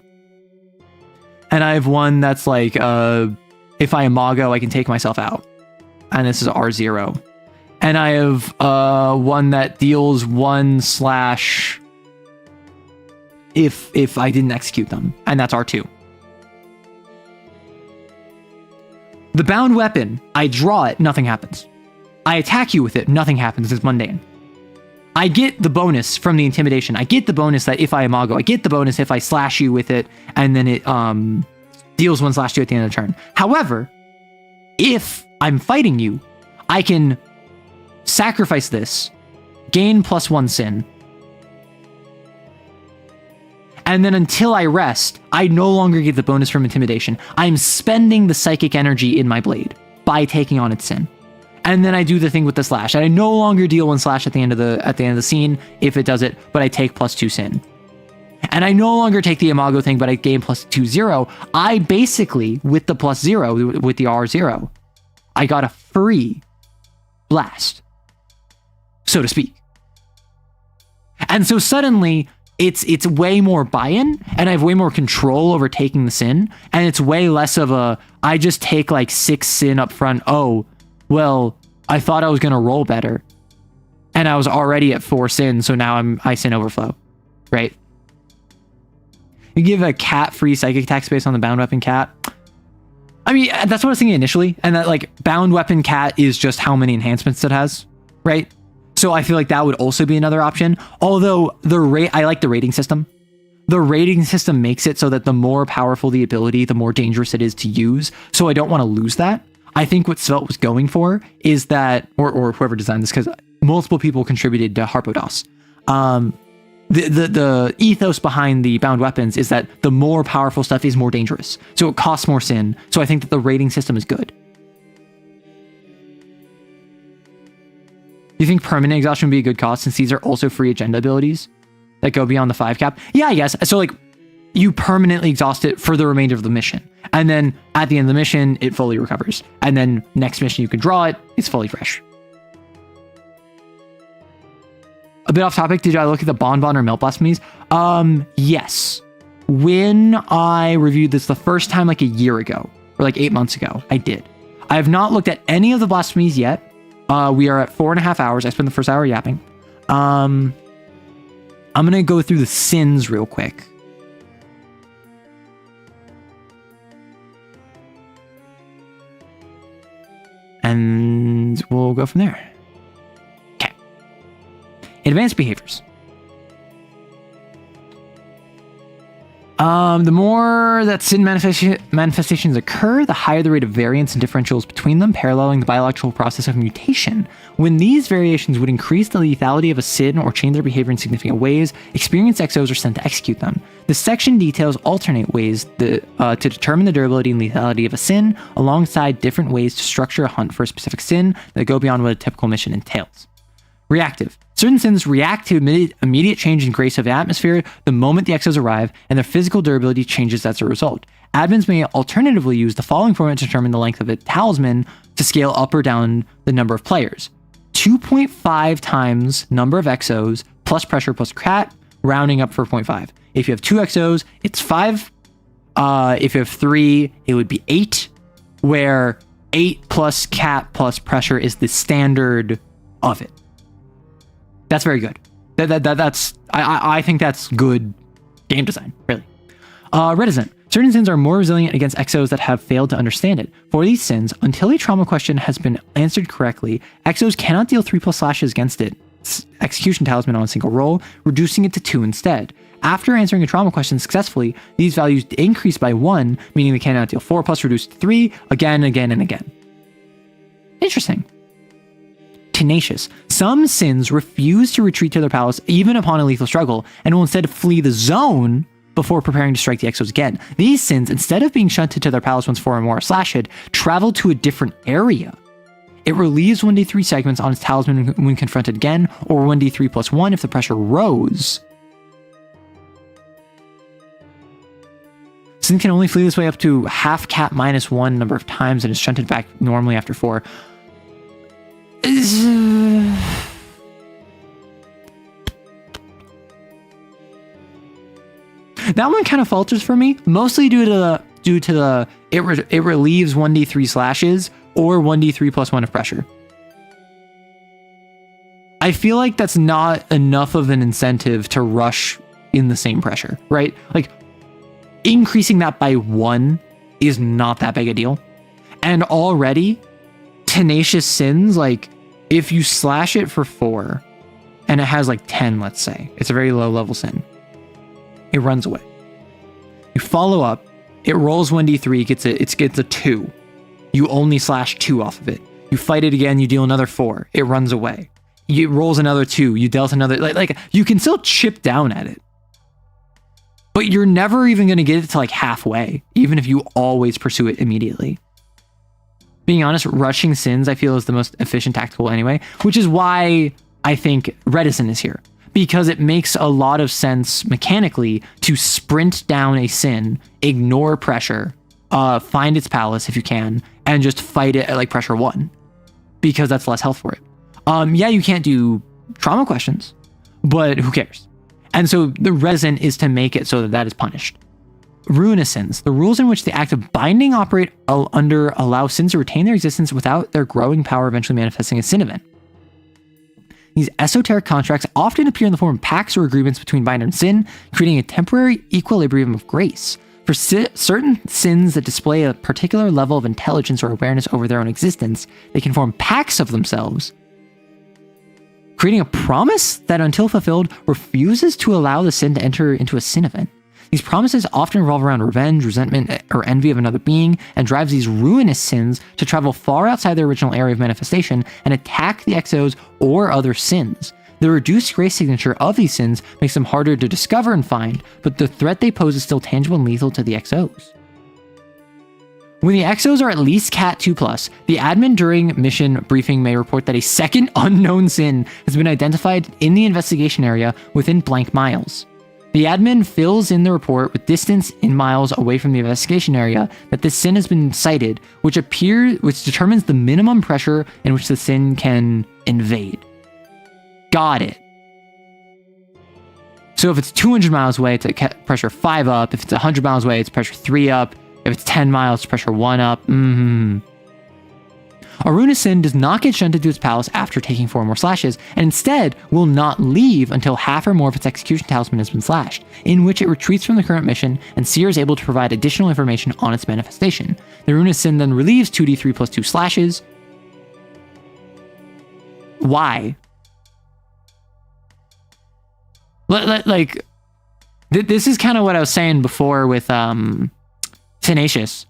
And I have one that's like, if I imago, I can take myself out. And this is R0. And I have one that deals 1/ if I didn't execute them, and that's R2. The bound weapon, I draw it, nothing happens. I attack you with it, nothing happens, it's mundane. I get the bonus from the intimidation. I get the bonus that if I imago, I get the bonus if I slash you with it, and then it deals 1/2 at the end of the turn. However, if I'm fighting you, I can sacrifice this, gain +1 sin, and then until I rest, I no longer get the bonus from intimidation. I'm spending the psychic energy in my blade by taking on its sin. And then I do the thing with the slash. And I no longer deal 1/ at the end of the scene if it does it, but I take +2 sin. And I no longer take the imago thing, but I gain +2/0. I basically, with the +0, with the R0, I got a free blast, so to speak. And so suddenly, it's way more buy-in, and I have way more control over taking the sin, and it's way less of a, I just take like 6 sin up front. Oh, well, I thought I was going to roll better, and I was already at 4 sin, so now I sin overflow, right? You give a cat free psychic attack space on the bound weapon cat. I mean, that's what I was thinking initially, and that like bound weapon cat is just how many enhancements it has, right? So I feel like that would also be another option. Although I like the rating system. The rating system makes it so that the more powerful the ability, the more dangerous it is to use. So I don't want to lose that. I think what Svelte was going for is that, or whoever designed this, because multiple people contributed to Harpocrates. The ethos behind the bound weapons is that the more powerful stuff is more dangerous. So it costs more sin. So I think that the rating system is good. Do you think permanent exhaustion would be a good cost since these are also free agenda abilities that go beyond the 5 cap? Yeah, I guess. So like you permanently exhaust it for the remainder of the mission. And then at the end of the mission, it fully recovers. And then next mission, you can draw it. It's fully fresh. A bit off topic. Did I look at the Bonbon or Melt Blasphemies? Yes. When I reviewed this the first time like a year ago or like 8 months ago, I did. I have not looked at any of the blasphemies yet. We are at 4.5 hours. I spent the first hour yapping. I'm going to go through the sins real quick. And we'll go from there. Okay. Advanced behaviors. The more that sin manifestations occur, the higher the rate of variance and differentials between them, paralleling the biological process of mutation. When these variations would increase the lethality of a sin or change their behavior in significant ways, experienced XOs are sent to execute them. The section details alternate ways to determine the durability and lethality of a sin, alongside different ways to structure a hunt for a specific sin that go beyond what a typical mission entails. Reactive. Certain sins react to immediate change in grace of the atmosphere the moment the exos arrive, and their physical durability changes as a result. Admins may alternatively use the following format to determine the length of a talisman to scale up or down the number of players. 2.5 times number of exos plus pressure plus cat, rounding up for 0.5. If you have 2 exos, it's 5. If you have 3, it would be 8, where 8 plus cat plus pressure is the standard of it. That's very good. I think that's good game design, really. Reticent. Certain sins are more resilient against exos that have failed to understand it. For these sins, until a trauma question has been answered correctly, exos cannot deal 3+ slashes against its execution talisman on a single roll, reducing it to 2 instead. After answering a trauma question successfully, these values increase by 1, meaning they cannot deal 4+, reduced to 3, again, again, and again. Interesting. Tenacious. Some sins refuse to retreat to their palace even upon a lethal struggle, and will instead flee the zone before preparing to strike the exos again. These sins, instead of being shunted to their palace once 4 or more are slashed, travel to a different area. It relieves 1d3 segments on its talisman when confronted again, or 1d3 plus 1 if the pressure rose. Sin can only flee this way up to half cat minus 1 number of times and is shunted back normally after 4. That one kind of falters for me, mostly due to the it relieves 1d3 slashes or 1d3 plus 1 of pressure. I feel like that's not enough of an incentive to rush in the same pressure, right? Like, increasing that by 1 is not that big a deal. And already, Tenacious Sins, like, if you slash it for 4, and it has like 10, let's say, it's a very low level sin, it runs away. You follow up, it rolls 1d3, gets a 2. You only slash 2 off of it. You fight it again, you deal another 4, it runs away. It rolls another 2, you dealt another, like you can still chip down at it. But you're never even going to get it to like halfway, even if you always pursue it immediately. Being honest, rushing sins I feel is the most efficient tactical anyway, which is why I think Reticent is here. Because it makes a lot of sense mechanically to sprint down a sin, ignore pressure, find its palace if you can, and just fight it at like pressure 1. Because that's less health for it. Yeah, you can't do trauma questions, but who cares? And so the Reticent is to make it so that is punished. Ruinous Sins. The rules in which the act of binding operate under allow sins to retain their existence without their growing power eventually manifesting a sin event. These esoteric contracts often appear in the form of pacts or agreements between binder and sin, creating a temporary equilibrium of grace. For certain sins that display a particular level of intelligence or awareness over their own existence, they can form pacts of themselves, creating a promise that, until fulfilled, refuses to allow the sin to enter into a sin event. These promises often revolve around revenge, resentment, or envy of another being, and drives these ruinous sins to travel far outside their original area of manifestation and attack the exos or other sins. The reduced grace signature of these sins makes them harder to discover and find, but the threat they pose is still tangible and lethal to the exos. When the exos are at least Cat 2+, the admin during mission briefing may report that a second unknown sin has been identified in the investigation area within blank miles. The admin fills in the report with distance in miles away from the investigation area that this sin has been cited, which determines the minimum pressure in which the sin can invade. Got it. So if it's 200 miles away, it's at pressure 5 up. If it's 100 miles away, it's pressure 3 up. If it's 10 miles, it's pressure 1 up. A ruinous sin does not get shunted to its palace after taking 4 more slashes, and instead will not leave until half or more of its execution talisman has been slashed, in which it retreats from the current mission, and Seer is able to provide additional information on its manifestation. The ruinous sin then relieves 2d3 plus 2 slashes. Why? Like, this is kind of what I was saying before with Tenacious.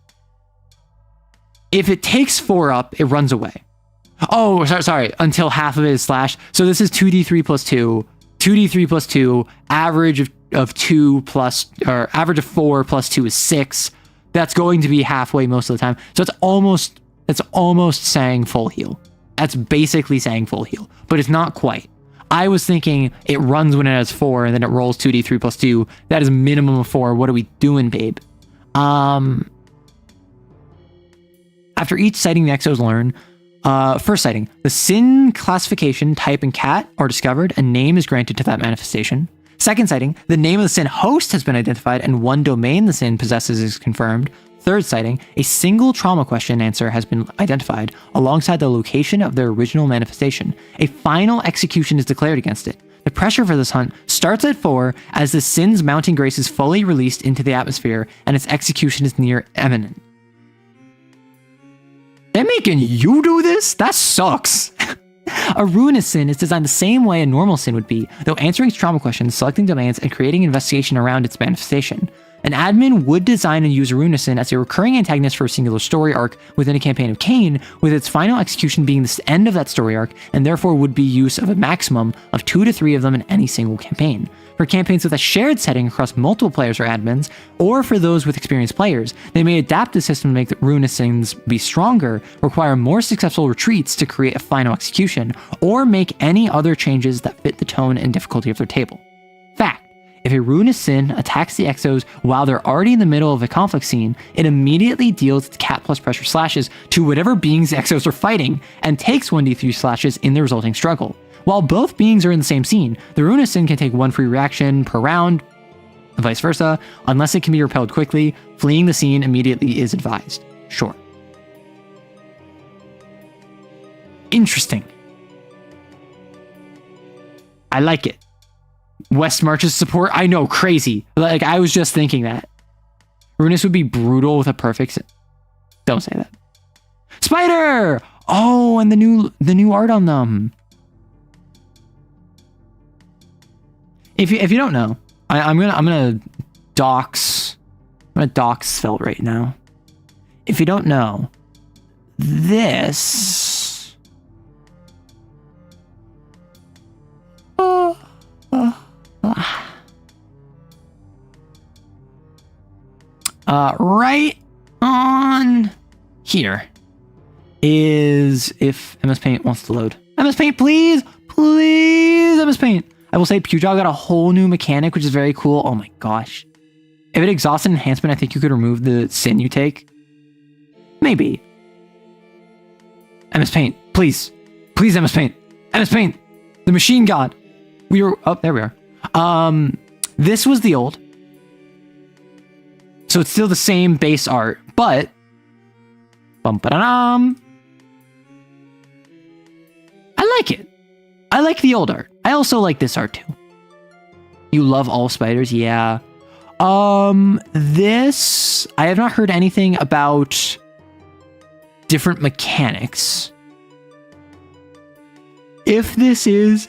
If it takes 4 up, it runs away. Oh, sorry, until half of it is slashed. So this is 2d3 plus 2, 2d3 plus 2, average of 2 plus, or average of 4 plus 2 is 6. That's going to be halfway most of the time. So it's almost saying full heal. That's basically saying full heal, but it's not quite. I was thinking it runs when it has 4 and then it rolls 2d3 plus 2. That is a minimum of 4. What are we doing, babe? After each sighting, the exos learn. First sighting, the sin classification, type, and cat are discovered. A name is granted to that manifestation. Second sighting, the name of the sin host has been identified and one domain the sin possesses is confirmed. Third sighting, a single trauma question answer has been identified alongside the location of their original manifestation. A final execution is declared against it. The pressure for this hunt starts at 4 as the sin's mounting grace is fully released into the atmosphere and its execution is near imminent. They're making you do this? That sucks. A ruinous sin is designed the same way a normal sin would be, though answering its trauma questions, selecting domains, and creating investigation around its manifestation. An admin would design and use a ruinous sin as a recurring antagonist for a singular story arc within a campaign of CAIN, with its final execution being the end of that story arc, and therefore would be use of a maximum of 2 to 3 of them in any single campaign. For campaigns with a shared setting across multiple players or admins, or for those with experienced players, they may adapt the system to make the ruinous sins be stronger, require more successful retreats to create a final execution, or make any other changes that fit the tone and difficulty of their table. Fact: if a ruinous sin attacks the exos while they're already in the middle of a conflict scene, it immediately deals cat plus pressure slashes to whatever beings the exos are fighting, and takes 1d3 slashes in the resulting struggle. While both beings are in the same scene, the ruinous sin can take 1 free reaction per round, and vice versa, unless it can be repelled quickly. Fleeing the scene immediately is advised. Sure. Interesting. I like it. West March's support? I know, crazy. Like, I was just thinking that. Ruinous would be brutal with a perfect sin. Don't say that. Spider! Oh, and the new art on them. If you don't know, I'm gonna dox Svelte right now. If you don't know, this right on here is, if MS Paint wants to load. MS Paint, please, MS Paint. I will say Pewjog got a whole new mechanic, which is very cool. Oh my gosh. If it exhausted enhancement, I think you could remove the sin you take. Maybe. MS Paint, please. Please, MS Paint. MS Paint. The machine god. Oh, there we are. This was the old. So it's still the same base art, but I like it. I like the old art. I also like this art too. You love all spiders? Yeah. This, I have not heard anything about different mechanics. If this is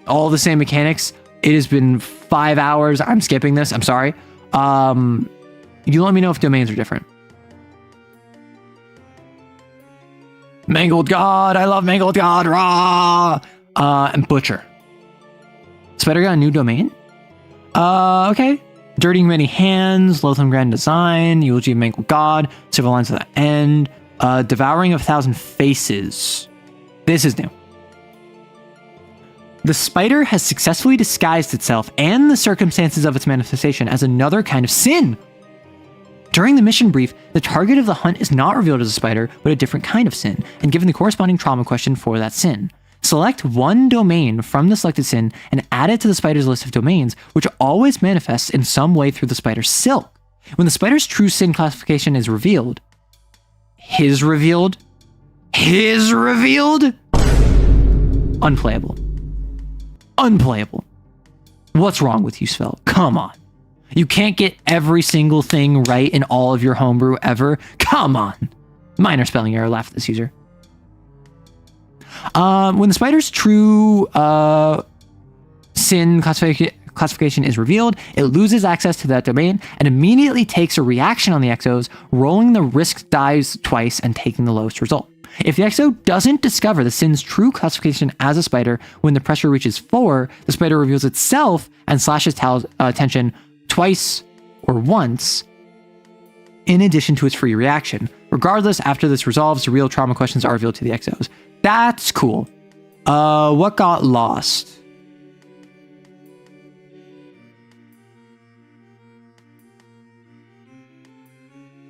all the same mechanics, it has been 5 hours. I'm skipping this. I'm sorry. You let me know if domains are different. Mangled God. I love Mangled God. Rah! And Butcher. Spider got a new domain? Okay. Dirtying Many Hands, Loathsome Grand Design, Eulogy of Mangled God, Civil Lines at the End, Devouring of 1,000 Faces. This is new. The spider has successfully disguised itself and the circumstances of its manifestation as another kind of sin. During the mission brief, the target of the hunt is not revealed as a spider, but a different kind of sin, and given the corresponding trauma question for that sin. Select one domain from the selected sin and add it to the spider's list of domains, which always manifests in some way through the spider's silk. When the spider's true sin classification is revealed, his revealed, unplayable. Unplayable. What's wrong with you, Svelte? Come on. You can't get every single thing right in all of your homebrew ever? Come on. Minor spelling error, laugh at this user. When the spider's true sin classification is revealed, it loses access to that domain and immediately takes a reaction on the exos, rolling the risk dice twice and taking the lowest result. If the exo doesn't discover the sin's true classification as a spider when the pressure reaches 4, the spider reveals itself and slashes tension twice or once in addition to its free reaction. Regardless, after this resolves, the real trauma questions are revealed to the exos. That's cool. What got lost?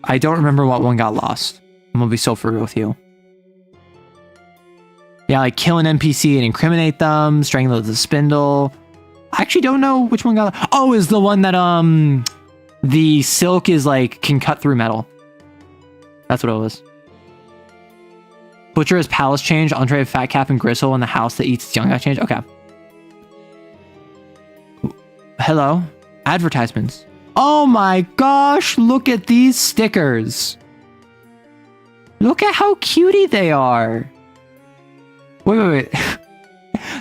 I don't remember what one got lost. I'm gonna be so for real with you. Yeah, like kill an NPC and incriminate them, strangle the spindle. I actually don't know which one got. Oh, is the one that the silk is like can cut through metal. That's what it was. Butcher has palace change, Andre of Fat Cap and Gristle in the house that eats its young guy change. Okay. Hello. Advertisements. Oh my gosh, look at these stickers. Look at how cutie they are. Wait.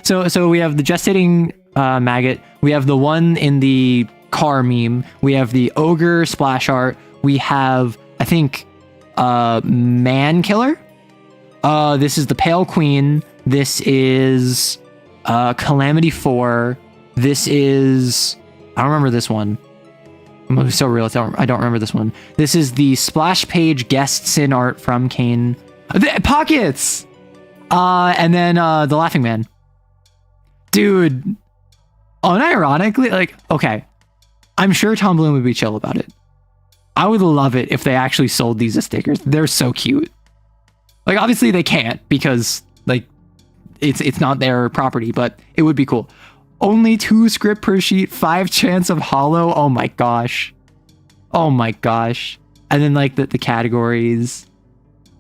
So we have the gestating maggot. We have the one in the car meme. We have the ogre splash art. We have, I think, man killer. This is the Pale Queen. This is Calamity 4. This is... I don't remember this one. I'm gonna be so real. I don't remember this one. This is the splash page guest sin art from CAIN. The Pockets! And then the Laughing Man. Dude, unironically, like, okay. I'm sure Tom Bloom would be chill about it. I would love it if they actually sold these as stickers. They're so cute. Like, obviously they can't because, like, it's not their property, but it would be cool. Only 2 script per sheet, 5 chance of hollow. Oh my gosh. Oh my gosh. And then, like, the categories.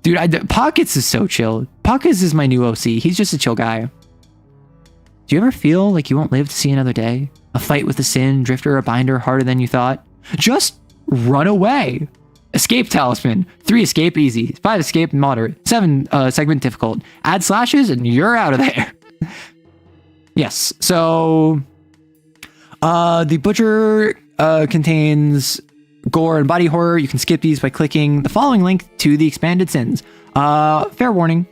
Dude, Pockets is so chill. Pockets is my new OC. He's just a chill guy. Do you ever feel like you won't live to see another day? A fight with a sin, drifter, or binder harder than you thought? Just run away. Escape talisman. 3 escape easy. 5 escape moderate. 7 segment difficult. Add slashes and you're out of there. Yes. So the Butcher contains gore and body horror. You can skip these by clicking the following link to the expanded sins. Fair warning.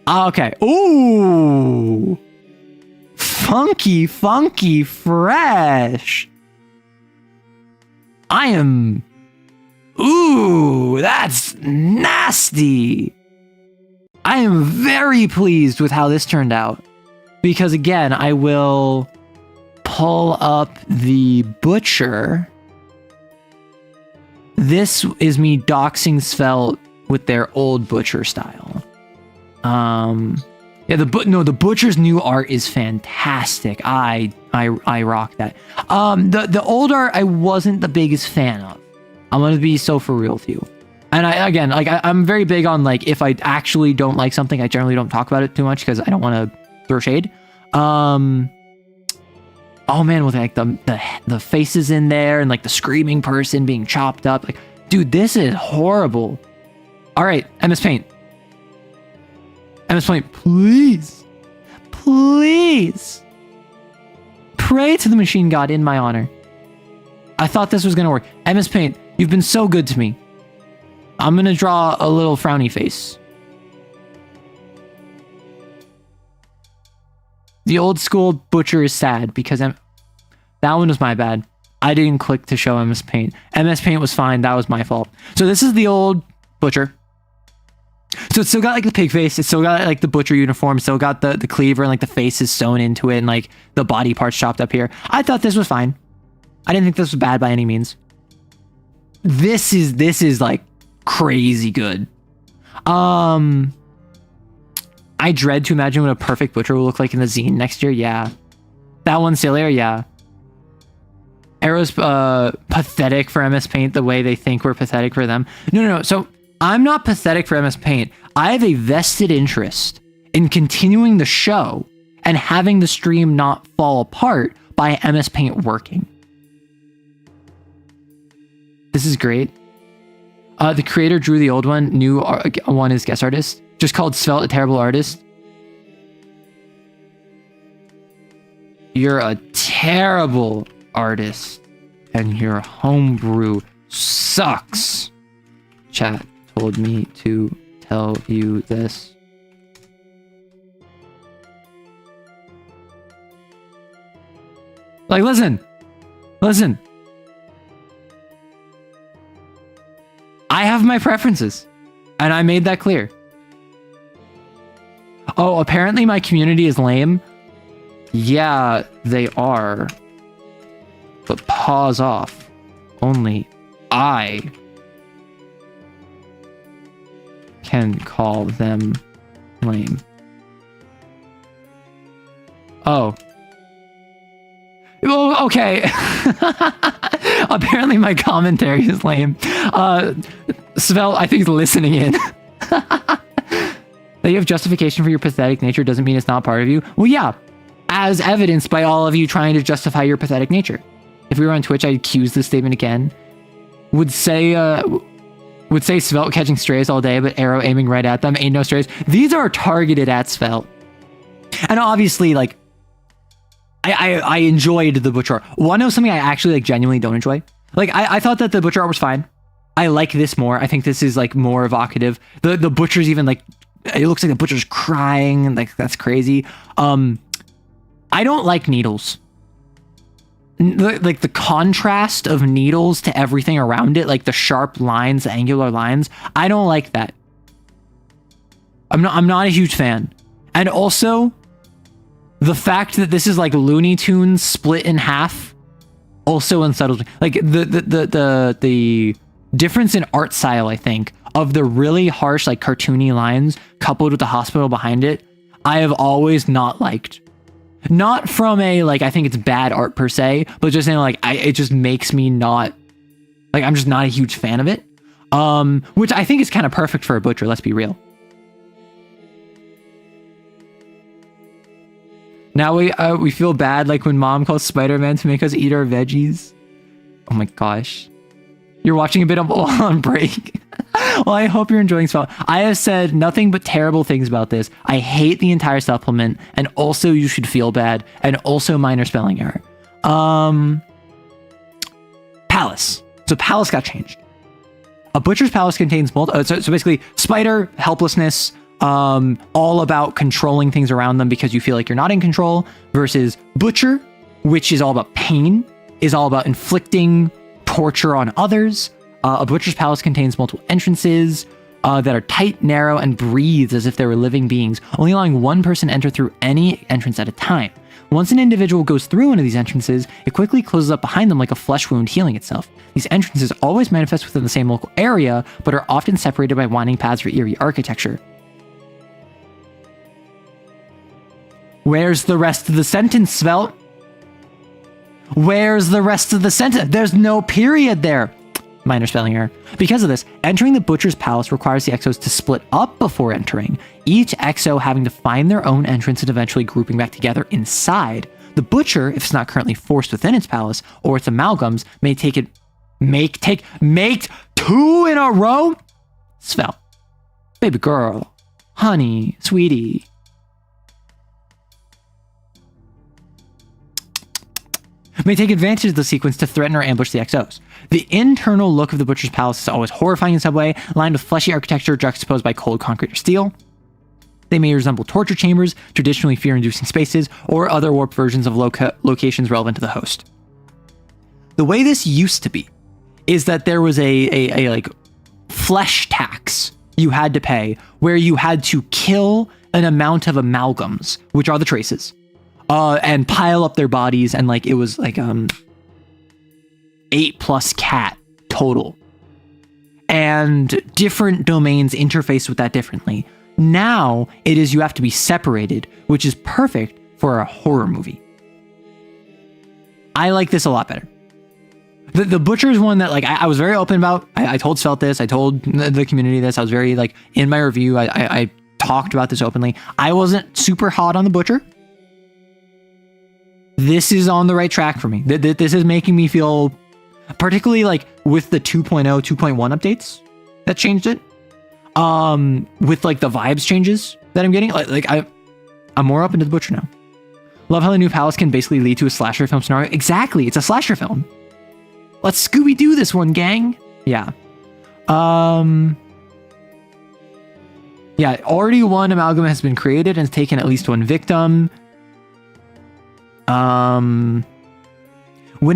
Okay. Ooh. Funky, fresh. Ooh, that's nasty. I am very pleased with how this turned out. Because again, I will pull up the Butcher. This is me doxing Svelte with their old Butcher style. Yeah, the Butcher's new art is fantastic. I rock that. The old art I wasn't the biggest fan of. I'm gonna be so for real with you. And I'm very big on, like, if I actually don't like something, I generally don't talk about it too much because I don't want to throw shade. Oh man, with like the faces in there and like the screaming person being chopped up, like, dude, this is horrible. All right, MS Paint. MS Paint, please, please pray to the machine god in my honor. I thought this was gonna work. MS Paint, you've been so good to me. I'm gonna draw a little frowny face. The old school Butcher is sad because that one was my bad. I didn't click to show MS Paint. MS Paint was fine. That was my fault. So this is the old Butcher. So it's still got like the pig face. It's still got like the Butcher uniform. It's still got the cleaver and like the face is sewn into it and like the body parts chopped up here. I thought this was fine. I didn't think this was bad by any means. This is like crazy good. I dread to imagine what a perfect Butcher will look like in the zine next year. Yeah. That one's sillier. Yeah. Arrow's pathetic for MS Paint the way they think we're pathetic for them. No. So I'm not pathetic for MS Paint. I have a vested interest in continuing the show and having the stream not fall apart by MS Paint working. This is great. The creator drew the old one. New one is guest artist. Just called Svelte, a terrible artist. You're a terrible artist. And your homebrew sucks. Chat told me to tell you this. Like, listen. I have my preferences. And I made that clear. Oh, apparently my community is lame. Yeah, they are. But pause off. Only I can call them lame. Oh. Well, okay. Apparently my commentary is lame. Svelte, I think, is listening in. That you have justification for your pathetic nature doesn't mean it's not part of you. Well, yeah. As evidenced by all of you trying to justify your pathetic nature. If we were on Twitch, I'd accuse this statement again. Would say Svelte catching strays all day, but Arrow aiming right at them. Ain't no strays. These are targeted at Svelte. And obviously, like, I enjoyed the Butcher art. Want to know something I actually, like, genuinely don't enjoy? Like, I thought that the Butcher art was fine. I like this more. I think this is like more evocative. The butcher's even like, it looks like the butcher's crying. Like, that's crazy. I don't like needles. Like the contrast of needles to everything around it, like the sharp lines, the angular lines. I don't like that. I'm not a huge fan. And also, the fact that this is like Looney Tunes split in half also unsettles me. Like the difference in art style, I think, of the really harsh, like cartoony lines coupled with the hospital behind it, I have always not liked. Not from a, like, I think it's bad art per se, but just saying, like, it just makes me not, like, I'm just not a huge fan of it. Which I think is kind of perfect for a butcher, let's be real. Now we feel bad, like, when mom calls Spider-Man to make us eat our veggies. Oh my gosh. You're watching a bit of On Break. Well, I hope you're enjoying Spell. I have said nothing but terrible things about this. I hate the entire supplement, and also you should feel bad, and also minor spelling error. Palace. So Palace got changed. A Butcher's Palace contains multiple... So basically, Spider, helplessness, all about controlling things around them because you feel like you're not in control, versus Butcher, which is all about pain, is all about inflicting torture on others. A Butcher's Palace contains multiple entrances that are tight, narrow, and breathes as if they were living beings, only allowing one person to enter through any entrance at a time. Once an individual goes through one of these entrances, it quickly closes up behind them like a flesh wound healing itself. These entrances always manifest within the same local area, but are often separated by winding paths or eerie architecture. Where's the rest of the sentence, Svelte? Where's the rest of the sentence? There's no period there. Minor spelling error. Because of this, entering the Butcher's Palace requires the exos to split up before entering, each exo having to find their own entrance and eventually grouping back together inside. The Butcher, if it's not currently forced within its palace, or its amalgams, may make two in a row? Svel. Baby girl. Honey. Sweetie. May take advantage of the sequence to threaten or ambush the XOs. The internal look of the Butcher's Palace is always horrifying in some way, lined with fleshy architecture juxtaposed by cold concrete or steel. They may resemble torture chambers, traditionally fear-inducing spaces, or other warped versions of locations relevant to the host. The way this used to be is that there was a like flesh tax you had to pay, where you had to kill an amount of amalgams, which are the traces, and pile up their bodies, and like it was like 8+ cat total, and different domains interface with that differently. Now it is you have to be separated, which is perfect for a horror movie. I like this a lot better. The Butcher is one that like I was very open about. I told Svelte this. I told the community this. I was very like in my review. I talked about this openly. I wasn't super hot on the Butcher. This is on the right track for me. This is making me feel, particularly like with the 2.0, 2.1 updates that changed it. With like the vibes changes that I'm getting, I'm more open to the Butcher now. Love how the new palace can basically lead to a slasher film scenario. Exactly, it's a slasher film. Let's Scooby-Doo this one, gang. Yeah. Yeah, already one amalgam has been created and has taken at least one victim. When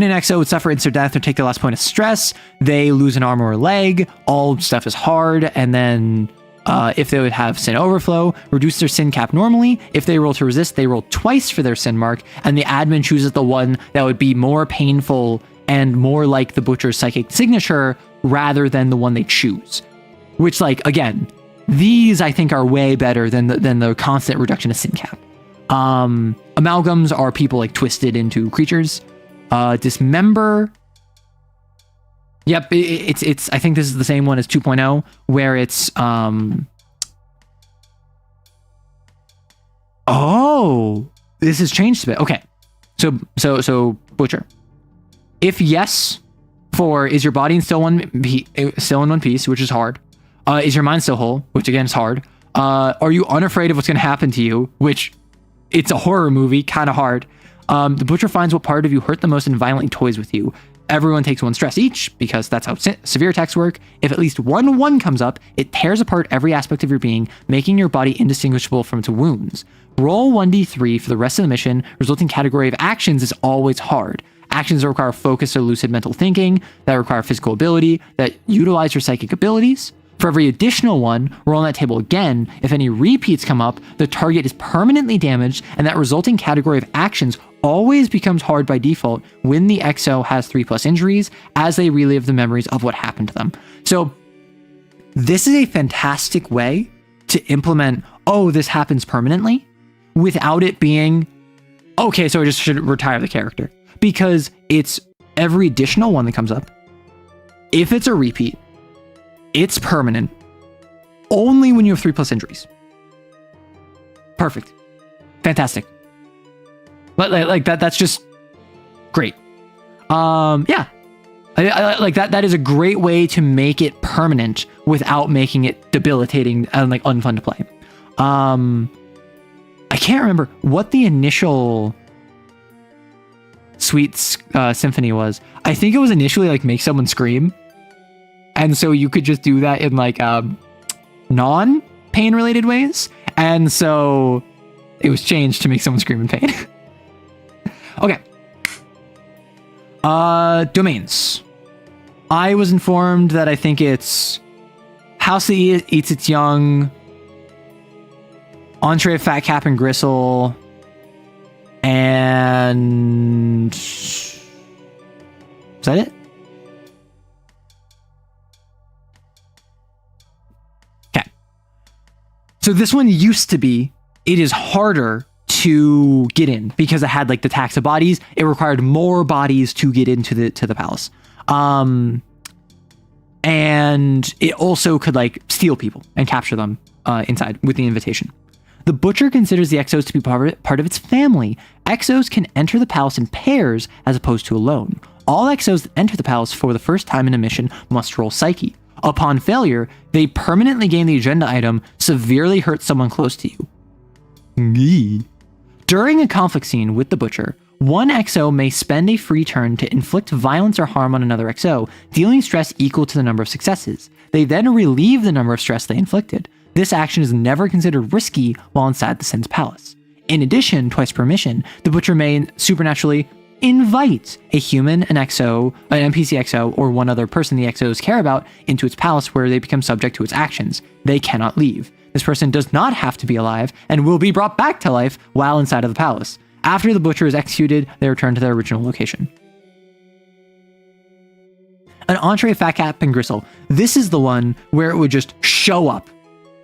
an XO would suffer instant death or take their last point of stress, they lose an arm or a leg. All stuff is hard. And then if they would have sin overflow, reduce their sin cap normally. If they roll to resist, they roll twice for their sin mark. And the admin chooses the one that would be more painful and more like the Butcher's psychic signature rather than the one they choose. Which, like, again, these I think are way better than the constant reduction of sin cap. Amalgams are people like twisted into creatures. Dismember. Yep, it's I think this is the same one as 2.0, where it's oh, this has changed a bit. Okay. So Butcher. If yes, for is your body still in one piece, which is hard. Is your mind still whole, which again is hard. Are you unafraid of what's going to happen to you, which it's a horror movie, kind of hard. The Butcher finds what part of you hurt the most and violently toys with you. everyone takes 1 stress each, because that's how severe attacks work. If at least 1 comes up, it tears apart every aspect of your being, making your body indistinguishable from its wounds. Roll 1d3 for the rest of the mission. Resulting category of actions is always hard. Actions that require focused or lucid mental thinking, that require physical ability, that utilize your psychic abilities. For every additional one, roll on that table again. If any repeats come up, the target is permanently damaged, and that resulting category of actions always becomes hard by default when the XO has 3+ injuries, as they relive the memories of what happened to them. So this is a fantastic way to implement, oh, this happens permanently, without it being, okay, so I just should retire the character. Because it's every additional one that comes up. If it's a repeat, it's permanent only when you have 3+ injuries. Perfect. Fantastic. Like that's just great. Yeah. I like that. That is a great way to make it permanent without making it debilitating and like unfun to play. I can't remember what the initial Sweet Symphony was. I think it was initially like make someone scream. And so you could just do that in like non-pain related ways. And so it was changed to make someone scream in pain. Okay. Domains. I was informed that I think it's House that Eats Its Young, Entree of Fat Cap and Gristle, and is that it? Okay. So this one used to be, it is harder to get in because it had like the tax of bodies. It required more bodies to get into the palace. And it also could like steal people and capture them inside with the invitation. The Butcher considers the XOs to be part of its family. XOs can enter the palace in pairs as opposed to alone. All XOs that enter the palace for the first time in a mission must roll Psyche. Upon failure, they permanently gain the agenda item, severely hurt someone close to you. Yee. During a conflict scene with the Butcher, one XO may spend a free turn to inflict violence or harm on another XO, dealing stress equal to the number of successes. They then relieve the number of stress they inflicted. This action is never considered risky while inside the Sin's palace. In addition, twice per mission, the Butcher may supernaturally invite a human, an XO, an NPC XO, or one other person the XOs care about into its palace where they become subject to its actions. They cannot leave. This person does not have to be alive and will be brought back to life while inside of the palace. After the Butcher is executed, they return to their original location. An Entree of Fat Cap and Gristle. This is the one where it would just show up,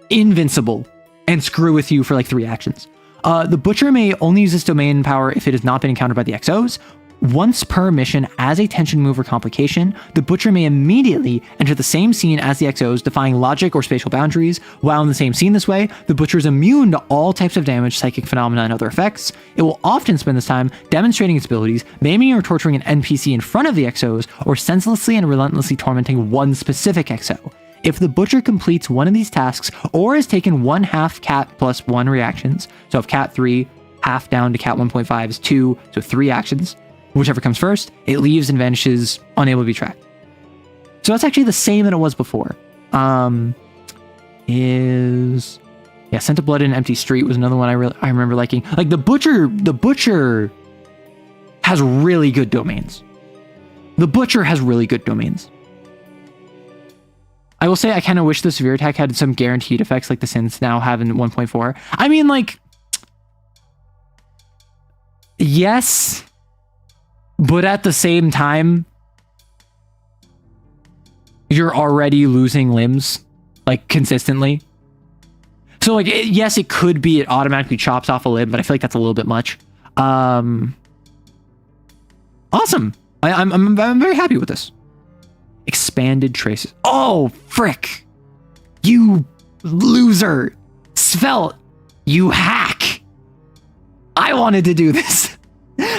invincible, and screw with you for like 3 actions. The Butcher may only use this domain power if it has not been encountered by the XOs. Once per mission as a tension move or complication, the Butcher may immediately enter the same scene as the XOs, defying logic or spatial boundaries. While in the same scene this way, the Butcher is immune to all types of damage, psychic phenomena, and other effects. It will often spend this time demonstrating its abilities, maiming or torturing an NPC in front of the XOs, or senselessly and relentlessly tormenting one specific XO. If the Butcher completes one of these tasks or has taken 1/2 cat plus 1 reactions, so if cat 3, half down to cat 1.5 is 2, so 3 actions, whichever comes first, it leaves and vanishes, unable to be tracked. So that's actually the same that it was before. Scent of Blood in an Empty Street was another one I remember liking. Like the Butcher has really good domains. The Butcher has really good domains. I will say I kind of wish the severe attack had some guaranteed effects like the Sins now have in 1.4. I mean, like, yes, but at the same time, you're already losing limbs, like, consistently. So, like, yes, it could be it automatically chops off a limb, but I feel like that's a little bit much. Awesome. I'm very happy with this. Expanded traces. Oh, frick. You loser. Svelte. You hack. I wanted to do this.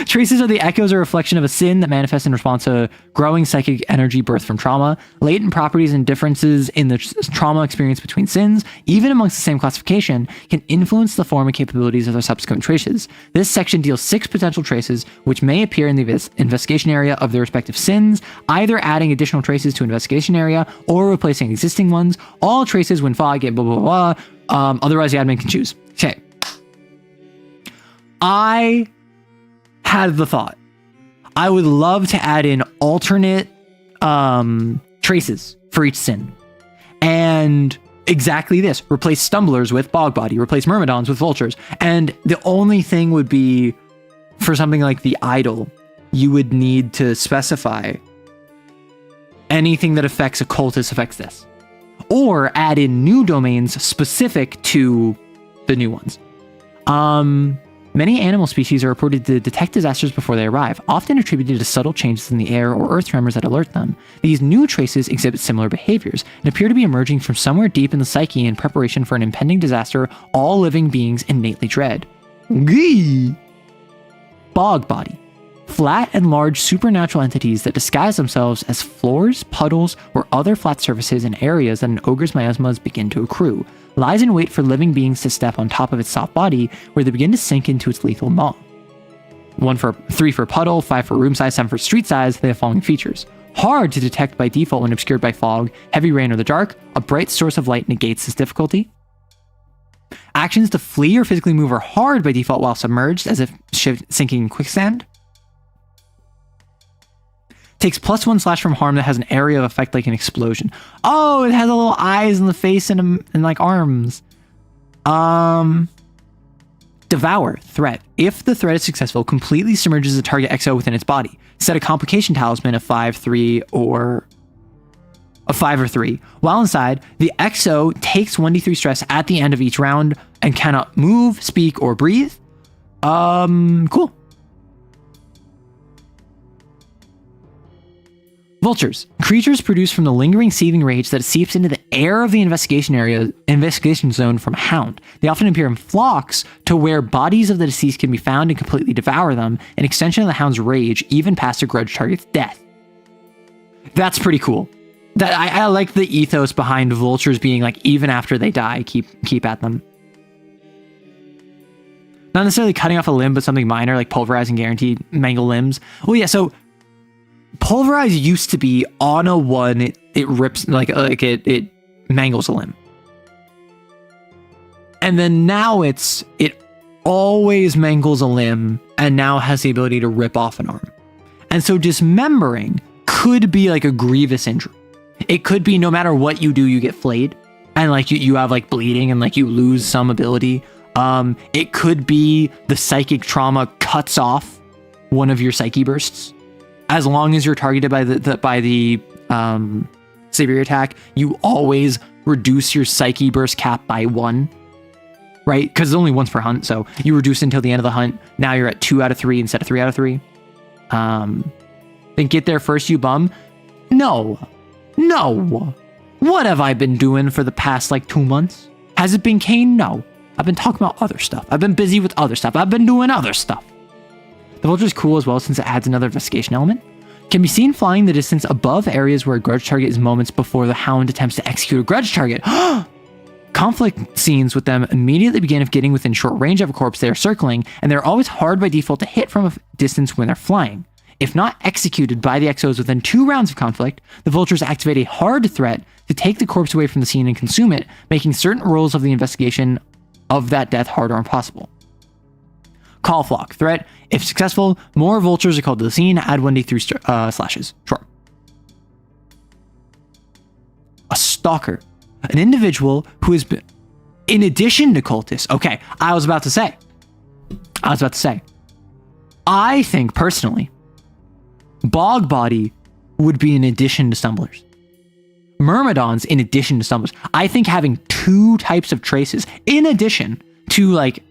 Traces are the echoes or reflection of a sin that manifests in response to growing psychic energy birthed from trauma. Latent properties and differences in the trauma experience between sins, even amongst the same classification, can influence the form and capabilities of their subsequent traces. This section deals 6 potential traces which may appear in the investigation area of their respective sins, either adding additional traces to investigation area or replacing existing ones. All traces when fog get blah blah blah. Otherwise, the admin can choose. Okay. I had the thought. I would love to add in alternate traces for each sin. And exactly this. Replace stumblers with bog body. Replace myrmidons with vultures. And the only thing would be, for something like the idol, you would need to specify anything that affects a cultist affects this. Or add in new domains specific to the new ones. Many animal species are reported to detect disasters before they arrive, often attributed to subtle changes in the air or earth tremors that alert them. These new traces exhibit similar behaviors and appear to be emerging from somewhere deep in the psyche in preparation for an impending disaster all living beings innately dread. Gee! Bog body. Flat and large supernatural entities that disguise themselves as floors, puddles, or other flat surfaces in areas that an ogre's miasmas begin to accrue, lies in wait for living beings to step on top of its soft body, where they begin to sink into its lethal maw. 3 for puddle, 5 for room size, 7 for street size. They have following features. Hard to detect by default when obscured by fog, heavy rain, or the dark. A bright source of light negates this difficulty. Actions to flee or physically move are hard by default while submerged, as if sinking in quicksand. Takes +1 slash from harm that has an area of effect like an explosion. Oh, it has a little eyes in the face and like arms. Devour, threat. If the threat is successful, completely submerges the target XO within its body. Set a complication talisman of 5, 3, or a 5 or 3. While inside, the XO takes 1d3 stress at the end of each round and cannot move, speak, or breathe. Cool. Vultures. Creatures produced from the lingering seething rage that seeps into the air of the investigation zone from a hound. They often appear in flocks to where bodies of the deceased can be found and completely devour them, an extension of the hound's rage, even past a grudge target's death. That's pretty cool. I like the ethos behind vultures being like, even after they die, keep at them. Not necessarily cutting off a limb, but something minor like pulverizing guaranteed mangle limbs. Well, yeah, so pulverize used to be on a 1, it rips like it mangles a limb. And then now it always mangles a limb and now has the ability to rip off an arm. And so dismembering could be like a grievous injury. It could be no matter what you do, you get flayed and like you have like bleeding and like you lose some ability. It could be the psychic trauma cuts off one of your psyche bursts. As long as you're targeted by the severe attack, you always reduce your psyche burst cap by 1, right? Because it's only once per hunt, so you reduce until the end of the hunt. Now you're at 2 out of 3 instead of 3 out of 3. Then get there first, you bum. No. What have I been doing for the past like 2 months? Has it been CAIN? No. I've been talking about other stuff. I've been busy with other stuff. I've been doing other stuff. The vulture is cool as well since it adds another investigation element. Can be seen flying the distance above areas where a grudge target is moments before the hound attempts to execute a grudge target. Conflict scenes with them immediately begin if getting within short range of a corpse they are circling, and they're always hard by default to hit from a distance when they're flying. If not executed by the XOs within 2 rounds of conflict, the vultures activate a hard threat to take the corpse away from the scene and consume it, making certain rolls of the investigation of that death hard or impossible. Call flock. Threat. If successful, more vultures are called to the scene. Add 1d3 slashes. Sure. A stalker. An individual who has been... In addition to cultists. Okay, I was about to say. I think, personally, bog body would be in addition to stumblers. Myrmidons in addition to stumblers. I think having 2 types of traces in addition to, like,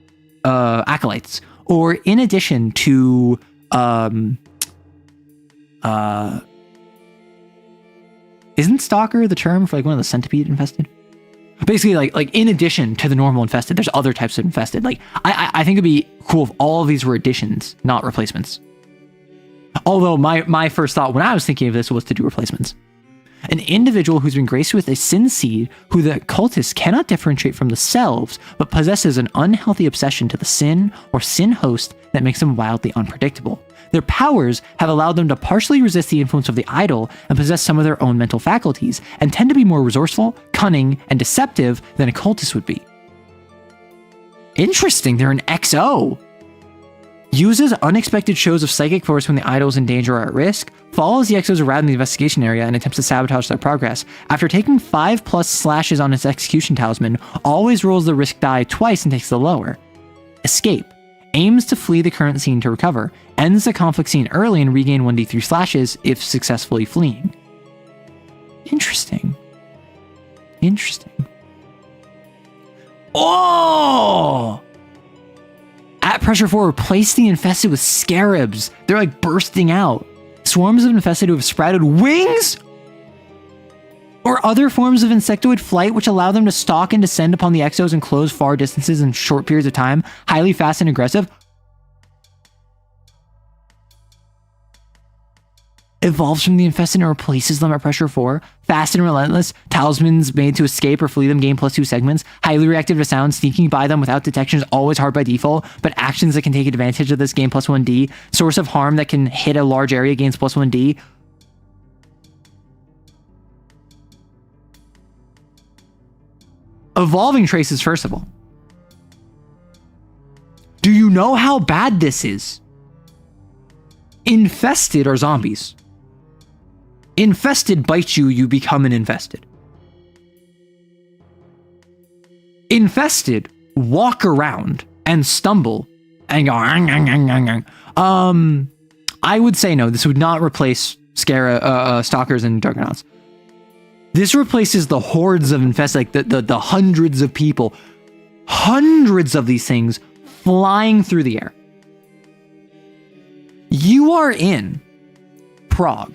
acolytes... Or in addition to, isn't stalker the term for like one of the centipede infested? Basically, like in addition to the normal infested, there's other types of infested. Like I think it'd be cool if all of these were additions, not replacements. Although my first thought when I was thinking of this was to do replacements. An individual who's been graced with a sin seed who the cultists cannot differentiate from themselves, but possesses an unhealthy obsession to the sin or sin host that makes them wildly unpredictable. Their powers have allowed them to partially resist the influence of the idol and possess some of their own mental faculties, and tend to be more resourceful, cunning, and deceptive than a cultist would be. Interesting, they're an XO. Uses unexpected shows of psychic force when the idol is in danger or at risk, follows the XOs around in the investigation area and attempts to sabotage their progress. After taking 5+ slashes on its execution talisman, always rolls the risk die twice and takes the lower. Escape. Aims to flee the current scene to recover. Ends the conflict scene early and regain 1d3 slashes if successfully fleeing. Interesting. Oh! At pressure 4, replace the infested with scarabs. They're like bursting out. Swarms of infested who have sprouted wings or other forms of insectoid flight which allow them to stalk and descend upon the exos and close far distances in short periods of time. Highly fast and aggressive. Evolves from the infested and replaces them at pressure 4. Fast and relentless. Talismans made to escape or flee them gain +2 segments. Highly reactive to sound. Sneaking by them without detection is always hard by default, but actions that can take advantage of this gain +1d. Source of harm that can hit a large area gains +1d. Evolving traces, first of all. Do you know how bad this is? Infested are zombies. Infested bites you, you become an infested. Infested walk around and stumble and go. I would say no. This would not replace stalkers and juggernauts. This replaces the hordes of infested, like the hundreds of people, hundreds of these things flying through the air. You are in Prague.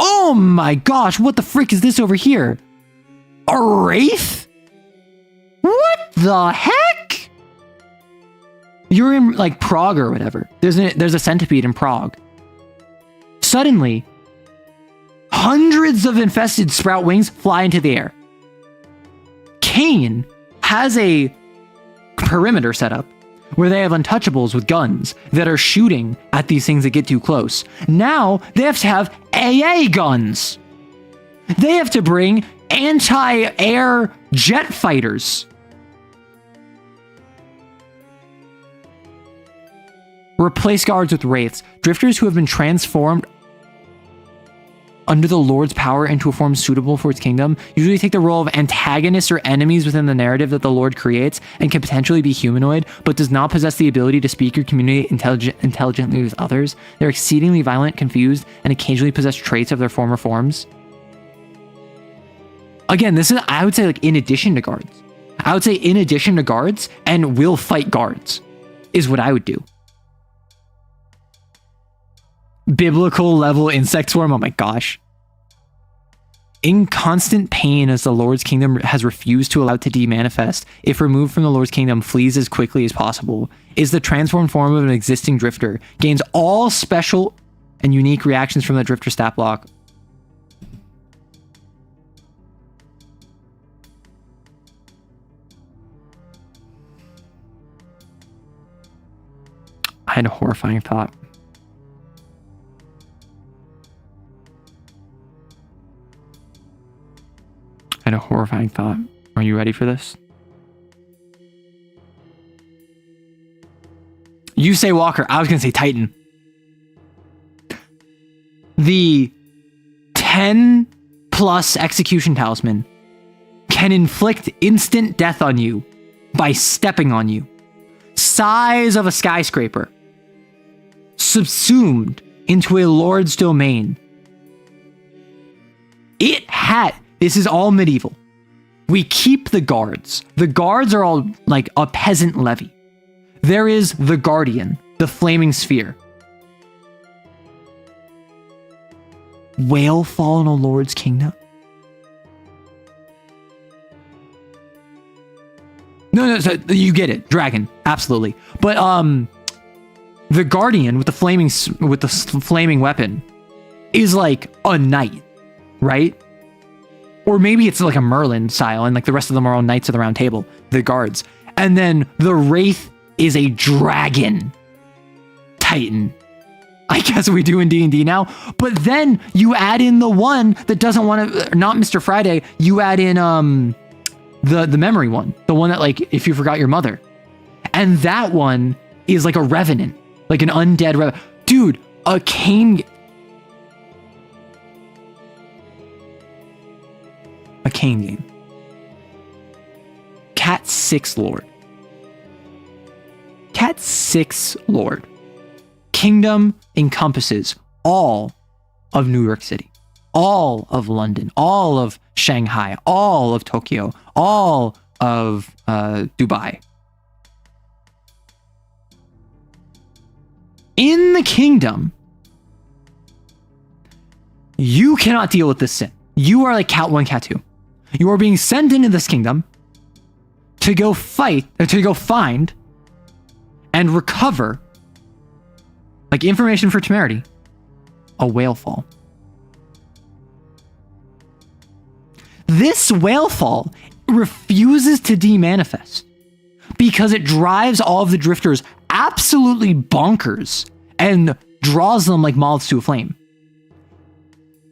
Oh my gosh, what the frick is this over here? A wraith? What the heck? You're in like Prague or whatever. There's a centipede in Prague. Suddenly, hundreds of infested sprout wings, fly into the air. CAIN has a perimeter set up where they have untouchables with guns that are shooting at these things that get too close. Now they have to have AA guns. They have to bring anti-air jet fighters. Replace guards with wraiths. Drifters who have been transformed under the Lord's power into a form suitable for its kingdom usually take the role of antagonists or enemies within the narrative that the Lord creates and can potentially be humanoid, but does not possess the ability to speak or communicate intelligently with others. They're exceedingly violent, confused, and occasionally possess traits of their former forms. Again, this is, I would say, like in addition to guards. I would say in addition to guards, and will fight guards, is what I would do. Biblical level insect swarm, oh my gosh. In constant pain as the Lord's kingdom has refused to allow it to demanifest, if removed from the Lord's kingdom, flees as quickly as possible, is the transformed form of an existing drifter, gains all special and unique reactions from the drifter stat block. I had a horrifying thought. A horrifying thought. Are you ready for this? You say Walker. I was going to say Titan. The 10+ execution talisman can inflict instant death on you by stepping on you. Size of a skyscraper. Subsumed into a lord's domain. This is all medieval. We keep the guards. The guards are all like a peasant levy. There is the guardian, the flaming sphere. Whale fall in a lord's kingdom? No, so you get it. Dragon, absolutely. But The guardian with the flaming weapon is like a knight, right? Or maybe it's like a Merlin style, and like the rest of them are all knights of the round table, the guards. And then the wraith is a dragon titan. I guess we do in D&D now. But then you add in the one that doesn't want to, not Mr. Friday. You add in the memory one, the one that like if you forgot your mother, and that one is like a revenant, like an undead revenant. Dude, a CAIN. A CAIN game. Cat 6 Lord. Cat 6 Lord. Kingdom encompasses all of New York City, all of London, all of Shanghai, all of Tokyo, all of Dubai. In the kingdom, you cannot deal with this sin. You are like Cat 1, Cat 2. You are being sent into this kingdom to go fight, or to go find and recover, like information for temerity, a whale fall. This whale fall refuses to demanifest because it drives all of the drifters absolutely bonkers and draws them like moths to a flame.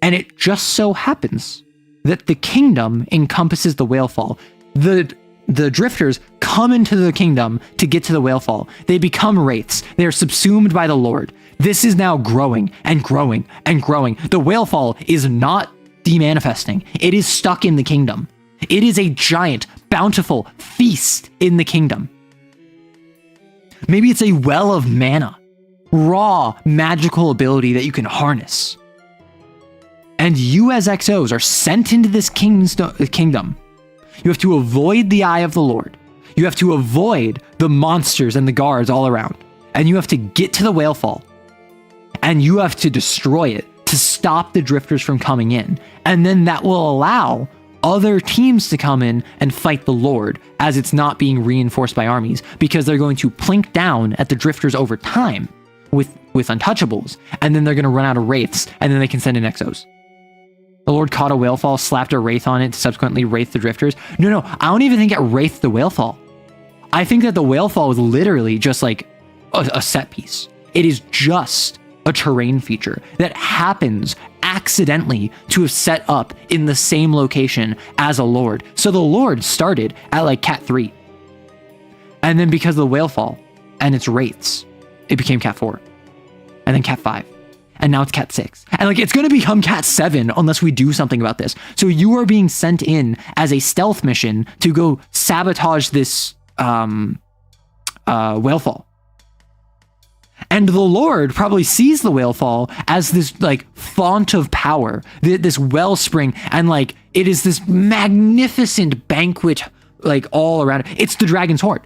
And it just so happens that the kingdom encompasses the whale fall. The drifters come into the kingdom to get to the whale fall. They become wraiths. They are subsumed by the Lord. This is now growing and growing and growing. The whale fall is not demanifesting. It is stuck in the kingdom. It is a giant, bountiful feast in the kingdom. Maybe it's a well of mana, raw magical ability that you can harness. And you as XOs are sent into this kingdom. You have to avoid the eye of the Lord. You have to avoid the monsters and the guards all around. And you have to get to the whale fall. And you have to destroy it to stop the drifters from coming in. And then that will allow other teams to come in and fight the Lord as it's not being reinforced by armies, because they're going to plink down at the drifters over time with untouchables. And then they're going to run out of wraiths, and then they can send in XOs. The Lord caught a whale fall, slapped a wraith on it to subsequently wraith the drifters. No, I don't even think it wraithed the whale fall. I think that the whale fall was literally just like a set piece. It is just a terrain feature that happens accidentally to have set up in the same location as a Lord. So the Lord started at like Cat 3. And then because of the whale fall and its wraiths, it became Cat 4. And then Cat 5. And now it's Cat 6. And like, it's going to become Cat 7 unless we do something about this. So you are being sent in as a stealth mission to go sabotage this whale fall. And the Lord probably sees the whale fall as this like font of power, this wellspring, and like it is this magnificent banquet like all around it. It's the dragon's hoard.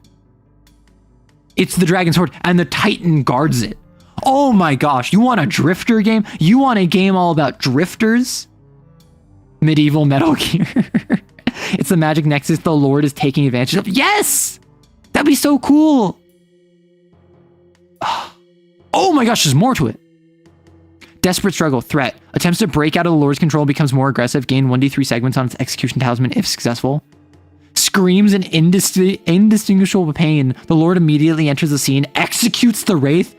It's the dragon's hoard, and the Titan guards it. Oh my gosh, you want a drifter game? You want a game all about drifters? Medieval Metal Gear. It's the magic nexus the Lord is taking advantage of. Yes! That'd be so cool. Oh my gosh, there's more to it. Desperate struggle, threat. Attempts to break out of the Lord's control, becomes more aggressive. Gain 1d3 segments on its execution talisman if successful. Screams in indistinguishable pain. The Lord immediately enters the scene, executes the wraith.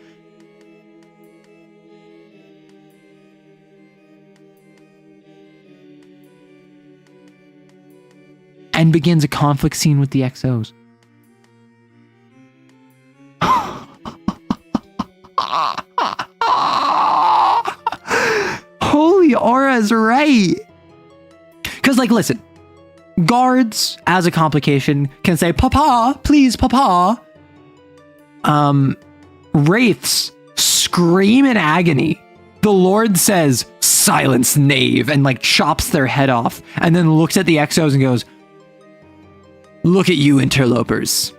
And begins a conflict scene with the XOs. Holy Aura's right. Because, like, listen, guards as a complication can say, Papa, please, Papa. Wraiths scream in agony. The Lord says, silence, knave, and like chops their head off, and then looks at the XOs and goes, look at you, interlopers.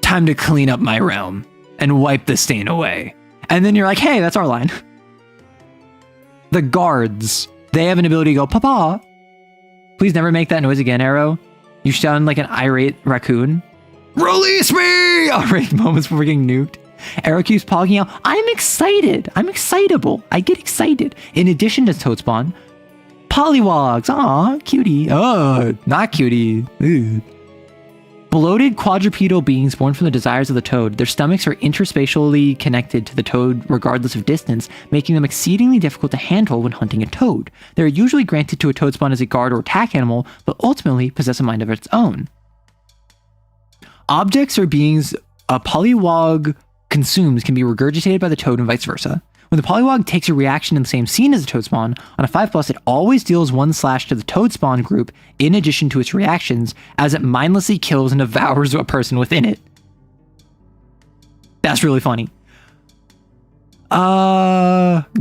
Time to clean up my realm and wipe the stain away. And then you're like, hey, that's our line. The guards, they have an ability to go, Papa, please never make that noise again, Arrow. You sound like an irate raccoon. Release me! Irate moments before getting nuked. Arrow keeps pogging out. I'm excited. I'm excitable. I get excited. In addition to toad spawn, polywogs. Aw, cutie. Oh, not cutie. Ew. Bloated quadrupedal beings born from the desires of the toad. Their stomachs are interspatially connected to the toad regardless of distance, making them exceedingly difficult to handle when hunting a toad. They are usually granted to a toad spawn as a guard or attack animal, but ultimately possess a mind of its own. Objects or beings a polywog consumes can be regurgitated by the toad and vice versa. When the polywog takes a reaction in the same scene as the toad spawn, on a 5+, it always deals 1 slash to the toad spawn group in addition to its reactions, as it mindlessly kills and devours a person within it. That's really funny.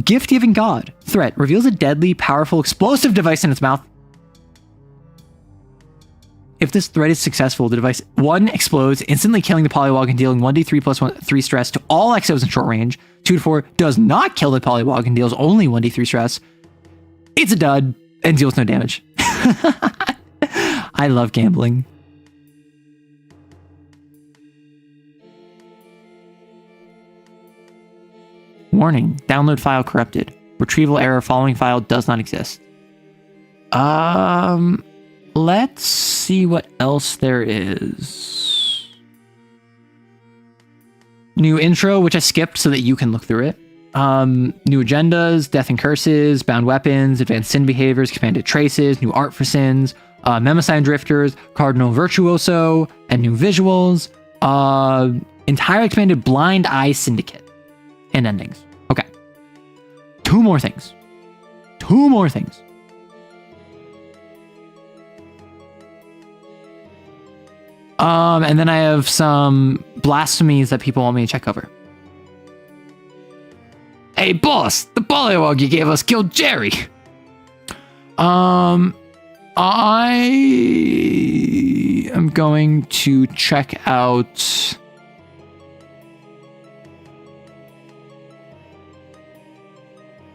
Gift-giving god. Threat. Reveals a deadly, powerful, explosive device in its mouth. If this threat is successful, the device 1 explodes, instantly killing the polywog and dealing 1d3 plus 3 stress to all exos in short range. 2 to 4 does not kill the polywog and deals only 1d3 stress. It's a dud and deals no damage. I love gambling. Warning, download file corrupted. Retrieval error, following file does not exist. Let's see what else there is. New intro, which I skipped so that you can look through it. New agendas, death and curses, bound weapons, advanced sin behaviors, expanded traces, new art for sins, Memosine drifters, cardinal virtuoso, and new visuals. Entire expanded blind eye syndicate and endings. Okay. Two more things. And then I have some blasphemies that people want me to check over. Hey boss, the polywog you gave us killed Jerry. I am going to check out.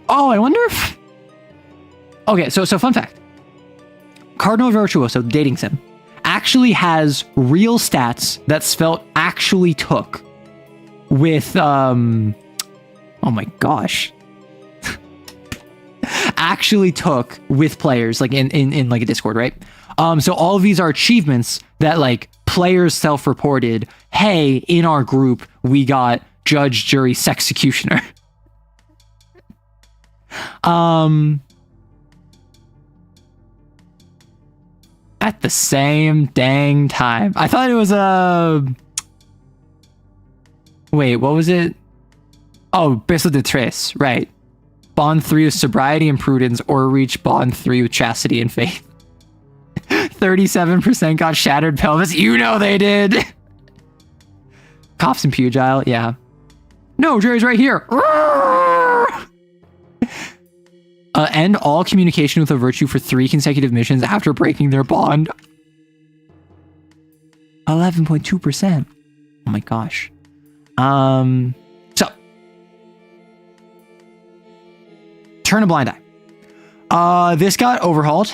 Oh, I wonder if. Okay, so fun fact. Cardinal Virtuoso, dating sim, actually has real stats that Svelte actually took with oh my gosh. Actually took with players like in like a Discord, right? So all of these are achievements that like players self-reported, hey, in our group we got judge, jury, sexecutioner. At the same dang time. I thought it was wait, what was it? Oh, Beso de Tres, right. Bond 3 with sobriety and prudence, or reach Bond 3 with chastity and faith. 37% got shattered pelvis. You know they did. Coughs and pugile, yeah. No, Jerry's right here. End all communication with a virtue for 3 consecutive missions after breaking their bond. 11.2%. Oh my gosh. So turn a blind eye. This got overhauled.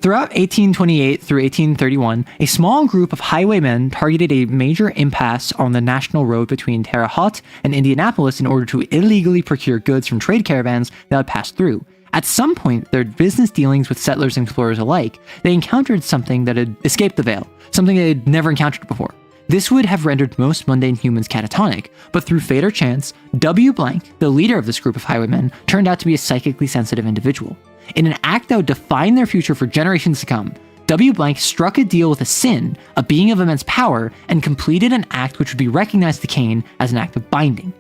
Throughout 1828 through 1831, a small group of highwaymen targeted a major impasse on the national road between Terre Haute and Indianapolis in order to illegally procure goods from trade caravans that had passed through. At some point, their business dealings with settlers and explorers alike, they encountered something that had escaped the veil, something they had never encountered before. This would have rendered most mundane humans catatonic, but through fate or chance, W. Blank, the leader of this group of highwaymen, turned out to be a psychically sensitive individual. In an act that would define their future for generations to come, W. Blank struck a deal with a sin, a being of immense power, and completed an act which would be recognized to CAIN as an act of binding.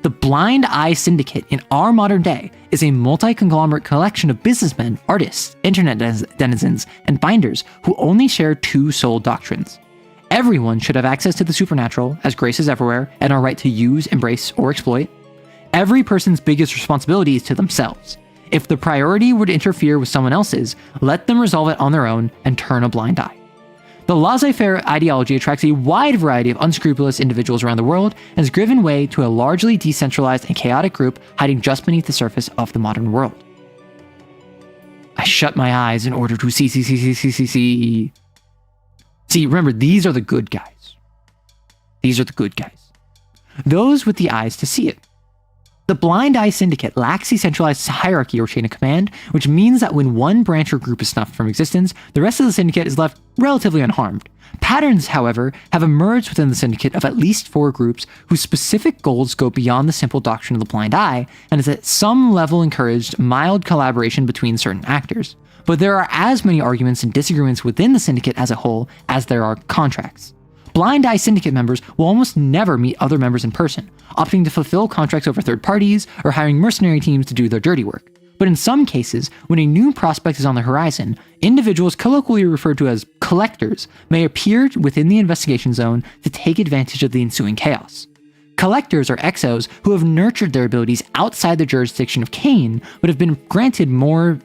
The Blind Eye Syndicate in our modern day is a multi-conglomerate collection of businessmen, artists, internet denizens, and binders who only share 2 sole doctrines. Everyone should have access to the supernatural, as grace is everywhere, and our right to use, embrace, or exploit. Every person's biggest responsibility is to themselves. If the priority would interfere with someone else's, let them resolve it on their own and turn a blind eye. The laissez-faire ideology attracts a wide variety of unscrupulous individuals around the world and has given way to a largely decentralized and chaotic group hiding just beneath the surface of the modern world. I shut my eyes in order to see. See, remember, these are the good guys. These are the good guys. Those with the eyes to see it. The Blind Eye Syndicate lacks a centralized hierarchy or chain of command, which means that when one branch or group is snuffed from existence, the rest of the syndicate is left relatively unharmed. Patterns, however, have emerged within the syndicate of at least 4 groups whose specific goals go beyond the simple doctrine of the blind eye, and has at some level encouraged mild collaboration between certain actors. But there are as many arguments and disagreements within the syndicate as a whole as there are contracts. Blind Eye Syndicate members will almost never meet other members in person, opting to fulfill contracts over third parties or hiring mercenary teams to do their dirty work. But in some cases, when a new prospect is on the horizon, individuals colloquially referred to as collectors may appear within the investigation zone to take advantage of the ensuing chaos. Collectors are exos who have nurtured their abilities outside the jurisdiction of CAIN, but have been granted more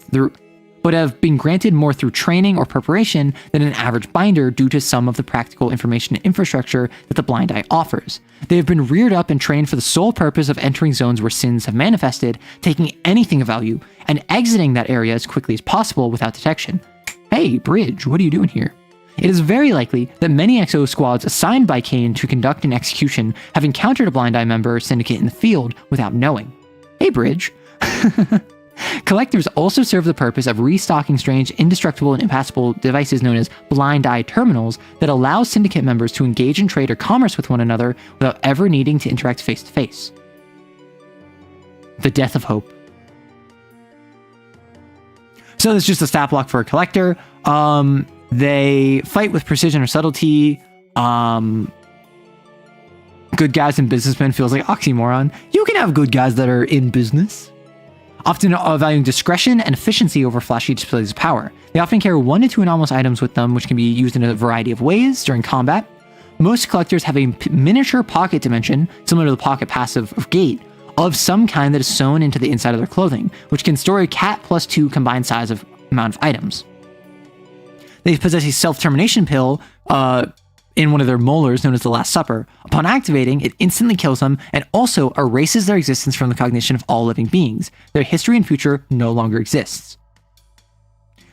through training or preparation than an average binder due to some of the practical information and infrastructure that the Blind Eye offers. They have been reared up and trained for the sole purpose of entering zones where sins have manifested, taking anything of value, and exiting that area as quickly as possible without detection. Hey, Bridge, what are you doing here? It is very likely that many exo squads assigned by CAIN to conduct an execution have encountered a Blind Eye member syndicate in the field without knowing. Hey, Bridge. Collectors also serve the purpose of restocking strange, indestructible, and impassable devices known as blind eye terminals that allow syndicate members to engage in trade or commerce with one another without ever needing to interact face to face. The death of hope. So it's just a stat block for a collector. They fight with precision or subtlety. Good guys and businessmen feels like oxymoron. You can have good guys that are in business. Often valuing discretion and efficiency over flashy displays of power. They often carry 1 to 2 anomalous items with them, which can be used in a variety of ways during combat. Most collectors have a miniature pocket dimension, similar to the pocket passive of Gate, of some kind that is sewn into the inside of their clothing, which can store a cat plus 2 combined size of amount of items. They possess a self-termination pill, in one of their molars known as the Last Supper. Upon activating, it instantly kills them and also erases their existence from the cognition of all living beings. Their history and future no longer exists.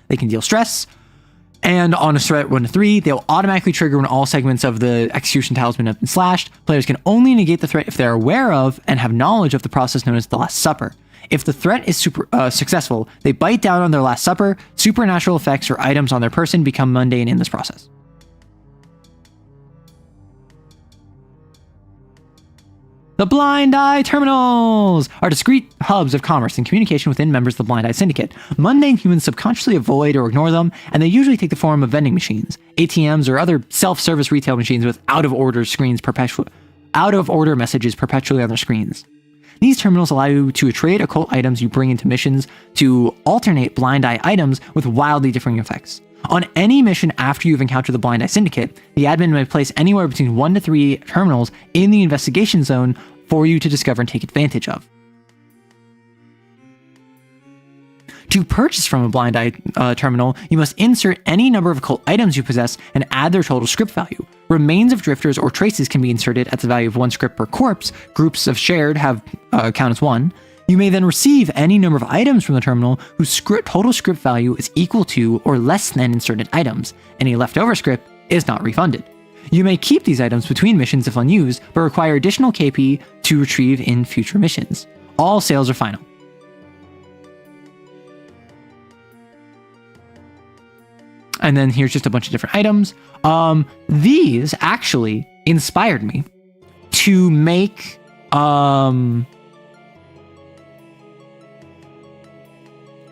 They can deal stress, and on a threat 1 to 3, they'll automatically trigger when all segments of the execution talisman have been slashed. Players can only negate the threat if they're aware of and have knowledge of the process known as the Last Supper. If the threat is successful, they bite down on their Last Supper. Supernatural effects or items on their person become mundane in this process. The Blind Eye Terminals are discrete hubs of commerce and communication within members of the Blind Eye Syndicate. Mundane humans subconsciously avoid or ignore them, and they usually take the form of vending machines, ATMs, or other self-service retail machines with out-of-order messages perpetually on their screens. These terminals allow you to trade occult items you bring into missions to alternate Blind Eye items with wildly differing effects. On any mission after you've encountered the Blind Eye Syndicate, the admin may place anywhere between 1 to 3 terminals in the investigation zone for you to discover and take advantage of. To purchase from a Blind Eye terminal, you must insert any number of occult items you possess and add their total script value. Remains of drifters or traces can be inserted at the value of 1 script per corpse. Groups of shared have count as 1. You may then receive any number of items from the terminal whose total script value is equal to or less than inserted items. Any leftover script is not refunded. You may keep these items between missions if unused, but require additional KP to retrieve in future missions. All sales are final. And then here's just a bunch of different items. These actually inspired me to make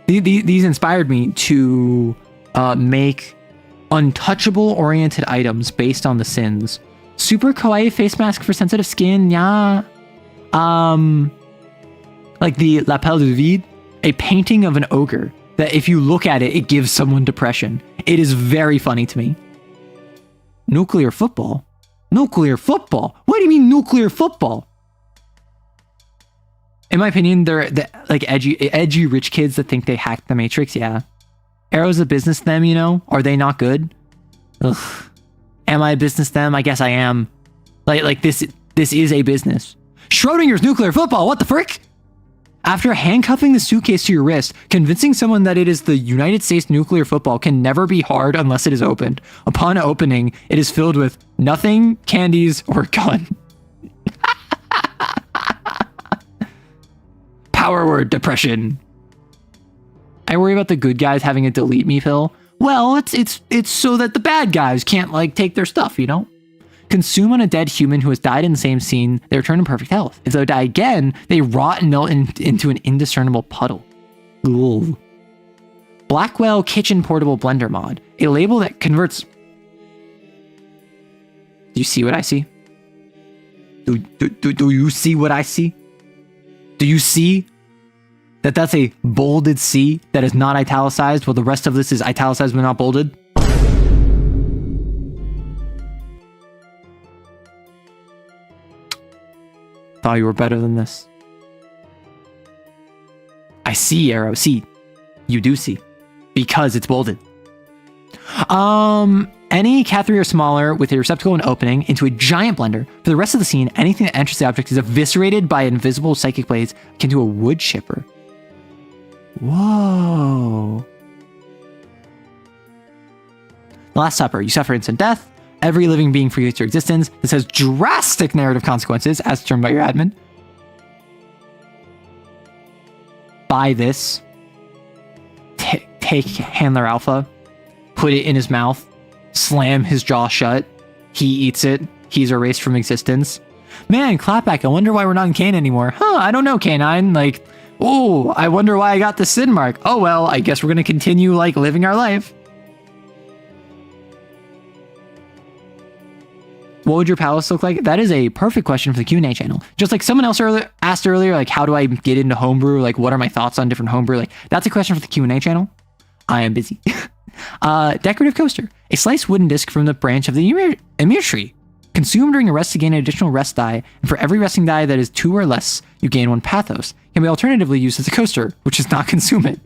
these inspired me to make untouchable-oriented items based on the sins. Super kawaii face mask for sensitive skin, yeah. Like the Lapel du Vide, a painting of an ogre that if you look at it, it gives someone depression. It is very funny to me. Nuclear football? Nuclear football? What do you mean nuclear football? In my opinion, they're like edgy rich kids that think they hacked the Matrix. Yeah. Arrow's a business them, you know? Are they not good? Ugh. Am I a business them? I guess I am. Like this is a business. Schrodinger's nuclear football. What the frick? After handcuffing the suitcase to your wrist, convincing someone that it is the United States nuclear football can never be hard unless it is opened. Upon opening, it is filled with nothing, candies, or gun. Power word, depression. I worry about the good guys having a delete me pill. Well, it's so that the bad guys can't like take their stuff, you know? Consume on a dead human who has died in the same scene, they return in perfect health. If they die again, they rot and melt into an indiscernible puddle. Ooh. Blackwell Kitchen Portable Blender Mod. A label that converts... Do you see what I see? Do you see what I see? Do you see that that's a bolded C that is not italicized while the rest of this is italicized but not bolded? Thought you were better than this. I see, Arrow. See. You do see. Because it's bolded. Any cat 3 or smaller with a receptacle and opening into a giant blender. For the rest of the scene, anything that enters the object is eviscerated by invisible psychic blades akin to a wood chipper. Whoa. The Last Supper. You suffer instant death. Every living being forgets your existence. This has drastic narrative consequences, as determined by your admin. Buy this. Take Handler Alpha. Put it in his mouth. Slam his jaw shut. He eats it. He's erased from existence. Man, clapback, I wonder why we're not in CAIN anymore. Huh, I don't know, Canine. Like, oh, I wonder why I got the sin mark. Oh well, I guess we're gonna continue, like, living our life. What would your palace look like? That is a perfect question for the Q&A channel. Just like someone else asked earlier, like, how do I get into Homebrew? Like, what are my thoughts on different Homebrew? Like, that's a question for the Q&A channel. I am busy. Decorative coaster. A sliced wooden disc from the branch of the Emir tree. Consume during a rest to gain an additional rest die, and for every resting die that is 2 or less, you gain 1 pathos. Can be alternatively used as a coaster, which does not consume it.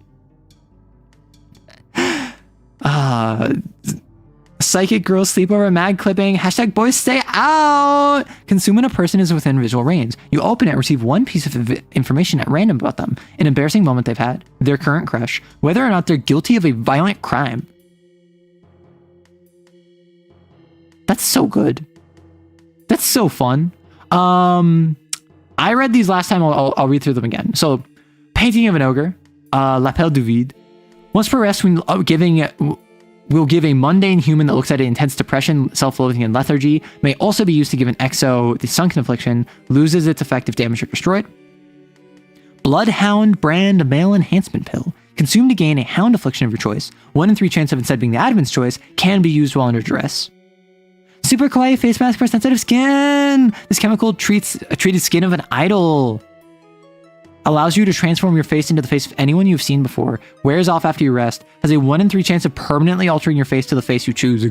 Psychic girls sleepover, mag clipping, hashtag boys stay out. Consume when a person is within visual range. You open it and receive 1 piece of information at random about them, an embarrassing moment they've had, their current crush, whether or not they're guilty of a violent crime. That's so good. That's so fun. I read these last time. I'll read through them again. So, painting of an ogre, L'appel du vide. Once per rest, when will give a mundane human that looks at intense depression, self-loathing, and lethargy. May also be used to give an exo the sunken affliction. Loses its effect if damaged or destroyed. Bloodhound brand male enhancement pill. Consumed to gain a hound affliction of your choice. 1 in 3 chance of instead being the admin's choice. Can be used while under duress. Super kawaii face mask for sensitive skin. This chemical treats a treated skin of an idol. Allows you to transform your face into the face of anyone you've seen before. Wears off after you rest. Has a 1 in 3 chance of permanently altering your face to the face you choose.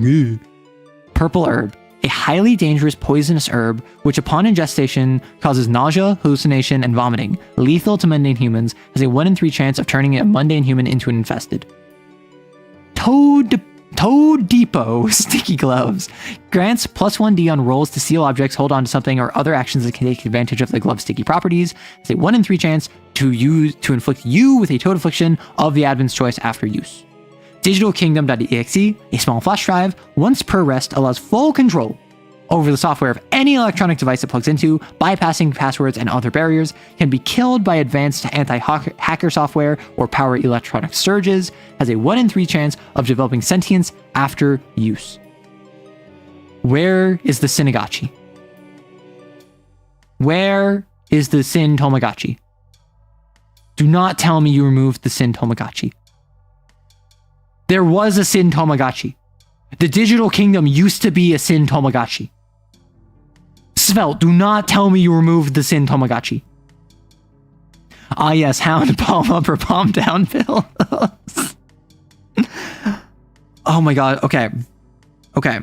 Purple herb. A highly dangerous poisonous herb, which upon ingestion causes nausea, hallucination, and vomiting. Lethal to mundane humans. Has a 1 in 3 chance of turning a mundane human into an infested. Toad Depot Sticky Gloves. Grants +1d on rolls to seal objects, hold on to something, or other actions that can take advantage of the glove's sticky properties. It's a 1 in 3 chance to inflict you with a toad affliction of the admin's choice after use. DigitalKingdom.exe, a small flash drive, once per rest, allows full control over the software of any electronic device it plugs into, bypassing passwords and other barriers, can be killed by advanced anti-hacker software or power electronic surges, has a 1 in 3 chance of developing sentience after use. Where is the Sinagachi? Where is the Sin Tomagachi? Do not tell me you removed the Sin Tomagachi. There was a Sin Tomagachi. The Digital Kingdom used to be a Sin Tomagachi. Svelte, do not tell me you removed the Sin Tomagachi. Ah yes, hound palm up or palm down pill. Oh my god, okay. Okay.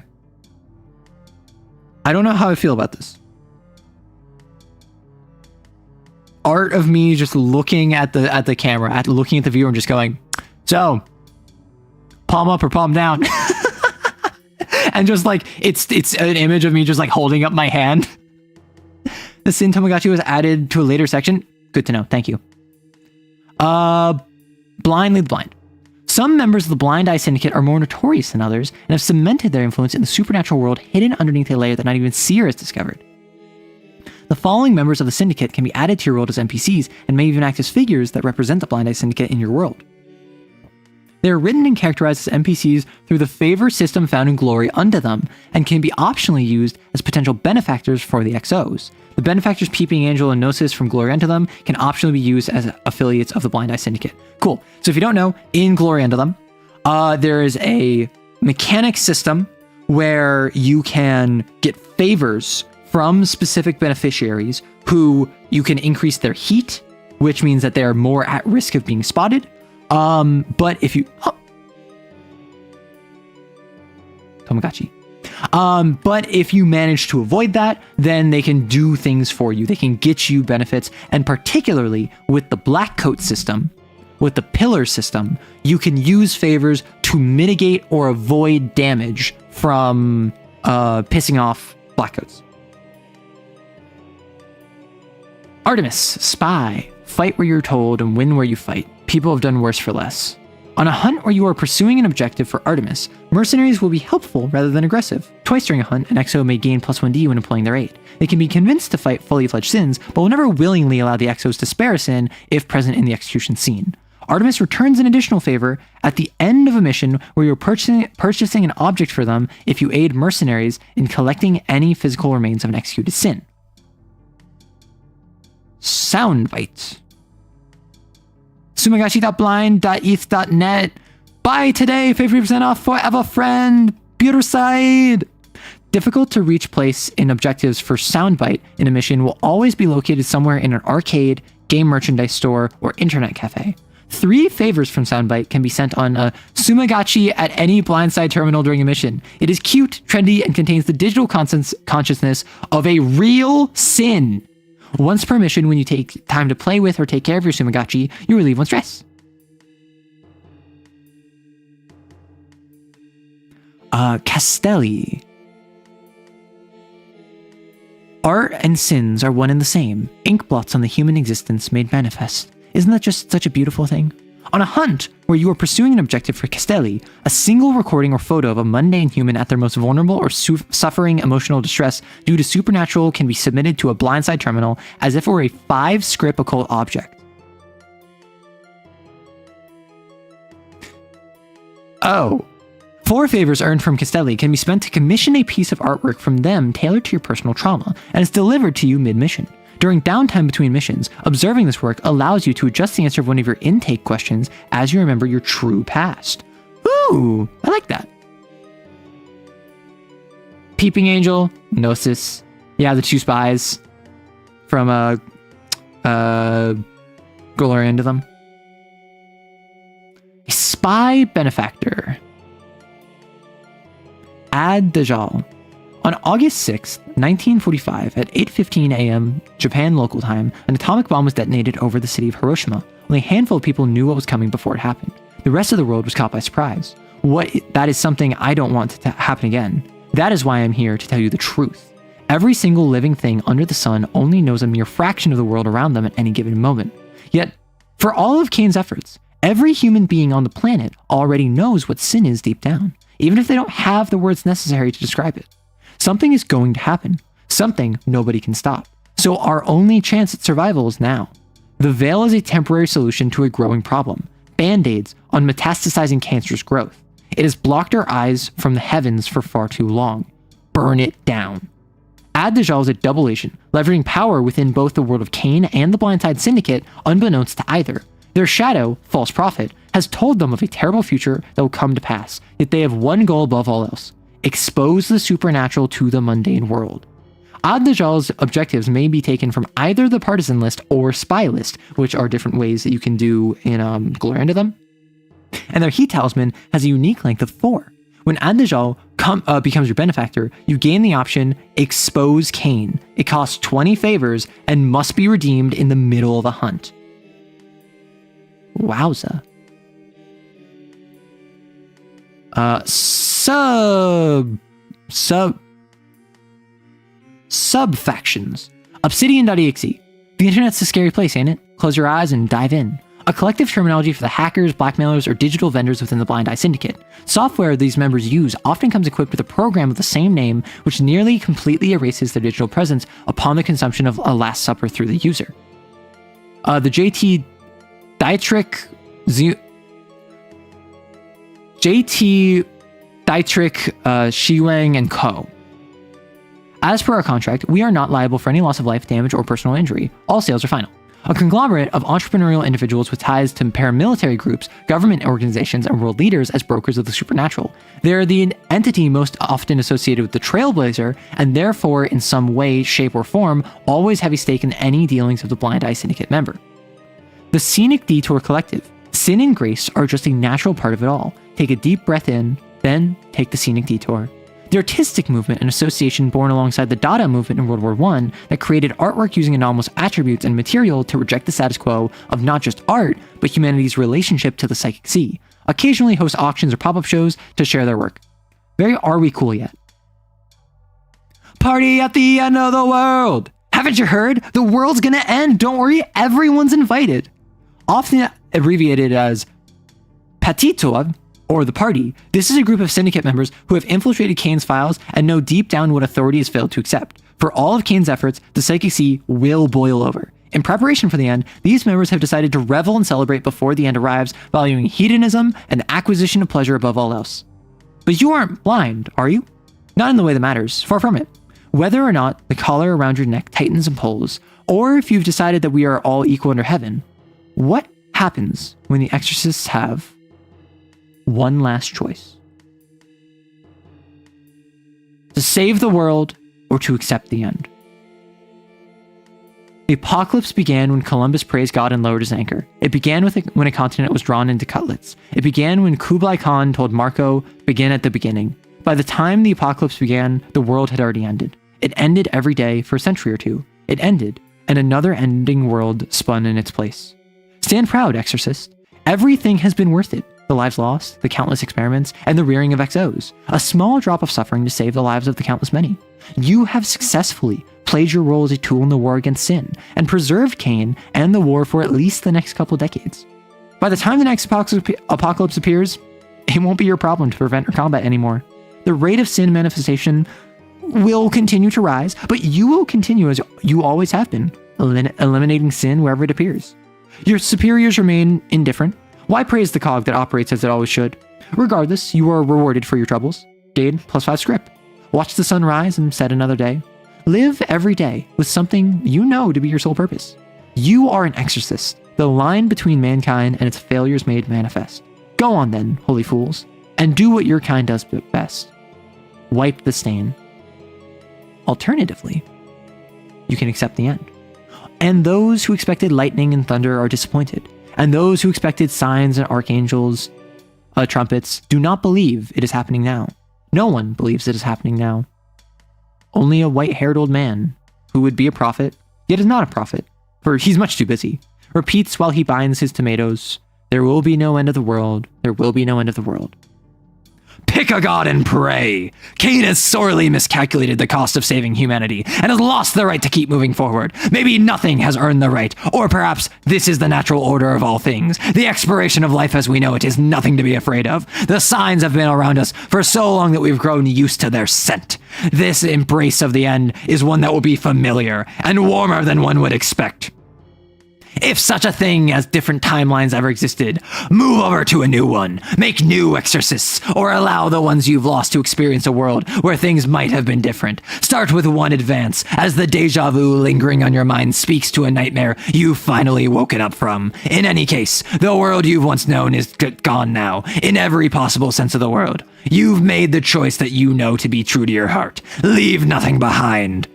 I don't know how I feel about this. Art of me just looking at the camera, looking at the viewer and just going, so, palm up or palm down. And just like, it's an image of me just like holding up my hand. The Sin Tomagachi was added to a later section. Good to know. Thank you. Blindly the blind. Some members of the Blind Eye Syndicate are more notorious than others and have cemented their influence in the supernatural world hidden underneath a layer that not even Seer has discovered. The following members of the Syndicate can be added to your world as NPCs and may even act as figures that represent the Blind Eye Syndicate in your world. They are written and characterized as NPCs through the favor system found in Glory unto them, and can be optionally used as potential benefactors for the XOs. The benefactors Peeping Angel and Gnosis from Glory unto them can optionally be used as affiliates of the Blind Eye Syndicate. Cool. So if you don't know, in Glory unto them, there is a mechanic system where you can get favors from specific beneficiaries who you can increase their heat, which means that they are more at risk of being spotted. But if you... Tamagotchi. But if you manage to avoid that, then they can do things for you. They can get you benefits, and particularly with the black coat system, with the pillar system, you can use favors to mitigate or avoid damage from pissing off black coats. Artemis, spy. Fight where you're told and win where you fight. People have done worse for less. On a hunt where you are pursuing an objective for Artemis, mercenaries will be helpful rather than aggressive. Twice during a hunt, an XO may gain +1d when employing their aid. They can be convinced to fight fully fledged sins, but will never willingly allow the XOs to spare a sin if present in the execution scene. Artemis returns an additional favor at the end of a mission where you're purchasing an object for them if you aid mercenaries in collecting any physical remains of an executed sin. Soundbite. Sumagachi.blind.eth.net. Buy today, 50% off forever, friend. Pewter side. Difficult to reach place in objectives for Soundbite in a mission will always be located somewhere in an arcade, game merchandise store, or internet cafe. 3 favors from Soundbite can be sent on a Sumagachi at any blindside terminal during a mission. It is cute, trendy, and contains the digital consciousness of a real sin. Once per mission, when you take time to play with or take care of your Sumagachi, you relieve one's stress. Castelli. Art and sins are one and the same. Ink blots on the human existence made manifest. Isn't that just such a beautiful thing? On a hunt where you are pursuing an objective for Castelli, a single recording or photo of a mundane human at their most vulnerable or suffering emotional distress due to supernatural can be submitted to a blindside terminal as if it were a 5-script occult object. Oh. 4 favors earned from Castelli can be spent to commission a piece of artwork from them tailored to your personal trauma, and is delivered to you mid-mission. During downtime between missions, observing this work allows you to adjust the answer of one of your intake questions as you remember your true past. Ooh, I like that. Peeping Angel, Gnosis. Yeah, the 2 spies from Glory into them. A spy benefactor. Ad Dajal. On August 6, 1945, at 8:15 a.m. Japan local time, an atomic bomb was detonated over the city of Hiroshima. Only a handful of people knew what was coming before it happened. The rest of the world was caught by surprise. That is something I don't want to happen again. That is why I'm here to tell you the truth. Every single living thing under the sun only knows a mere fraction of the world around them at any given moment. Yet, for all of CAIN's efforts, every human being on the planet already knows what sin is deep down, even if they don't have the words necessary to describe it. Something is going to happen. Something nobody can stop. So our only chance at survival is now. The veil is a temporary solution to a growing problem. Band-aids on metastasizing cancerous growth. It has blocked our eyes from the heavens for far too long. Burn it down. Ad Dajal is a double agent, leveraging power within both the world of CAIN and the Blindside Syndicate, unbeknownst to either. Their shadow, false prophet, has told them of a terrible future that will come to pass, yet they have one goal above all else: expose the supernatural to the mundane world. Ad Dajal's objectives may be taken from either the partisan list or spy list, which are different ways that you can do in Glory into them. And their heat talisman has a unique length of 4. When Ad Dajal becomes your benefactor, you gain the option Expose CAIN. It costs 20 favors and must be redeemed in the middle of a hunt. Wowza. Sub-factions. Obsidian.exe. The internet's a scary place, ain't it? Close your eyes and dive in. a collective terminology for the hackers, blackmailers, or digital vendors within the Blind Eye Syndicate. Software these members use often comes equipped with a program of the same name, which nearly completely erases their digital presence upon the consumption of a Last Supper through the user. The JT Dietrich Shiwang and Co. As per our contract, we are not liable for any loss of life, damage, or personal injury. All sales are final. A conglomerate of entrepreneurial individuals with ties to paramilitary groups, government organizations, and world leaders as brokers of the supernatural. They are the entity most often associated with the Trailblazer, and therefore, in some way, shape, or form, always have a stake in any dealings of the Blind Eye Syndicate member. The Scenic Detour Collective. Sin and grace are just a natural part of it all. Take a deep breath in, then take the scenic detour. The artistic movement, an association born alongside the Dada movement in World War I that created artwork using anomalous attributes and material to reject the status quo of not just art, but humanity's relationship to the psychic sea. Occasionally host auctions or pop-up shows to share their work. Very Are We Cool Yet? Party at the end of the world! Haven't you heard? The world's gonna end, don't worry, everyone's invited. Often abbreviated as Patito, or the Party, this is a group of syndicate members who have infiltrated CAIN's files and know deep down what authority has failed to accept. For all of CAIN's efforts, the psychic sea will boil over. In preparation for the end, these members have decided to revel and celebrate before the end arrives, valuing hedonism and acquisition of pleasure above all else. But you aren't blind, are you? Not in the way that matters, far from it. Whether or not the collar around your neck tightens and pulls, or if you've decided that we are all equal under heaven, what happens when the exorcists have one last choice? To save the world or to accept the end. The apocalypse began when Columbus praised God and lowered his anchor. It began when a continent was drawn into cutlets. It began when Kublai Khan told Marco, begin at the beginning. By the time the apocalypse began, the world had already ended. It ended every day for a century or two. It ended, and another ending world spun in its place. Stand proud, exorcist. Everything has been worth it. The lives lost, the countless experiments, and the rearing of XOs. A small drop of suffering to save the lives of the countless many. You have successfully played your role as a tool in the war against sin, and preserved CAIN and the war for at least the next couple decades. By the time the next apocalypse appears, it won't be your problem to prevent or combat anymore. The rate of sin manifestation will continue to rise, but you will continue as you always have been, eliminating sin wherever it appears. Your superiors remain indifferent. Why praise the cog that operates as it always should? Regardless, you are rewarded for your troubles. Gain +5 script. Watch the sun rise and set another day. Live every day with something you know to be your sole purpose. You are an exorcist, the line between mankind and its failures made manifest. Go on then, holy fools, and do what your kind does best. Wipe the stain. Alternatively, you can accept the end. And those who expected lightning and thunder are disappointed. And those who expected signs and archangels, trumpets, do not believe it is happening now. No one believes it is happening now. Only a white-haired old man, who would be a prophet, yet is not a prophet, for he's much too busy, repeats while he binds his tomatoes, "There will be no end of the world, there will be no end of the world." Pick a god and pray! CAIN has sorely miscalculated the cost of saving humanity, and has lost the right to keep moving forward. Maybe nothing has earned the right, or perhaps this is the natural order of all things. The expiration of life as we know it is nothing to be afraid of. The signs have been around us for so long that we've grown used to their scent. This embrace of the end is one that will be familiar, and warmer than one would expect. If such a thing as different timelines ever existed, move over to a new one, make new exorcists, or allow the ones you've lost to experience a world where things might have been different. Start with one advance, as the deja vu lingering on your mind speaks to a nightmare you've finally woken up from. In any case, the world you've once known is gone now, in every possible sense of the word. You've made the choice that you know to be true to your heart. Leave nothing behind.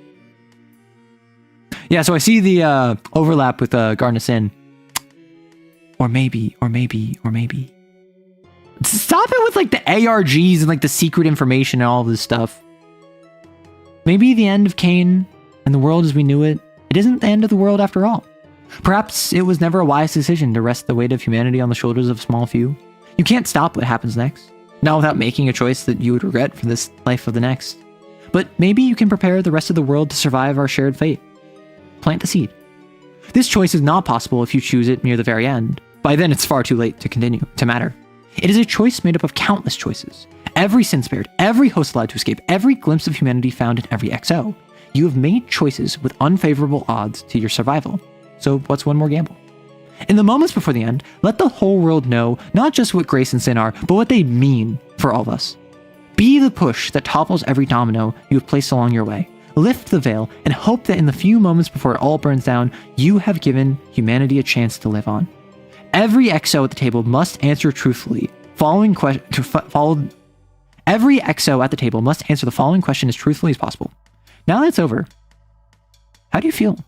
Yeah, so I see the overlap with Garden of Sin. Or maybe. Stop it with like the ARGs and like the secret information and all of this stuff. Maybe the end of CAIN and the world as we knew it, it isn't the end of the world after all. Perhaps it was never a wise decision to rest the weight of humanity on the shoulders of a small few. You can't stop what happens next, not without making a choice that you would regret for this life of the next. But maybe you can prepare the rest of the world to survive our shared fate. Plant the seed. This choice is not possible if you choose it near the very end. By then, it's far too late to continue to matter. It is a choice made up of countless choices. Every sin spared, every host allowed to escape, every glimpse of humanity found in every XO. You have made choices with unfavorable odds to your survival. So what's one more gamble? In the moments before the end, let the whole world know not just what grace and sin are, but what they mean for all of us. Be the push that topples every domino you have placed along your way. Lift the veil and hope that in the few moments before it all burns down, you have given humanity a chance to live on. Every XO at the table must answer truthfully. Every XO at the table must answer the following question as truthfully as possible. Now that it's over, how do you feel?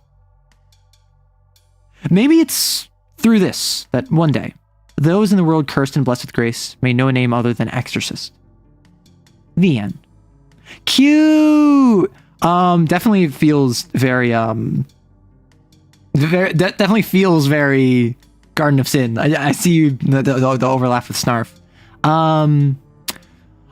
Maybe it's through this that one day, those in the world cursed and blessed with grace may know a name other than exorcist. The end. Cute! Definitely feels very, definitely feels very Garden of Sin. I see the overlap with Snarf. I'm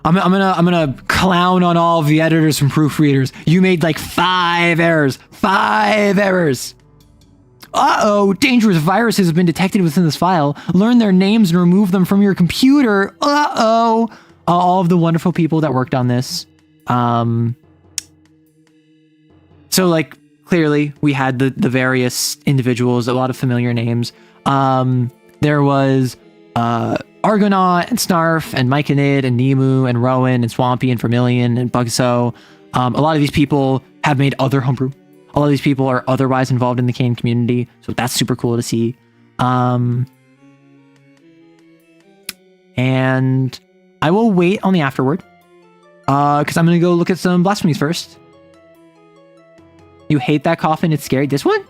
gonna clown on all of the editors and proofreaders. You made like 5 errors. 5 errors. Uh-oh, dangerous viruses have been detected within this file. Learn their names and remove them from your computer. Uh-oh. All of the wonderful people that worked on this. So like clearly we had the various individuals, a lot of familiar names. There was Argonaut and Snarf and Myconid and Nemu and Rowan and Swampy and Vermilion and Bugso. A lot of these people have made other homebrew. A lot of these people are otherwise involved in the CAIN community, so that's super cool to see. And I will wait on the afterword, because I'm going to go look at some blasphemies first. You hate that coffin? It's scary. This one?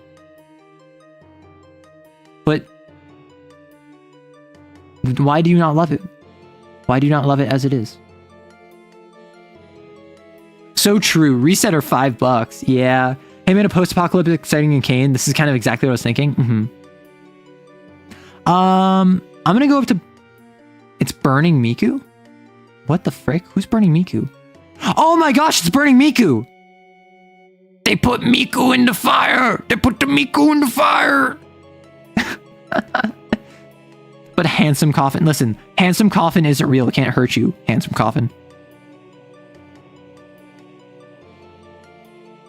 But why do you not love it? Why do you not love it as it is? So true. Reset are $5. Yeah. Hey man, a post-apocalyptic setting in CAIN. This is kind of exactly what I was thinking. I'm gonna go up to... It's burning Miku? What the frick? Who's burning Miku? Oh my gosh, it's burning Miku! They put Miku in the fire! They put the Miku in the fire! But Handsome Coffin, listen, Handsome Coffin isn't real. It can't hurt you, Handsome Coffin.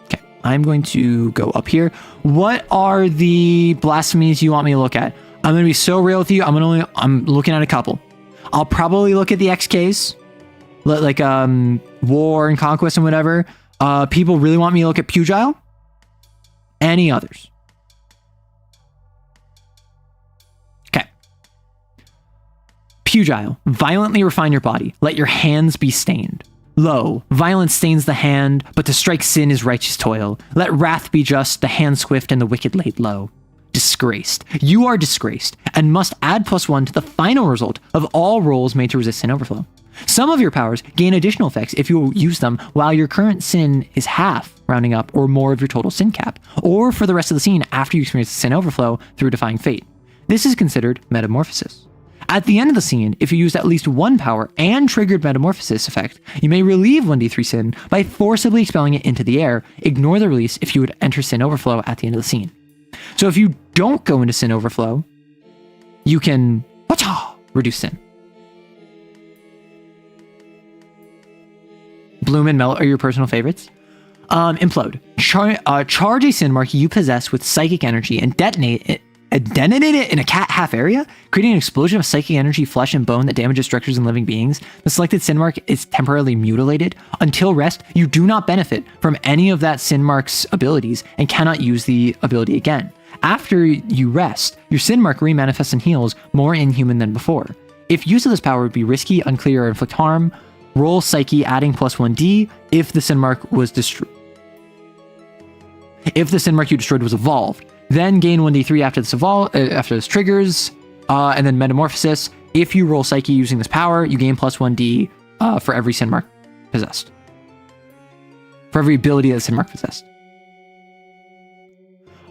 Okay, I'm going to go up here. What are the blasphemies you want me to look at? I'm going to be so real with you. I'm looking at a couple. I'll probably look at the XKs, like War and Conquest and whatever. People really want me to look at Pugile. Any others? Okay. Pugile. Violently refine your body. Let your hands be stained. Lo, violence stains the hand, but to strike sin is righteous toil. Let wrath be just, the hand swift and the wicked laid low. Disgraced. You are disgraced, and must add +1 to the final result of all rolls made to resist sin overflow. Some of your powers gain additional effects if you use them while your current sin is half, rounding up, or more of your total sin cap, or for the rest of the scene after you experience the sin overflow through defying fate. This is considered metamorphosis. At the end of the scene, if you used at least one power and triggered metamorphosis effect, you may relieve 1d3 sin by forcibly expelling it into the air. Ignore the release if you would enter sin overflow at the end of the scene. So if you don't go into sin overflow, you can reduce sin. Bloom and Melt are your personal favorites. Implode. Charge a sin mark you possess with psychic energy and detonate it in a cat half area, creating an explosion of psychic energy, flesh, and bone that damages structures and living beings. The selected sin mark is temporarily mutilated. Until rest, you do not benefit from any of that sin mark's abilities and cannot use the ability again. After you rest, your sin mark remanifests and heals more inhuman than before. If use of this power would be risky, unclear, or inflict harm, roll Psyche adding +1d if the sin mark was destroyed. If the sin mark you destroyed was evolved, then gain 1d3 after this triggers, and then Metamorphosis. If you roll Psyche using this power, you gain +1d for every sin mark possessed. For every ability that sin mark possessed.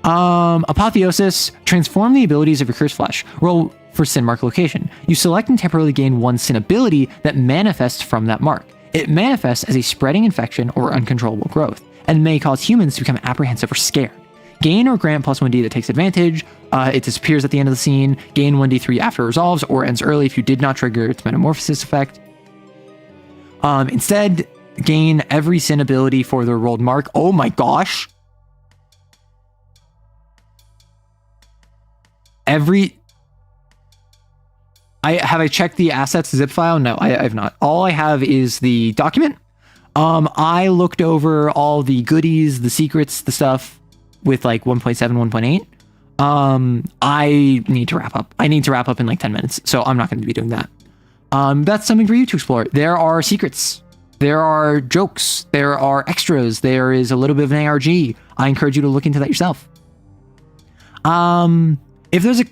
Apotheosis. Transform the abilities of your cursed flesh. Roll for sin mark location. You select and temporarily gain one sin ability that manifests from that mark. It manifests as a spreading infection or uncontrollable growth, and may cause humans to become apprehensive or scared. gain or grant plus 1d that takes advantage. It disappears at the end of the scene. Gain 1d3 after it resolves or ends early if you did not trigger its metamorphosis effect. Instead, gain every sin ability for the rolled mark. Oh my gosh. I checked the assets zip file? No, I have not. All I have is the document. I looked over all the goodies, the secrets, the stuff with like 1.7, 1.8. I need to wrap up. I need to wrap up in like 10 minutes, so I'm not going to be doing that. That's something for you to explore. There are secrets. There are jokes. There are extras. There is a little bit of an ARG. I encourage you to look into that yourself. If there's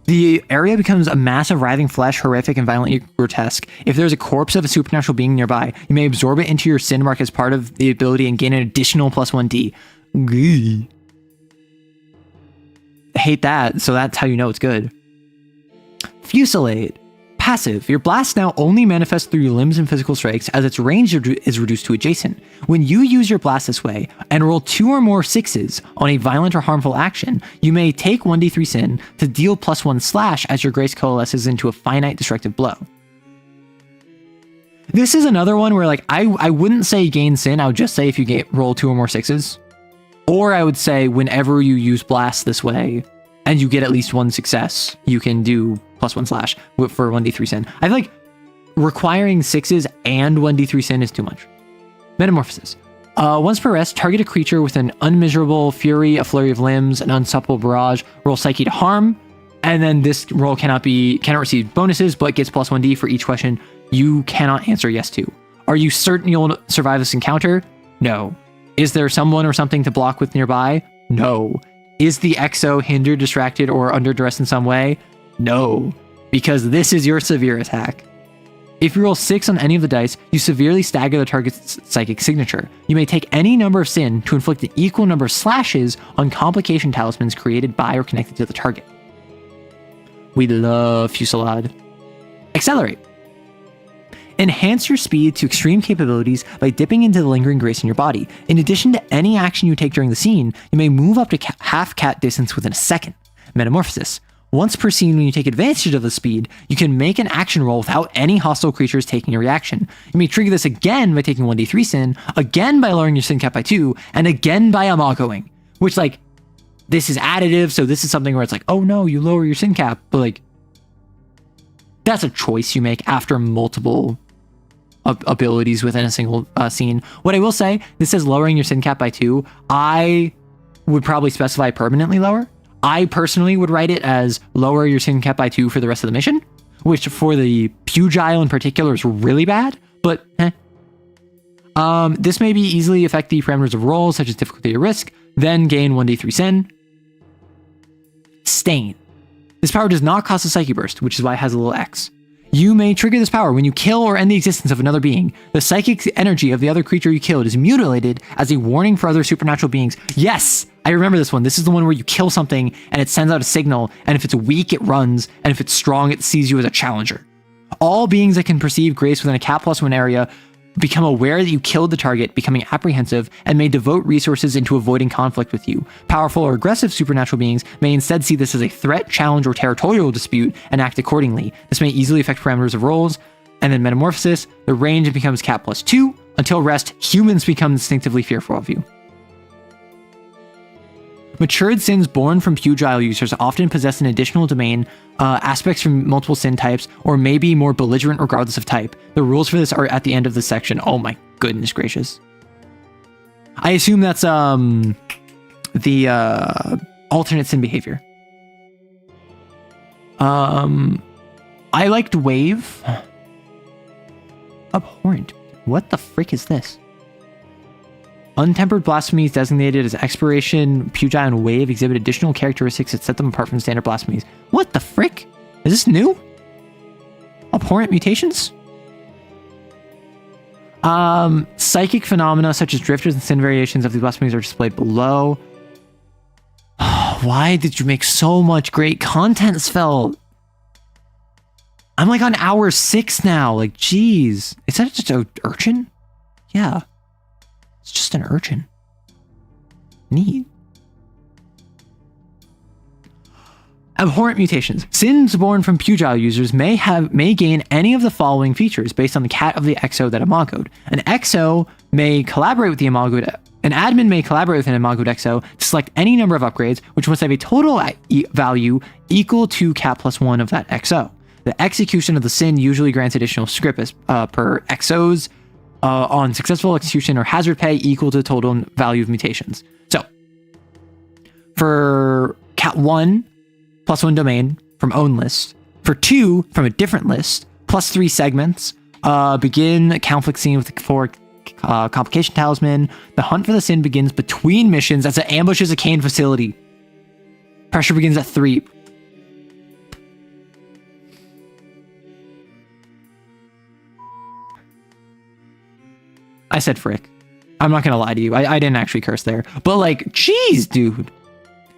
the area becomes a mass of writhing flesh, horrific and violently grotesque. If there's a corpse of a supernatural being nearby, you may absorb it into your sin mark as part of the ability and gain an additional plus 1d. Gee. I hate that, so that's how you know it's good. Fusillade. Passive. Your blast now only manifests through your limbs and physical strikes as its range is reduced to adjacent. When you use your blast this way and roll 2 or more 6s on a violent or harmful action, you may take 1d3 sin to deal +1 slash as your grace coalesces into a finite destructive blow. This is another one where like I wouldn't say gain sin, I would just say if you roll 2 or more 6s. Or I would say whenever you use blast this way and you get at least 1 success, you can do +1 slash for 1d3 sin. I feel like requiring 6s and 1d3 sin is too much. Metamorphosis. Once per rest, target a creature with an unmeasurable fury, a flurry of limbs, an unstoppable barrage, roll psyche to harm, and then this roll cannot receive bonuses, but gets +1d for each question you cannot answer yes to. Are you certain you'll survive this encounter? No. Is there someone or something to block with nearby? No. Is the exo hindered, distracted, or under duress in some way? No, because this is your severe attack. If you roll 6 on any of the dice, you severely stagger the target's psychic signature. You may take any number of sin to inflict an equal number of slashes on complication talismans created by or connected to the target. We love Fusillade. Accelerate. Enhance your speed to extreme capabilities by dipping into the lingering grace in your body. In addition to any action you take during the scene, you may move up to half cat distance within a second. Metamorphosis. Once per scene, when you take advantage of the speed, you can make an action roll without any hostile creatures taking a reaction. You may trigger this again by taking 1d3 sin, again by lowering your sin cap by 2, and again by amagoing. Which, like, this is additive, so this is something where it's like, oh no, you lower your sin cap, but like, that's a choice you make after multiple abilities within a single scene. What I will say, this says lowering your sin cap by 2. I would probably specify permanently lower. I personally would write it as lower your sin cap by 2 for the rest of the mission, which for the Pugile in particular is really bad, but this may be easily affect the parameters of rolls, such as difficulty or risk, then gain 1d3 sin. Stain. This power does not cost a psyche burst, which is why it has a little X. You may trigger this power when you kill or end the existence of another being. The psychic energy of the other creature you killed is mutilated as a warning for other supernatural beings. Yes, I remember this one. This is the one where you kill something and it sends out a signal, and if it's weak, it runs, and if it's strong, it sees you as a challenger. All beings that can perceive grace within a cat +1 area become aware that you killed the target, becoming apprehensive, and may devote resources into avoiding conflict with you. Powerful or aggressive supernatural beings may instead see this as a threat, challenge, or territorial dispute and act accordingly. This may easily affect parameters of rolls. And then Metamorphosis, the range becomes cat +2. Until rest, humans become instinctively fearful of you. Matured sins born from Pugile users often possess an additional domain, aspects from multiple sin types, or may be more belligerent regardless of type. The rules for this are at the end of this section. Oh my goodness gracious. I assume that's the alternate sin behavior. I liked Wave. Abhorrent. What the frick is this? Untempered blasphemies designated as expiration, Pugile, and Wave exhibit additional characteristics that set them apart from standard blasphemies. What the frick? Is this new? Abhorrent mutations? Psychic phenomena such as drifters and sin variations of these blasphemies are displayed below. Why did you make so much great content, Svelte? I'm like on hour 6 now. Like, geez. Is that just an urchin? Yeah. It's just an urchin. Neat. Abhorrent mutations. Sins born from pugile users may gain any of the following features based on the cat of the exo that imagoed. An exo may collaborate with the imagoed. An admin may collaborate with an imagoed exo to select any number of upgrades, which must have a total value equal to cat plus 1 of that exo. The execution of the sin usually grants additional script per exos on successful execution or hazard pay equal to the total value of mutations. So, for cat 1, plus 1 domain from own list. For 2, from a different list, plus 3 segments. Begin conflict scene with the 4 complication talisman. The hunt for the sin begins between missions as it ambushes a CAIN facility. Pressure begins at 3. I said frick. I'm not gonna lie to you. I didn't actually curse there. But like, jeez, dude.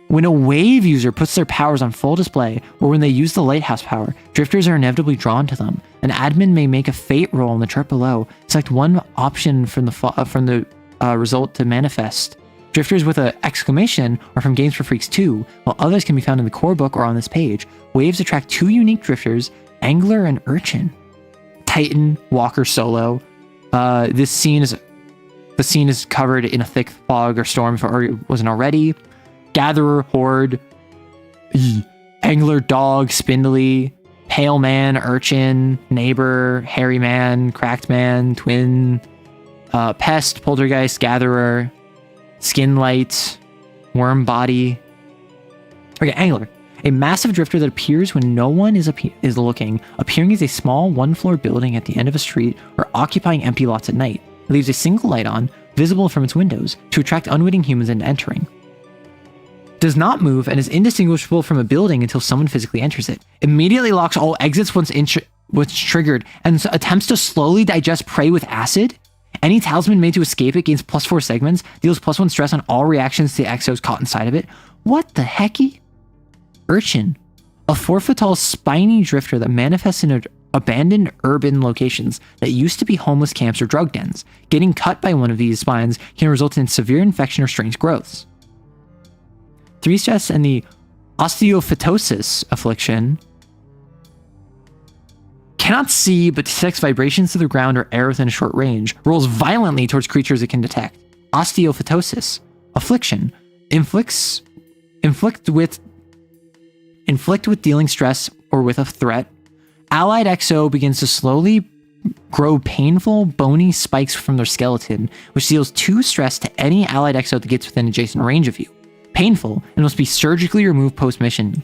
When a wave user puts their powers on full display, or when they use the lighthouse power, drifters are inevitably drawn to them. An admin may make a fate roll in the chart below. Select one option from the result to manifest. Drifters with an exclamation are from Games for Freaks 2, while others can be found in the core book or on this page. Waves attract 2 unique drifters, Angler and Urchin. Titan, Walker, Solo. The scene is covered in a thick fog or storm if it wasn't already. Gatherer, Horde, Angler, Dog, Spindly, Pale Man, Urchin, Neighbor, Hairy Man, Cracked Man, Twin, Pest, Poltergeist, Gatherer, Skinlight, Worm Body. Okay, Angler. A massive drifter that appears when no one is looking, appearing as a small one-floor building at the end of a street or occupying empty lots at night. It leaves a single light on, visible from its windows, to attract unwitting humans into entering. Does not move and is indistinguishable from a building until someone physically enters it. Immediately locks all exits once triggered and attempts to slowly digest prey with acid. Any talisman made to escape it gains plus 4 segments, deals plus 1 stress on all reactions to the exos caught inside of it. What the hecky? Urchin. A 4-foot-tall spiny drifter that manifests in abandoned urban locations that used to be homeless camps or drug dens. Getting cut by one of these spines can result in severe infection or strange growths. 3 stress and the osteophytosis affliction. Cannot see but detects vibrations to the ground or air within a short range. Rolls violently towards creatures it can detect. Osteophytosis affliction. Inflict with dealing stress or with a threat. Allied exo begins to slowly grow painful, bony spikes from their skeleton, which deals 2 stress to any allied exo that gets within adjacent range of you. Painful and must be surgically removed post-mission.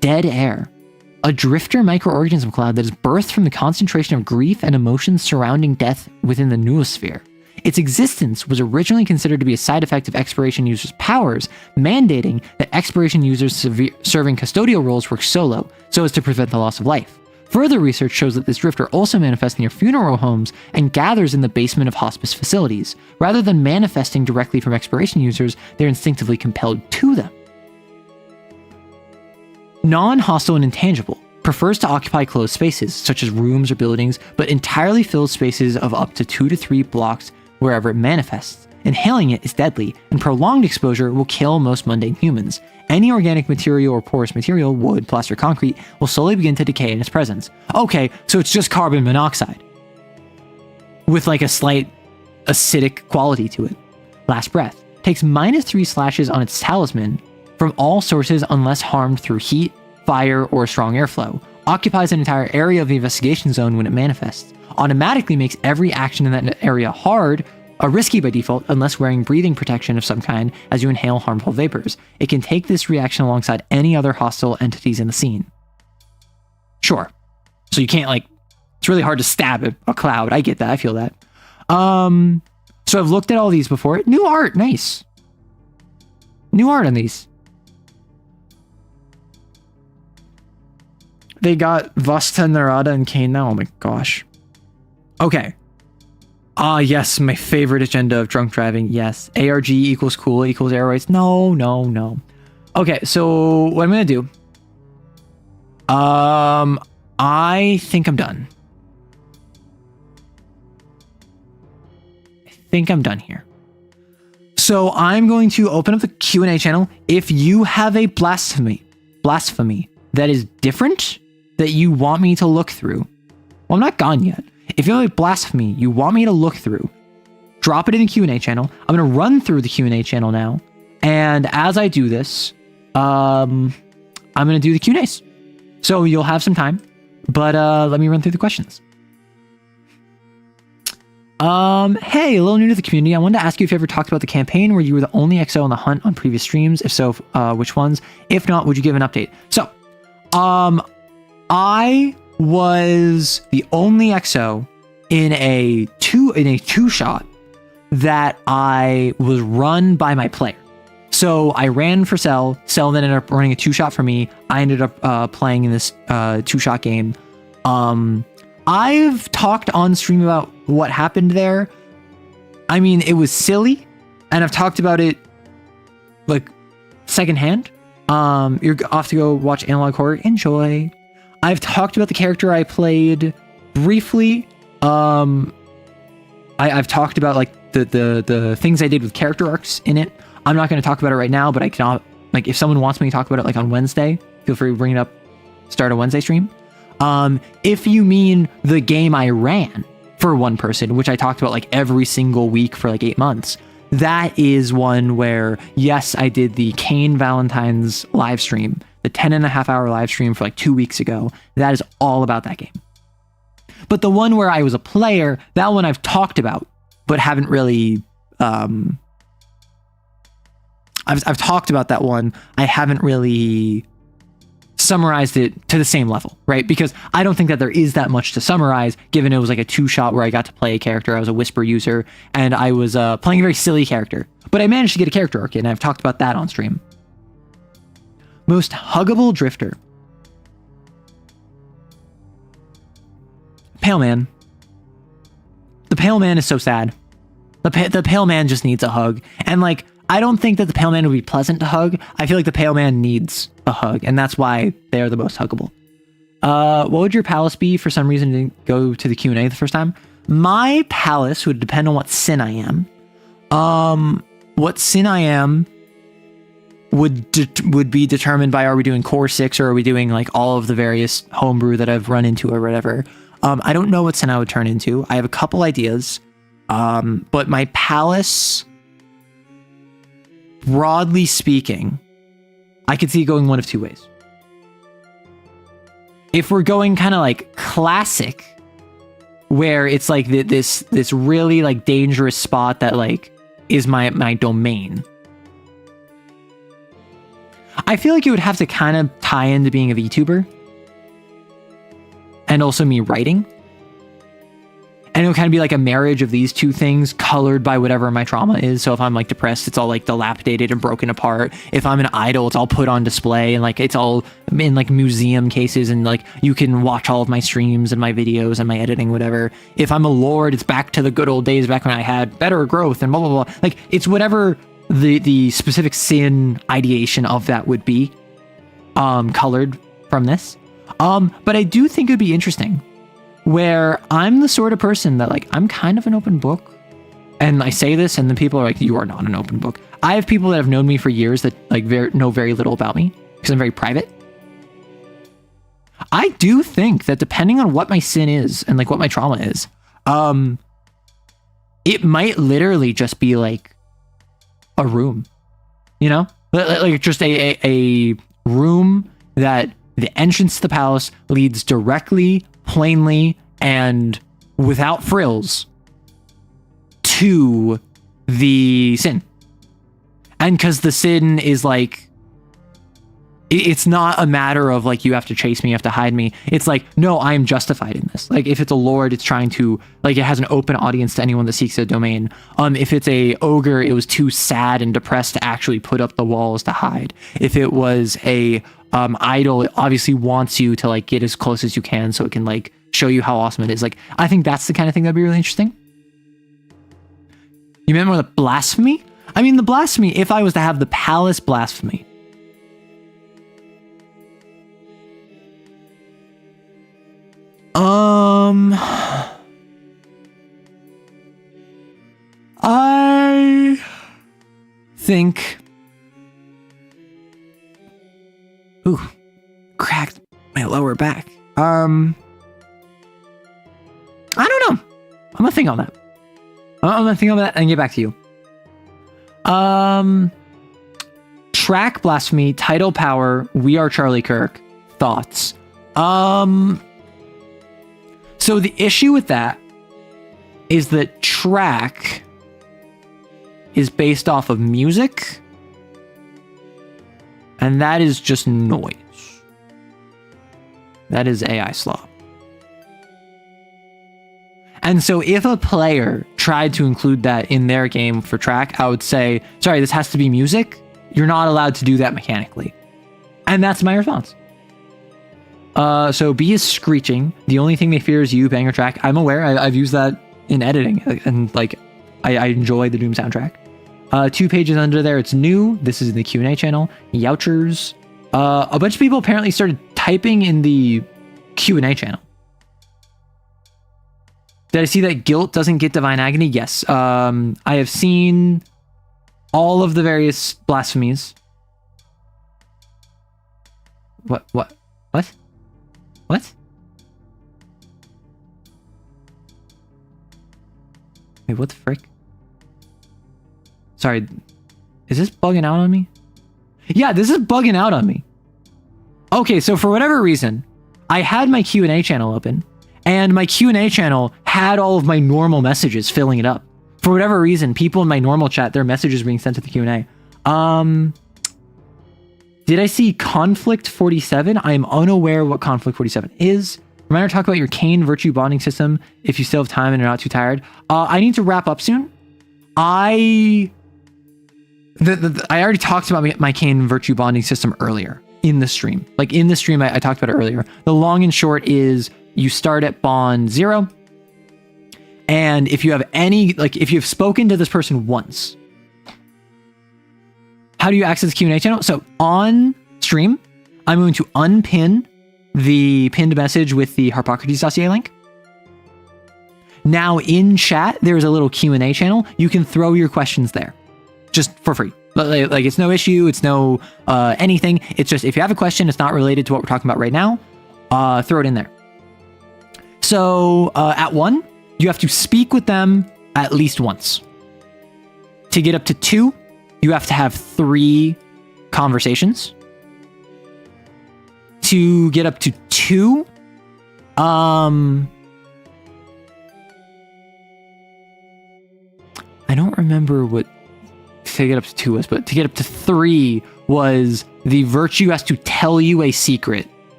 Dead air. A drifter microorganism cloud that is birthed from the concentration of grief and emotions surrounding death within the noosphere. Its existence was originally considered to be a side effect of Expiration users' powers, mandating that Expiration users serving custodial roles work solo, so as to prevent the loss of life. Further research shows that this drifter also manifests near funeral homes and gathers in the basement of hospice facilities. Rather than manifesting directly from Expiration users, they're instinctively compelled to them. Non-hostile and intangible. Prefers to occupy closed spaces, such as rooms or buildings, but entirely fills spaces of up to 2 to 3 blocks wherever it manifests. Inhaling it is deadly, and prolonged exposure will kill most mundane humans. Any organic material or porous material, wood, plaster, concrete, will slowly begin to decay in its presence. Okay, so it's just carbon monoxide. With like a slight acidic quality to it. Last breath. Takes -3 slashes on its talisman from all sources unless harmed through heat, fire, or strong airflow. Occupies an entire area of the investigation zone when it manifests. Automatically makes every action in that area hard, risky by default, unless wearing breathing protection of some kind as you inhale harmful vapors. It can take this reaction alongside any other hostile entities in the scene. Sure. So you can't it's really hard to stab a cloud. I get that. I feel that. So I've looked at all these before. New art. Nice. New art on these. They got Vasta, Narada, and CAIN now. Oh my gosh. Okay. Yes, my favorite agenda of drunk driving. Yes. ARG equals cool equals air rights. No. Okay, so what I'm gonna do. I think I'm done. I think I'm done here. So I'm going to open up the Q&A channel. If you have a blasphemy that is different that you want me to look through, well, I'm not gone yet. If you have a blasphemy you want me to look through, drop it in the Q&A channel. I'm going to run through the Q&A channel now. And as I do this, I'm going to do the Q&As. So you'll have some time, but let me run through the questions. Hey, a little new to the community. I wanted to ask you if you ever talked about the campaign where you were the only XO on the hunt on previous streams. If so, which ones? If not, would you give an update? So, I was the only XO in a two shot that I was run by my player. So I ran for Cell. Cell then ended up running a 2-shot for me. I ended up playing in this 2-shot game. I've talked on stream about what happened there. I mean, it was silly, and I've talked about it like secondhand. You're off to go watch Analog Horror. Enjoy. I've talked about the character I played briefly. I've talked about like the things I did with character arcs in it. I'm not going to talk about it right now, but I can, like, if someone wants me to talk about it like on Wednesday, feel free to bring it up, start a Wednesday stream. If you mean the game I ran for one person, which I talked about like every single week for like 8 months, that is one where, yes, I did the CAIN Valentine's live stream, the 10.5-hour live stream for like 2 weeks ago. That is all about that game. But the one where I was a player, that one I've talked about, but haven't really, I've talked about that one. I haven't really summarized it to the same level, right? Because I don't think that there is that much to summarize, given it was like a 2-shot where I got to play a character. I was a Whisper user, and I was playing a very silly character. But I managed to get a character arc in, and I've talked about that on stream. Most huggable drifter. Pale Man. The Pale Man is so sad. The Pale Man just needs a hug. And like, I don't think that the Pale Man would be pleasant to hug. I feel like the Pale Man needs a hug, and that's why they are the most huggable. What would your palace be? For some reason, didn't go to the Q&A the first time. My palace would depend on what sin I am. What sin I am would be determined by, are we doing core 6 or are we doing like all of the various homebrew that I've run into or whatever. I don't know what sin I would turn into. I have a couple ideas, but my palace, broadly speaking, I could see it going one of two ways. If we're going kind of like classic, where it's like this really like dangerous spot that like is my domain, I feel like it would have to kind of tie into being a VTuber and also me writing. And it would kind of be like a marriage of these two things colored by whatever my trauma is. So if I'm like depressed, it's all like dilapidated and broken apart. If I'm an idol, it's all put on display and like it's all in like museum cases, and like you can watch all of my streams and my videos and my editing, whatever. If I'm a lord, it's back to the good old days back when I had better growth and blah, blah, blah. Like it's whatever the specific sin ideation of that would be, colored from this. But I do think it'd be interesting, where I'm the sort of person that like, I'm kind of an open book. And I say this and then people are like, you are not an open book. I have people that have known me for years that like know very little about me because I'm very private. I do think that depending on what my sin is and like what my trauma is, it might literally just be like a room, you know, like just a room that the entrance to the palace leads directly, plainly, and without frills to the sin. And because the sin is like, it's not a matter of like, you have to chase me, you have to hide me. It's like, no, I am justified in this. Like if it's a lord, it's trying to, like, it has an open audience to anyone that seeks a domain. If it's a ogre, it was too sad and depressed to actually put up the walls to hide. If it was a idol, it obviously wants you to like get as close as you can so it can like show you how awesome it is. Like, I think that's the kind of thing that'd be really interesting. You meant more the blasphemy? I mean, the blasphemy, if I was to have the palace blasphemy, think... Ooh, cracked my lower back. I don't know. I'm gonna think on that. I'm gonna think on that and get back to you. Track blasphemy, title power, We Are Charlie Kirk, thoughts. So the issue with that is that track is based off of music, and that is just noise. That is AI slop. And so if a player tried to include that in their game for track, I would say, sorry, this has to be music. You're not allowed to do that mechanically. And that's my response. So B is screeching. The only thing they fear is you, banger track. I'm aware. I've used that in editing, and like I enjoy the Doom soundtrack. 2 pages under there, it's new. This is in the Q&A channel. Youchers. A bunch of people apparently started typing in the Q&A channel. Did I see that guilt doesn't get divine agony? Yes. I have seen all of the various blasphemies. What? Wait, what the frick? Sorry, is this bugging out on me? Yeah, this is bugging out on me. Okay, so for whatever reason, I had my Q&A channel open, and my Q&A channel had all of my normal messages filling it up. For whatever reason, people in my normal chat, their messages were being sent to the Q&A. Did I see Conflict 47? I am unaware what Conflict 47 is. Reminder to talk about your CAIN virtue bonding system if you still have time and are not too tired. I need to wrap up soon. I already talked about my CAIN virtue bonding system earlier in the stream. Like in the stream, I talked about it earlier. The long and short is you start at bond 0. And if you have any, like if you've spoken to this person once, how do you access the Q&A channel? So on stream, I'm going to unpin the pinned message with the Harpocrates dossier link. Now in chat, there's a little Q&A channel. You can throw your questions there just for free. Like it's no issue. It's no anything. It's just if you have a question, it's not related to what we're talking about right now, throw it in there. So at 1, you have to speak with them at least once. To get up to 2, you have to have 3 conversations. To get up to 2, I don't remember what to get up to 2 was, but to get up to 3 was the virtue has to tell you a secret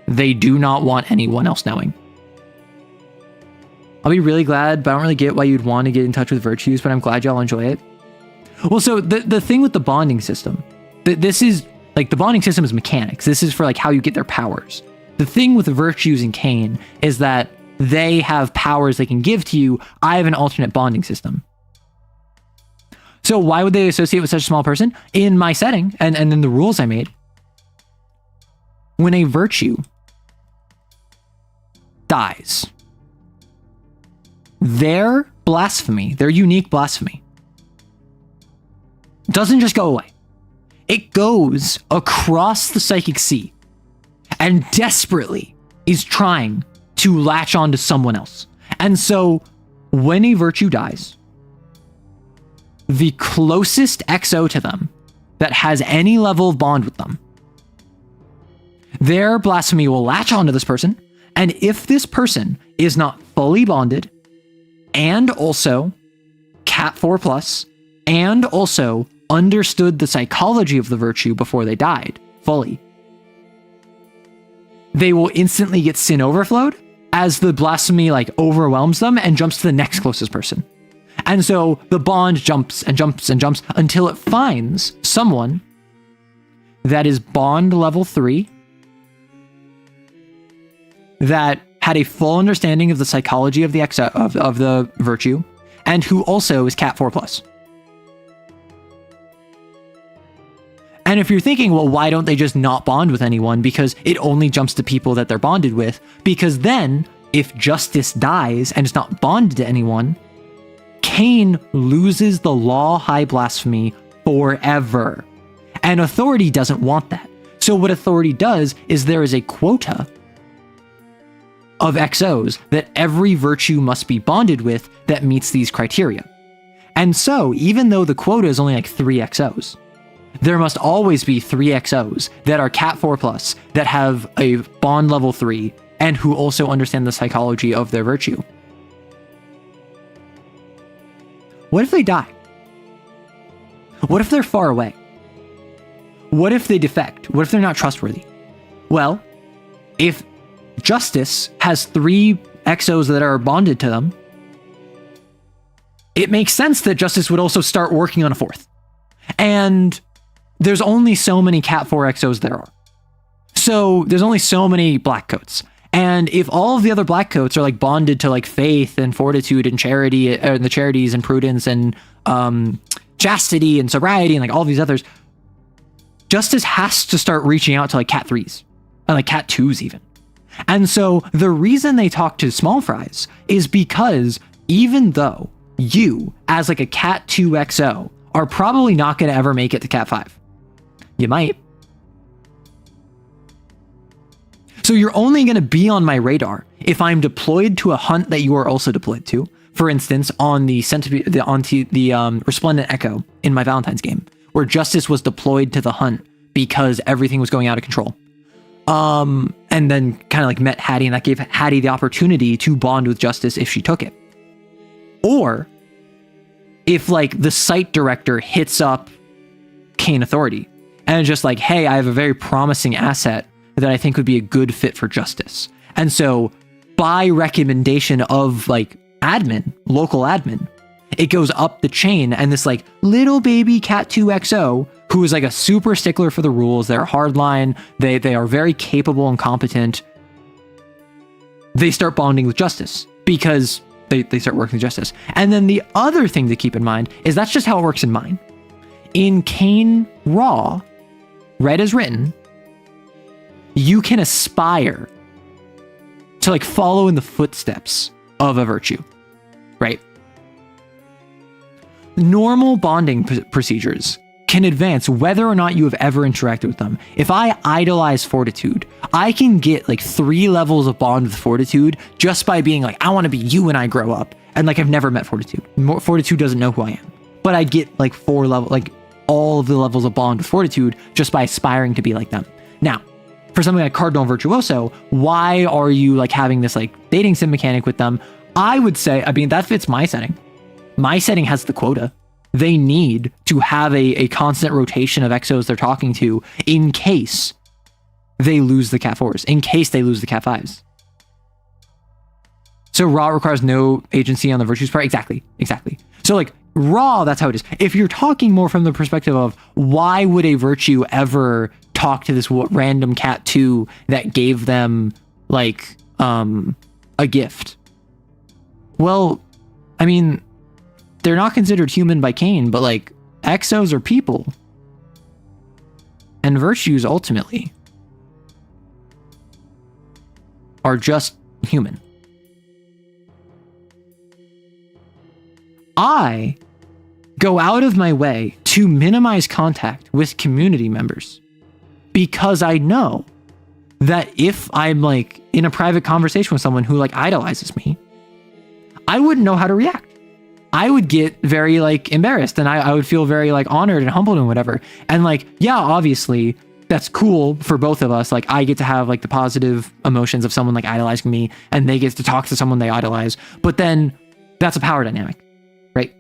they do not want anyone else knowing. I'll be really glad, but I don't really get why you'd want to get in touch with virtues, but I'm glad y'all enjoy it. Well, so the thing with the bonding system, this is like the bonding system is mechanics. This is for like how you get their powers. The thing with the virtues in CAIN is that they have powers they can give to you. I have an alternate bonding system. So why would they associate with such a small person? In my setting, and then the rules I made, when a virtue dies, their blasphemy, their unique blasphemy, doesn't just go away. It goes across the psychic sea and desperately is trying to latch on to someone else. And so when a virtue dies, the closest XO to them that has any level of bond with them, their blasphemy will latch onto this person. And if this person is not fully bonded and also Cat 4+, and also understood the psychology of the virtue before they died fully, they will instantly get sin overflowed as the blasphemy like overwhelms them and jumps to the next closest person. And so the bond jumps and jumps and jumps until it finds someone that is bond level 3, that had a full understanding of the psychology of the of the virtue, and who also is Cat 4+. And if you're thinking, well, why don't they just not bond with anyone? Because it only jumps to people that they're bonded with. Because then, if Justice dies and is not bonded to anyone, CAIN loses the law high blasphemy forever. And authority doesn't want that. So what authority does is there is a quota of XOs that every virtue must be bonded with that meets these criteria. And so even though the quota is only like 3 XOs, there must always be 3 XOs that are Cat 4+, that have a bond level 3, and who also understand the psychology of their virtue. What if they die? What if they're far away? What if they defect? What if they're not trustworthy? Well, if Justice has 3 XOs that are bonded to them, it makes sense that Justice would also start working on a 4th. And there's only so many Cat 4 XOs there are. So there's only so many black coats. And if all of the other black coats are like bonded to like faith and fortitude and charity, and the charities and prudence and chastity and sobriety and like all these others, Justice has to start reaching out to like Cat 3s and like Cat 2s even. And so the reason they talk to small fries is because even though you as like a Cat 2 XO are probably not going to ever make it to Cat 5, you might. So you're only going to be on my radar if I'm deployed to a hunt that you are also deployed to. For instance, on the Resplendent Echo in my Valentine's game, where Justice was deployed to the hunt because everything was going out of control. And then kind of like met Hattie, and that gave Hattie the opportunity to bond with Justice if she took it. Or if like the site director hits up CAIN Authority and just like, hey, I have a very promising asset that I think would be a good fit for Justice. And so by recommendation of like admin, local admin, it goes up the chain, and this like little baby Cat 2 XO who is like a super stickler for the rules, they're hardline, they are very capable and competent, they start bonding with Justice because they start working with Justice. And then the other thing to keep in mind is that's just how it works in mine. In CAIN Raw, read as written, you can aspire to like follow in the footsteps of a virtue, right? Normal bonding procedures can advance whether or not you have ever interacted with them. If I idolize Fortitude, I can get like 3 levels of bond with Fortitude just by being like, I want to be you when I grow up. And like, I've never met Fortitude. Fortitude doesn't know who I am, but I get like 4 levels, like all of the levels of bond with Fortitude just by aspiring to be like them. Now, for something like Cardinal Virtuoso, why are you like having this like dating sim mechanic with them? I would say, I mean, that fits my setting. My setting has the quota. They need to have a constant rotation of XOs they're talking to in case they lose the Cat 4s, in case they lose the Cat 5s. So Raw requires no agency on the virtues part. Exactly. So like Raw, that's how it is. If you're talking more from the perspective of why would a virtue ever talk to this random Cat 2 that gave them like a gift? Well, I mean, they're not considered human by CAIN, but like XOs are people. And virtues ultimately are just human. I go out of my way to minimize contact with community members because I know that if I'm like in a private conversation with someone who like idolizes me, I wouldn't know how to react. I would get very like embarrassed, and I would feel very like honored and humbled and whatever. And like, yeah, obviously that's cool for both of us. Like I get to have like the positive emotions of someone like idolizing me, and they get to talk to someone they idolize. But then that's a power dynamic, right?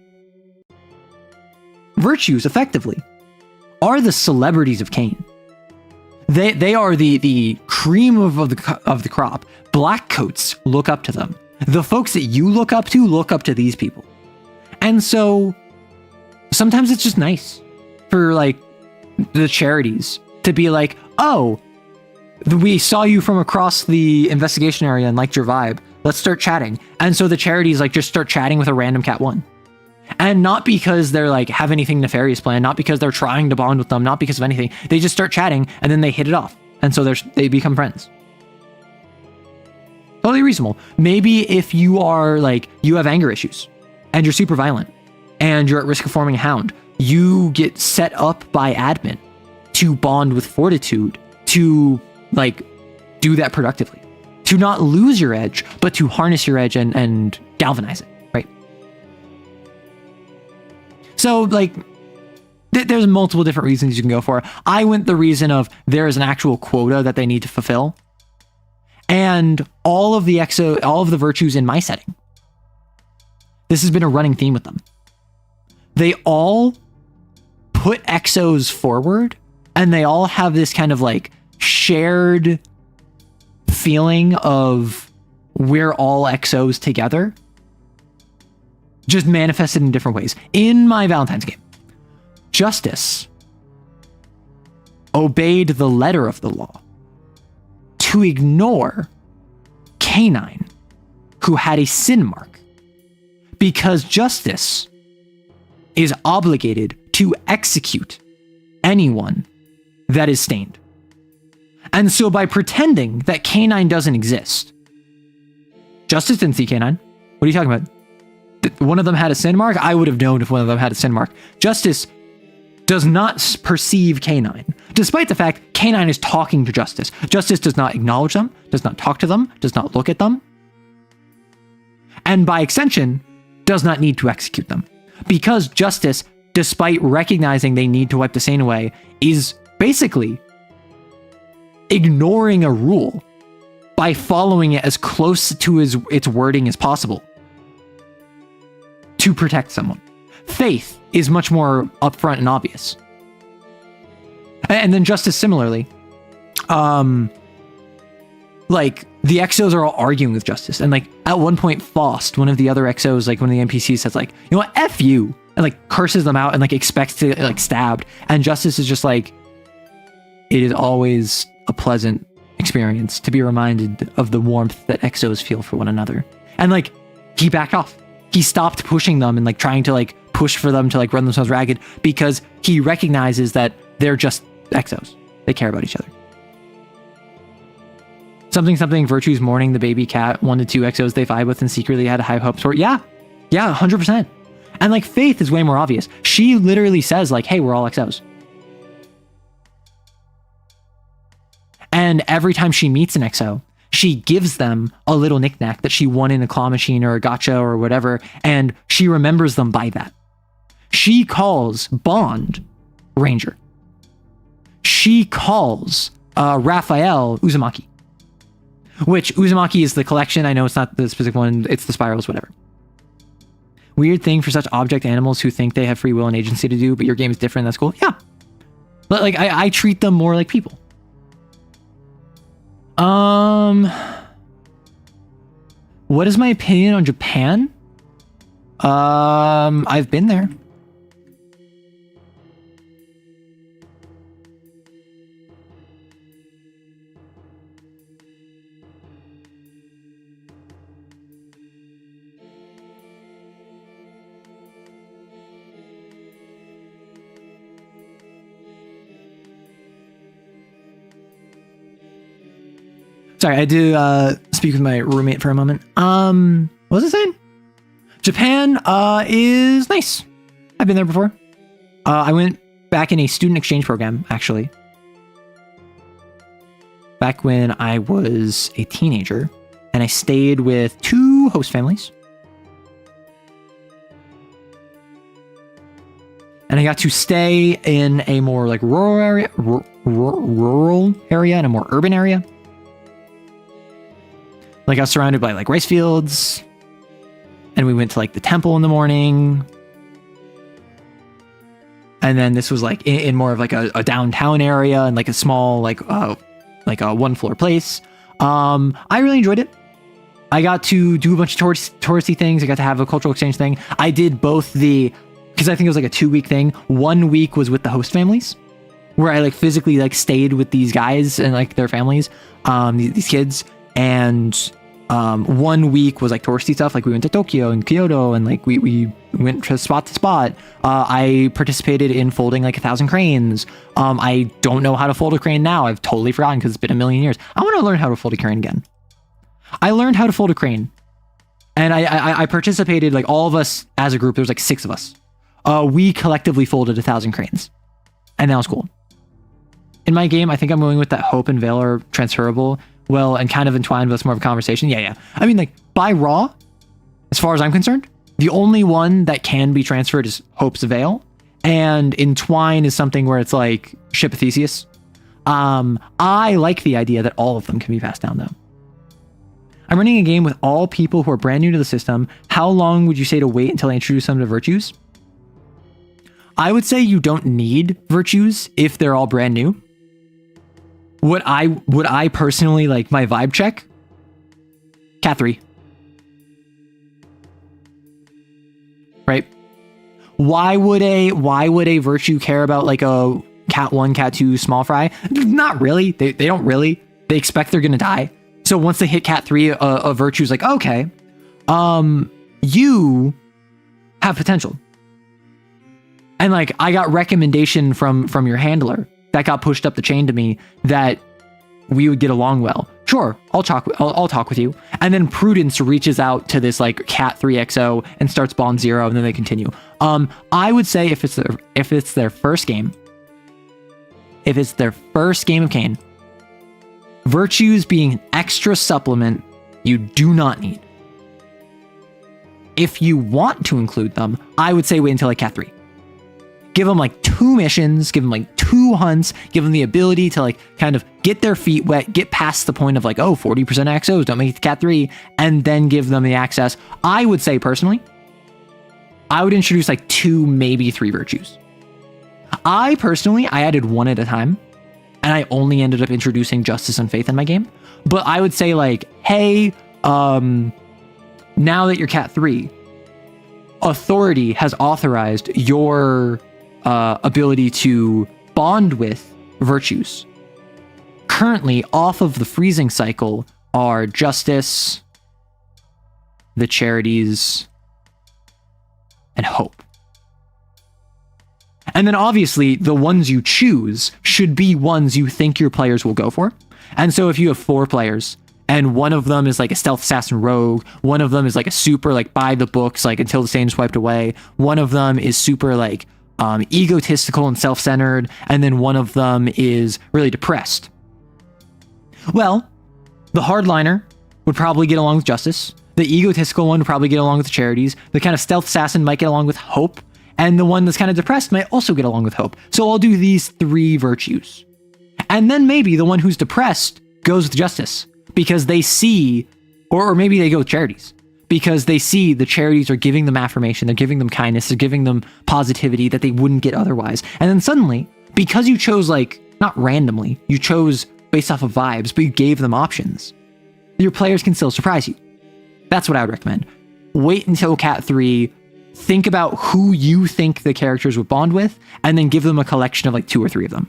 Virtues effectively are the celebrities of CAIN. They are the cream of the crop. Black coats look up to them. The folks that you look up to these people. And so sometimes it's just nice for like the charities to be like, oh, we saw you from across the investigation area and liked your vibe. Let's start chatting. And so the charities like just start chatting with a random Cat 1. And not because they're like have anything nefarious planned, not because they're trying to bond with them, not because of anything. They just start chatting and then they hit it off. And so they become friends. Totally reasonable. Maybe if you are like, you have anger issues and you're super violent and you're at risk of forming a hound, you get set up by admin to bond with fortitude, to like do that productively, to not lose your edge, but to harness your edge and galvanize it, right? So like, there's multiple different reasons you can go for. I went the reason of there is an actual quota that they need to fulfill, and all of the virtues in my setting. This has been a running theme with them. They all put exos forward, and they all have this kind of like shared feeling of we're all exos together, just manifested in different ways. In my Valentine's game, Justice obeyed the letter of the law to ignore CAIN, who had a sin mark, because Justice is obligated to execute anyone that is stained. And so by pretending that CAIN doesn't exist, Justice didn't see CAIN. What are you talking about? One of them had a sin mark? I would have known if one of them had a sin mark. Justice does not perceive CAIN, despite the fact CAIN is talking to Justice. Justice does not acknowledge them, does not talk to them, does not look at them, and by extension, does not need to execute them. Because Justice, despite recognizing they need to wipe the stain away, is basically ignoring a rule by following it as close to its wording as possible to protect someone. Faith is much more upfront and obvious. And then Justice similarly, like the exos are all arguing with Justice, and like at one point Faust, one of the other exos, like one of the NPCs, says like, you know what, F you, and like curses them out and like expects to get like stabbed, and Justice is just like, it is always a pleasant experience to be reminded of the warmth that exos feel for one another. And like he backed off. He stopped pushing them and like trying to like push for them to like run themselves ragged, because he recognizes that they're just exos. They care about each other. Something virtues mourning the baby cat, 1 to 2 exos they vibe with and secretly had high hopes for. Yeah, 100%. And like Faith is way more obvious. She literally says like, hey, we're all exos. And every time she meets an exo, she gives them a little knickknack that she won in a claw machine or a gacha or whatever, and she remembers them by that. She calls Bond Ranger. She calls Raphael Uzumaki, which Uzumaki is the collection. I know it's not the specific one. It's the spirals, whatever. Weird thing for such object animals who think they have free will and agency to do, but your game is different. That's cool. Yeah. But like, I treat them more like people. What is my opinion on Japan? I've been there. Sorry, I had to speak with my roommate for a moment. What was I saying? Japan is nice. I've been there before. I went back in a student exchange program, actually. Back when I was a teenager, and I stayed with 2 host families. And I got to stay in a more like rural area and a more urban area. Like I was surrounded by like rice fields, and we went to like the temple in the morning. And then this was like in more of like a downtown area and like a small, like a 1-floor place. I really enjoyed it. I got to do a bunch of touristy things. I got to have a cultural exchange thing. I did both because I think it was like a 2-week thing. 1 week was with the host families, where I like physically like stayed with these guys and like their families, these kids. And 1 week was like touristy stuff. Like we went to Tokyo and Kyoto, and like we went to spot. I participated in folding like 1,000 cranes. I don't know how to fold a crane now. I've totally forgotten because it's been a million years. I want to learn how to fold a crane again. I learned how to fold a crane, and I participated, like all of us as a group. There was like 6 of us. we collectively folded 1,000 cranes. And that was cool. In my game, I think I'm going with that hope and veil are transferable well and kind of entwined, but it's more of a conversation. Yeah. I mean, like, by raw, as far as I'm concerned, the only one that can be transferred is Hope's Veil. And entwine is something where it's like Ship of Theseus. I like the idea that all of them can be passed down, though. I'm running a game with all people who are brand new to the system. How long would you say to wait until I introduce them to virtues? I would say you don't need virtues if they're all brand new. Would I personally, like, my vibe check? Cat 3. Right? Why would a virtue care about like a Cat 1, Cat 2 small fry? Not really. They don't really. They expect they're gonna die. So once they hit Cat 3, a virtue's like, okay, you have potential. And like, I got recommendation from your handler that got pushed up the chain to me that we would get along well. Sure, I'll talk with you. And then Prudence reaches out to this like Cat 3XO and starts Bond 0, and then they continue. I would say if it's their first game of CAIN, virtues being an extra supplement you do not need. If you want to include them, I would say wait until like Cat 3. Give them like 2 missions, give them like 2 hunts, give them the ability to like kind of get their feet wet, get past the point of like, oh, 40% XOs, don't make it to Cat 3, and then give them the access. I would say personally, I would introduce like 2, maybe 3 virtues. I added 1 at a time, and I only ended up introducing Justice and Faith in my game. But I would say like, hey, now that you're Cat 3, Authority has authorized your ability to bond with virtues. Currently, off of the freezing cycle are Justice, the Charities, and Hope. And then obviously, the ones you choose should be ones you think your players will go for. And so if you have 4 players, and one of them is like a stealth assassin rogue, one of them is like a super like by the books, like until the Satan's wiped away, one of them is super like egotistical and self-centered, and then one of them is really depressed. Well, the hardliner would probably get along with Justice, the egotistical one would probably get along with the Charities, the kind of stealth assassin might get along with Hope, and the one that's kind of depressed might also get along with Hope. So I'll do these 3 virtues. And then maybe the one who's depressed goes with Justice, because they see, or maybe they go with Charities, because they see the Charities are giving them affirmation, they're giving them kindness, they're giving them positivity that they wouldn't get otherwise. And then suddenly, because you chose like, not randomly, you chose based off of vibes, but you gave them options, your players can still surprise you. That's what I would recommend. Wait until Cat 3, think about who you think the characters would bond with, and then give them a collection of like 2 or 3 of them.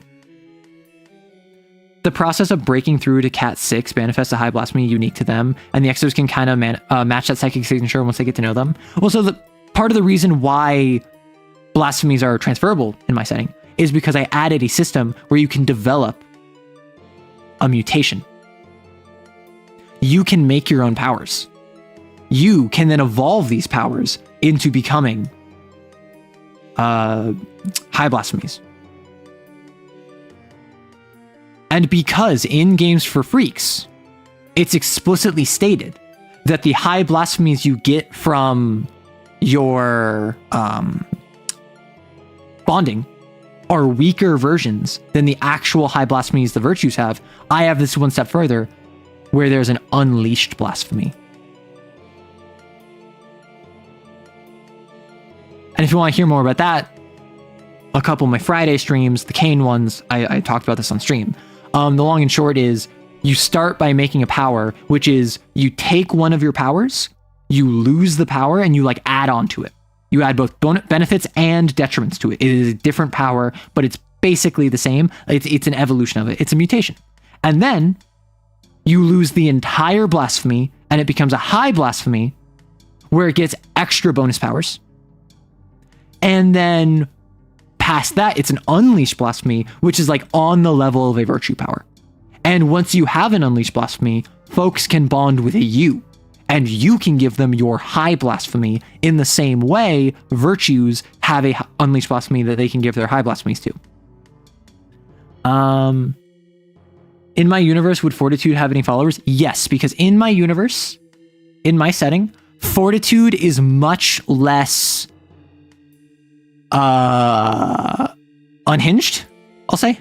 The process of breaking through to Cat 6 manifests a high blasphemy unique to them, and the Exos can kind of match that psychic signature once they get to know them. Also, the part of the reason why blasphemies are transferable in my setting is because I added a system where you can develop a mutation. You can make your own powers. You can then evolve these powers into becoming high blasphemies. And because in Games for Freaks, it's explicitly stated that the high blasphemies you get from your bonding are weaker versions than the actual high blasphemies the virtues have, I have this one step further, where there's an unleashed blasphemy. And if you want to hear more about that, a couple of my Friday streams, the CAIN ones, I talked about this on stream. The long and short is you start by making a power, which is you take one of your powers, you lose the power, and you like add on to it. You add both benefits and detriments to it. It is a different power, but it's basically the same. It's an evolution of it. It's a mutation. And then you lose the entire blasphemy, and it becomes a high blasphemy, where it gets extra bonus powers. And then past that, it's an unleashed blasphemy, which is like on the level of a virtue power. And once you have an unleashed blasphemy, folks can bond with you. and you can give them your high blasphemy in the same way virtues have a unleashed blasphemy that they can give their high blasphemies to. In my universe, would Fortitude have any followers? Yes, because in my universe, in my setting, Fortitude is much less unhinged, I'll say.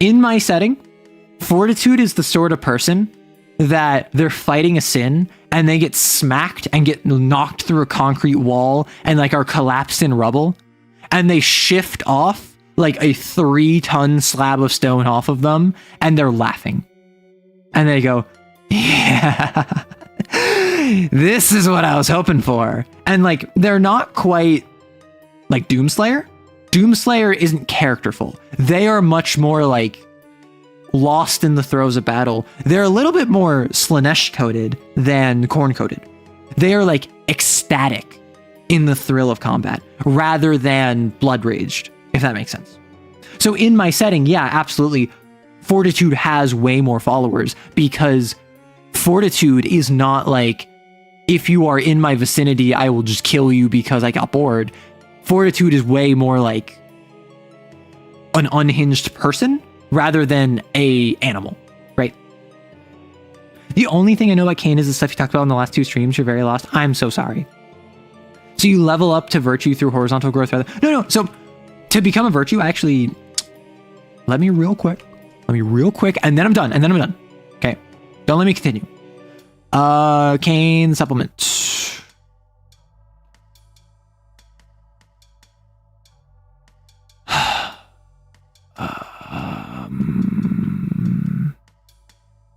In my setting, Fortitude is the sort of person that they're fighting a sin and they get smacked and get knocked through a concrete wall and like are collapsed in rubble, and they shift off like a 3-ton slab of stone off of them and they're laughing. And they go, yeah, this is what I was hoping for. And like, they're not quite like Doomslayer. Doomslayer isn't characterful. They are much more like lost in the throes of battle. They're a little bit more Slanesh coded than Khorne coded. They are like ecstatic in the thrill of combat rather than blood raged, if that makes sense. So in my setting, yeah, absolutely, Fortitude has way more followers because Fortitude is not like, if you are in my vicinity, I will just kill you because I got bored. Fortitude is way more like an unhinged person rather than a animal, right? The only thing I know about CAIN is the stuff you talked about in the last 2 streams. You're very lost. I'm so sorry. So you level up to virtue through horizontal growth rather... No. So to become a virtue, actually... Let me real quick, and then I'm done, Okay. Don't let me continue. CAIN supplement.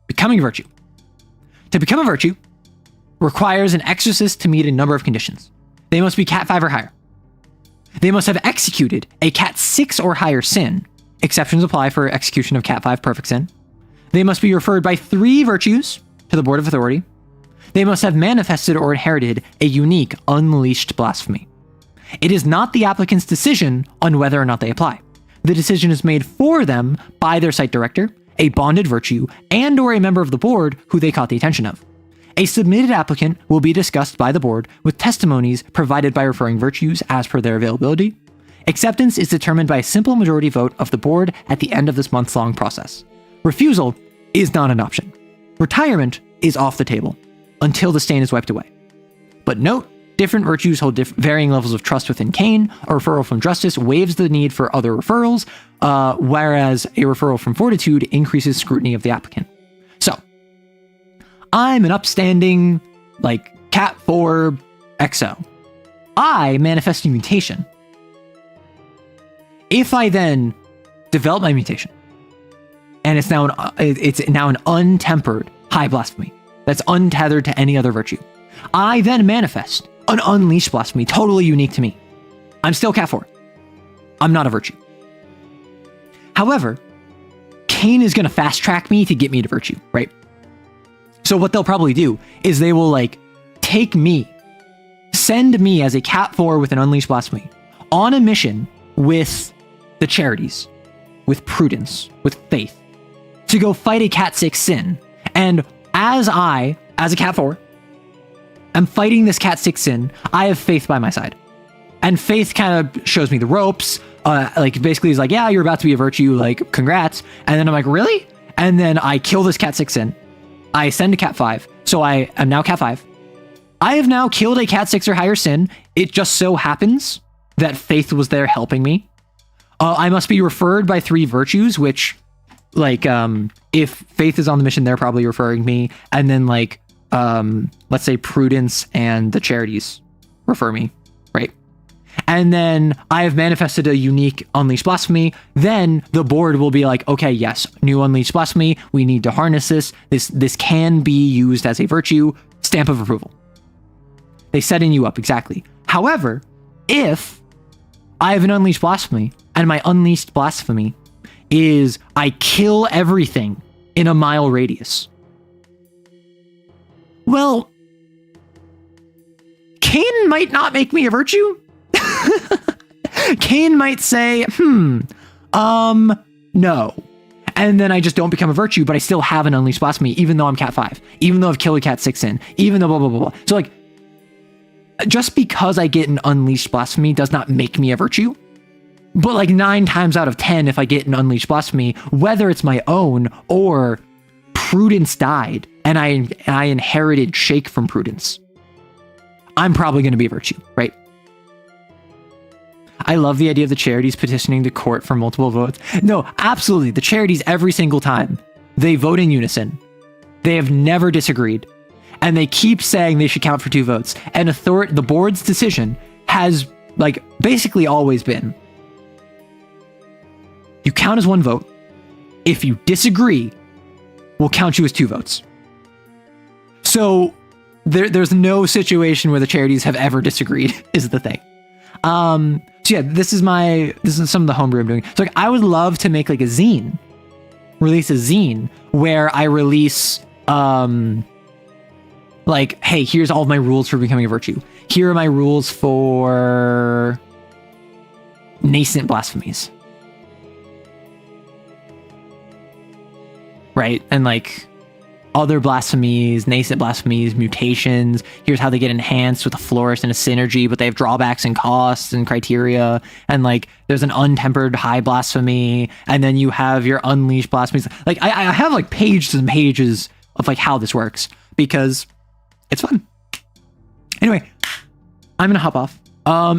Becoming a virtue. To become a virtue requires an exorcist to meet a number of conditions. They must be Cat 5 or higher. They must have executed a Cat 6 or higher sin. Exceptions apply for execution of Cat 5 perfect sin. They must be referred by 3 virtues to the Board of Authority. They must have manifested or inherited a unique unleashed blasphemy. It is not the applicant's decision on whether or not they apply. The decision is made for them by their site director, a bonded virtue, and or a member of the board who they caught the attention of. A submitted applicant will be discussed by the board with testimonies provided by referring virtues as per their availability. Acceptance is determined by a simple majority vote of the board at the end of this months-long process. Refusal is not an option. Retirement is off the table until the stain is wiped away. But note, different virtues hold varying levels of trust within CAIN. A referral from Justice waives the need for other referrals, whereas a referral from Fortitude increases scrutiny of the applicant. So, I'm an upstanding, like, Cat 4 XO. I manifest a mutation. If I then develop my mutation, and it's now an untempered high blasphemy that's untethered to any other virtue, I then manifest an unleashed blasphemy totally unique to me. I'm still Cat 4. I'm not a virtue. However, CAIN is going to fast track me to get me to virtue, right? So what they'll probably do is they will like take me, send me as a Cat 4 with an unleashed blasphemy on a mission with the charities, with prudence, with faith, to go fight a Cat 6 sin. And as a Cat 4, I'm fighting this Cat 6 sin, I have faith by my side. And faith kind of shows me the ropes, like basically is like, yeah, you're about to be a virtue, like, congrats. And then I'm like, really? And then I kill this Cat 6 sin. I ascend to Cat 5, so I am now Cat 5. I have now killed a Cat 6 or higher sin. It just so happens that faith was there helping me. I must be referred by 3 virtues, which, like, if faith is on the mission, they're probably referring me. And then, like, let's say prudence and the charities refer me, right? And then I have manifested a unique unleashed blasphemy. Then the board will be like, okay, yes, new unleashed blasphemy. We need to harness this. This can be used as a virtue. Stamp of approval. They setting you up exactly. However, if I have an unleashed blasphemy and my unleashed blasphemy is I kill everything in a mile radius, well, CAIN might not make me a virtue. CAIN might say, no. And then I just don't become a virtue, but I still have an unleashed blasphemy, even though I'm cat 5, even though I've killed a cat 6 in, even though blah, blah, blah, blah. So like, just because I get an unleashed blasphemy does not make me a virtue. But like 9 times out of 10, if I get an unleashed blasphemy, whether it's my own or Prudence died and I inherited Shake from Prudence, I'm probably going to be a virtue, right? I love the idea of the charities petitioning the court for multiple votes. No, absolutely. The charities, every single time, they vote in unison. They have never disagreed. And they keep saying they should count for 2 votes. And the board's decision has like basically always been, you count as 1 vote. If you disagree, we'll count you as 2 votes. So there's no situation where the charities have ever disagreed, is the thing. So yeah, this is some of the homebrew I'm doing. So like, I would love to make like a zine, release a zine where I release, like, hey, here's all of my rules for becoming a virtue. Here are my rules for nascent blasphemies. Right? And like other blasphemies, nascent blasphemies, mutations. Here's how they get enhanced with a flourish and a synergy, but they have drawbacks and costs and criteria. And like, there's an untempered high blasphemy, and then you have your unleashed blasphemies. Like, I have like pages and pages of like how this works because it's fun. Anyway, I'm gonna hop off.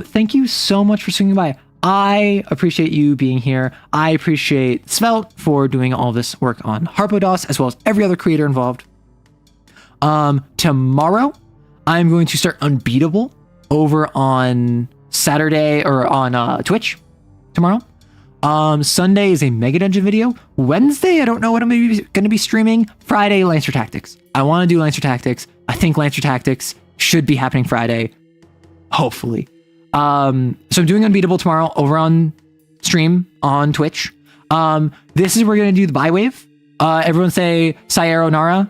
Thank you so much for swinging by. I appreciate you being here. I appreciate Svelte for doing all this work on Harpocrates, as well as every other creator involved. Tomorrow, I'm going to start Unbeatable over on Saturday or on Twitch tomorrow. Sunday is a Mega Dungeon video. Wednesday, I don't know what I'm going to be streaming. Friday, Lancer Tactics. I want to do Lancer Tactics. I think Lancer Tactics should be happening Friday, hopefully. So I'm doing Unbeatable tomorrow over on stream on Twitch. This is where we're going to do the bye wave. Everyone say Sayonara.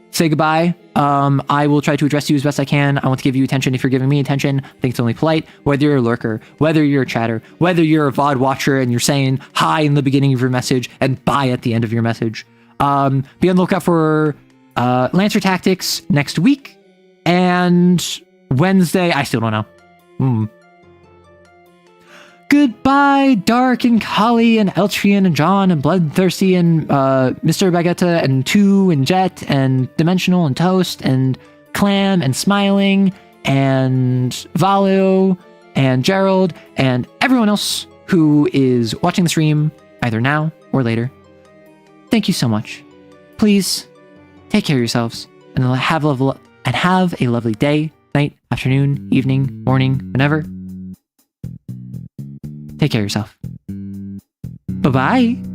Say goodbye. I will try to address you as best I can. I want to give you attention if you're giving me attention. I think it's only polite. Whether you're a lurker, whether you're a chatter, whether you're a VOD watcher and you're saying hi in the beginning of your message and bye at the end of your message. Be on the lookout for Lancer Tactics next week. And Wednesday, I still don't know. Goodbye, Dark and Kali and Eltrian and John and Bloodthirsty and Mr. Baguetta and Two and Jet and Dimensional and Toast and Clam and Smiling and Valo and Gerald and everyone else who is watching the stream either now or later. Thank you so much. Please take care of yourselves and have a lovely day, night, afternoon, evening, morning, whenever. Take care of yourself. Bye-bye.